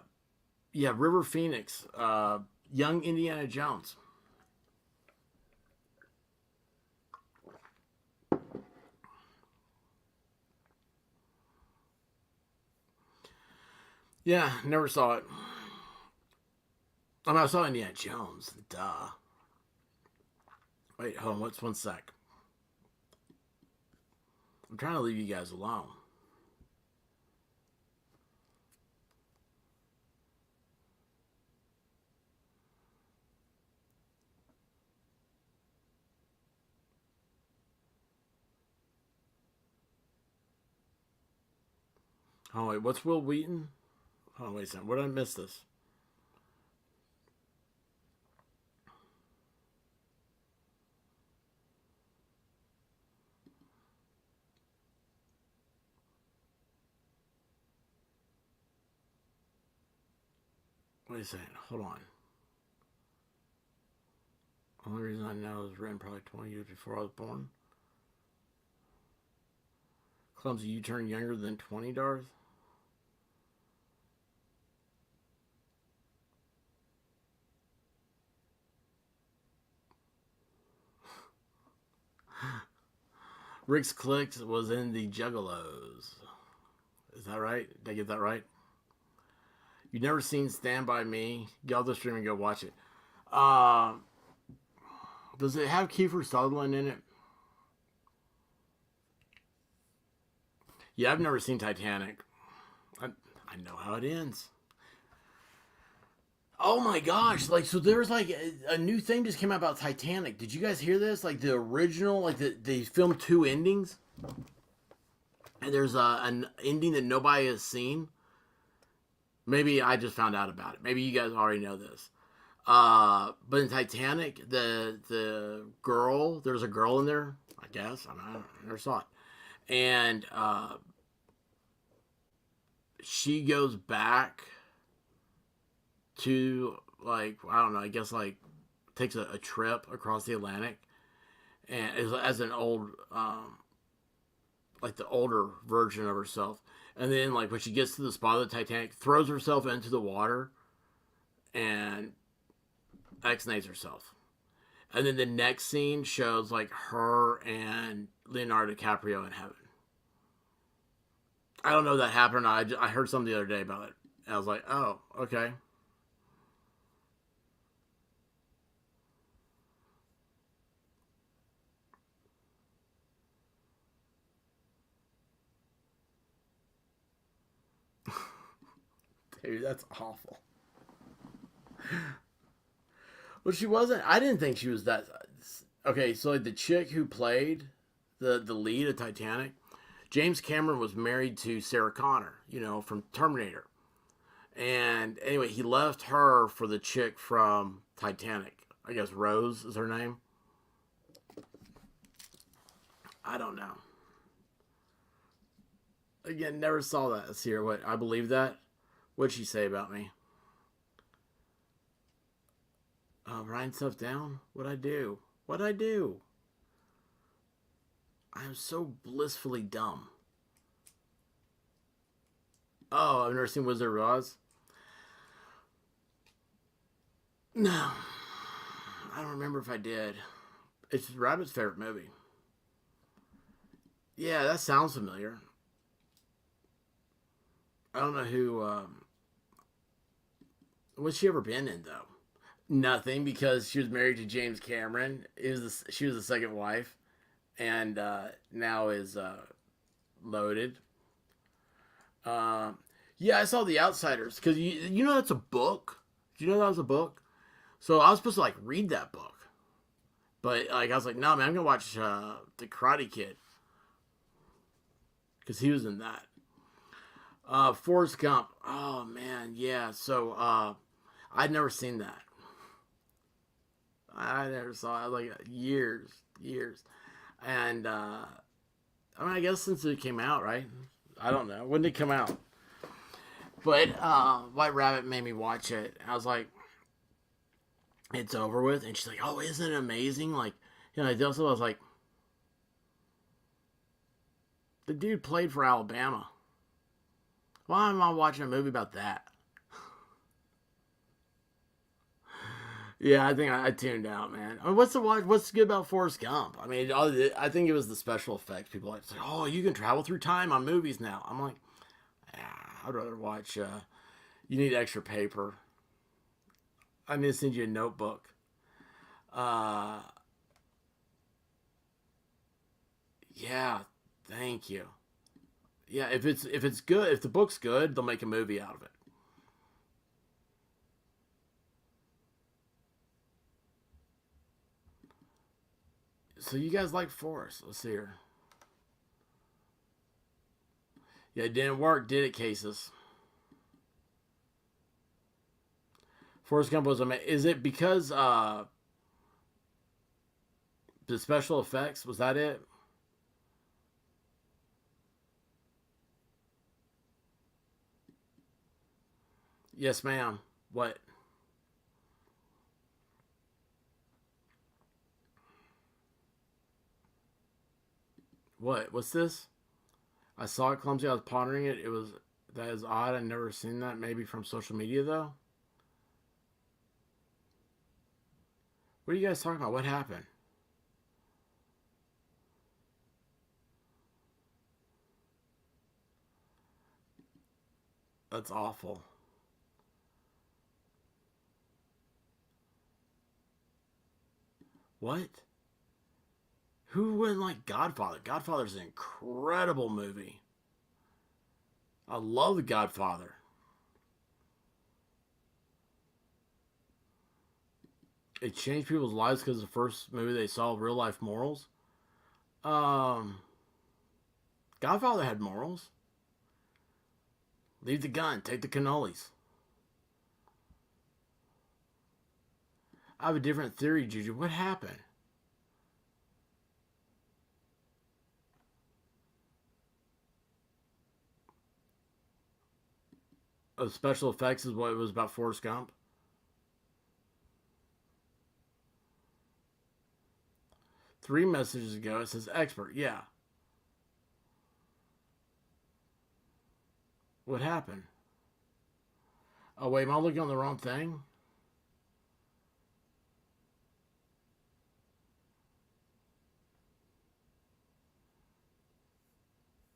yeah, River Phoenix, young Indiana Jones. Yeah, never saw it. I mean, I saw Indiana Jones. Duh. Wait, hold on. What's one sec? I'm trying to leave you guys alone. Oh, wait. What's Will Wheaton? Oh, wait a second. Where did I miss this? Wait a second. Hold on. Only reason I know is written probably 20 years before I was born. Clumsy, you turn younger than 20, Darth? Rick's Clicks was in the Juggalos. Is that right? Did I get that right? You've never seen Stand By Me? Get off the stream and go watch it. Uh, does it have Kiefer Sutherland in it? Yeah, I've never seen Titanic. I know how it ends. Oh my gosh! Like, so there's like a new thing just came out about Titanic. Did you guys hear this? Like the original, like they filmed two endings, and there's an ending that nobody has seen. Maybe I just found out about it. Maybe you guys already know this. But in Titanic, the girl, there's a girl in there. I guess I never saw it, and she goes back to, like, I don't know, I guess like takes a trip across the Atlantic, and as an old like the older version of herself, and then like when she gets to the spot of the Titanic, throws herself into the water and ex-nates herself. And then the next scene shows like her and Leonardo DiCaprio in heaven. I don't know if that happened. I heard something the other day about it. And I was like, oh, okay. Dude, that's awful. Well, she wasn't. I didn't think she was that. Okay, so like the chick who played the lead of Titanic, James Cameron was married to Sarah Connor, from Terminator. And anyway, he left her for the chick from Titanic. I guess Rose is her name. I don't know. Again, never saw that. Let's hear what I believe that. What'd she say about me? Writing stuff down? What'd I do? What'd I do? I am so blissfully dumb. Oh, I've never seen Wizard of Oz. No, I don't remember if I did. It's Rabbit's favorite movie. Yeah, that sounds familiar. I don't know who. What's she ever been in though? Nothing, because she was married to James Cameron. She was the second wife, and now is loaded. Uh, yeah, I saw The Outsiders because you know that's a book. Do you know that was a book? So I was supposed to like read that book, but like I was like, no man, I'm gonna watch the Karate Kid because he was in that. Forrest Gump. Oh man, yeah. So I'd never seen that. I never saw it like years, and I mean, I guess since it came out, right? I don't know when did it come out, but White Rabbit made me watch it. I was like, it's over with, and she's like, oh, isn't it amazing? Like, I was like, the dude played for Alabama. Why am I watching a movie about that? Yeah, I think I tuned out, man. I mean, what's good about Forrest Gump? I mean, I think it was the special effects. People like, oh, you can travel through time on movies now. I'm like, yeah, I'd rather watch. You need extra paper. I need to send you a notebook. Uh, yeah, thank you. Yeah, if it's good, if the book's good, they'll make a movie out of it. So you guys like Forrest? Let's see here. Yeah, it didn't work, did it, Cases? Forrest Gump was amazing. Is it because the special effects? Was that it? Yes, ma'am. What? What? What's this? I saw it clumsy. I was pondering it. That is odd. I've never seen that. Maybe from social media though. What are you guys talking about? What happened? That's awful. What? Who wouldn't like Godfather? Godfather's an incredible movie. I love The Godfather. It changed people's lives because the first movie they saw real life morals. Um, Godfather had morals. Leave the gun. Take the cannolis. I have a different theory, Juju. What happened? Special effects is what it was about Forrest Gump. 3 messages ago, it says expert. Yeah. What happened? Oh, wait, am I looking on the wrong thing?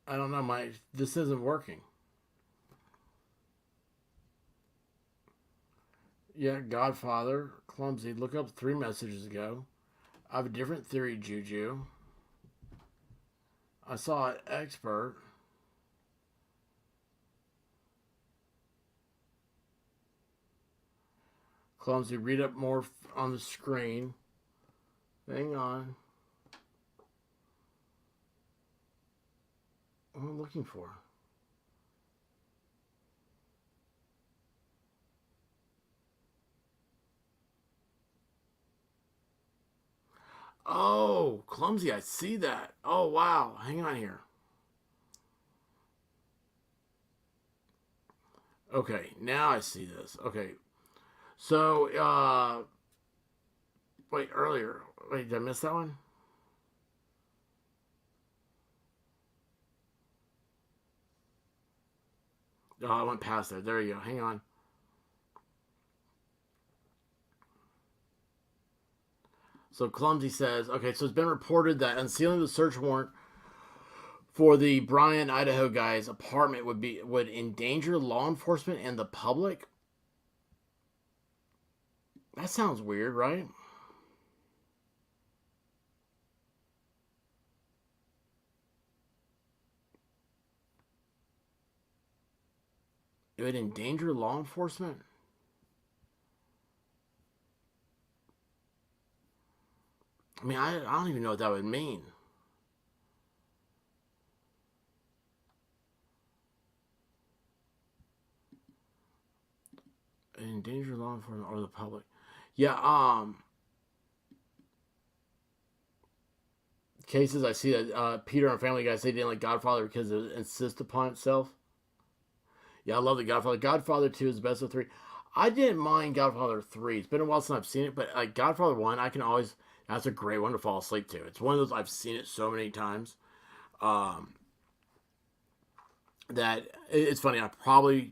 I don't know. This isn't working. Yeah, Godfather, clumsy. Look up 3 messages ago. I have a different theory, Juju. I saw an expert. Clumsy, read up more on the screen. Hang on. What am I looking for? Oh, clumsy, I see that. Oh, wow. Hang on here. Okay, now I see this. Okay. So, wait, earlier. Wait, did I miss that one? Oh, I went past there. There you go. Hang on. So Clumsy says, okay, so it's been reported that unsealing the search warrant for the Bryan, Idaho guy's apartment would endanger law enforcement and the public. That sounds weird, right? It would endanger law enforcement. I mean, I don't even know what that would mean. Endanger law enforcement or the public. Yeah, cases I see that Peter and Family Guy say they didn't like Godfather because it insists upon itself. Yeah, I love the Godfather. Godfather 2 is the best of 3. I didn't mind Godfather 3. It's been a while since I've seen it, but like Godfather 1, I can always. That's a great one to fall asleep to. It's one of those I've seen it so many times. Um, that it's funny. I probably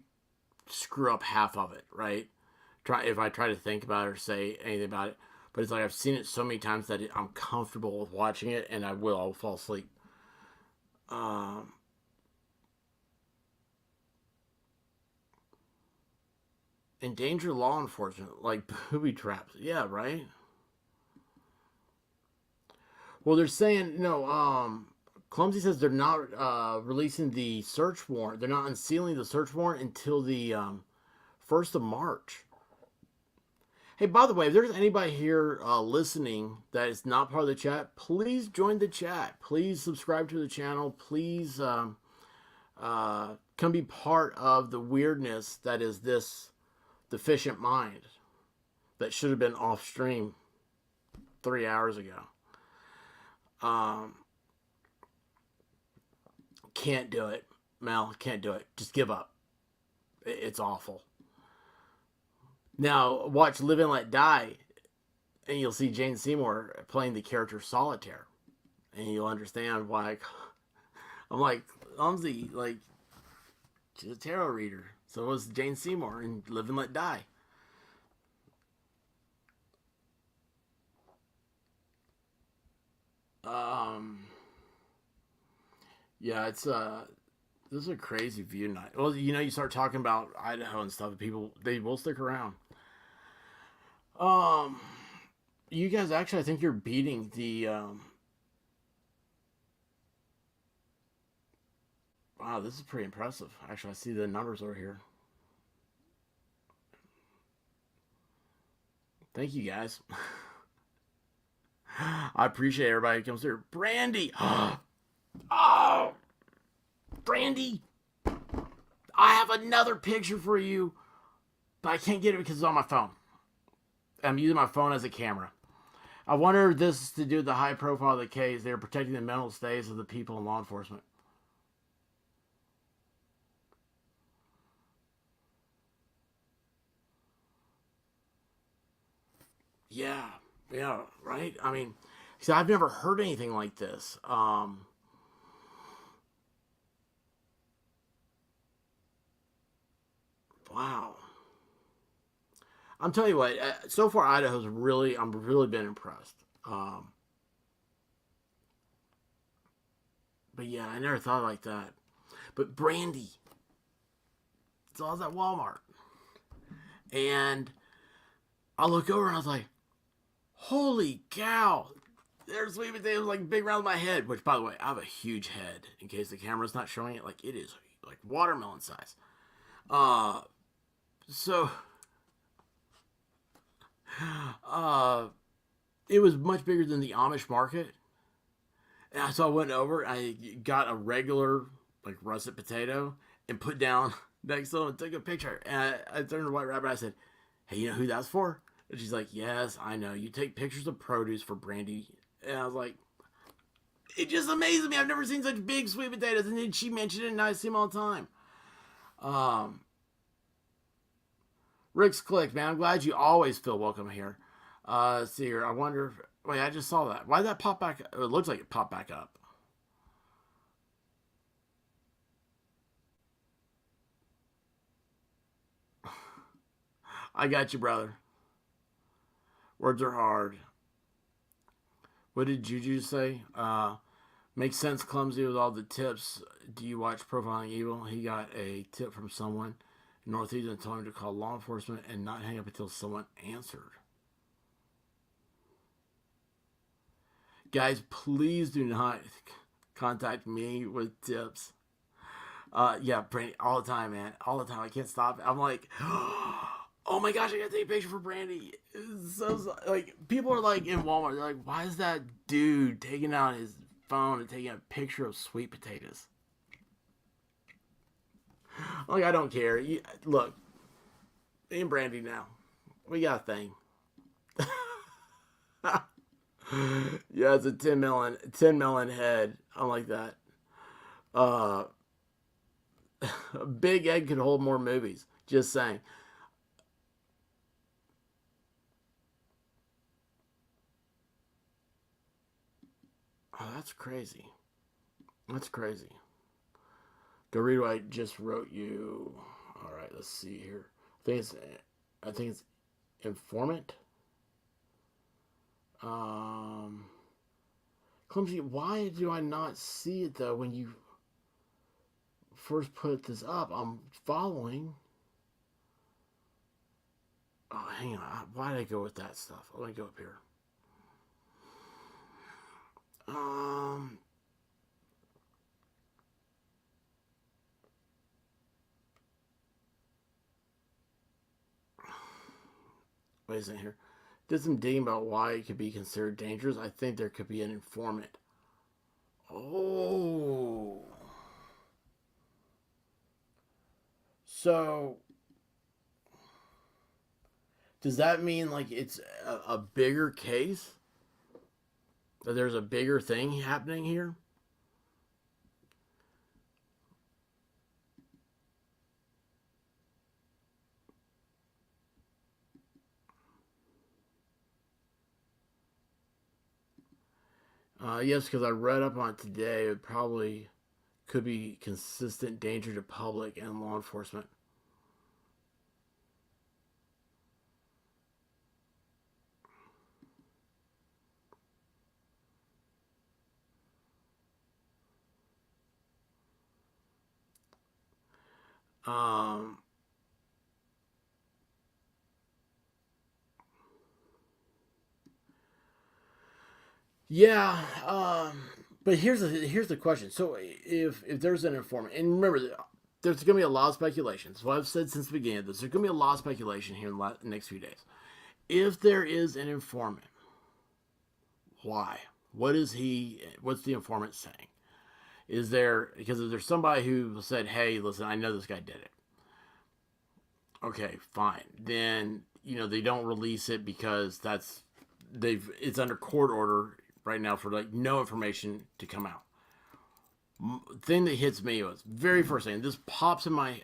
screw up half of it, right? If I try to think about it or say anything about it, but it's like I've seen it so many times that I'm comfortable with watching it, and I'll fall asleep. Um, Endanger law enforcement, like booby traps. Yeah, right. Well, they're saying no. Clumsy says they're not releasing the search warrant. They're not unsealing the search warrant until the 1st of March. Hey, by the way, if there's anybody here listening that is not part of the chat, please join the chat. Please subscribe to the channel. Please come be part of the weirdness that is this deficient mind that should have been off stream 3 hours ago. Can't do it, Mel. Can't do it. Just give up. It's awful. Now watch Live and Let Die, and you'll see Jane Seymour playing the character Solitaire, and you'll understand why I'm like, Umsy, like, she's a tarot reader. So was Jane Seymour in Live and Let Die. Um, yeah, it's this is a crazy view night. Well, you start talking about Idaho and stuff, people they will stick around. Um, you guys actually, I think you're beating the. Wow, this is pretty impressive. Actually, I see the numbers over here. Thank you guys. I appreciate everybody who comes through. Brandy, oh, Brandy, I have another picture for you, but I can't get it because it's on my phone. I'm using my phone as a camera. I wonder if this is to do with the high profile of the case. They're protecting the mental states of the people in law enforcement. Yeah, yeah, right. I mean, see, I've never heard anything like this. Wow. I'm telling you what. So far, Idaho's really, I'm really been impressed. But yeah, I never thought like that. But Brandy, it's all at Walmart, and I look over and I was like, "Holy cow!" There's sweet potatoes like big around my head. Which, by the way, I have a huge head. In case the camera's not showing it, like it is like watermelon size. Uh, so uh, it was much bigger than the Amish market. And so I went over, I got a regular, like, russet potato and put down next to him and took a picture. And I turned to White Rabbit and I said, "Hey, you know who that's for?" And she's like, "Yes, I know. You take pictures of produce for Brandy." And I was like, it just amazes me. I've never seen such big sweet potatoes. And then she mentioned it and I see them all the time. Um, Rick's Click, man. I'm glad you always feel welcome here. Let's see here. I wonder. Wait, I just saw that. Why did that pop back? It looks like it popped back up. I got you, brother. Words are hard. What did Juju say? Makes sense, clumsy with all the tips. Do you watch Profiling Evil? He got a tip from someone in Northeast and told him to call law enforcement and not hang up until someone answered. Guys, please do not contact me with tips. Yeah, Brandy, all the time, man. All the time. I can't stop. I'm like, oh my gosh, I gotta take a picture for Brandy. So, like, people are like in Walmart, they're like, why is that dude taking out his phone and taking a picture of sweet potatoes? Like, I don't care. Look, me and Brandy now, we got a thing. Yeah, it's a 10 million head. I'm like that. Uh, a big egg could hold more movies. Just saying. Oh, that's crazy. That's crazy. Go read what I just wrote you. All right, let's see here. I think it's informant. Um, Clumsy, why do I not see it though when you first put this up? I'm following. Oh, hang on. Why did I go with that stuff? Let me go up here. Um, Wait a second here. Did some digging about why it could be considered dangerous. I think there could be an informant. Oh, so does that mean like it's a bigger case? That there's a bigger thing happening here? Yes, because I read up on it today. It would probably could be consistent danger to public and law enforcement. Um, yeah, but here's the question. So if there's an informant, and remember, there's going to be a lot of speculation. That's what I've said since the beginning of this. There's going to be a lot of speculation here in the next few days. If there is an informant, why? What is he? What's the informant saying? Is there, because if there's somebody who said, "Hey, listen, I know this guy did it." Okay, fine. Then they don't release it because it's under court order right now for like no information to come out. Thing that hits me was very first thing. This pops in my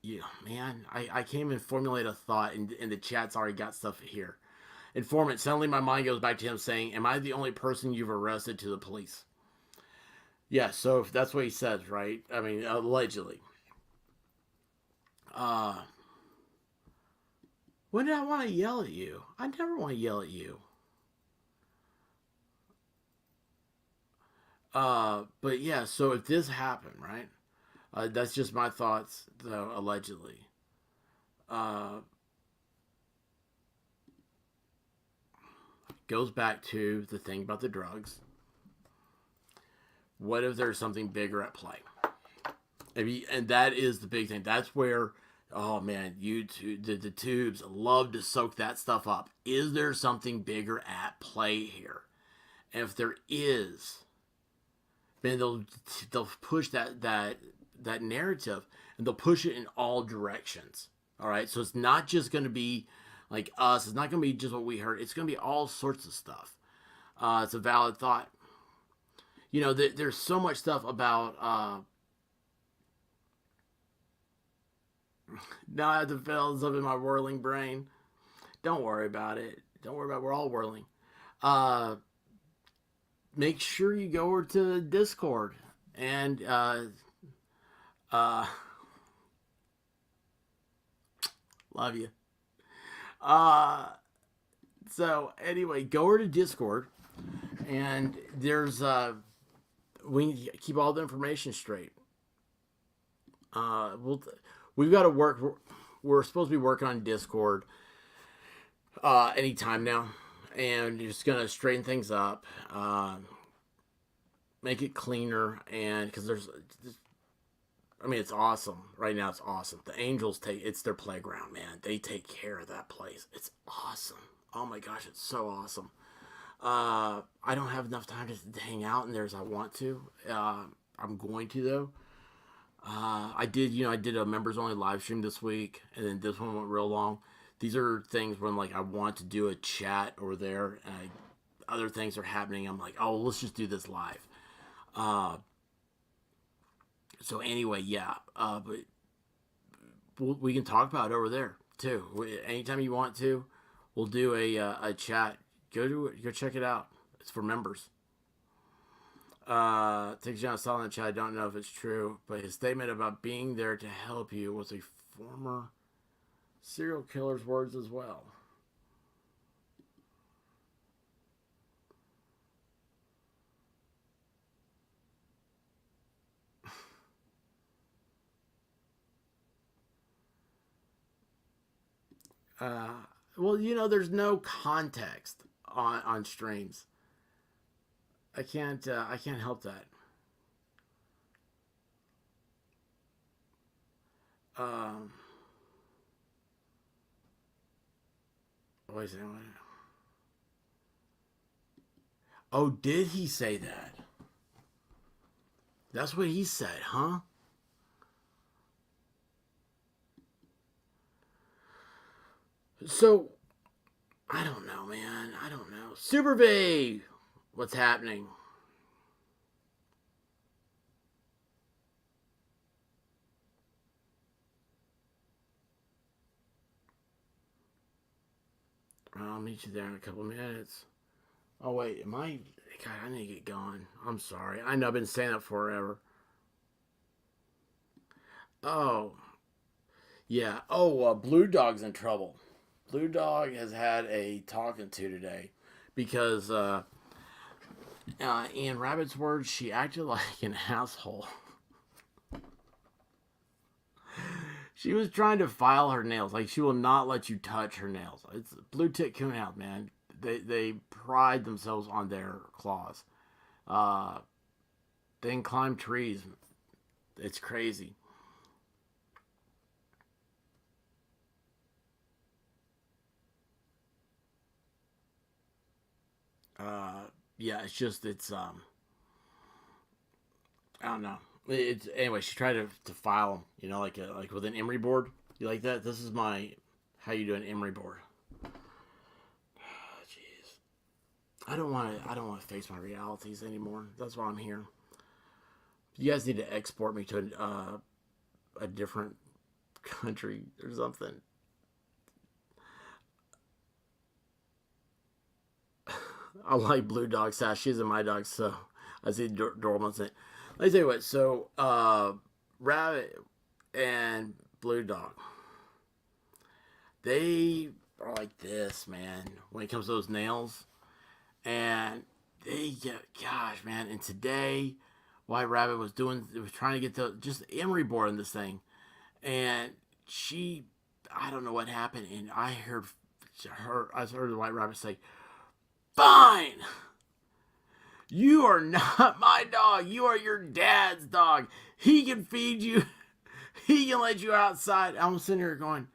yeah, man. I can't even formulate a thought, and the chat's already got stuff here. Informant. Suddenly, my mind goes back to him saying, "Am I the only person you've arrested?" To the police. Yeah, so if that's what he says, right? I mean, allegedly. Uh, when did I want to yell at you? I never want to yell at you. But yeah, so if this happened, right? That's just my thoughts, though, allegedly. Uh, Goes back to the thing about the drugs. What if there's something bigger at play? And that is the big thing. That's where, oh man, YouTube, the tubes love to soak that stuff up. Is there something bigger at play here? And if there is, then they'll push that narrative, and they'll push it in all directions. All right, so it's not just going to be like us. It's not going to be just what we heard. It's going to be all sorts of stuff. It's a valid thought. There's so much stuff about. Now I have to fill stuff in my whirling brain. Don't worry about it. Don't worry about it. We're all whirling. Uh, Make sure you go over to Discord and uh, love you. Uh, so anyway, go over to Discord, and there's we keep all the information straight. We've got to work. We're supposed to be working on Discord anytime now, and just gonna straighten things up, make it cleaner, and because I mean, it's awesome right now. It's awesome. The Angels it's their playground, man. They take care of that place. It's awesome. Oh my gosh, it's so awesome. I don't have enough time to hang out in there as I want to. I'm going to though. I did a members only live stream this week, and then this one went real long. These are things when like I want to do a chat over there, and other things are happening. I'm like, oh, let's just do this live. Uh, so anyway, yeah, but we can talk about it over there too. Anytime you want to, we'll do a chat. Go check it out. It's for members. Takes John saw in the chat. I don't know if it's true, but his statement about being there to help you was a former serial killer's words as well. Uh, well, there's no context on streams. I can't help that. Um, Wait a second. Oh, did he say that? That's what he said, huh? So I don't know, man. I don't know. Super Bay, what's happening? I'll meet you there in a couple minutes. Oh, wait, am I... God, I need to get going. I'm sorry. I know I've been saying that forever. Oh, yeah. Oh, Blue Dog's in trouble. Blue Dog has had a talking to today because, in Rabbit's words, she acted like an asshole. She was trying to file her nails. Like, she will not let you touch her nails. It's blue tick coonhound, man. They pride themselves on their claws. Uh, they can climb trees. It's crazy. Yeah, it's I don't know. It's anyway. She tried to file them, like with an emery board. You like that? This is my how you do an emery board. Jeez, I don't want to face my realities anymore. That's why I'm here. You guys need to export me to a different country or something. I like Blue Dog Sash. She's in my dog, so I see Dorman's it. Let me tell you what. So, Rabbit and Blue Dog, they are like this, man. When it comes to those nails, and they get, gosh, man. And today, White Rabbit was trying to get just the emery board in this thing, and I don't know what happened, and I heard the White Rabbit say, "Fine. You are not my dog. You are your dad's dog. He can feed you. He can let you outside." I'm sitting here going,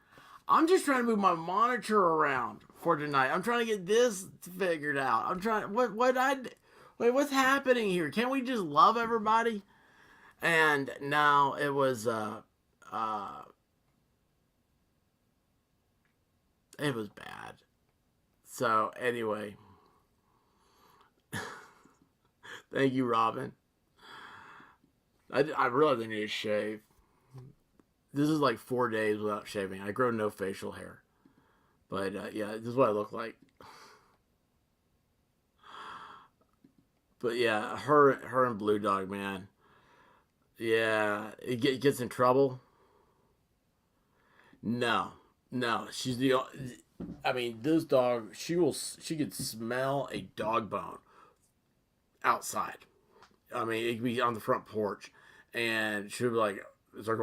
I'm just trying to move my monitor around for tonight. I'm trying to get this figured out. I'm trying. Wait, what's happening here? Can't we just love everybody? And now it was it was bad. So anyway, thank you, Robin. I realized I need to shave. This is like 4 days without shaving. I grow no facial hair. But yeah, this is what I look like. But yeah, her and Blue Dog, man. Yeah, it gets in trouble. No, no, she's the. I mean, this dog, she could smell a dog bone outside. I mean, it could be on the front porch, and she'll be like, it's like,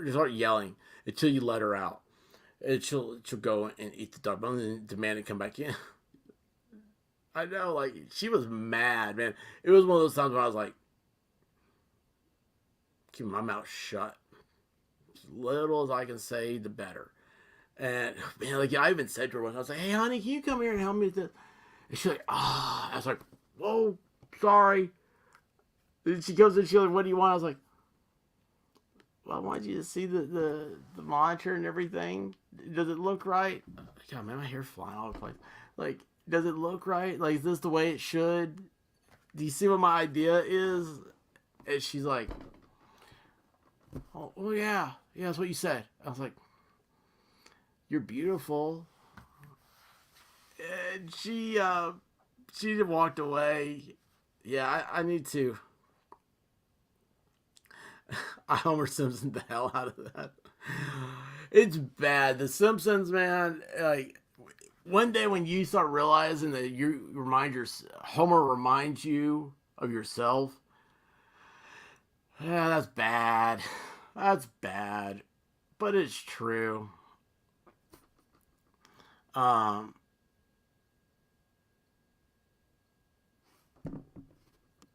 just start yelling until you let her out. And she'll go and eat the dog bone and demand to come back in. I know, like, she was mad, man. It was one of those times when I was like, keep my mouth shut. As little as I can say, the better. And, man, like, I even said to her once, I was like, "Hey, honey, can you come here and help me with this?" And she's like, "Ah." I was like, "Oh, sorry." And she comes in, she's like, "What do you want?" I was like, "Well, I want you to see the monitor and everything. Does it look right?" God, man, my hair's flying all over the place. Like, does it look right? Like, is this the way it should? Do you see what my idea is? And she's like, oh yeah. Yeah, that's what you said. I was like, "You're beautiful." And she walked away. Yeah, I need to. I Homer Simpson the hell out of that. It's bad. The Simpsons, man. Like, one day when you start realizing that Homer reminds you of yourself. Yeah, that's bad. That's bad, but it's true. Um,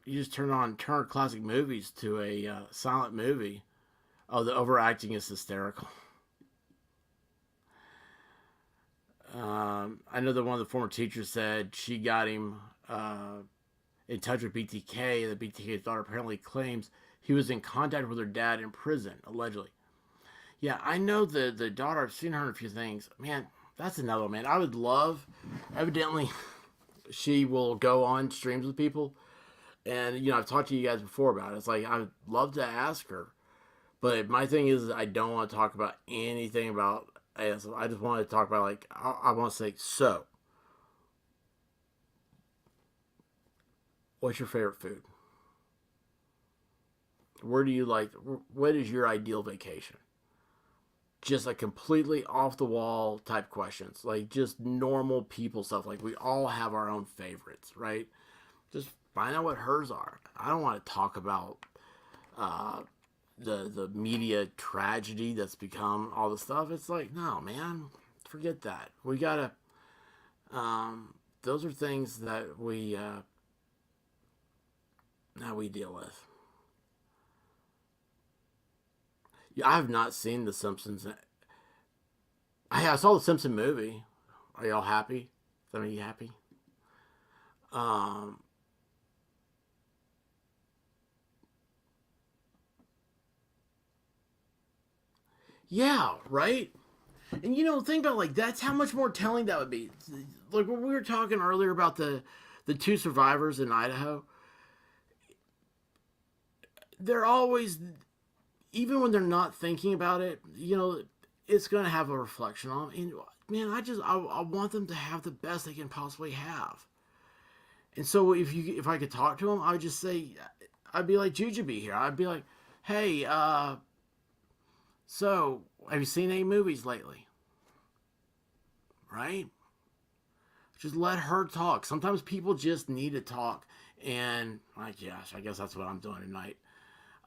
you just turn classic movies to a silent movie. Oh, the overacting is hysterical. I know that one of the former teachers said she got him in touch with BTK. The BTK's daughter apparently claims he was in contact with her dad in prison, allegedly. Yeah, I know the daughter. I've seen her in a few things. Man, that's another one, man. I would love, evidently, she will go on streams with people. And, I've talked to you guys before about it. It's like, I would love to ask her. But my thing is, I don't want to talk about anything about I just wanted to talk about, like, I want to say, so, what's your favorite food? Where do you like? What is your ideal vacation? Just like completely off the wall type questions, like just normal people stuff. Like we all have our own favorites, right? Just find out what hers are. I don't want to talk about uh, the media tragedy that's become all the stuff. It's like, no, man, forget that. We gotta. Those are things that we deal with. Yeah, I have not seen The Simpsons. I saw the Simpson movie. Are y'all happy? Some of you happy? Um, yeah, right. And think about, like, that's how much more telling that would be. Like when we were talking earlier about the two survivors in Idaho, they're always, even when they're not thinking about it, it's gonna have a reflection on. And man, I want them to have the best they can possibly have. And so if I could talk to them, I would just say, I'd be like Jujubee here. I'd be like, hey, so have you seen any movies lately? Right? Just let her talk. Sometimes people just need to talk. And like, yes, I guess that's what I'm doing tonight.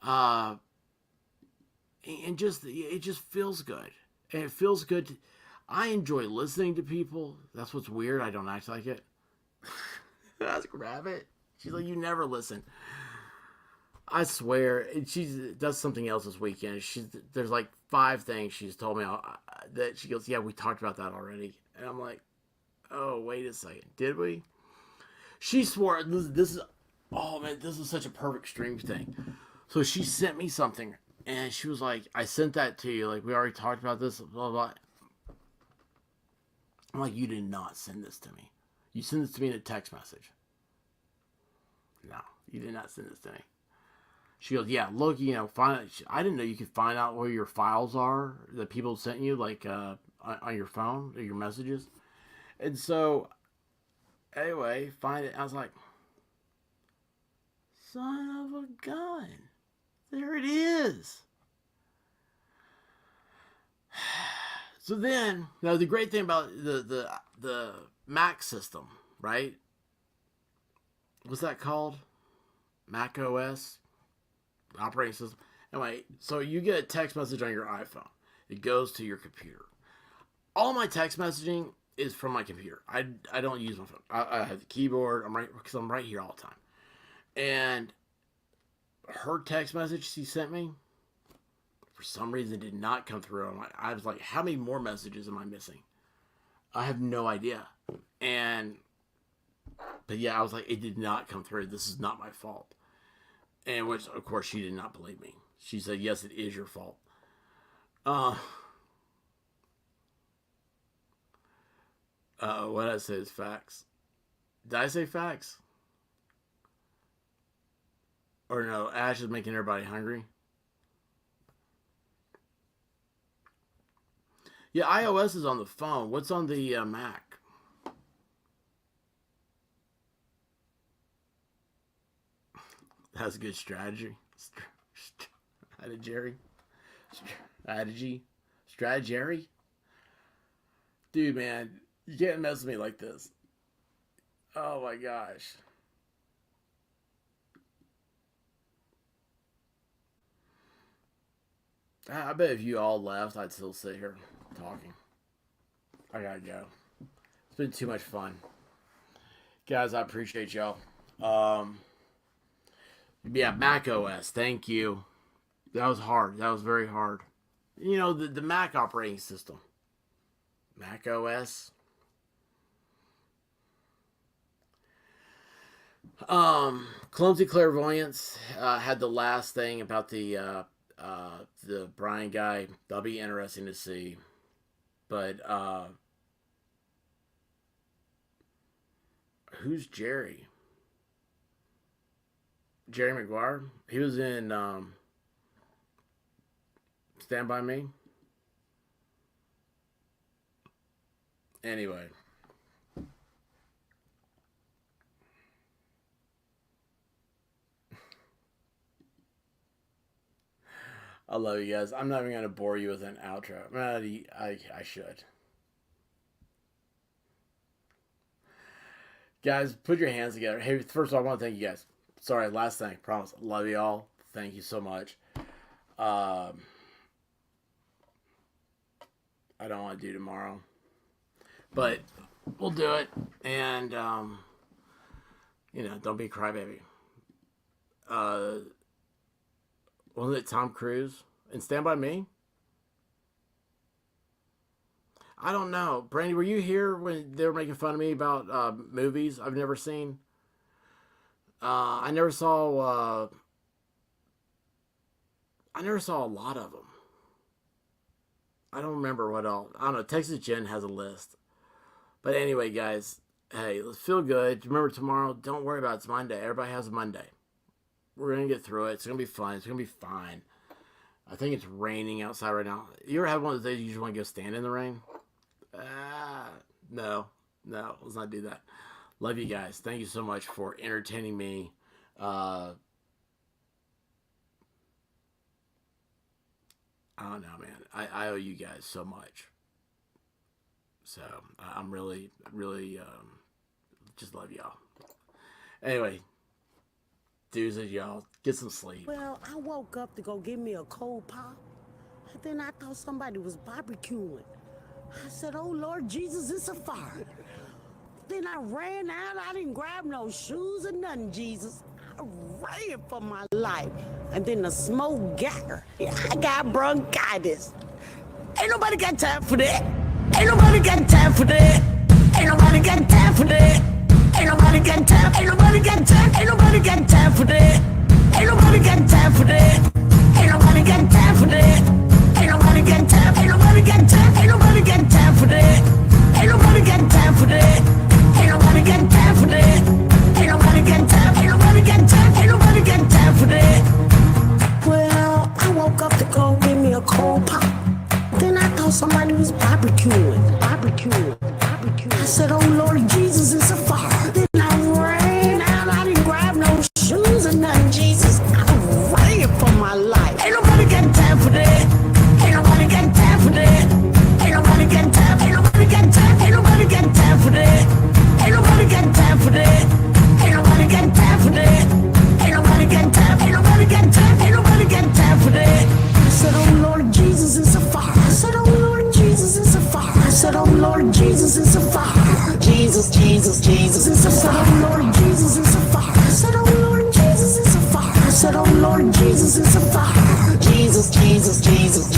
Uh, and just it just feels good. And it feels good. I enjoy listening to people. That's what's weird. I don't act like it. Ask Rabbit. She's like, you never listen. I swear, she does something else this weekend. There's like 5 things she's told me that she goes, yeah, we talked about that already, and I'm like, oh, wait a second, did we? She swore this is, oh man, this is such a perfect stream thing. So she sent me something, and she was like, I sent that to you. Like we already talked about this, blah blah. I'm like, you did not send this to me. You sent this to me in a text message. No, you did not send this to me. She goes, yeah, look, find. I didn't know you could find out where your files are that people sent you, like on your phone, or your messages. And so, anyway, find it. I was like, son of a gun, there it is. So then, the great thing about the Mac system, right? What's that called? Mac OS operating system. Anyway, so you get a text message on your iPhone. It goes to your computer. All my text messaging is from my computer. I don't use my phone. I have the keyboard. I'm right here all the time. And her text message she sent me, for some reason, did not come through. I was like, how many more messages am I missing? I have no idea. But yeah, I was like, it did not come through. This is not my fault. And which, of course, she did not believe me. She said, yes, it is your fault. What did I say is facts. Did I say facts? Or no, Ash is making everybody hungry. Yeah, iOS is on the phone. What's on the Mac? That's a good strategy. Strategy. Strategy. Dude, man, you can't mess with me like this. Oh my gosh. I bet if you all left, I'd still sit here talking. I gotta go. It's been too much fun. Guys, I appreciate y'all. Um, yeah, Mac OS. Thank you. That was hard. That was very hard. The Mac operating system. Mac OS. Clumsy Clairvoyance had the last thing about the Brian guy. That'll be interesting to see. But who's Jerry? Jerry Maguire? He was in Stand By Me. Anyway. I love you guys. I'm not even going to bore you with an outro. I should. Guys, put your hands together. Hey, first of all, I want to thank you guys. Sorry, last thing. Promise. Love you all. Thank you so much. I don't want to do tomorrow. But we'll do it. And, don't be a crybaby. Wasn't it Tom Cruise in Stand By Me? I don't know. Brandy, were you here when they were making fun of me about movies I've never seen? I never saw a lot of them. I don't remember what all. I don't know. Texas Jen has a list. But anyway, guys, hey, let's feel good. Remember tomorrow, don't worry about it. It's Monday. Everybody has a Monday. We're going to get through it. It's going to be fun. It's going to be fine. I think it's raining outside right now. You ever have one of those days you just want to go stand in the rain? No. Let's not do that. Love you guys. Thank you so much for entertaining me. I don't know, man. I owe you guys so much. So I'm really, really just love y'all. Anyway, dudes and y'all, get some sleep. Well, I woke up to go get me a cold pop. And then I thought somebody was barbecuing. I said, oh, Lord Jesus, it's a fire. Then I ran out. I didn't grab no shoes or nothing, Jesus. I ran for my life. And then the smoke got her. I got bronchitis. Ain't nobody got time for that. Ain't nobody got time for that. Ain't nobody got time for that. Ain't nobody got time. Ain't nobody got time. Ain't nobody got time for that. Ain't nobody got time for that. Ain't nobody got time for that. Ain't nobody got time. Ain't nobody got time. Ain't nobody got time for that. Ain't nobody got time for that. Ain't nobody got time for that. Ain't nobody got time. Ain't nobody got time. Ain't nobody got time for that. Well, I woke up to go get me a cold pop. Then I thought somebody was barbecuing. I said, oh Lord Jesus, it's a fire. Then I ran out. I didn't grab no shoes or nothing, Jesus. I ran for my life. Ain't nobody got time for that. Ain't nobody got time for that. Ain't nobody got time. Ain't nobody got time. Ain't nobody got time for that. Ain't nobody got time for that. Ain't nobody got time for that. Ain't nobody got time. Ain't nobody got time. Ain't nobody got time for that. I said, oh Lord Jesus, it's a fire. I said, oh Lord Jesus, it's a fire. I said, oh Lord Jesus, it's a fire. Jesus, Jesus, Jesus, it's a fire. Oh Lord Jesus, it's a fire. I said, oh Lord Jesus, it's a fire. I said, oh Lord Jesus, it's a fire. Jesus, Jesus, Jesus.